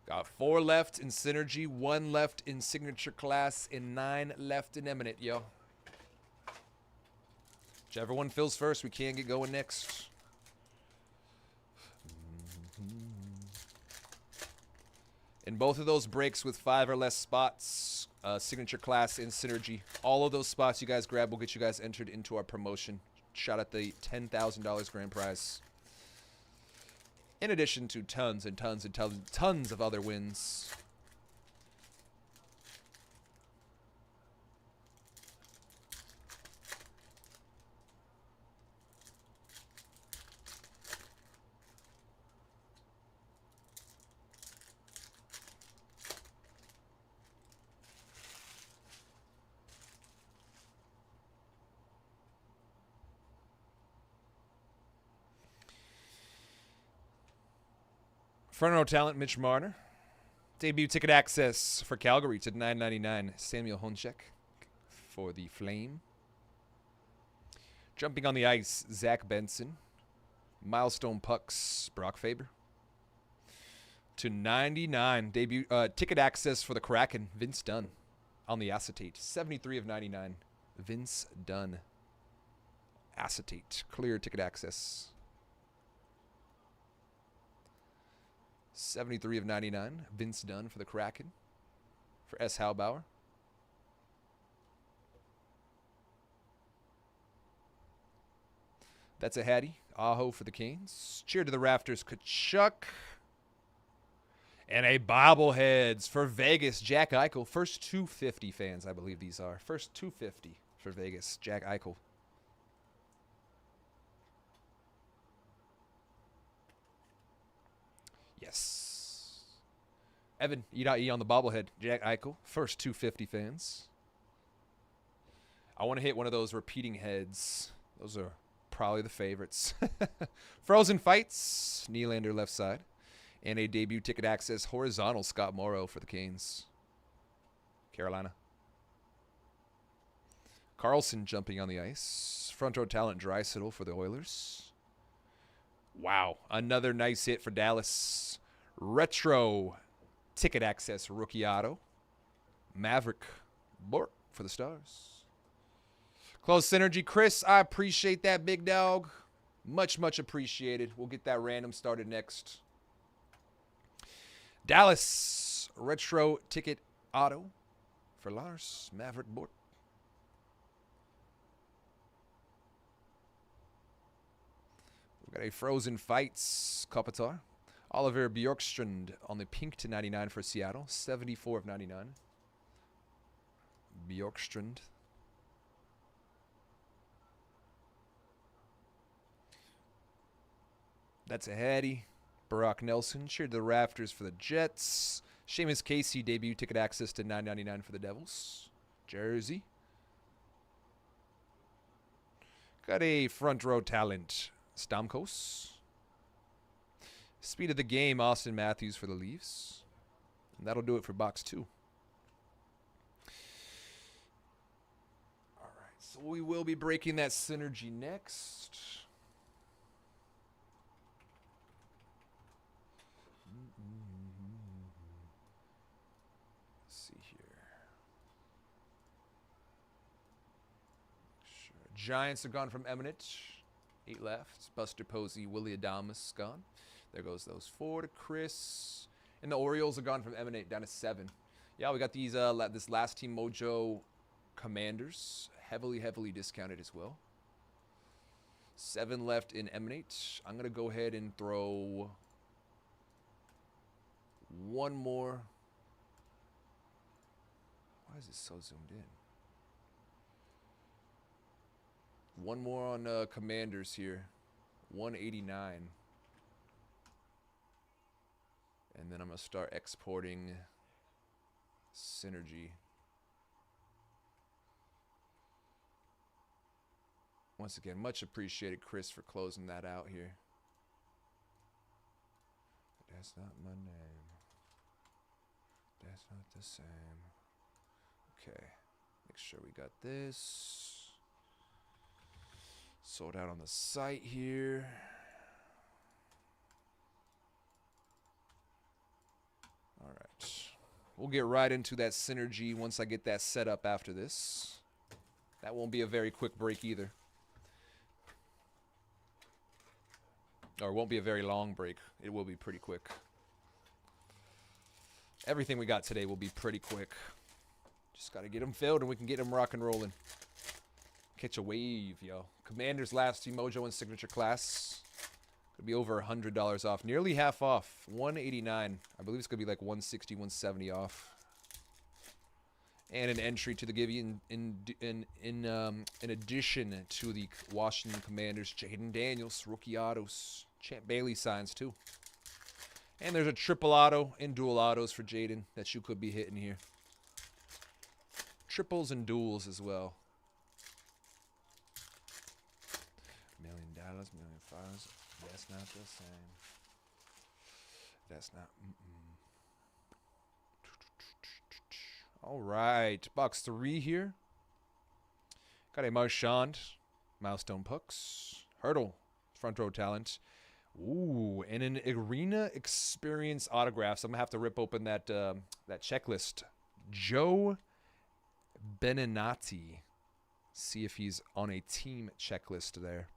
[SPEAKER 1] Got 4 left in Synergy, 1 left in Signature Class, and 9 left in Eminent, yo. Whichever one fills first, we can get going next. In both of those breaks with 5 or less spots, Signature Class and Synergy, all of those spots you guys grab will get you guys entered into our promotion. Shot at the $10,000 grand prize. In addition to tons and tons and tons of other wins. Front row talent, Mitch Marner. Debut ticket access for Calgary to $9.99. Samuel Honchek for the Flame. Jumping on the ice, Zach Benson. Milestone pucks, Brock Faber. To $99. Debut ticket access for the Kraken, Vince Dunn. On the acetate, 73 of 99. Vince Dunn. Acetate, clear ticket access. 73 of 99. Vince Dunn for the Kraken. For S. Halbauer. That's a Hattie. Aho for the Canes. Cheer to the rafters. Tkachuk. And a bobbleheads for Vegas. Jack Eichel. First 250 fans, I believe these are. First 250 for Vegas. Jack Eichel. Yes. Evan, E.E on the bobblehead. Jack Eichel. First 250 fans. I want to hit one of those repeating heads. Those are probably the favorites. Frozen Fights. Nylander left side. And a debut ticket access horizontal Scott Morrow for the Canes. Carolina. Carlson jumping on the ice. Front row talent Draisaitl for the Oilers. Wow. Another nice hit for Dallas. Retro ticket access rookie auto. Maverick Bort for the Stars. Close synergy. Chris, I appreciate that, big dog. Much, much appreciated. We'll get that random started next. Dallas retro ticket auto for Lars Maverick Bort. We've got a Frozen Fights Kopitar. Oliver Bjorkstrand on the pink to 99 for Seattle. 74 of 99. Bjorkstrand. That's a Hattie. Barack Nelson cheered the rafters for the Jets. Seamus Casey debut ticket access to $9.99 for the Devils. Jersey. Got a front row talent. Stamkos. Speed of the game, Austin Matthews for the Leafs. And that'll do it for box 2. All right, so we will be breaking that synergy next. Let's see here. Sure. Giants are gone from Eminent. 8 left. Buster Posey, Willie Adamas gone. There goes those 4 to Chris. And the Orioles are gone from Emanate down to 7. Yeah, we got these this last team Mojo Commanders. Heavily discounted as well. 7 left in Emanate. I'm going to go ahead and throw one more. Why is it so zoomed in? One more on Commanders here. 189. And then I'm going to start exporting synergy. Once again, much appreciated, Chris, for closing that out here. That's not my name. That's not the same. Okay. Make sure we got this. Sold out on the site here. All right. We'll get right into that synergy once I get that set up after this. That won't be a very quick break either. Or it won't be a very long break. It will be pretty quick. Everything we got today will be pretty quick. Just got to get them filled and we can get them rock and rolling. Catch a wave, yo. Commanders last team Mojo and signature class. Gonna be over $100 off. Nearly half off. 189. I believe it's gonna be like 160, 170 off. And an entry to the Givian in addition to the Washington Commanders, Jaden Daniels, rookie autos. Champ Bailey signs too. And there's a triple auto and dual autos for Jaden that you could be hitting here. Triples and duals as well. $1 million, $1.5 million. That's not the same. That's not. All right. Box 3 here. Got a Marchand. Milestone Pucks. Hurdle. Front row talent. Ooh. And an Arena Experience autographs. I'm going to have to rip open that that checklist. Joe Beninati. See if he's on a team checklist there.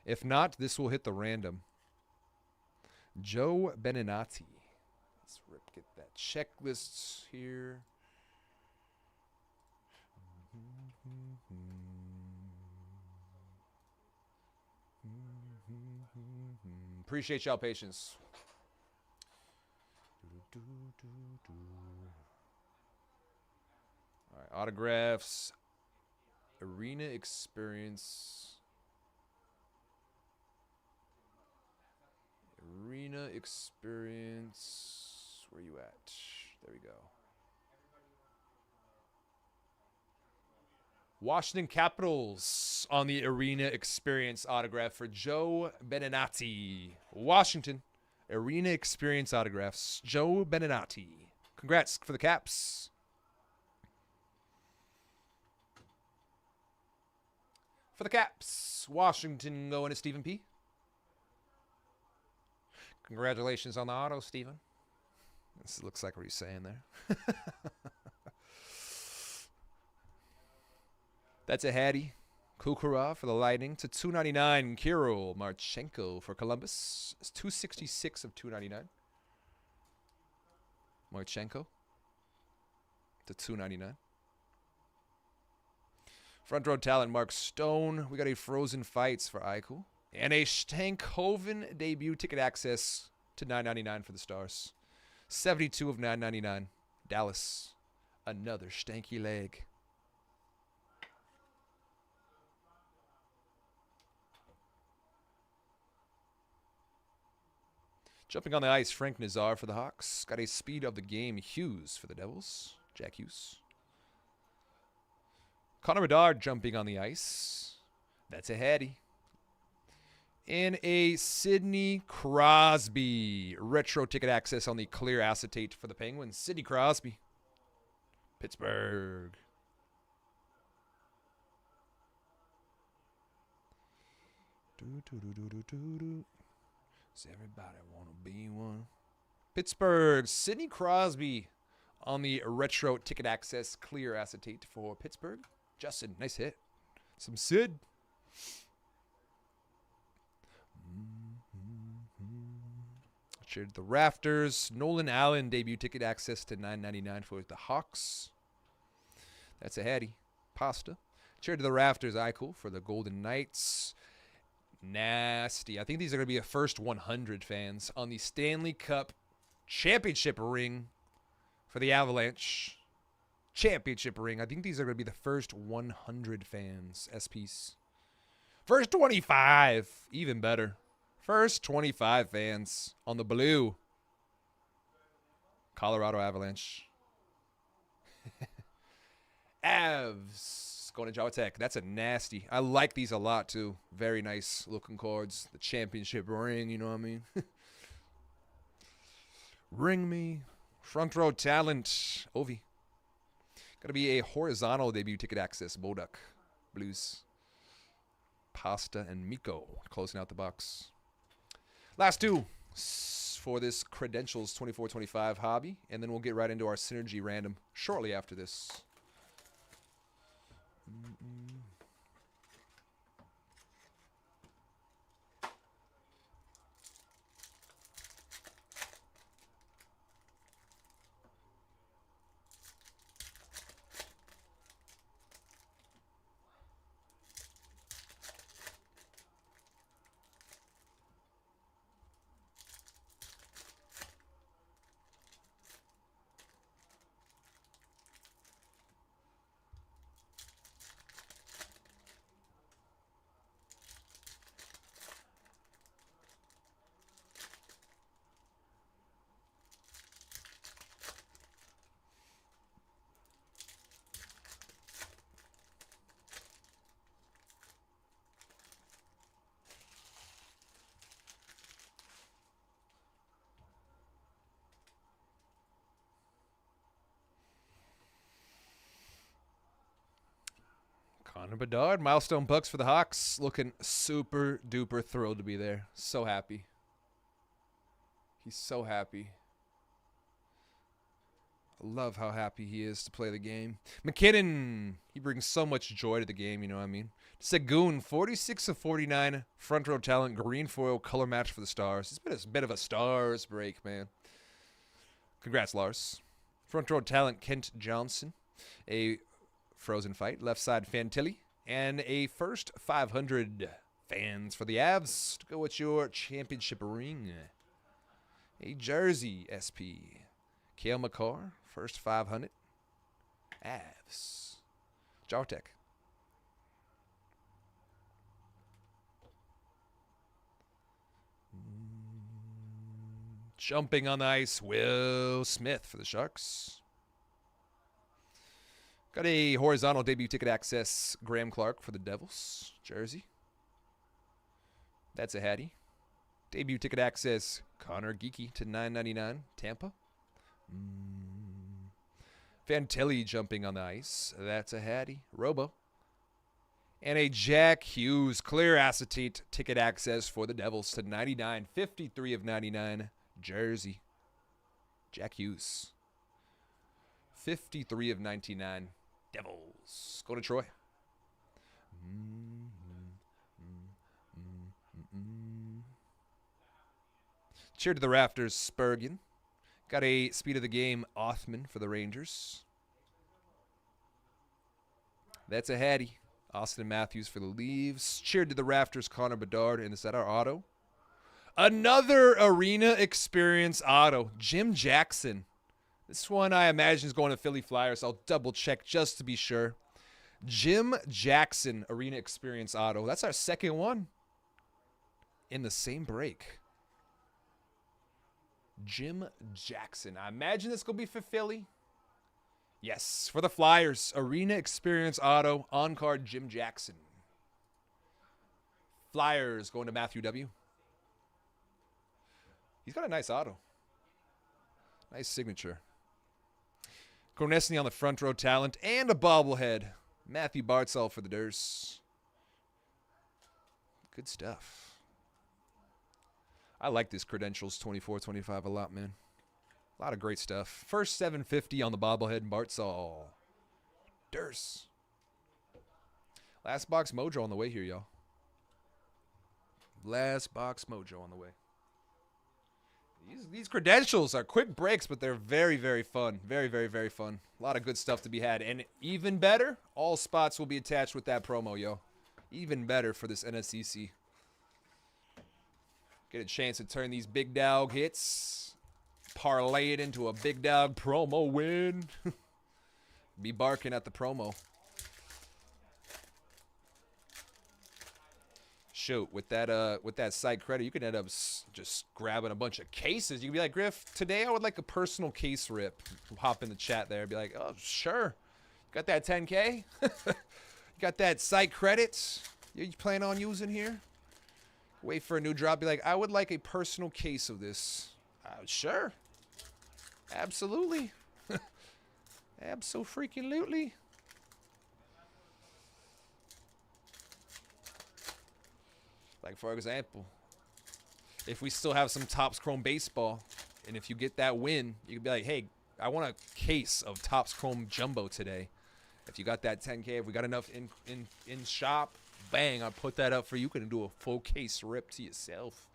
[SPEAKER 1] If not, this will hit the random. Joe Beninati. Let's get that checklist here. Appreciate y'all patience. All right, autographs. Arena Experience. Arena Experience. Where you at? There we go. Washington Capitals on the Arena Experience autograph for Joe Beninati. Washington Arena Experience autographs. Joe Beninati. Congrats for the Caps. For the Caps, Washington going to Stephen P. Congratulations on the auto, Stephen. This looks like what he's saying there. That's a Hattie. Kucherov for the Lightning to 299. Kirill Marchenko for Columbus. It's 266 of 299. Marchenko to 299. Front row talent Mark Stone. We got a Frozen Fights for Eichel. And a Stankoven debut ticket access to 999 for the Stars. 72 of 999. Dallas. Another stanky leg. Jumping on the ice, Frank Nazar for the Hawks. Got a speed of the game, Hughes for the Devils. Jack Hughes. Connor Bedard jumping on the ice. That's a Hattie. In a Sidney Crosby. Retro ticket access on the clear acetate for the Penguins. Sidney Crosby. Pittsburgh. Does everybody want to be one? Pittsburgh. Sidney Crosby on the retro ticket access clear acetate for Pittsburgh. Justin, nice hit. Some Sid. Cheered the Rafters. Nolan Allen debut ticket access to $9.99 for the Hawks. That's a Hattie. Pasta. Cheered to the Rafters. Eichel for the Golden Knights. Nasty. I think these are going to be a first 100 fans on the Stanley Cup championship ring for the Avalanche. Championship ring. I think these are going to be the first 100 fans. SPs. First 25. Even better. First 25 fans on the blue. Colorado Avalanche. Avs. Going to Java Tech. That's a nasty. I like these a lot, too. Very nice looking cards. The championship ring, you know what I mean? Ring me. Front row talent. Ovi. Got to be a horizontal debut ticket access. Boduk. Blues. Pasta and Miko closing out the box. Last two for this Credentials 24-25 hobby. And then we'll get right into our Synergy random shortly after this. Connor Bedard, milestone bucks for the Hawks. Looking super duper thrilled to be there. So happy. He's so happy. I love how happy he is to play the game. McKinnon, he brings so much joy to the game, you know what I mean? Segun, 46 of 49, front row talent, green foil color match for the Stars. It's been a bit of a Stars break, man. Congrats, Lars. Front row talent, Kent Johnson. A Frozen Fight, left side Fantilli, and a first 500 fans for the Avs to go with your championship ring. A jersey SP. Kale McCarr, first 500. Avs. Jartek. Jumping on the ice, Will Smith for the Sharks. Got a horizontal debut ticket access, Graham Clark for the Devils. Jersey. That's a Hattie. Debut ticket access, Connor Geeky to $9.99, Tampa. Fantilli jumping on the ice. That's a Hattie. Robo. And a Jack Hughes clear acetate ticket access for the Devils to 99. 53 of 99. Jersey. Jack Hughes. 53 of 99. Devils. Go to Troy. Cheer to the rafters, Spurgeon. Got a speed of the game, Othman for the Rangers. That's a Hattie. Austin Matthews for the Leaves. Cheered to the rafters, Connor Bedard. And is that our auto? Another Arena Experience auto. Jim Jackson. This one I imagine is going to Philly Flyers. I'll double check just to be sure. Jim Jackson Arena Experience auto. That's our second one in the same break. Jim Jackson. I imagine this going to be for Philly. Yes, for the Flyers. Arena Experience auto. On card, Jim Jackson. Flyers going to Matthew W. He's got a nice auto. Nice signature. Kornesny on the front row talent. And a bobblehead. Matthew Bartzall for the Durs. Good stuff. I like this Credentials 24-25 a lot, man. A lot of great stuff. First 750 on the bobblehead, Bartzall. Durs. Last box mojo on the way here, y'all. Last box mojo on the way. These Credentials are quick breaks, but they're very, very fun. Very, very, very fun. A lot of good stuff to be had. And even better, all spots will be attached with that promo, yo. Even better for this NSCC. Get a chance to turn these big dog hits, parlay it into a big dog promo win. Be barking at the promo. Shoot, with that side credit, you can end up just grabbing a bunch of cases. You can be like, Griff, today I would like a personal case rip. Hop in the chat there. Be like, oh, sure. Got that 10K? Got that site credit you plan on using here? Wait for a new drop. Be like, I would like a personal case of this. Sure. Absolutely. Abso-freaking-lutely. Like, for example, if we still have some Topps Chrome baseball, and if you get that win, you can be like, hey, I want a case of Topps Chrome Jumbo today. If you got that 10K, if we got enough in shop, bang, I'll put that up for you. You can do a full case rip to yourself.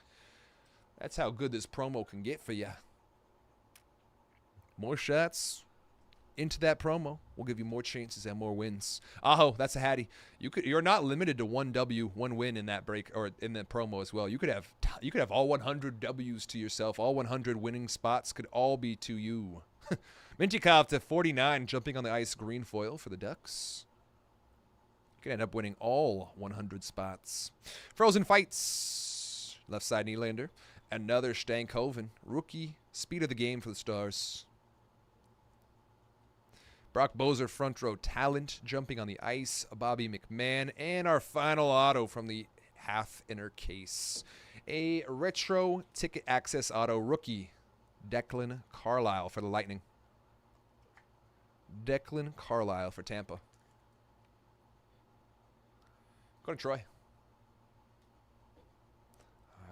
[SPEAKER 1] That's how good this promo can get for you. More shots into that promo will give you more chances and more wins. Aho, that's a Hattie. You're not limited to one W, one win in that break or in that promo as well. You could have all 100 W's to yourself. All 100 winning spots could all be to you. Mintyukov to 49, jumping on the ice, green foil for the Ducks. Could end up winning all 100 spots. Frozen Fights. Left side Nylander. Another Stankoven. Rookie. Speed of the game for the Stars. Brock Bozer front row talent. Jumping on the ice. Bobby McMahon. And our final auto from the half inner case. A retro ticket access auto rookie. Declan Carlisle for the Lightning. Declan Carlisle for Tampa. Go to Troy.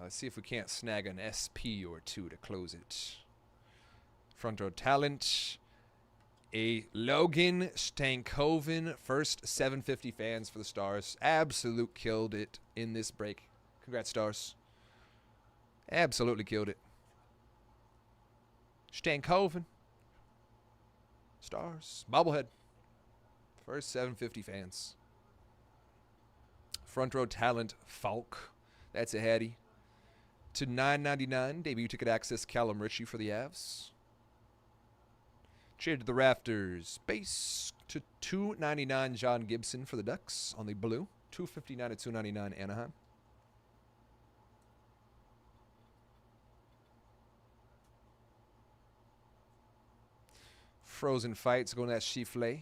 [SPEAKER 1] Let's see if we can't snag an SP or two to close it. Front row talent. A Logan Stankoven. First 750 fans for the Stars. Absolute killed it in this break. Congrats, Stars. Absolutely killed it. Stankoven. Stars. Bobblehead. First 750 fans. Front row talent, Falk. That's a Hattie. To $9.99, debut ticket access, Callum Ritchie for the Avs. Cheer to the rafters, base to $2.99, John Gibson for the Ducks on the blue. $2.59 to $2.99, Anaheim. Frozen Fights going to that Chifflet.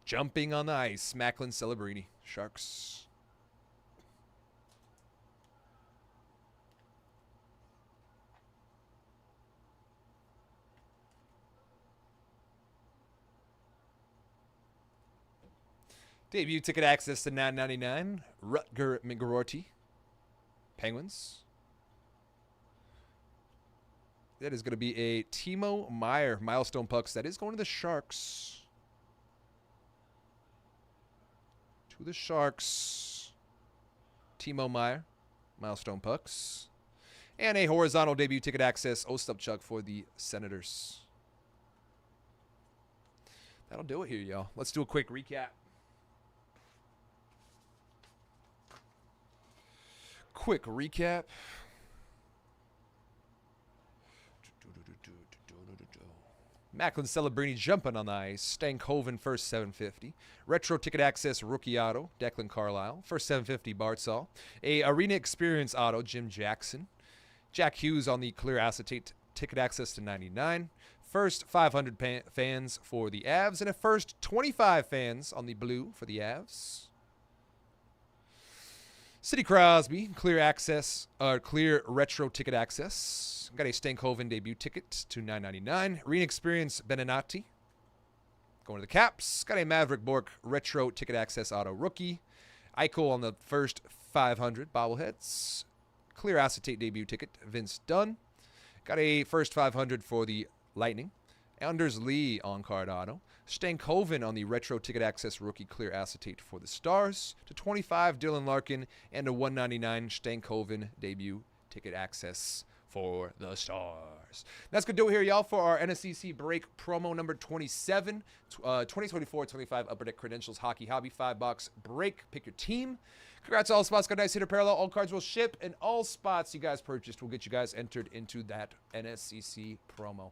[SPEAKER 1] Jumping on the ice, Macklin Celebrini, Sharks. Debut ticket access to $9.99. Rutger McGroarty. Penguins. That is going to be a Timo Meier milestone pucks. That is going to the Sharks. To the Sharks. Timo Meier milestone pucks. And a horizontal debut ticket access Ostapchuk for the Senators. That'll do it here, y'all. Let's do a quick recap. Quick recap. Macklin Celebrini jumping on the ice. Stankoven first 750. Retro ticket access rookie auto. Declan Carlisle. First 750 Bartzall. A arena experience auto. Jim Jackson. Jack Hughes on the clear acetate ticket access to 99. First 500 fans for the Avs. And a first 25 fans on the blue for the Avs. Sidney Crosby, clear retro ticket access. Got a Stankoven debut ticket to $9.99. Arena Experience Benenati. Going to the Caps. Got a Maverick Bork retro ticket access auto rookie. Eichel on the first 500 bobbleheads. Clear acetate debut ticket, Vince Dunn. Got a first 500 for the Lightning. Anders Lee on card auto. Stankoven on the retro ticket access rookie clear acetate for the Stars. To 25, Dylan Larkin. And a $1.99 Stankoven debut ticket access for the Stars. That's going to do it here, y'all, for our NSCC break promo number 27. 2024-25 Upper Deck Credentials Hockey Hobby 5-box break. Pick your team. Congrats to all spots. Got a nice hitter parallel. All cards will ship, and all spots you guys purchased will get you guys entered into that NSCC promo.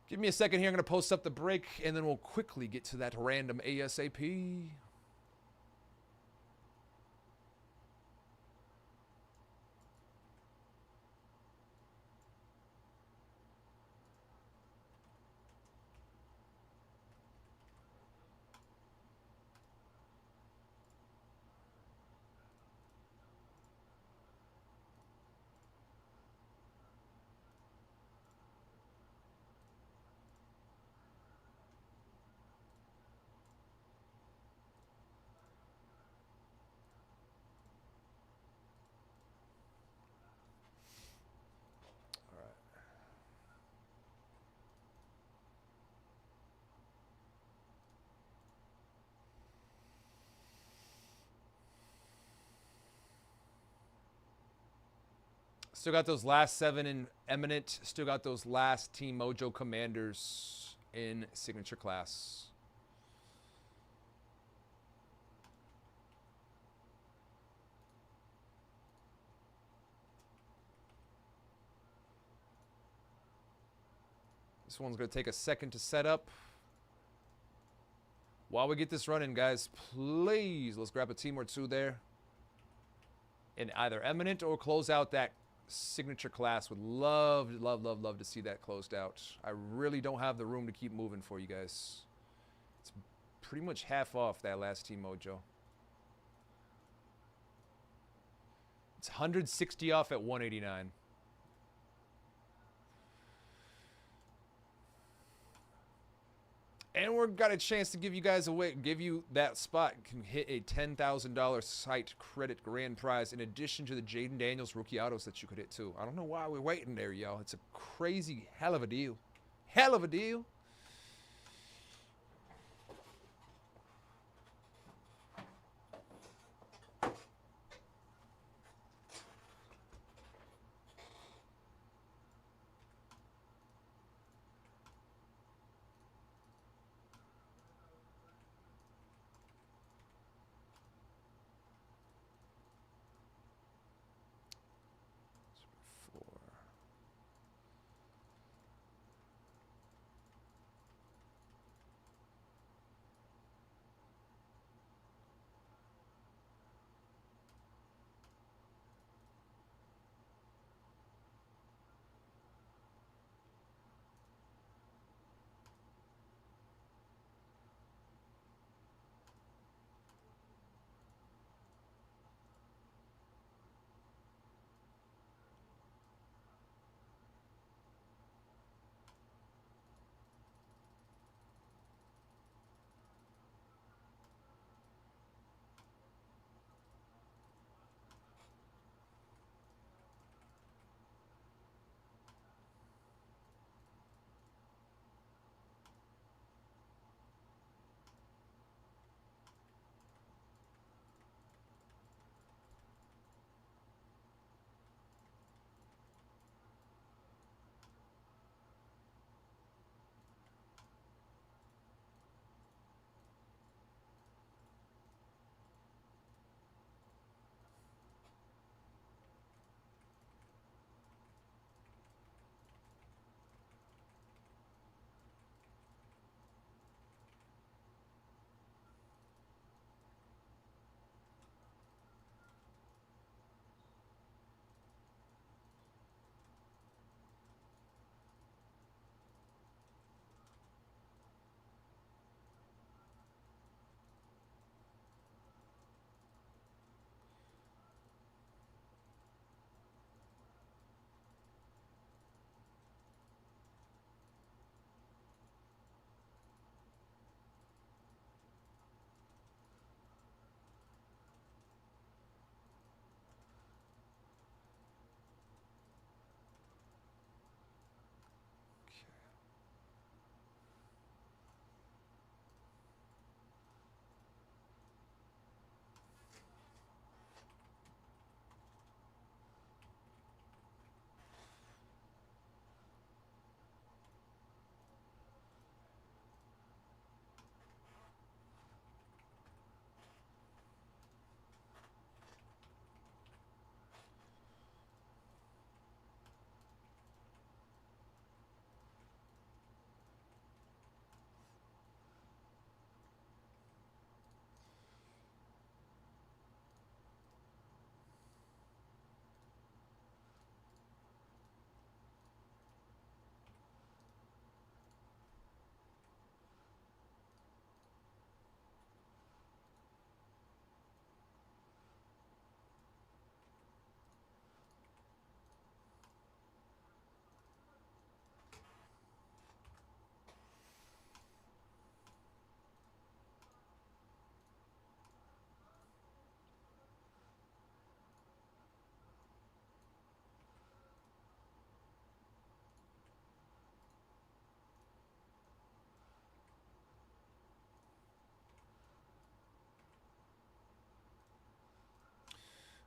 [SPEAKER 1] Give me a second here. I'm going to post up the break, and then we'll quickly get to that random ASAP. Still got those last 7 in Eminent. Still got those last Team Mojo Commanders in Signature Class. This one's going to take a second to set up. While we get this running, guys, please, let's grab a team or two there. In either Eminent or close out that Signature Class. Would love to see that closed out. I really don't have the room to keep moving for you guys. It's pretty much half off that last Team Mojo. It's 160 off at 189. And we've got a chance to give you guys away, give you that spot. Can hit a $10,000 site credit grand prize in addition to the Jaden Daniels rookie autos that you could hit too. I don't know why we're waiting there, y'all. It's a crazy hell of a deal. Hell of a deal.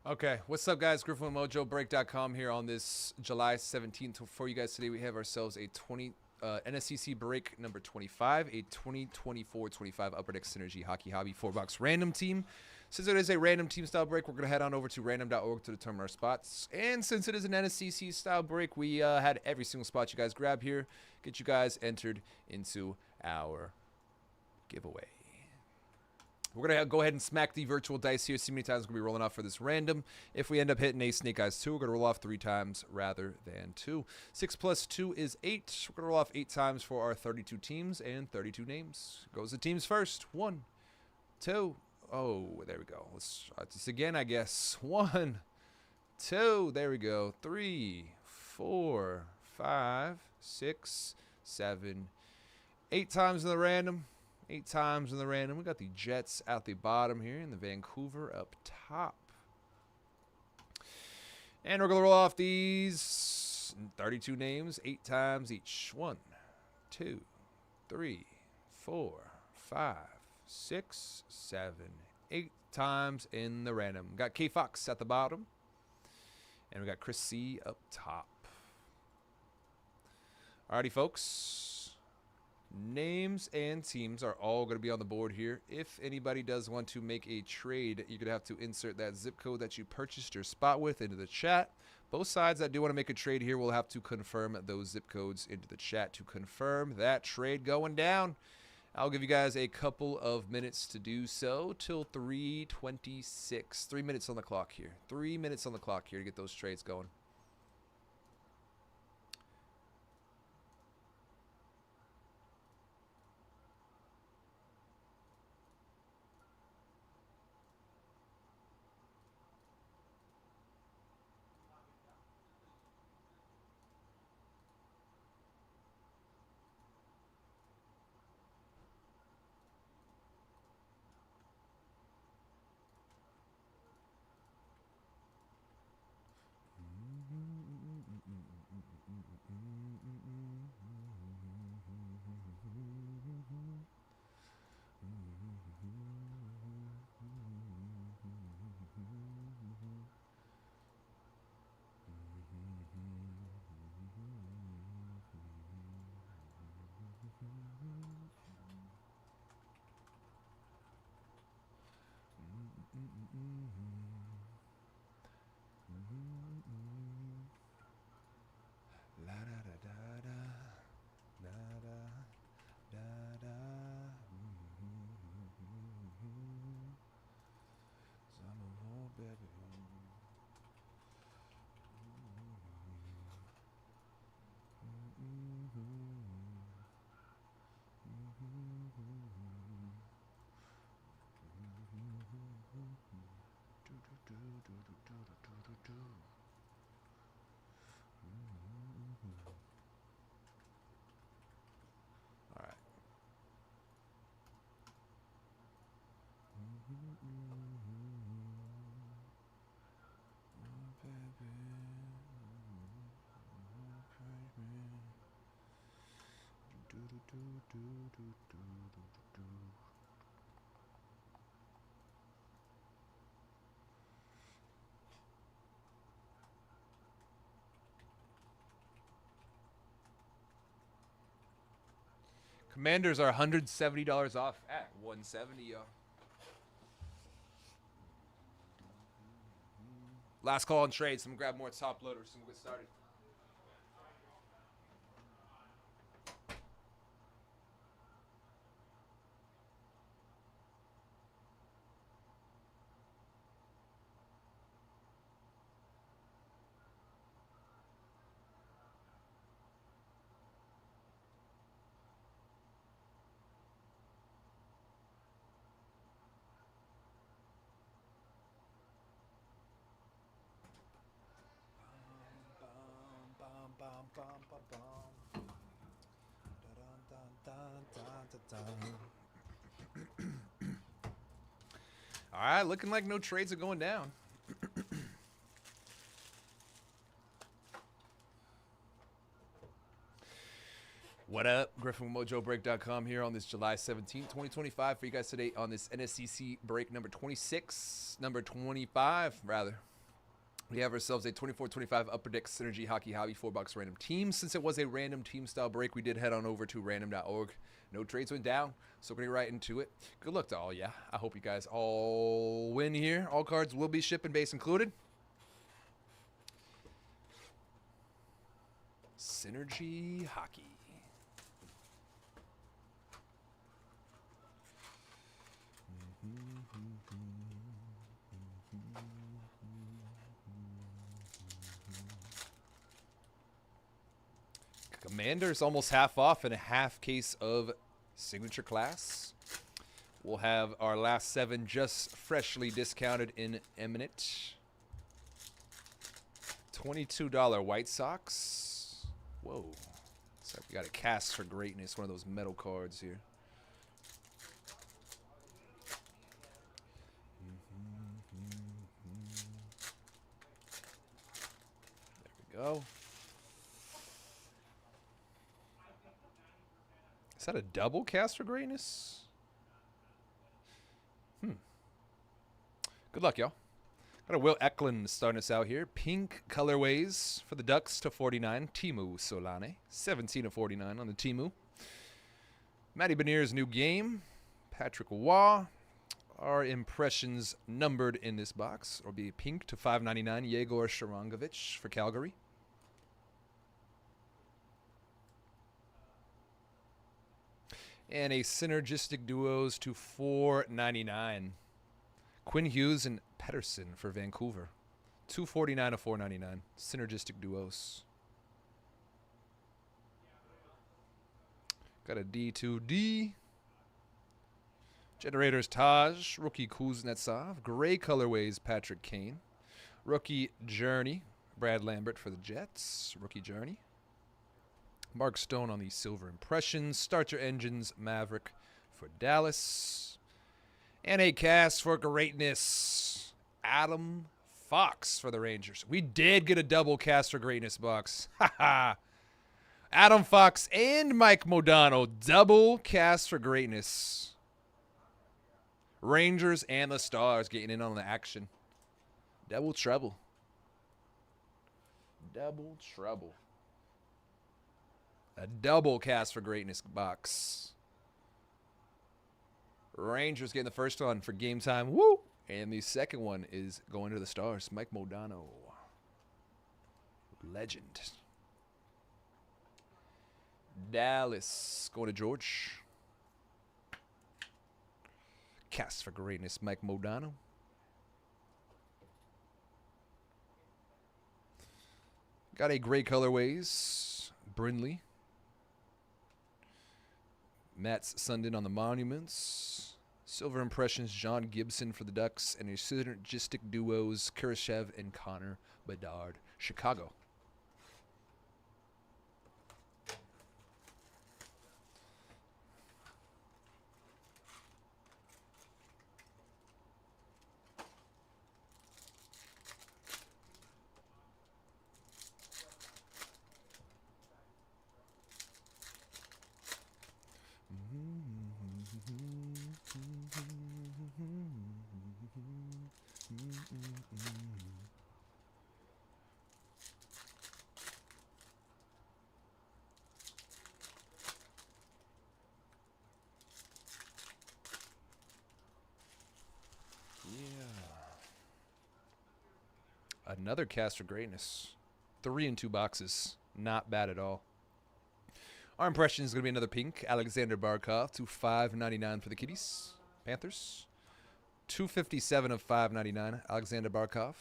[SPEAKER 1] Okay, what's up, guys? Griffin with Mojobreak.com here on this July 17th. For you guys today, we have ourselves a NSCC break number 25, a 2024-25 Upper Deck Synergy Hockey Hobby 4-box random team. Since it is a random team style break, we're going to head on over to random.org to determine our spots. And since it is an NSCC style break, we had every single spot you guys grab here, get you guys entered into our giveaway. We're going to go ahead and smack the virtual dice here. See how many times we're going to be rolling off for this random. If we end up hitting a Snake Eyes 2, we're going to roll off 3 times rather than 2. 6 plus 2 is 8. We're going to roll off 8 times for our 32 teams and 32 names. Goes the teams first. 1, 2. Oh, there we go. Let's try this again, I guess. 1, 2. There we go. 3, 4, 5, 6, 7, 8 times in the random. 8 times in the random. We got the Jets at the bottom here and the Vancouver up top. And we're going to roll off these 32 names 8 times each. 1, 2, 3, 4, 5, 6, 7, 8 times in the random. We got K Fox at the bottom. And we got Chris C up top. Alrighty, folks. Names and teams are all going to be on the board here. If anybody does want to make a trade, you're going to have to insert that zip code that you purchased your spot with into the chat. Both sides that do want to make a trade here will have to confirm those zip codes into the chat to confirm that trade going down. I'll give you guys a couple of minutes to do so till 3:26. 3 minutes on the clock here. 3 minutes on the clock here to get those trades going. All right. Commanders are $170 off at 170, y'all. Last call on trades. I'm gonna grab more top loaders and we'll get started. All right, looking like no trades are going down. What up? Griffin with Mojobreak.com here on this July 17th, 2025 for you guys today on this NSCC break number 26, number 25, rather. We have ourselves a 24-25 Upper Deck Synergy Hockey Hobby 4-box random team. Since it was a random team style break, we did head on over to random.org. No trades went down, so getting right into it. Good luck to all ya. I hope you guys all win here. All cards will be shipping base included. Synergy Hockey. Commander's almost half off and a half case of signature class. We'll have our last 7 just freshly discounted in Eminent. $22 White Sox. Whoa. Looks like we got a Cast for Greatness, one of those metal cards here. There we go. Is that a double Cast for Greatness? Good luck, y'all. Got a Will Eklund starting us out here. Pink colorways for the Ducks to 49. Timu Solane. 17 of 49 on the Timu. Matty Beniers' new game. Patrick Waugh. Our impressions numbered in this box. Or be pink to 599. Yegor Sharangovich for Calgary. And a synergistic duos to 499. Quinn Hughes and Pedersen for Vancouver. 249 of 499. Synergistic duos. Got a D2D. Generators Taj. Rookie Kuznetsov. Gray colorways Patrick Kane. Rookie Journey. Brad Lambert for the Jets. Rookie Journey. Mark Stone on the Silver Impressions. Starter Engines Maverick for Dallas. And a Cast for Greatness. Adam Fox for the Rangers. We did get a double Cast for Greatness box. Haha. Adam Fox and Mike Modano. Double Cast for Greatness. Rangers and the Stars getting in on the action. Double trouble. Double trouble. A double Cast for Greatness box. Rangers getting the first one for game time. Woo! And the second one is going to the Stars. Mike Modano. Legend. Dallas going to George. Cast for Greatness, Mike Modano. Got a gray colorways. Brindley. Matt Sundin on the Monuments. Silver Impressions, John Gibson for the Ducks. And a synergistic duos, Kurashev and Connor Bedard. Chicago. Another Cast for Greatness. 3 in 2 boxes. Not bad at all. Our impression is going to be another pink. Alexander Barkov to $5.99 for the Kitties. Panthers. 257 of $5.99. Alexander Barkov.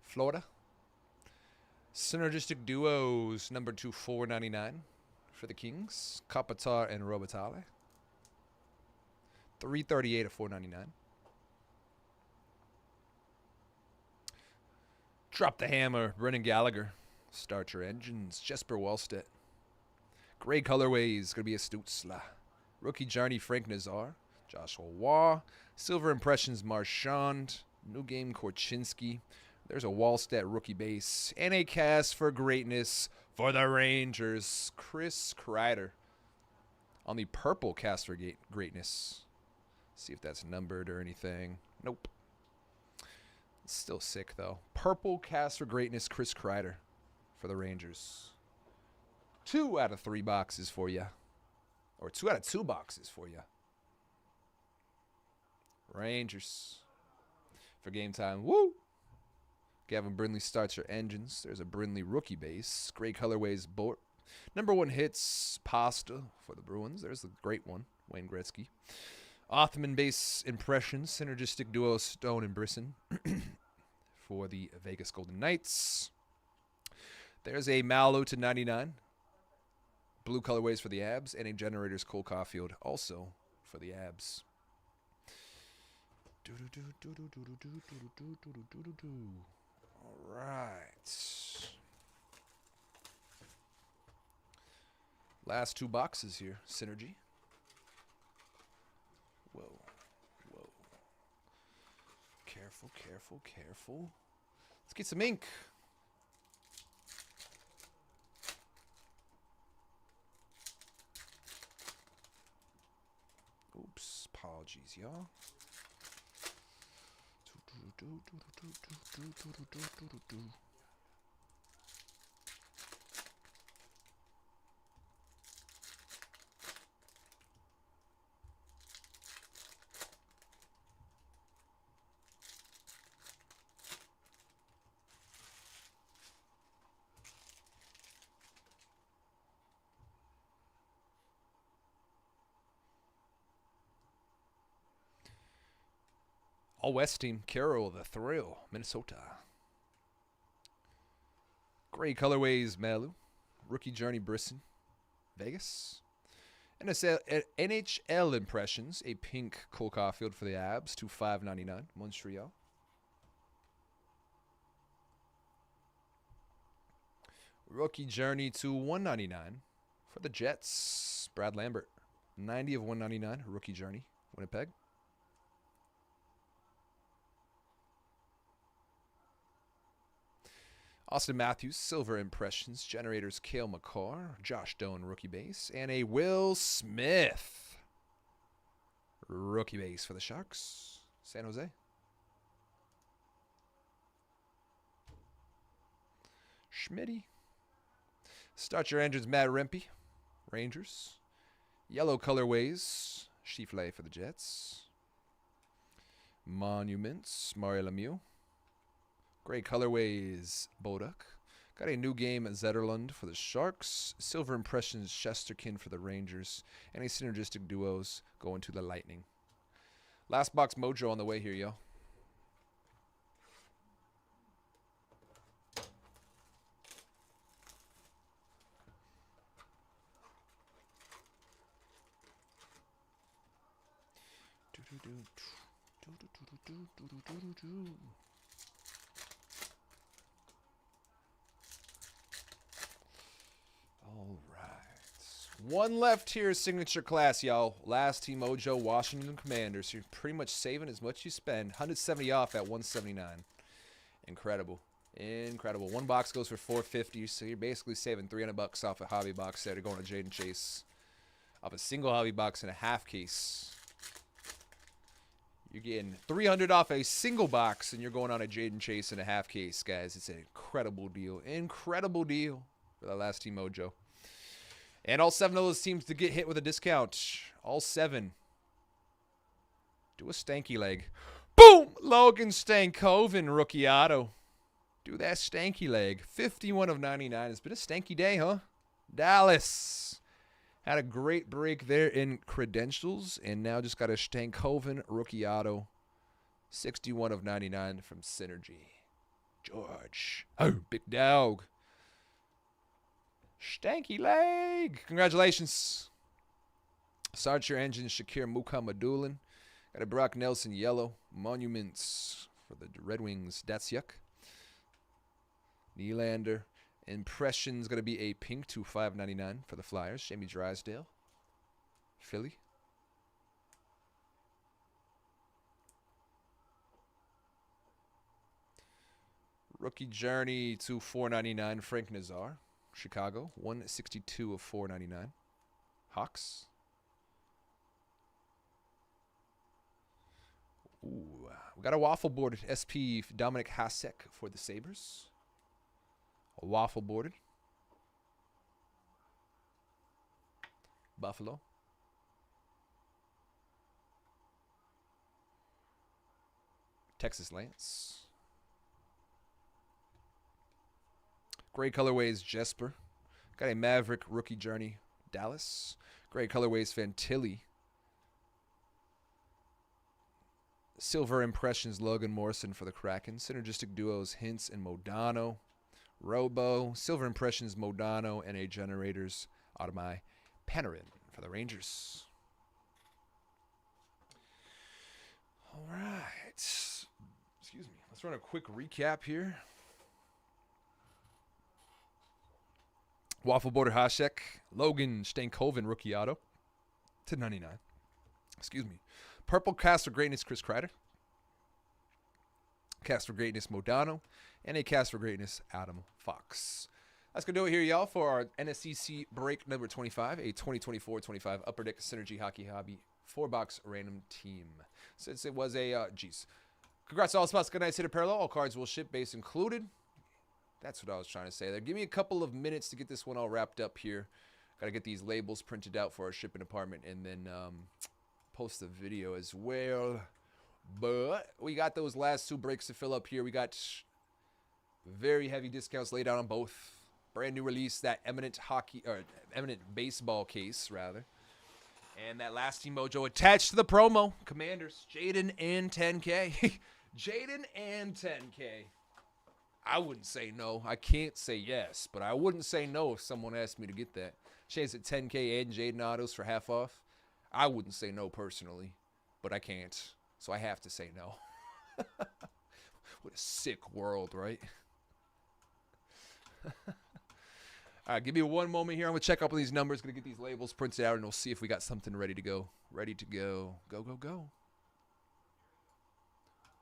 [SPEAKER 1] Florida. Synergistic duos number 2 $4.99 for the Kings. Kopitar and Robitaille. 338 of $4.99. Drop the hammer, Brennan Gallagher. Starter Engines, Jesper Wallstedt. Gray colorways, going to be a Stutzla. Rookie Journey, Frank Nazar. Joshua Waugh. Silver Impressions, Marchand. New Game, Korchinski. There's a Wallstedt rookie base. And a Cast for Greatness for the Rangers. Chris Kreider on the purple Cast for Greatness. See if that's numbered or anything. Nope. Still sick, though. Purple cast for greatness, Chris Kreider for the Rangers. 2 out of 3 boxes for you. Or 2 out of 2 boxes for you. Rangers for game time. Woo! Gavin Brindley starts your engines. There's a Brindley rookie base. Great colorways. Number 1 hits. Pasta for the Bruins. There's a great one. Wayne Gretzky. Othman base impressions. Synergistic duo Stone and Brisson for the Vegas Golden Knights. There's a Malo to 99. Blue colorways for the Abs. And a Generators Cole Caulfield also for the Abs. All right. Last 2 boxes here. Synergy. Whoa. Whoa. Careful, careful, careful. Let's get some ink. Oops. Apologies, y'all. All West team, Carroll, the Thrill, Minnesota. Gray colorways, Malu. Rookie Journey, Brisson, Vegas. NHL impressions, a pink Cole Caulfield for the Abs, to $5.99, Montreal. Rookie Journey to $1.99 for the Jets, Brad Lambert. 90 of 199, Rookie Journey, Winnipeg. Austin Matthews, Silver Impressions, Generators, Cale Makar, Josh Doan, Rookie Base, and a Will Smith, Rookie Base for the Sharks, San Jose. Schmitty. Start your engines, Matt Rempe, Rangers. Yellow colorways, Schiffle for the Jets. Monuments, Mario Lemieux. Gray colorways, Boduk. Got a new game at Zetterlund for the Sharks. Silver Impressions, Shesterkin for the Rangers. And a synergistic duos going to the Lightning. Last box mojo on the way here, yo. All right. One left here, signature class, y'all. Last team mojo, Washington Commanders. You're pretty much saving as much as you spend. 170 off at 179. Incredible. Incredible. One box goes for $450, so you're basically saving $300 off a hobby box there to go on a Jaden Chase. Off a single hobby box and a half case. You're getting $300 off a single box, and you're going on a Jaden Chase and a half case, guys. It's an incredible deal. Incredible deal for the last team mojo. And all 7 of those teams to get hit with a discount. All 7. Do a stanky leg. Boom! Logan Stankoven, rookie auto. Do that stanky leg. 51 of 99. It's been a stanky day, huh? Dallas. Had a great break there in credentials. And now just got a Stankoven rookie auto. 61 of 99 from Synergy. George. Oh, big dog. Stanky leg. Congratulations. Start your engine, Shakir Mukhamadullin. Got a Brock Nelson yellow. Monuments for the Red Wings, Datsyuk. Nylander. Impression's going to be a pink to $5.99 for the Flyers. Jamie Drysdale. Philly. Rookie Journey to $4.99, Frank Nazar. Chicago, 162 of $4.99. Hawks. Ooh, We got a waffle boarded SP Dominic Hasek for the Sabres. A waffle boarded. Buffalo. Texas Lance. Gray colorways Jesper. Got a Maverick rookie journey Dallas. Gray colorways Fantilli. Silver impressions Logan Morrison for the Kraken. Synergistic duos Hintz and Modano. Robo. Silver impressions Modano and a Generators Automai Panarin for the Rangers. All right. Excuse me. Let's run a quick recap here. Waffle Border Hasek. Logan Stankoven rookie auto. /99. Excuse me. Purple Cast for Greatness Chris Kreider. Cast for Greatness Modano. And a Cast for Greatness Adam Fox. That's going to do it here, y'all, for our NSCC break number 25, a 2024-25 Upper Deck Synergy Hockey Hobby 4-box random team. Since it was a, congrats to all spots. Good night, Hitter Parallel. All cards will ship, base included. That's what I was trying to say there. Give me a couple of minutes to get this one all wrapped up here. Got to get these labels printed out for our shipping department and then post the video as well. But we got those last 2 breaks to fill up here. We got very heavy discounts laid out on both. Brand new release, that Eminent hockey or Eminent baseball case rather. And that last Team Mojo attached to the promo. Commanders, Jaden and 10K. Jaden and 10K. I wouldn't say no. I can't say yes, but I wouldn't say no if someone asked me to get that. Shades at 10K and Jaden autos for half off. I wouldn't say no personally, but I can't. So I have to say no. What a sick world, right? All right, give me one moment here. I'm going to check up on these numbers. Going to get these labels printed out, and we'll see if we got something ready to go. Ready to go. Go, go, go.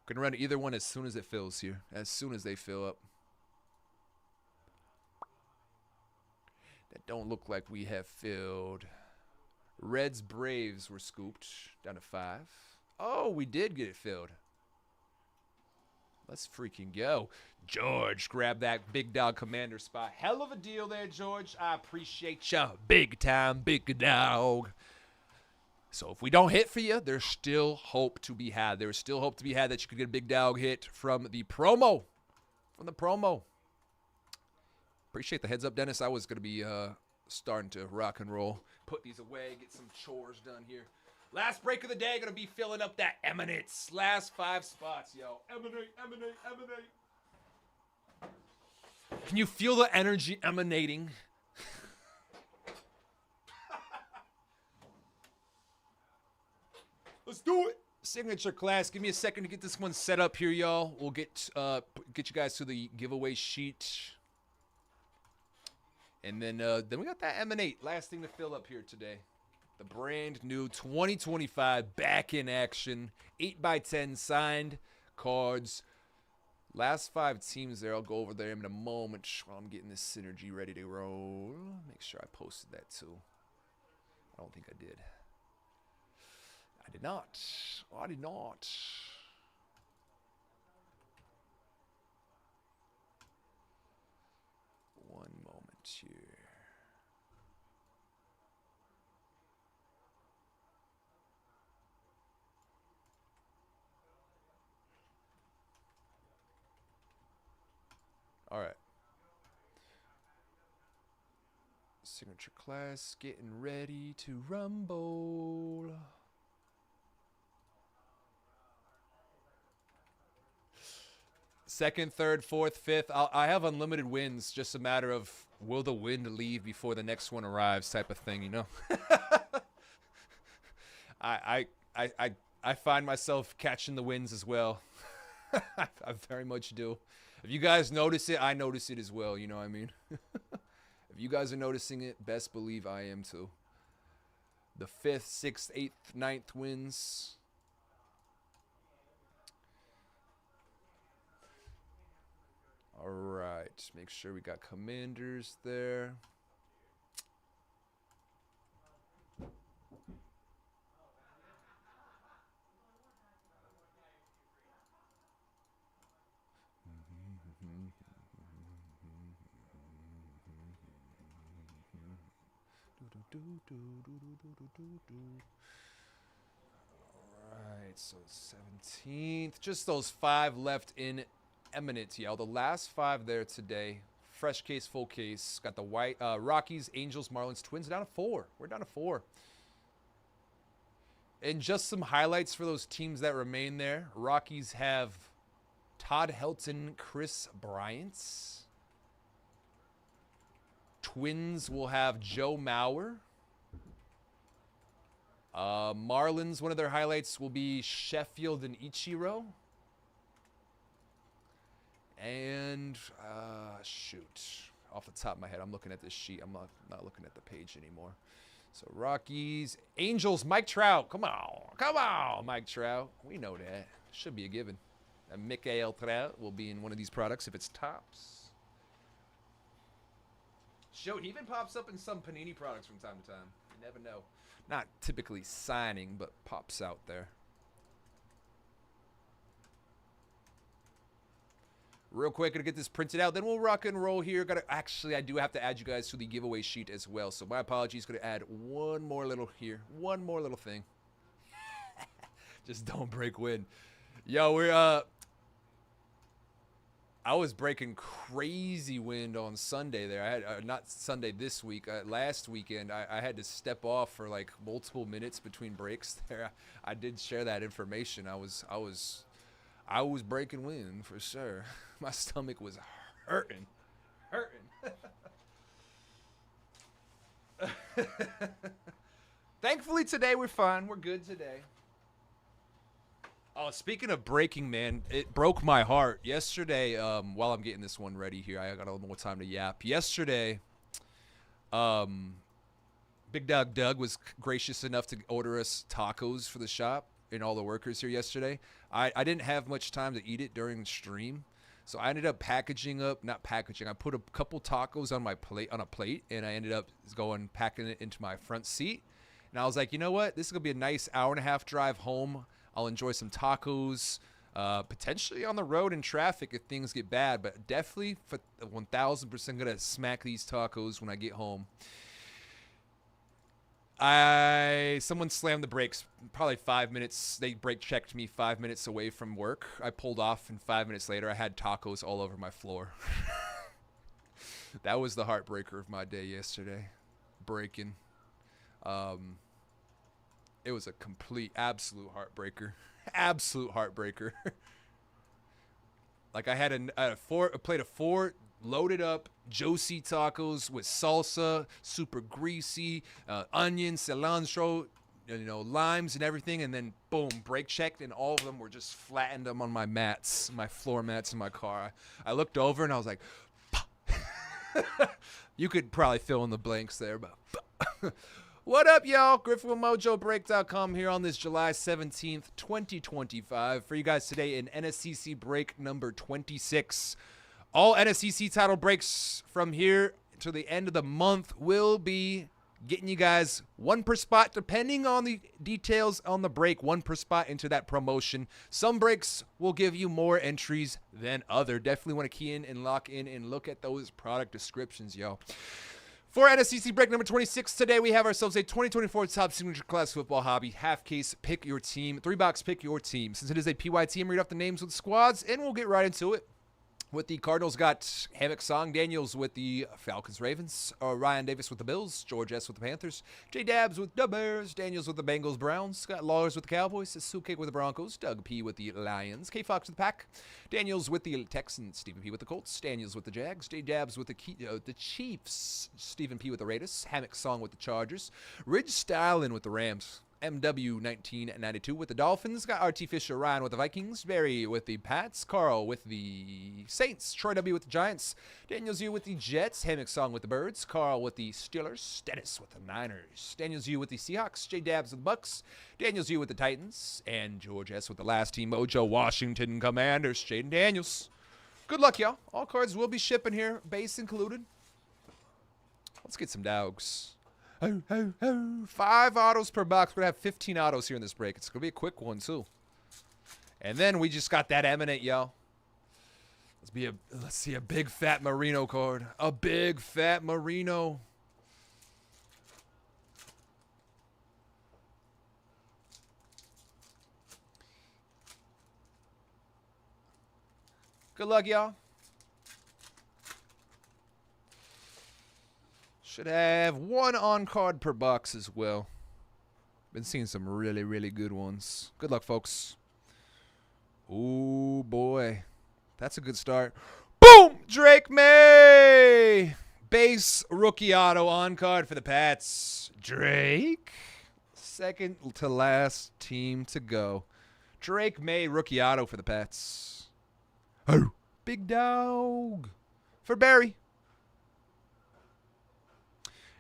[SPEAKER 1] Going to run either one as soon as it fills here. As soon as they fill up. That don't look like we have filled. Reds Braves were scooped down to 5. Oh, we did get it filled. Let's freaking go. George, grab that big dog commander spot. Hell of a deal there, George. I appreciate ya. Big time, big dog. So if we don't hit for you, there's still hope to be had. There's still hope to be had that you could get a big dog hit from the promo. Appreciate the heads up, Dennis. I was going to be starting to rock and roll. Put these away, get some chores done here. Last break of the day, going to be filling up that Eminent. Last 5 spots, yo. Emanate. Can you feel the energy emanating? Let's do it. Signature class. Give me a second to get this one set up here, y'all. We'll get you guys to the giveaway sheet. And then we got that Emanate. Last thing to fill up here today. The brand new 2025 back in action. 8x10 signed cards. Last 5 teams there. I'll go over there in a moment while I'm getting this synergy ready to roll. Make sure I posted that too. I don't think I did. I did not. Oh, I did not. One moment here. All right. Signature class getting ready to rumble. Second, third, fourth, fifth. I have unlimited wins. Just a matter of will the wind leave before the next one arrives, type of thing. You know. I find myself catching the wins as well. I very much do. If you guys notice it, I notice it as well. You know what I mean? If you guys are noticing it, best believe I am too. The 5th, 6th, 8th, 9th wins. All right. Make sure we got Commanders there. Alright, so 17th. Just those 5 left in Eminent, yo. The last 5 there today. Fresh case, full case. Got the white Rockies, Angels, Marlins, Twins down to 4. We're down to 4. And just some highlights for those teams that remain there. Rockies have Todd Helton, Chris Bryant. Twins will have Joe Mauer. Marlins, one of their highlights will be Sheffield and Ichiro. And, shoot. Off the top of my head, I'm looking at this sheet. I'm not looking at the page anymore. So, Rockies. Angels, Mike Trout. Come on, Mike Trout. We know that. Should be a given. And Mikael Trout will be in one of these products if it's tops. Show, he even pops up in some Panini products from time to time. You never know. Not typically signing, but pops out there. Real quick, gonna get this printed out. Then we'll rock and roll here. Actually, I do have to add you guys to the giveaway sheet as well. So my apologies. Gonna add one more little here. One more little thing. Just don't break wind. Yo, we're I was breaking crazy wind on Sunday there. I had not Sunday this week. Last weekend, I had to step off for like multiple minutes between breaks there. I did share that information. I was breaking wind for sure. My stomach was hurting. Thankfully today we're fine. We're good today. Oh, speaking of breaking, man, it broke my heart. Yesterday, while I'm getting this one ready here, I got a little more time to yap. Yesterday, Big Dog Doug was gracious enough to order us tacos for the shop and all the workers here yesterday. I didn't have much time to eat it during the stream, so I ended up I put a couple tacos on my plate, and I ended up packing it into my front seat. And I was like, you know what? This is going to be a nice hour-and-a-half drive home. I'll enjoy some tacos, potentially on the road in traffic if things get bad, but definitely for 1,000% going to smack these tacos when I get home. Someone slammed the brakes, probably 5 minutes. They brake checked me 5 minutes away from work. I pulled off, and 5 minutes later, I had tacos all over my floor. That was the heartbreaker of my day yesterday. Breaking. It was a complete, absolute heartbreaker. Absolute heartbreaker. Like I had a plate of 4 loaded up Josie tacos with salsa, super greasy, onion, cilantro, limes and everything, and then boom, brake checked, and all of them were just flattened them on my mats, my floor mats in my car. I looked over and I was like, you could probably fill in the blanks there, but. What up, y'all? Griffin with Mojobreak.com here on this July 17th, 2025. For you guys today in NSCC break number 26. All NSCC title breaks from here to the end of the month will be getting you guys 1 per spot, depending on the details on the break, 1 per spot into that promotion. Some breaks will give you more entries than other. Definitely want to key in and lock in and look at those product descriptions, yo. For NSCC break number 26, today we have ourselves a 2024 Top Signature Class Football Hobby half case Pick Your Team, 3-box Pick Your Team. Since it is a PYT, I'm read off the names of the squads, and we'll get right into it. With the Cardinals, got Hammock Song Daniels with the Falcons Ravens, Ryan Davis with the Bills, George S. with the Panthers, J Dabs with the Bears, Daniels with the Bengals Browns, Scott Lawlers with the Cowboys, Suke with the Broncos, Doug P. with the Lions, K. Fox with the Pack, Daniels with the Texans, Stephen P. with the Colts, Daniels with the Jags, J Dabs with the Chiefs, Stephen P. with the Raiders, Hammock Song with the Chargers, Ridge Stylin with the Rams, MW 1992 with the Dolphins, got RT Fisher Ryan with the Vikings, Barry with the Pats, Carl with the Saints, Troy W with the Giants, Daniels U with the Jets, Hammock Song with the Birds, Carl with the Steelers, Dennis with the Niners, Daniels U with the Seahawks, J Dabs with the Bucks, Daniels U with the Titans, and George S with the last team Mojo Washington Commanders, Jaden Daniels. Good luck, y'all. All cards will be shipping here, base included. Let's get some dogs. 5 autos per box. We're going to have 15 autos here in this break. It's going to be a quick one, too. And then we just got that Eminent, yo. Let's see a big fat Marino card. A big fat Marino. Good luck, y'all. Should have one on-card per box as well. Been seeing some really, really good ones. Good luck, folks. Oh, boy. That's a good start. Boom! Drake May! Base rookie auto on-card for the Pats. Drake. Second to last team to go. Drake May rookie auto for the Pats. Oh, big dog. For Barry.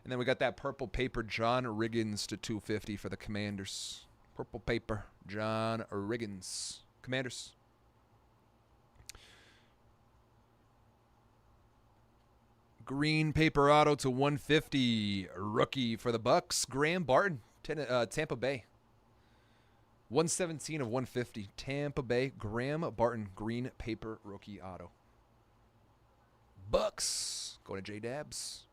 [SPEAKER 1] And then we got that purple paper John Riggins to 250 for the Commanders. Purple paper John Riggins. Commanders. Green paper auto to 150. Rookie for the Bucks. Graham Barton. Tampa Bay. 117 of 150. Tampa Bay. Graham Barton. Green paper rookie auto. Bucks. Going to J-Dabs.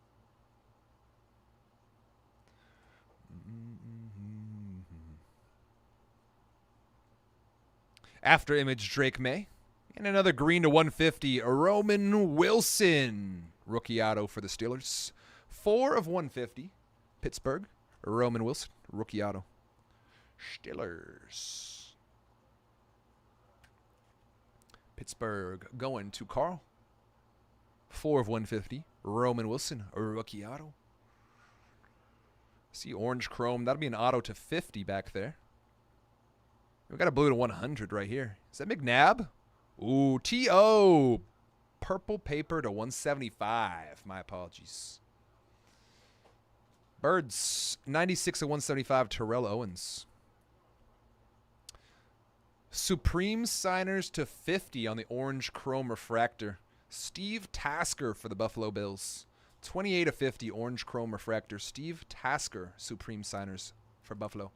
[SPEAKER 1] After image, Drake May. And another green to 150, Roman Wilson. Rookie auto for the Steelers. 4 of 150, Pittsburgh. Roman Wilson, rookie auto. Steelers. Pittsburgh going to Carl. 4 of 150, Roman Wilson, rookie auto. See orange chrome. That'll be an auto to 50 back there. We got a blue to 100 right here. Is that McNabb? Ooh, T.O. Purple paper to 175. My apologies. Birds, 96 of 175. Terrell Owens. Supreme Signers to 50 on the orange chrome refractor. Steve Tasker for the Buffalo Bills. 28 of 50 orange chrome refractor. Steve Tasker, Supreme Signers for Buffalo.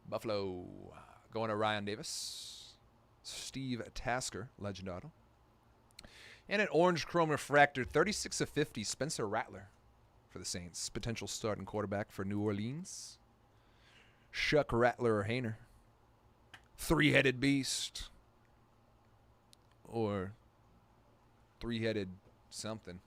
[SPEAKER 1] Buffalo going to Ryan Davis. Steve Tasker, legend auto. And an orange chrome refractor, 36 of 50, Spencer Rattler for the Saints. Potential starting quarterback for New Orleans. Shuck Rattler or Hayner. Three-headed beast. Or three-headed something.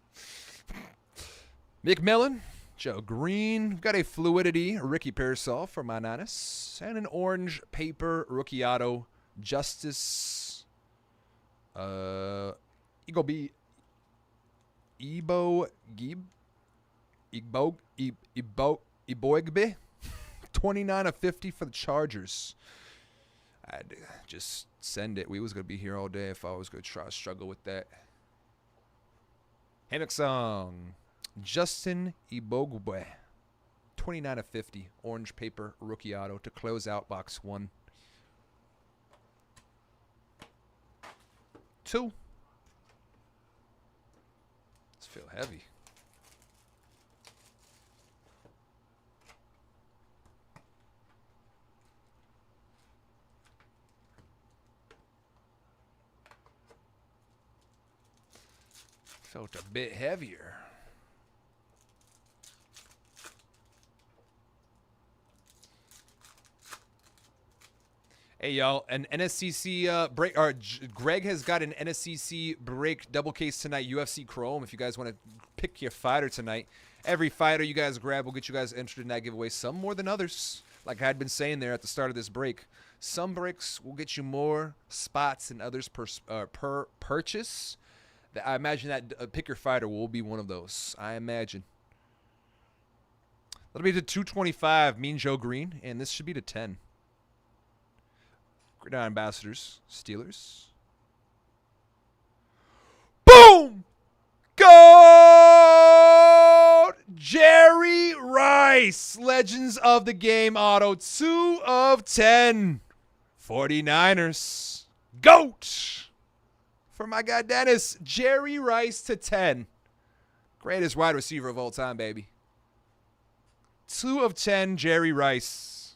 [SPEAKER 1] McMillan. Joe Green. Got a fluidity Ricky Pearsall for my Niners. And an orange paper rookie auto. Justice. Igbo Iboigbe. 29 of 50 for the Chargers. I'd just send it. We was going to be here all day if I was going to try to struggle with that. Hammock Justin Ibogbe. 29 of 50. Orange paper rookie auto to close out box 1. 2. This feel heavy. Felt a bit heavier. Hey, y'all, an NSCC break. Greg has got an NSCC break double case tonight, UFC Chrome. If you guys want to pick your fighter tonight, every fighter you guys grab will get you guys interested in that giveaway. Some more than others. Like I had been saying there at the start of this break, some breaks will get you more spots than others per purchase. I imagine that pick your fighter will be one of those. I imagine. That'll be to 225, Mean Joe Green, and this should be to 10. Gridiron Ambassadors, Steelers. Boom! Gold! Jerry Rice, Legends of the Game auto, 2 of 10. 49ers. GOAT! For my guy Dennis, Jerry Rice to 10. Greatest wide receiver of all time, baby. 2 of 10, Jerry Rice.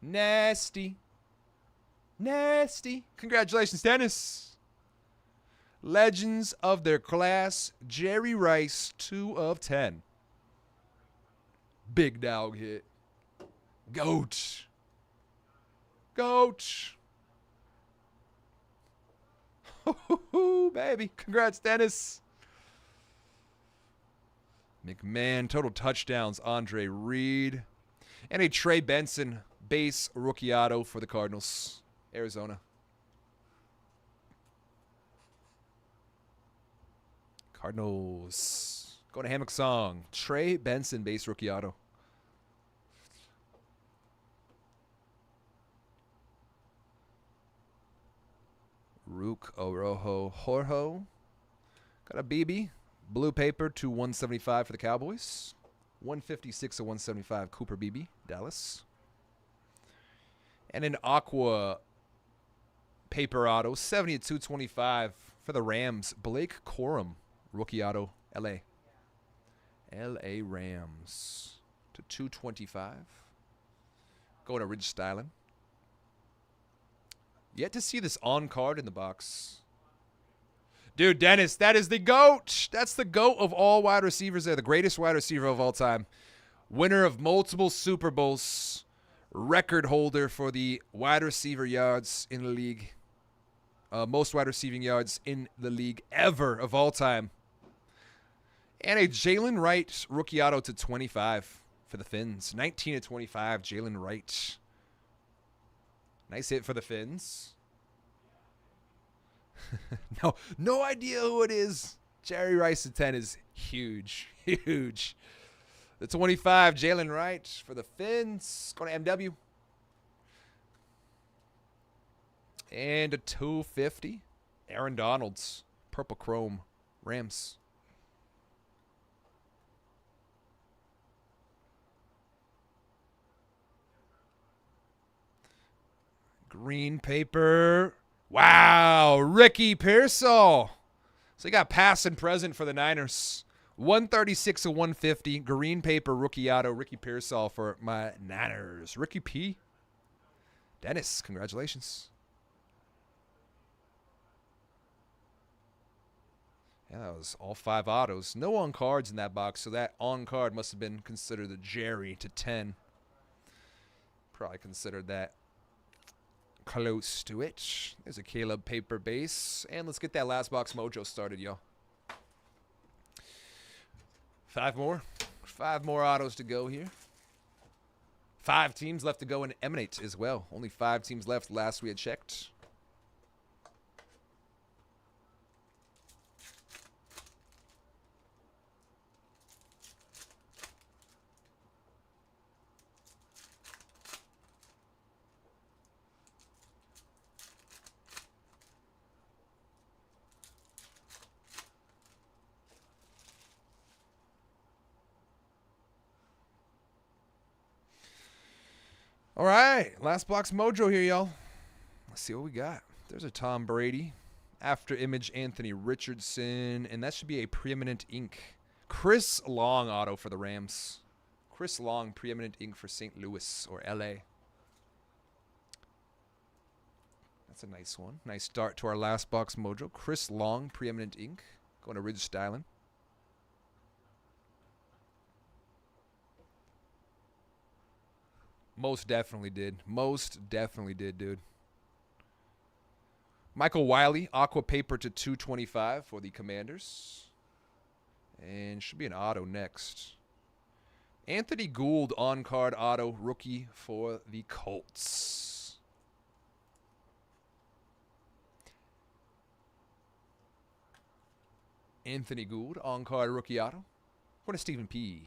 [SPEAKER 1] Nasty. Nasty. Congratulations, Dennis. Legends of their class, Jerry Rice, 2 of 10. Big dog hit. GOAT. Goat. Baby. Congrats, Dennis. McMahon, total touchdowns, Andre Reed. And a Trey Benson base rookie auto for the Cardinals, Arizona. Cardinals. Going to Hammock Song. Trey Benson base rookie auto. Rook Orojo Jorjo. Got a BB. Blue paper to 175 for the Cowboys. 156 to 175 Cooper BB, Dallas. And an aqua paper auto, 70 to 225 for the Rams. Blake Corum, rookie auto, LA. LA Rams to 225. Going to Ridge Styling. Yet to see this on card in the box. Dude, Dennis, that is the GOAT. That's the GOAT of all wide receivers there. The greatest wide receiver of all time. Winner of multiple Super Bowls. Record holder for the wide receiver yards in the league. Most wide receiving yards in the league ever of all time. And a Jalen Wright rookie auto to 25 for the Finns. 19 to 25, Jalen Wright. Nice hit for the Finns. No idea who it is. Jerry Rice at 10 is huge. Huge. The 25, Jalen Wright for the Finns. Going to MW. And a 250, Aaron Donald's purple chrome, Rams. Green paper. Wow, Ricky Pearsall. So you got past and present for the Niners. 136 to 150. Green paper rookie auto. Ricky Pearsall for my Niners. Ricky P. Dennis, congratulations. Yeah, that was all 5 autos. No on cards in that box, so that on card must have been considered the Jerry to 10. Probably considered that close to it. There's a Caleb paper base. And let's get that last box mojo started, y'all. 5 more. 5 more autos to go here. 5 teams left to go in Emanate as well. Only 5 teams left last we had checked. All right, last box mojo here, y'all. Let's see what we got. There's a Tom Brady. After image, Anthony Richardson. And that should be a Preeminent ink. Chris Long auto for the Rams. Chris Long, Preeminent ink for St. Louis or LA. That's a nice one. Nice start to our last box mojo. Chris Long, Preeminent ink. Going to Ridge Styling. Most definitely did. Most definitely did, dude. Michael Wiley, aqua paper to 225 for the Commanders. And should be an auto next. Anthony Gould on-card auto rookie for the Colts. Anthony Gould on-card rookie auto. What a Stephen P.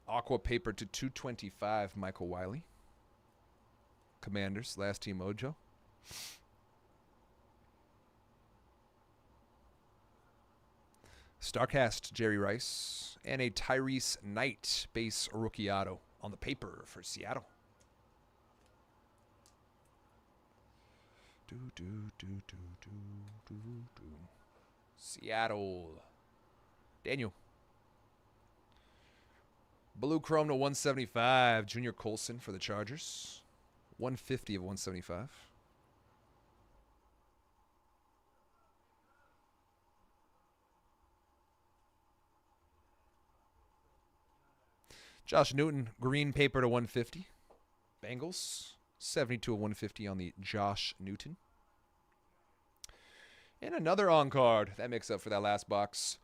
[SPEAKER 1] Aqua paper to 225, Michael Wiley. Commanders, last team mojo. Starcast, Jerry Rice. And a Tyrese Knight base rookie auto on the paper for Seattle. Seattle. Daniel. Blue chrome to 175. Junior Colson for the Chargers. 150 of 175. Josh Newton, green paper to 150. Bengals. 72 of 150 on the Josh Newton. And another on-card. That makes up for that last box.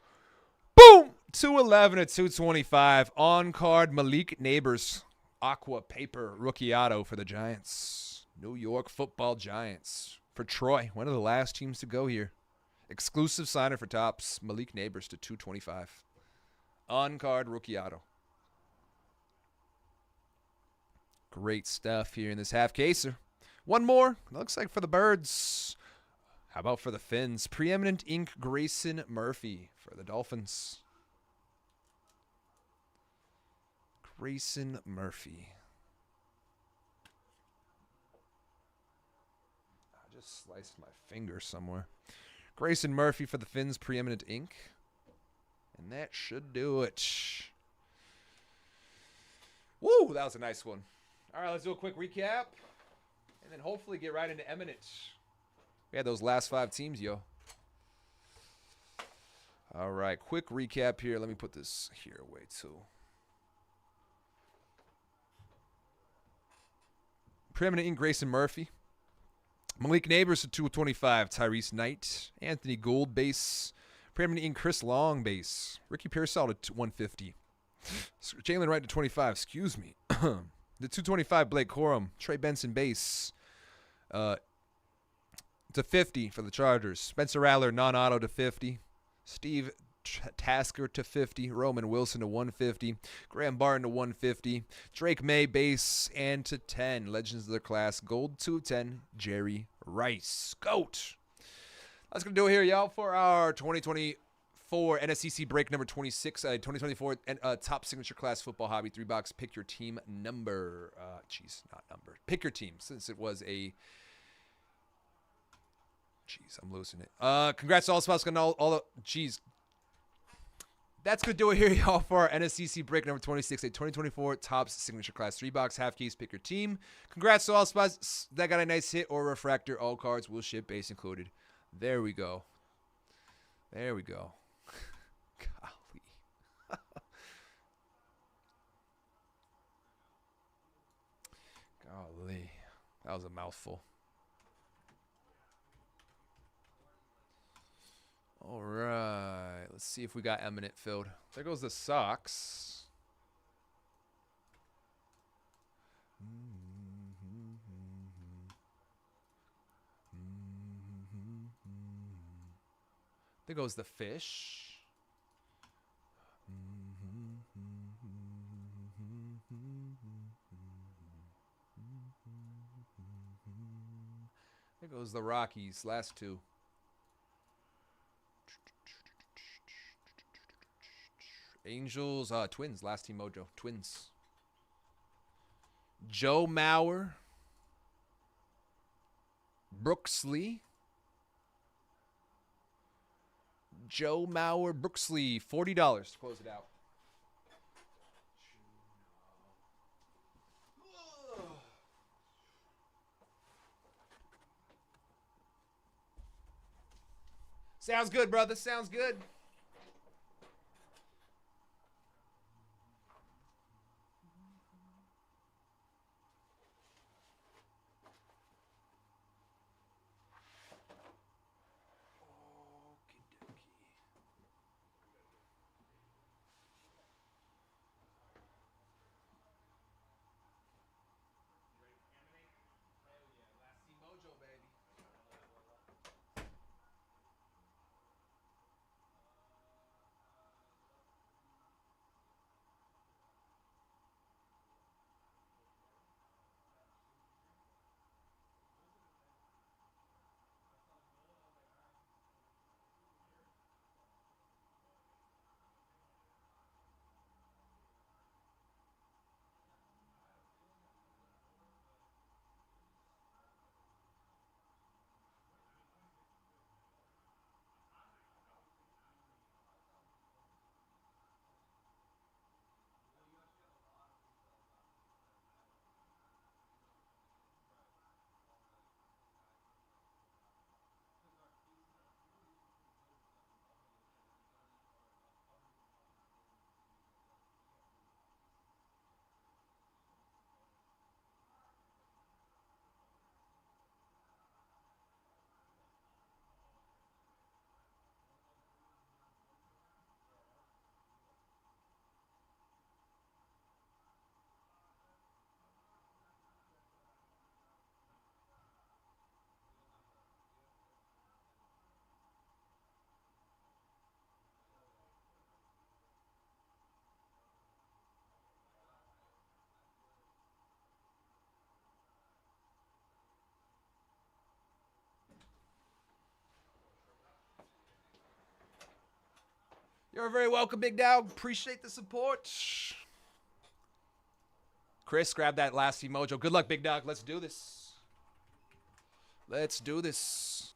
[SPEAKER 1] Boom! 211 at 225. On-card Malik Neighbors. Aqua Paper Rookie Auto for the Giants. New York Football Giants. For Troy, one of the last teams to go here. Exclusive signer for Topps. Malik Neighbors to 225. On-card Rookie Auto. Great stuff here in this half-caser. One more. Looks like for the Birds. How about for the Finns? Preeminent Ink Grayson Murphy for the Dolphins. Grayson Murphy. I just sliced my finger somewhere. Grayson Murphy for the Finns, Preeminent Ink. And that should do it. Woo, that was a nice one. All right, let's do a quick recap. And then hopefully get right into Eminent. We had those last 5 teams, yo. All right, quick recap here. Let me put this here away, too. Preeminent Ink Grayson Murphy. Malik Neighbors to 225. Tyrese Knight. Anthony Gould base. Preeminent Ink Chris Long base. Ricky Pearsall to 150. Jalen Wright to 25. Excuse me. The 225 Blake Corum. Trey Benson base. To 50 for the Chargers. Spencer Rattler non-auto to 50. Steve Tasker to 50. Roman Wilson to 150. Graham Barton to 150. Drake May base and to 10. Legends of their class. Gold 210. Jerry Rice. Goat. That's going to do it here, y'all, for our 2024 NSCC break number 26. 2024 top signature class football hobby 3-box. Pick your team number. Not number. Pick your team since it was a... Jeez, I'm losing it. Congrats to all spots on all the... Jeez. That's going to do it here, y'all, for our NSCC break number 26, a 2024 Topps Signature Class 3-box half case. Pick your team. Congrats to all spots that got a nice hit or refractor. All cards will ship, base included. There we go. There we go. Golly. Golly. That was a mouthful. All right. Let's see if we got Eminent filled. There goes the Sox. There goes the Fish. There goes the Rockies. Last 2. Angels, Twins, last team mojo. Twins. Joe Mauer. Brooksley. Joe Mauer, Brooksley, $40 to close it out. Sounds good, brother. Sounds good. You're very welcome, big dog. Appreciate the support. Chris, grab that last mojo. Good luck, big dog. Let's do this. Let's do this.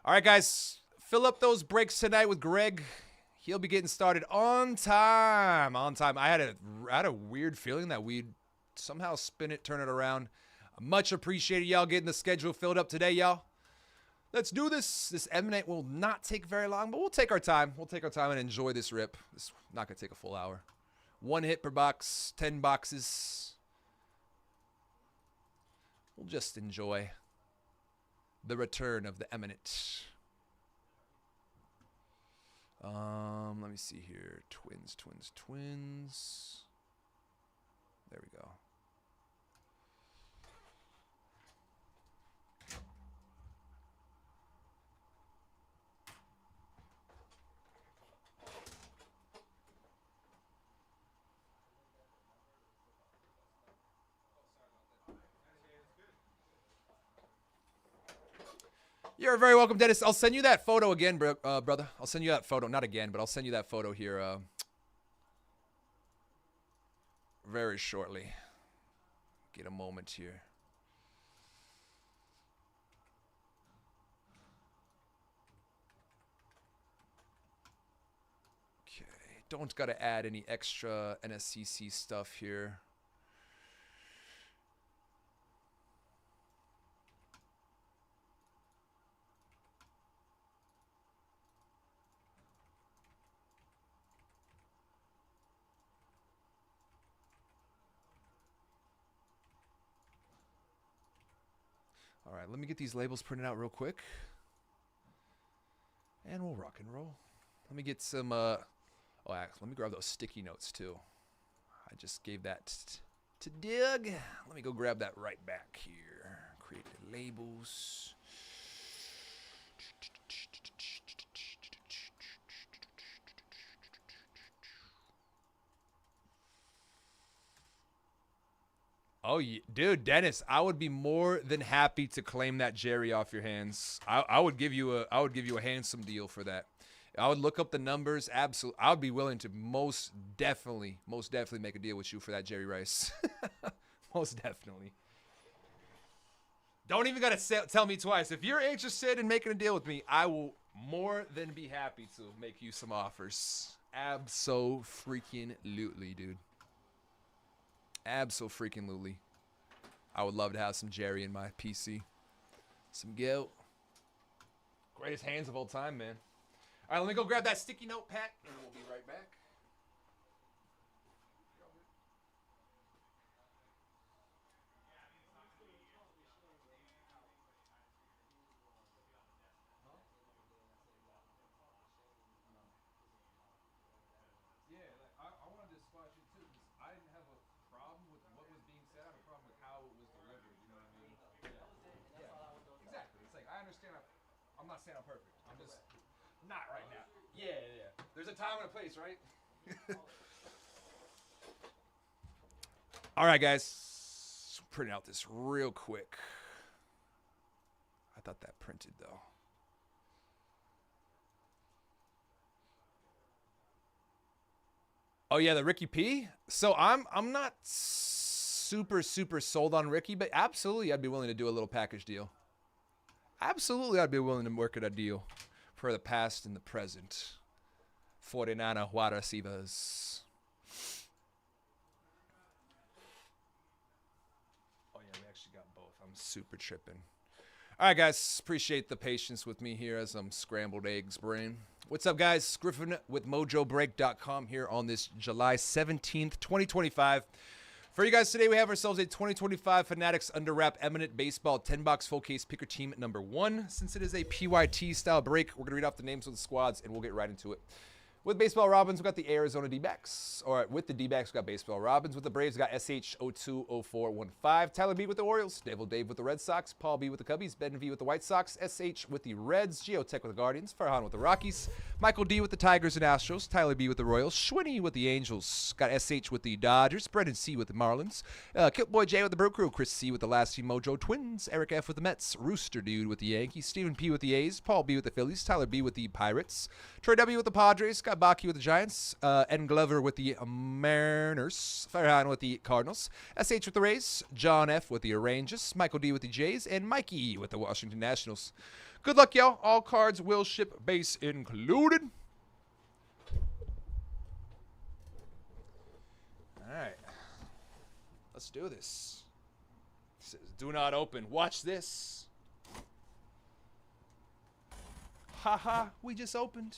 [SPEAKER 1] All right, guys. Fill up those breaks tonight with Greg. He'll be getting started on time. On time. I had a weird feeling that we'd somehow spin it, turn it around. Much appreciated y'all getting the schedule filled up today, y'all. Let's do this. This Eminent will not take very long, but we'll take our time. We'll take our time and enjoy this rip. It's not going to take a full hour. 1 hit per box, 10 boxes. We'll just enjoy the return of the Eminent. Let me see here. Twins. There we go. You're very welcome, Dennis. I'll send you that photo again, brother. I'll send you that photo. Not again, but I'll send you that photo here very shortly. Get a moment here. Okay. Don't got to add any extra NSCC stuff here. All right, let me get these labels printed out real quick. And we'll rock and roll. Let me get some, let me grab those sticky notes too. I just gave that to Doug. Let me go grab that right back here. Create the labels. Oh, yeah. Dude, Dennis, I would be more than happy to claim that Jerry off your hands. I would give you a handsome deal for that. I would look up the numbers. Absolutely, I would be willing to most definitely make a deal with you for that Jerry Rice. Most definitely. Don't even gotta tell me twice. If you're interested in making a deal with me, I will more than be happy to make you some offers. Abso-freaking-lutely, dude. Abso-freaking-lutely. I would love to have some Jerry in my PC. Some Gil. Greatest hands of all time, man. All right, let me go grab that sticky note pack, and we'll be right back. I wanted to spot you too, because I didn't have a problem with what was being said. I have a problem with how it was delivered. You know what I mean? Yeah. Exactly. It's like, I understand. I'm not saying I'm perfect. I'm just not right now. Yeah. There's a time and a place, right? All right, guys. Print out this real quick. I thought that printed though. Oh yeah, the Ricky P. So I'm not super sold on Ricky, but absolutely I'd be willing to do a little package deal. Absolutely, I'd be willing to work at a deal for the past and the present. 49 wide receivers. Oh yeah, we actually got both. I'm super tripping. All right, guys. Appreciate the patience with me here as I'm scrambled eggs brain. What's up, guys? Griffin with Mojobreak.com here on this July 17th, 2025. For you guys today, we have ourselves a 2025 Fanatics Under Wrap Eminent Baseball 10-box full case picker team number 1. Since it is a PYT style break, we're going to read off the names of the squads, and we'll get right into it. With Baseball Robins, we got the Arizona D-backs. All right, with the D-backs, we got Baseball Robins. With the Braves, we got SH020415. Tyler B with the Orioles. Devil Dave with the Red Sox. Paul B with the Cubbies. Ben V with the White Sox. SH with the Reds. Geotech with the Guardians. Farhan with the Rockies. Michael D with the Tigers and Astros. Tyler B with the Royals. Schwinny with the Angels. Got SH with the Dodgers. Brendan C with the Marlins. Kipboy J with the Brew Crew. Chris C with the Last Team Mojo Twins. Eric F with the Mets. Rooster Dude with the Yankees. Stephen P with the A's. Paul B with the Phillies. Tyler B with the Pirates. Troy W with the Padres. Got Baki with the Giants. Ed Glover with the Mariners. Farhan with the Cardinals. SH with the Rays. John F. with the Rangers. Michael D. with the Jays. And Mikey with the Washington Nationals. Good luck, y'all. All cards will ship, base included. All right. Let's do this. It says, do not open. Watch this. Haha, we just opened.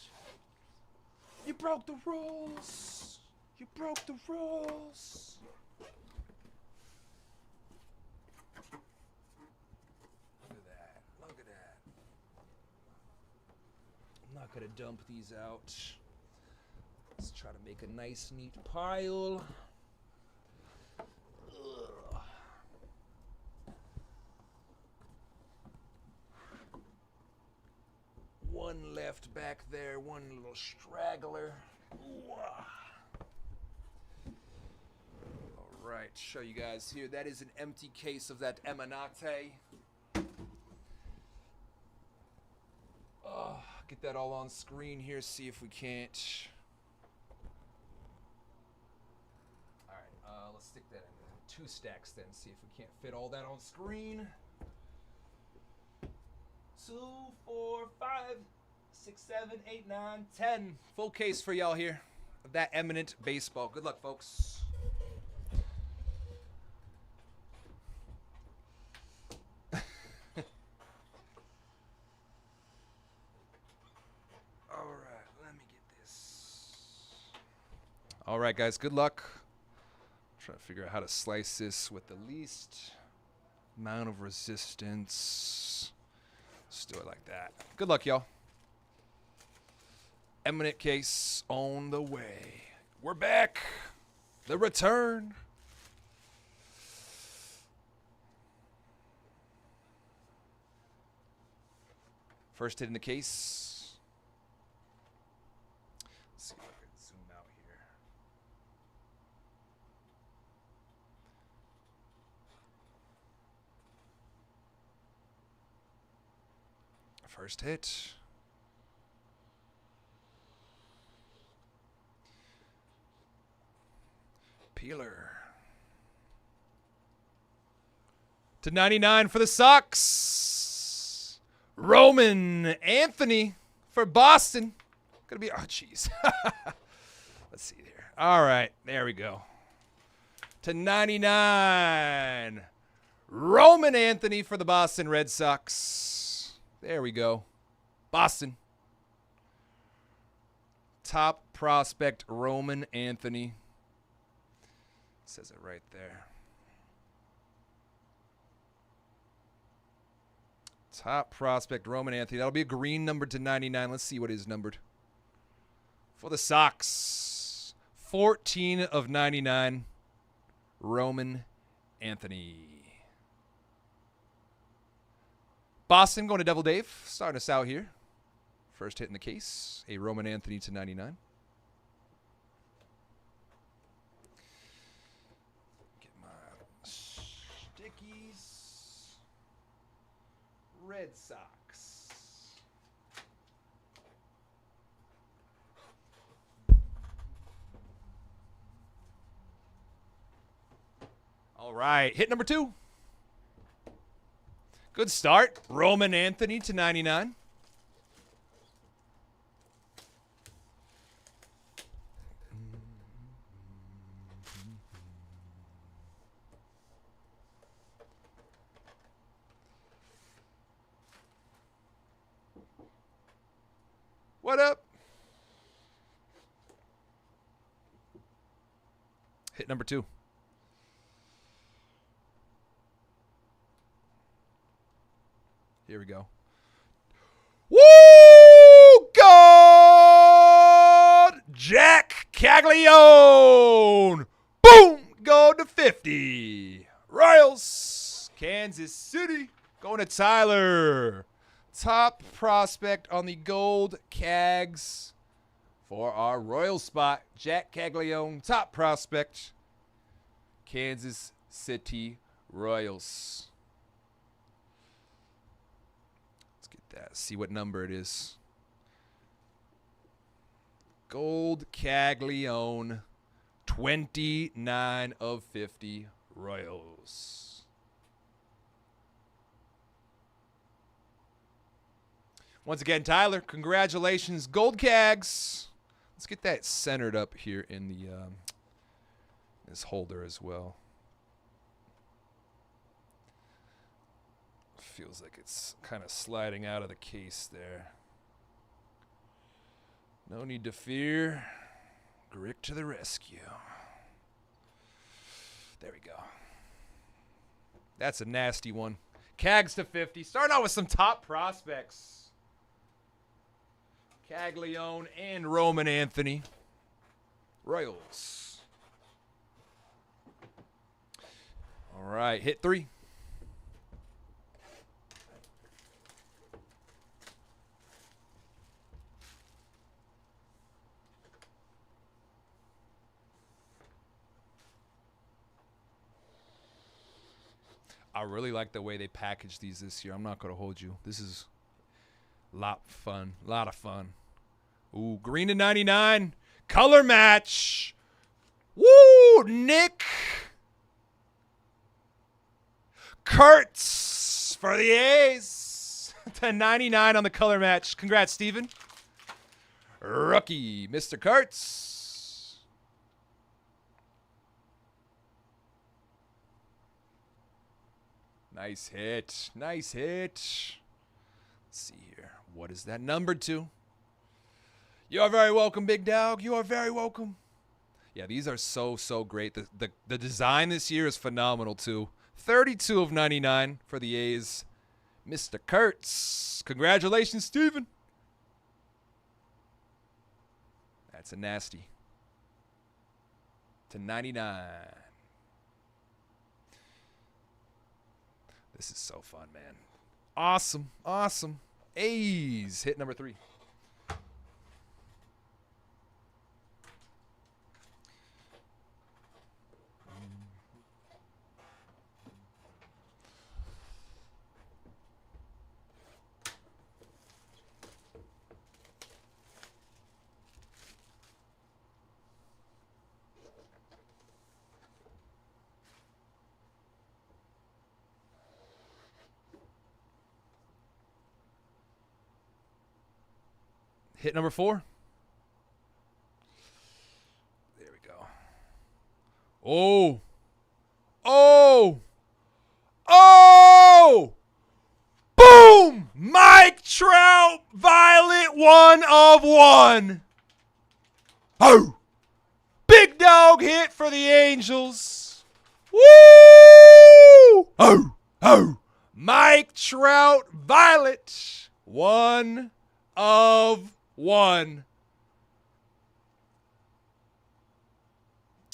[SPEAKER 1] You broke the rules. You broke the rules. Look at that. Look at that. I'm not going to dump these out. Let's try to make a nice, neat pile. Ugh. One left back there, one little straggler. Ooh. All right, show you guys here. That is an empty case of that Emanate. Oh, get that all on screen here, see if we can't. All right, let's stick that in 2 stacks then, see if we can't fit all that on screen. 2, 4, 5, 6, 7, 8, 9, 10. Full case for y'all here of that Eminent baseball. Good luck, folks. All right, let me get this. All right, guys, good luck. Trying to figure out how to slice this with the least amount of resistance. Let's do it like that. Good luck, y'all. Eminent case on the way. We're back. The return. First hit in the case. Let's see if I can zoom out here. First hit. Peeler. To 99 for the Sox. Roman Anthony for Boston. Gonna be, oh, jeez. Let's see here. All right, there we go. To 99. Roman Anthony for the Boston Red Sox. There we go. Boston. Top prospect, Roman Anthony. Says it right there. Top prospect, Roman Anthony. That'll be a green number to 99. Let's see what is numbered. For the Sox, 14 of 99, Roman Anthony. Boston going to Devil Dave. Starting us out here. First hit in the case. A Roman Anthony to 99. Get my stickies. Red Sox. All right. Hit number 2. Good start. Roman Anthony to 99. What up? Hit number 2. Here we go. Woo! God! Jack Caglione! Boom! Go to 50. Royals. Kansas City. Going to Tyler. Top prospect on the gold Cags for our Royal spot. Jack Caglione, top prospect. Kansas City Royals. Let's get that. See what number it is. Gold Caglione, 29 of 50 Royals. Once again, Tyler, congratulations, Gold Cags. Let's get that centered up here in the this holder as well. Feels like it's kind of sliding out of the case there. No need to fear. Grick to the rescue. There we go. That's a nasty one. Cags to 50. Starting out with some top prospects. Caglione and Roman Anthony. Royals. All right, hit 3. I really like the way they package these this year. I'm not going to hold you. This is a lot of fun. A lot of fun. Ooh, green to 99. Color match. Woo, Nick Kurtz for the A's. To 99 on the color match. Congrats, Steven. Rookie, Mr. Kurtz. Nice hit. Nice hit. Let's see here. What is that number 2? You are very welcome, Big Dog. You are very welcome. Yeah, these are so great. The design this year is phenomenal, too. 32 of 99 for the A's. Mr. Kurtz. Congratulations, Steven. That's a nasty. To 99. This is so fun, man. Awesome. Awesome. A's. Hit number 3. Hit number 4. There we go. Oh. Oh. Oh. Boom. Mike Trout, Violet, 1 of 1. Oh. Big dog hit for the Angels. Woo. Oh. Oh. Mike Trout, Violet, 1 of 1.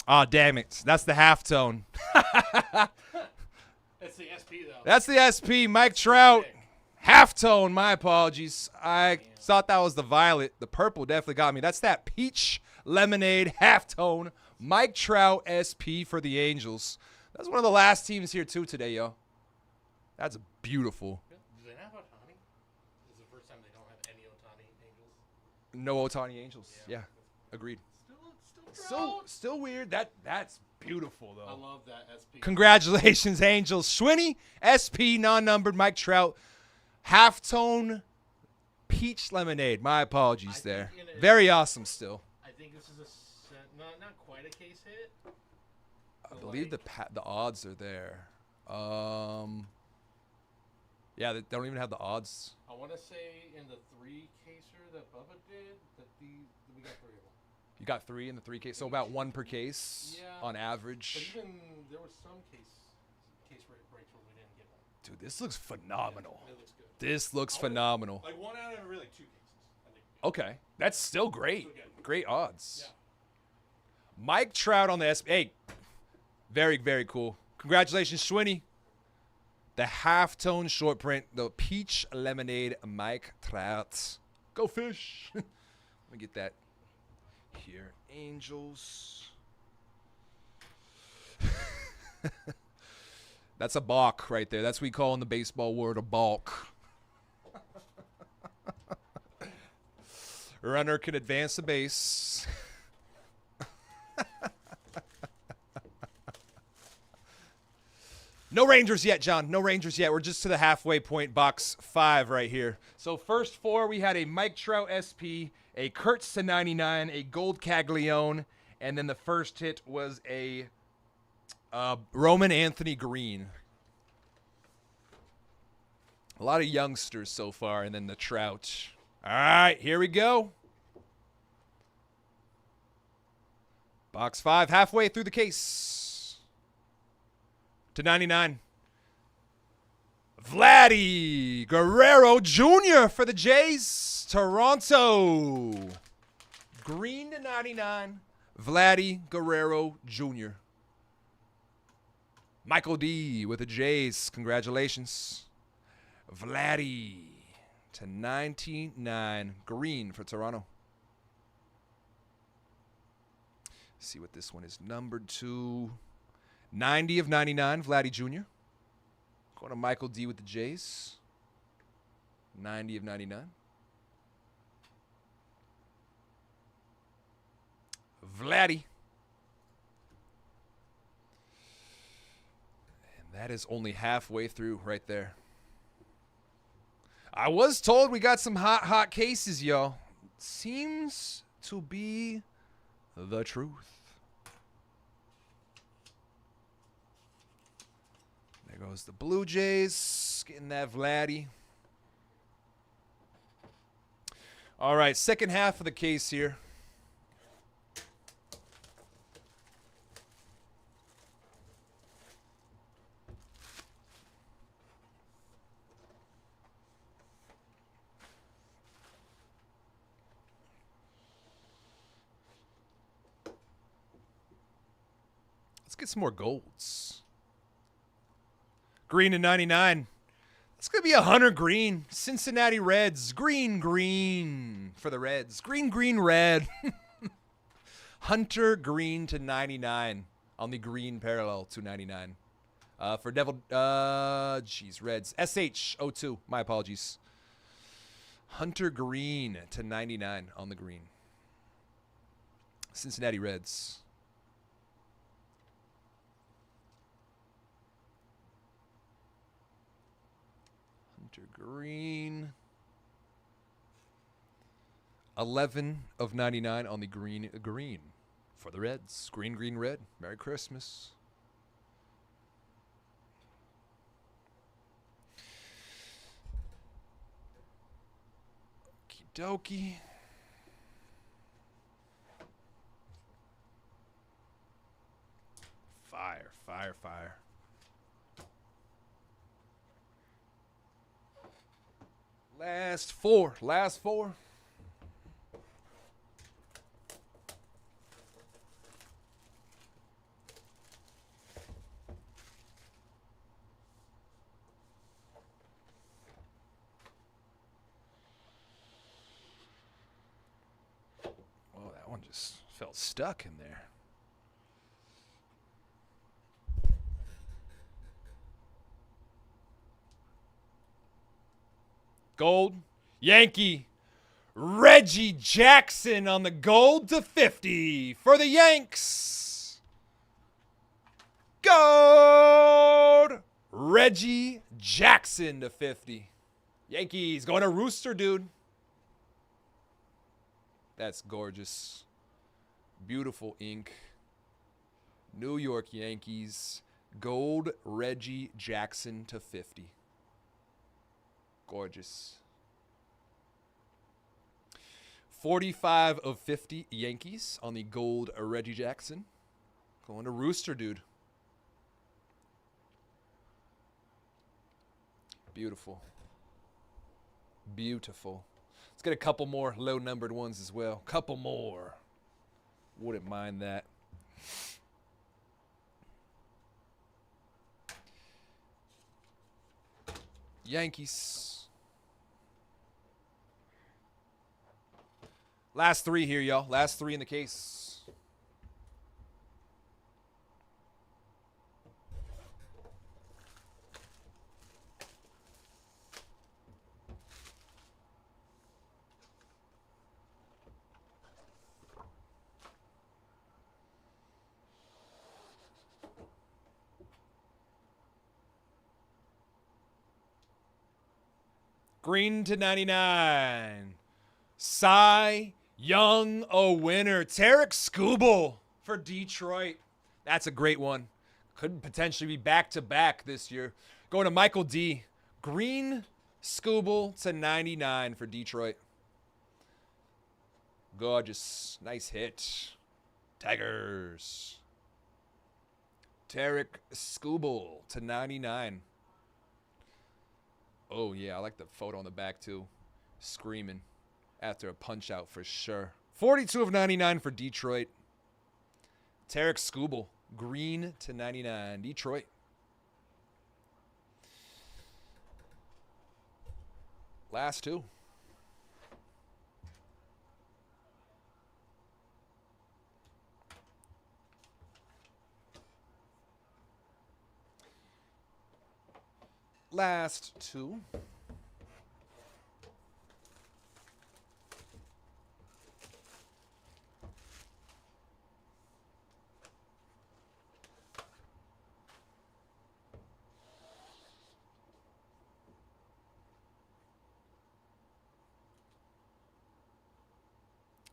[SPEAKER 1] Oh, damn it. That's the halftone.
[SPEAKER 2] That's the SP, though.
[SPEAKER 1] That's the SP. Mike Trout. Halftone. My apologies. I thought that was the violet. The purple definitely got me. That's that peach lemonade halftone. Mike Trout SP for the Angels. That's one of the last teams here, too, today, yo. That's beautiful.
[SPEAKER 2] Do they have Ohtani? This is the first time they don't have any Ohtani Angels.
[SPEAKER 1] No Ohtani Angels. Yeah. Agreed. Still weird. That's beautiful, though.
[SPEAKER 2] I love that SP.
[SPEAKER 1] Congratulations, Angels. Schwinny, SP, non-numbered, Mike Trout. Halftone peach lemonade. My apologies there. Very awesome still.
[SPEAKER 2] I think this is not quite a case hit.
[SPEAKER 1] I believe the odds are there. Yeah, they don't even have the odds.
[SPEAKER 2] I want to say in the 3-caser that Bubba did, that we got 3 of them.
[SPEAKER 1] You got 3 in the 3 case, so about 1 per case on average.
[SPEAKER 2] But even there was some case breaks where we didn't get one.
[SPEAKER 1] Dude, this looks phenomenal.
[SPEAKER 2] Yeah, it looks good.
[SPEAKER 1] This looks phenomenal.
[SPEAKER 2] Like 1 out of really 2 cases. I think.
[SPEAKER 1] Okay, that's still great. Great odds.
[SPEAKER 2] Yeah.
[SPEAKER 1] Mike Trout on the SP. Hey, very, very cool. Congratulations, Schwinny. The halftone short print, the peach lemonade, Mike Trout. Go Fish. Let me get that here. Angels. That's a balk right there. That's what we call in the baseball word a balk. Runner can advance the base. No Rangers yet, John. No Rangers yet. We're just to the halfway point, box 5 right here. So first 4, we had a Mike Trout SP, a Kurtz to 99, a Gold Caglione, and then the first hit was a Roman Anthony Green. A lot of youngsters so far, and then the Trout. All right, here we go. Box 5, halfway through the case. To 99. Vladdy Guerrero Jr. for the Jays. Toronto. Green to 99. Vladdy Guerrero Jr. Michael D. with the Jays. Congratulations. Vladdy to 99. Green for Toronto. See what this one is numbered to. 90 of 99, Vladdy Jr. Going to Michael D with the Jays. 90 of 99. Vladdy. And that is only halfway through right there. I was told we got some hot cases, y'all. Seems to be the truth. There goes the Blue Jays, getting that Vladdy. All right, second half of the case here. Let's get some more golds. Green to 99. It's going to be a Hunter Green. Cincinnati Reds. Green for the Reds. Green, red. Hunter Green to 99 on the green parallel to 99. For Reds. SH02. My apologies. Hunter Green to 99 on the green. Cincinnati Reds. Green. 11 of 99 on the green for the Reds. Green, red. Merry Christmas. Okie dokie. Fire. Last four. Oh, that one just felt stuck in there. Gold, Yankee, Reggie Jackson on the gold to 50 for the Yanks. Gold, Reggie Jackson to 50. Yankees going to Rooster, dude. That's gorgeous. Beautiful ink. New York Yankees, gold, Reggie Jackson to 50. Gorgeous. 45 of 50 Yankees on the gold Reggie Jackson. Going to Rooster, dude. Beautiful. Let's get a couple more low-numbered ones as well. Couple more. Wouldn't mind that. Yankees. Last three here, y'all. Last three in the case. Green to 99. Cy Young a winner. Tarek Skubal for Detroit. That's a great one. Could potentially be back-to-back this year. Going to Michael D. Green Skubal to 99 for Detroit. Gorgeous. Nice hit. Tigers. Tarek Skubal to 99. Oh, yeah. I like the photo on the back, too. Screaming after a punch-out for sure. 42 of 99 for Detroit. Tarek Skubal. Green to 99. Detroit. Last two. Last two.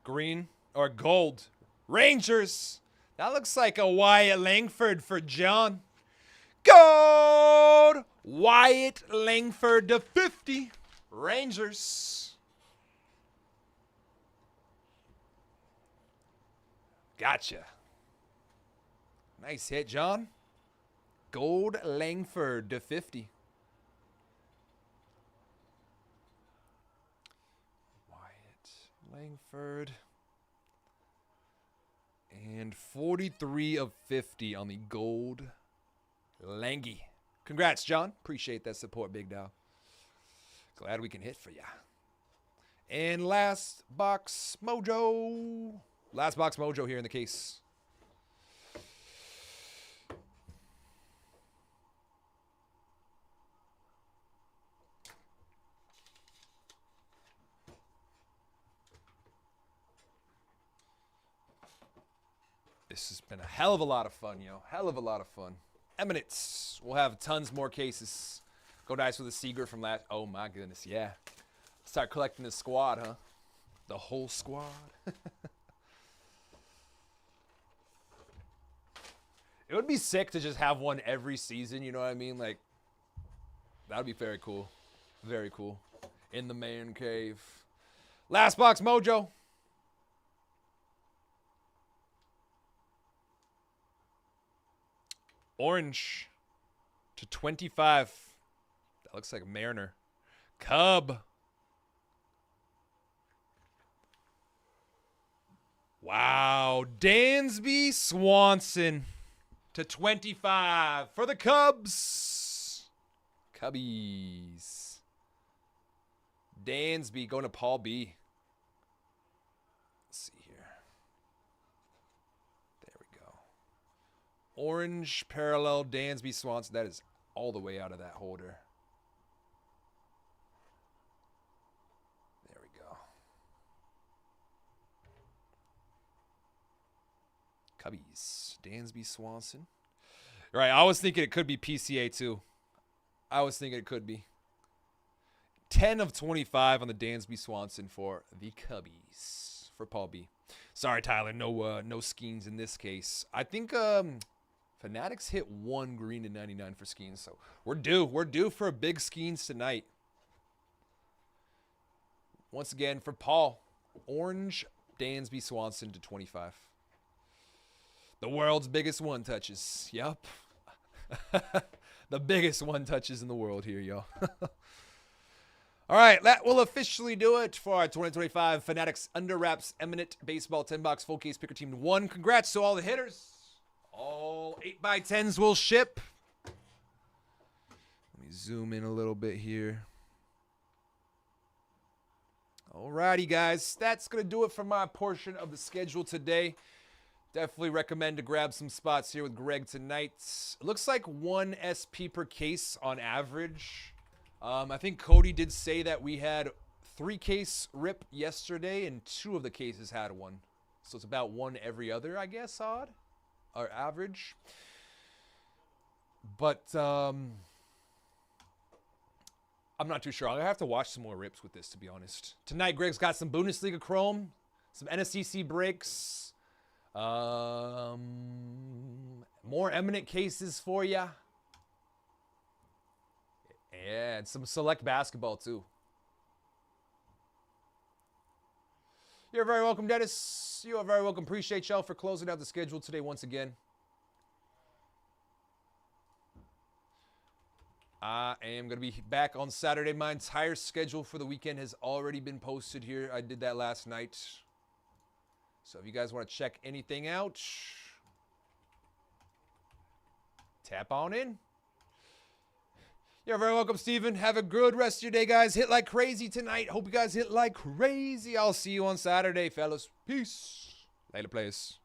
[SPEAKER 1] Green or gold. Rangers. That looks like a Wyatt Langford for John. Gold. Wyatt Langford to 50. Rangers. Gotcha. Nice hit, John. Gold Langford to 50. Langford. And 43 of 50 on the gold Langy. Congrats, John. Appreciate that support, big dog. Glad we can hit for ya. And last box mojo. Last box mojo here in the case. This has been a hell of a lot of fun, yo. Hell of a lot of fun. Eminent. We'll have tons more cases. Go nice with a Seager from last. Oh, my goodness, yeah. Start collecting the squad, huh? The whole squad. It would be sick to just have one every season, you know what I mean? Like, that would be very cool. Very cool. In the man cave. Last box mojo. Orange to 25. That looks like a Mariner. Cub. Wow. Dansby Swanson to 25 for the Cubs. Cubbies. Dansby going to Paul B. Let's see here. There we go. Orange parallel Dansby Swanson. That is all the way out of that holder. There we go. Cubbies. Dansby Swanson. All right, I was thinking it could be PCA too. I was thinking it could be. 10 of 25 on the Dansby Swanson for the Cubbies for Paul B. Sorry, Tyler, no Skeens in this case. I think Fanatics hit one green to 99 for Skeens, so we're due. We're due for a big Skeens tonight. Once again for Paul, orange Dansby Swanson to 25. The world's biggest one touches. Yup. The biggest one touches in the world here, y'all. All right, that will officially do it for our 2025 Fanatics Under Wraps Eminent Baseball 10-box full case picker team 1. Congrats to all the hitters. All 8x10s will ship. Let me zoom in a little bit here. All righty, guys. That's going to do it for my portion of the schedule today. Definitely recommend to grab some spots here with Greg tonight. It looks like 1 SP per case on average. I think Cody did say that we had 3 case rip yesterday, and 2 of the cases had one. So it's about 1 every other, I guess, odd. Or average. But I'm not too sure. I'll have to watch some more rips with this, to be honest. Tonight, Greg's got some Bundesliga Chrome, some NSCC breaks, more Eminent cases for ya. Yeah, and some select basketball, too. You're very welcome, Dennis. You are very welcome. Appreciate y'all for closing out the schedule today once again. I am going to be back on Saturday. My entire schedule for the weekend has already been posted here. I did that last night. So if you guys want to check anything out, tap on in. You're very welcome, Steven. Have a good rest of your day, guys. Hit like crazy tonight. Hope you guys hit like crazy. I'll see you on Saturday, fellas. Peace. Later, players.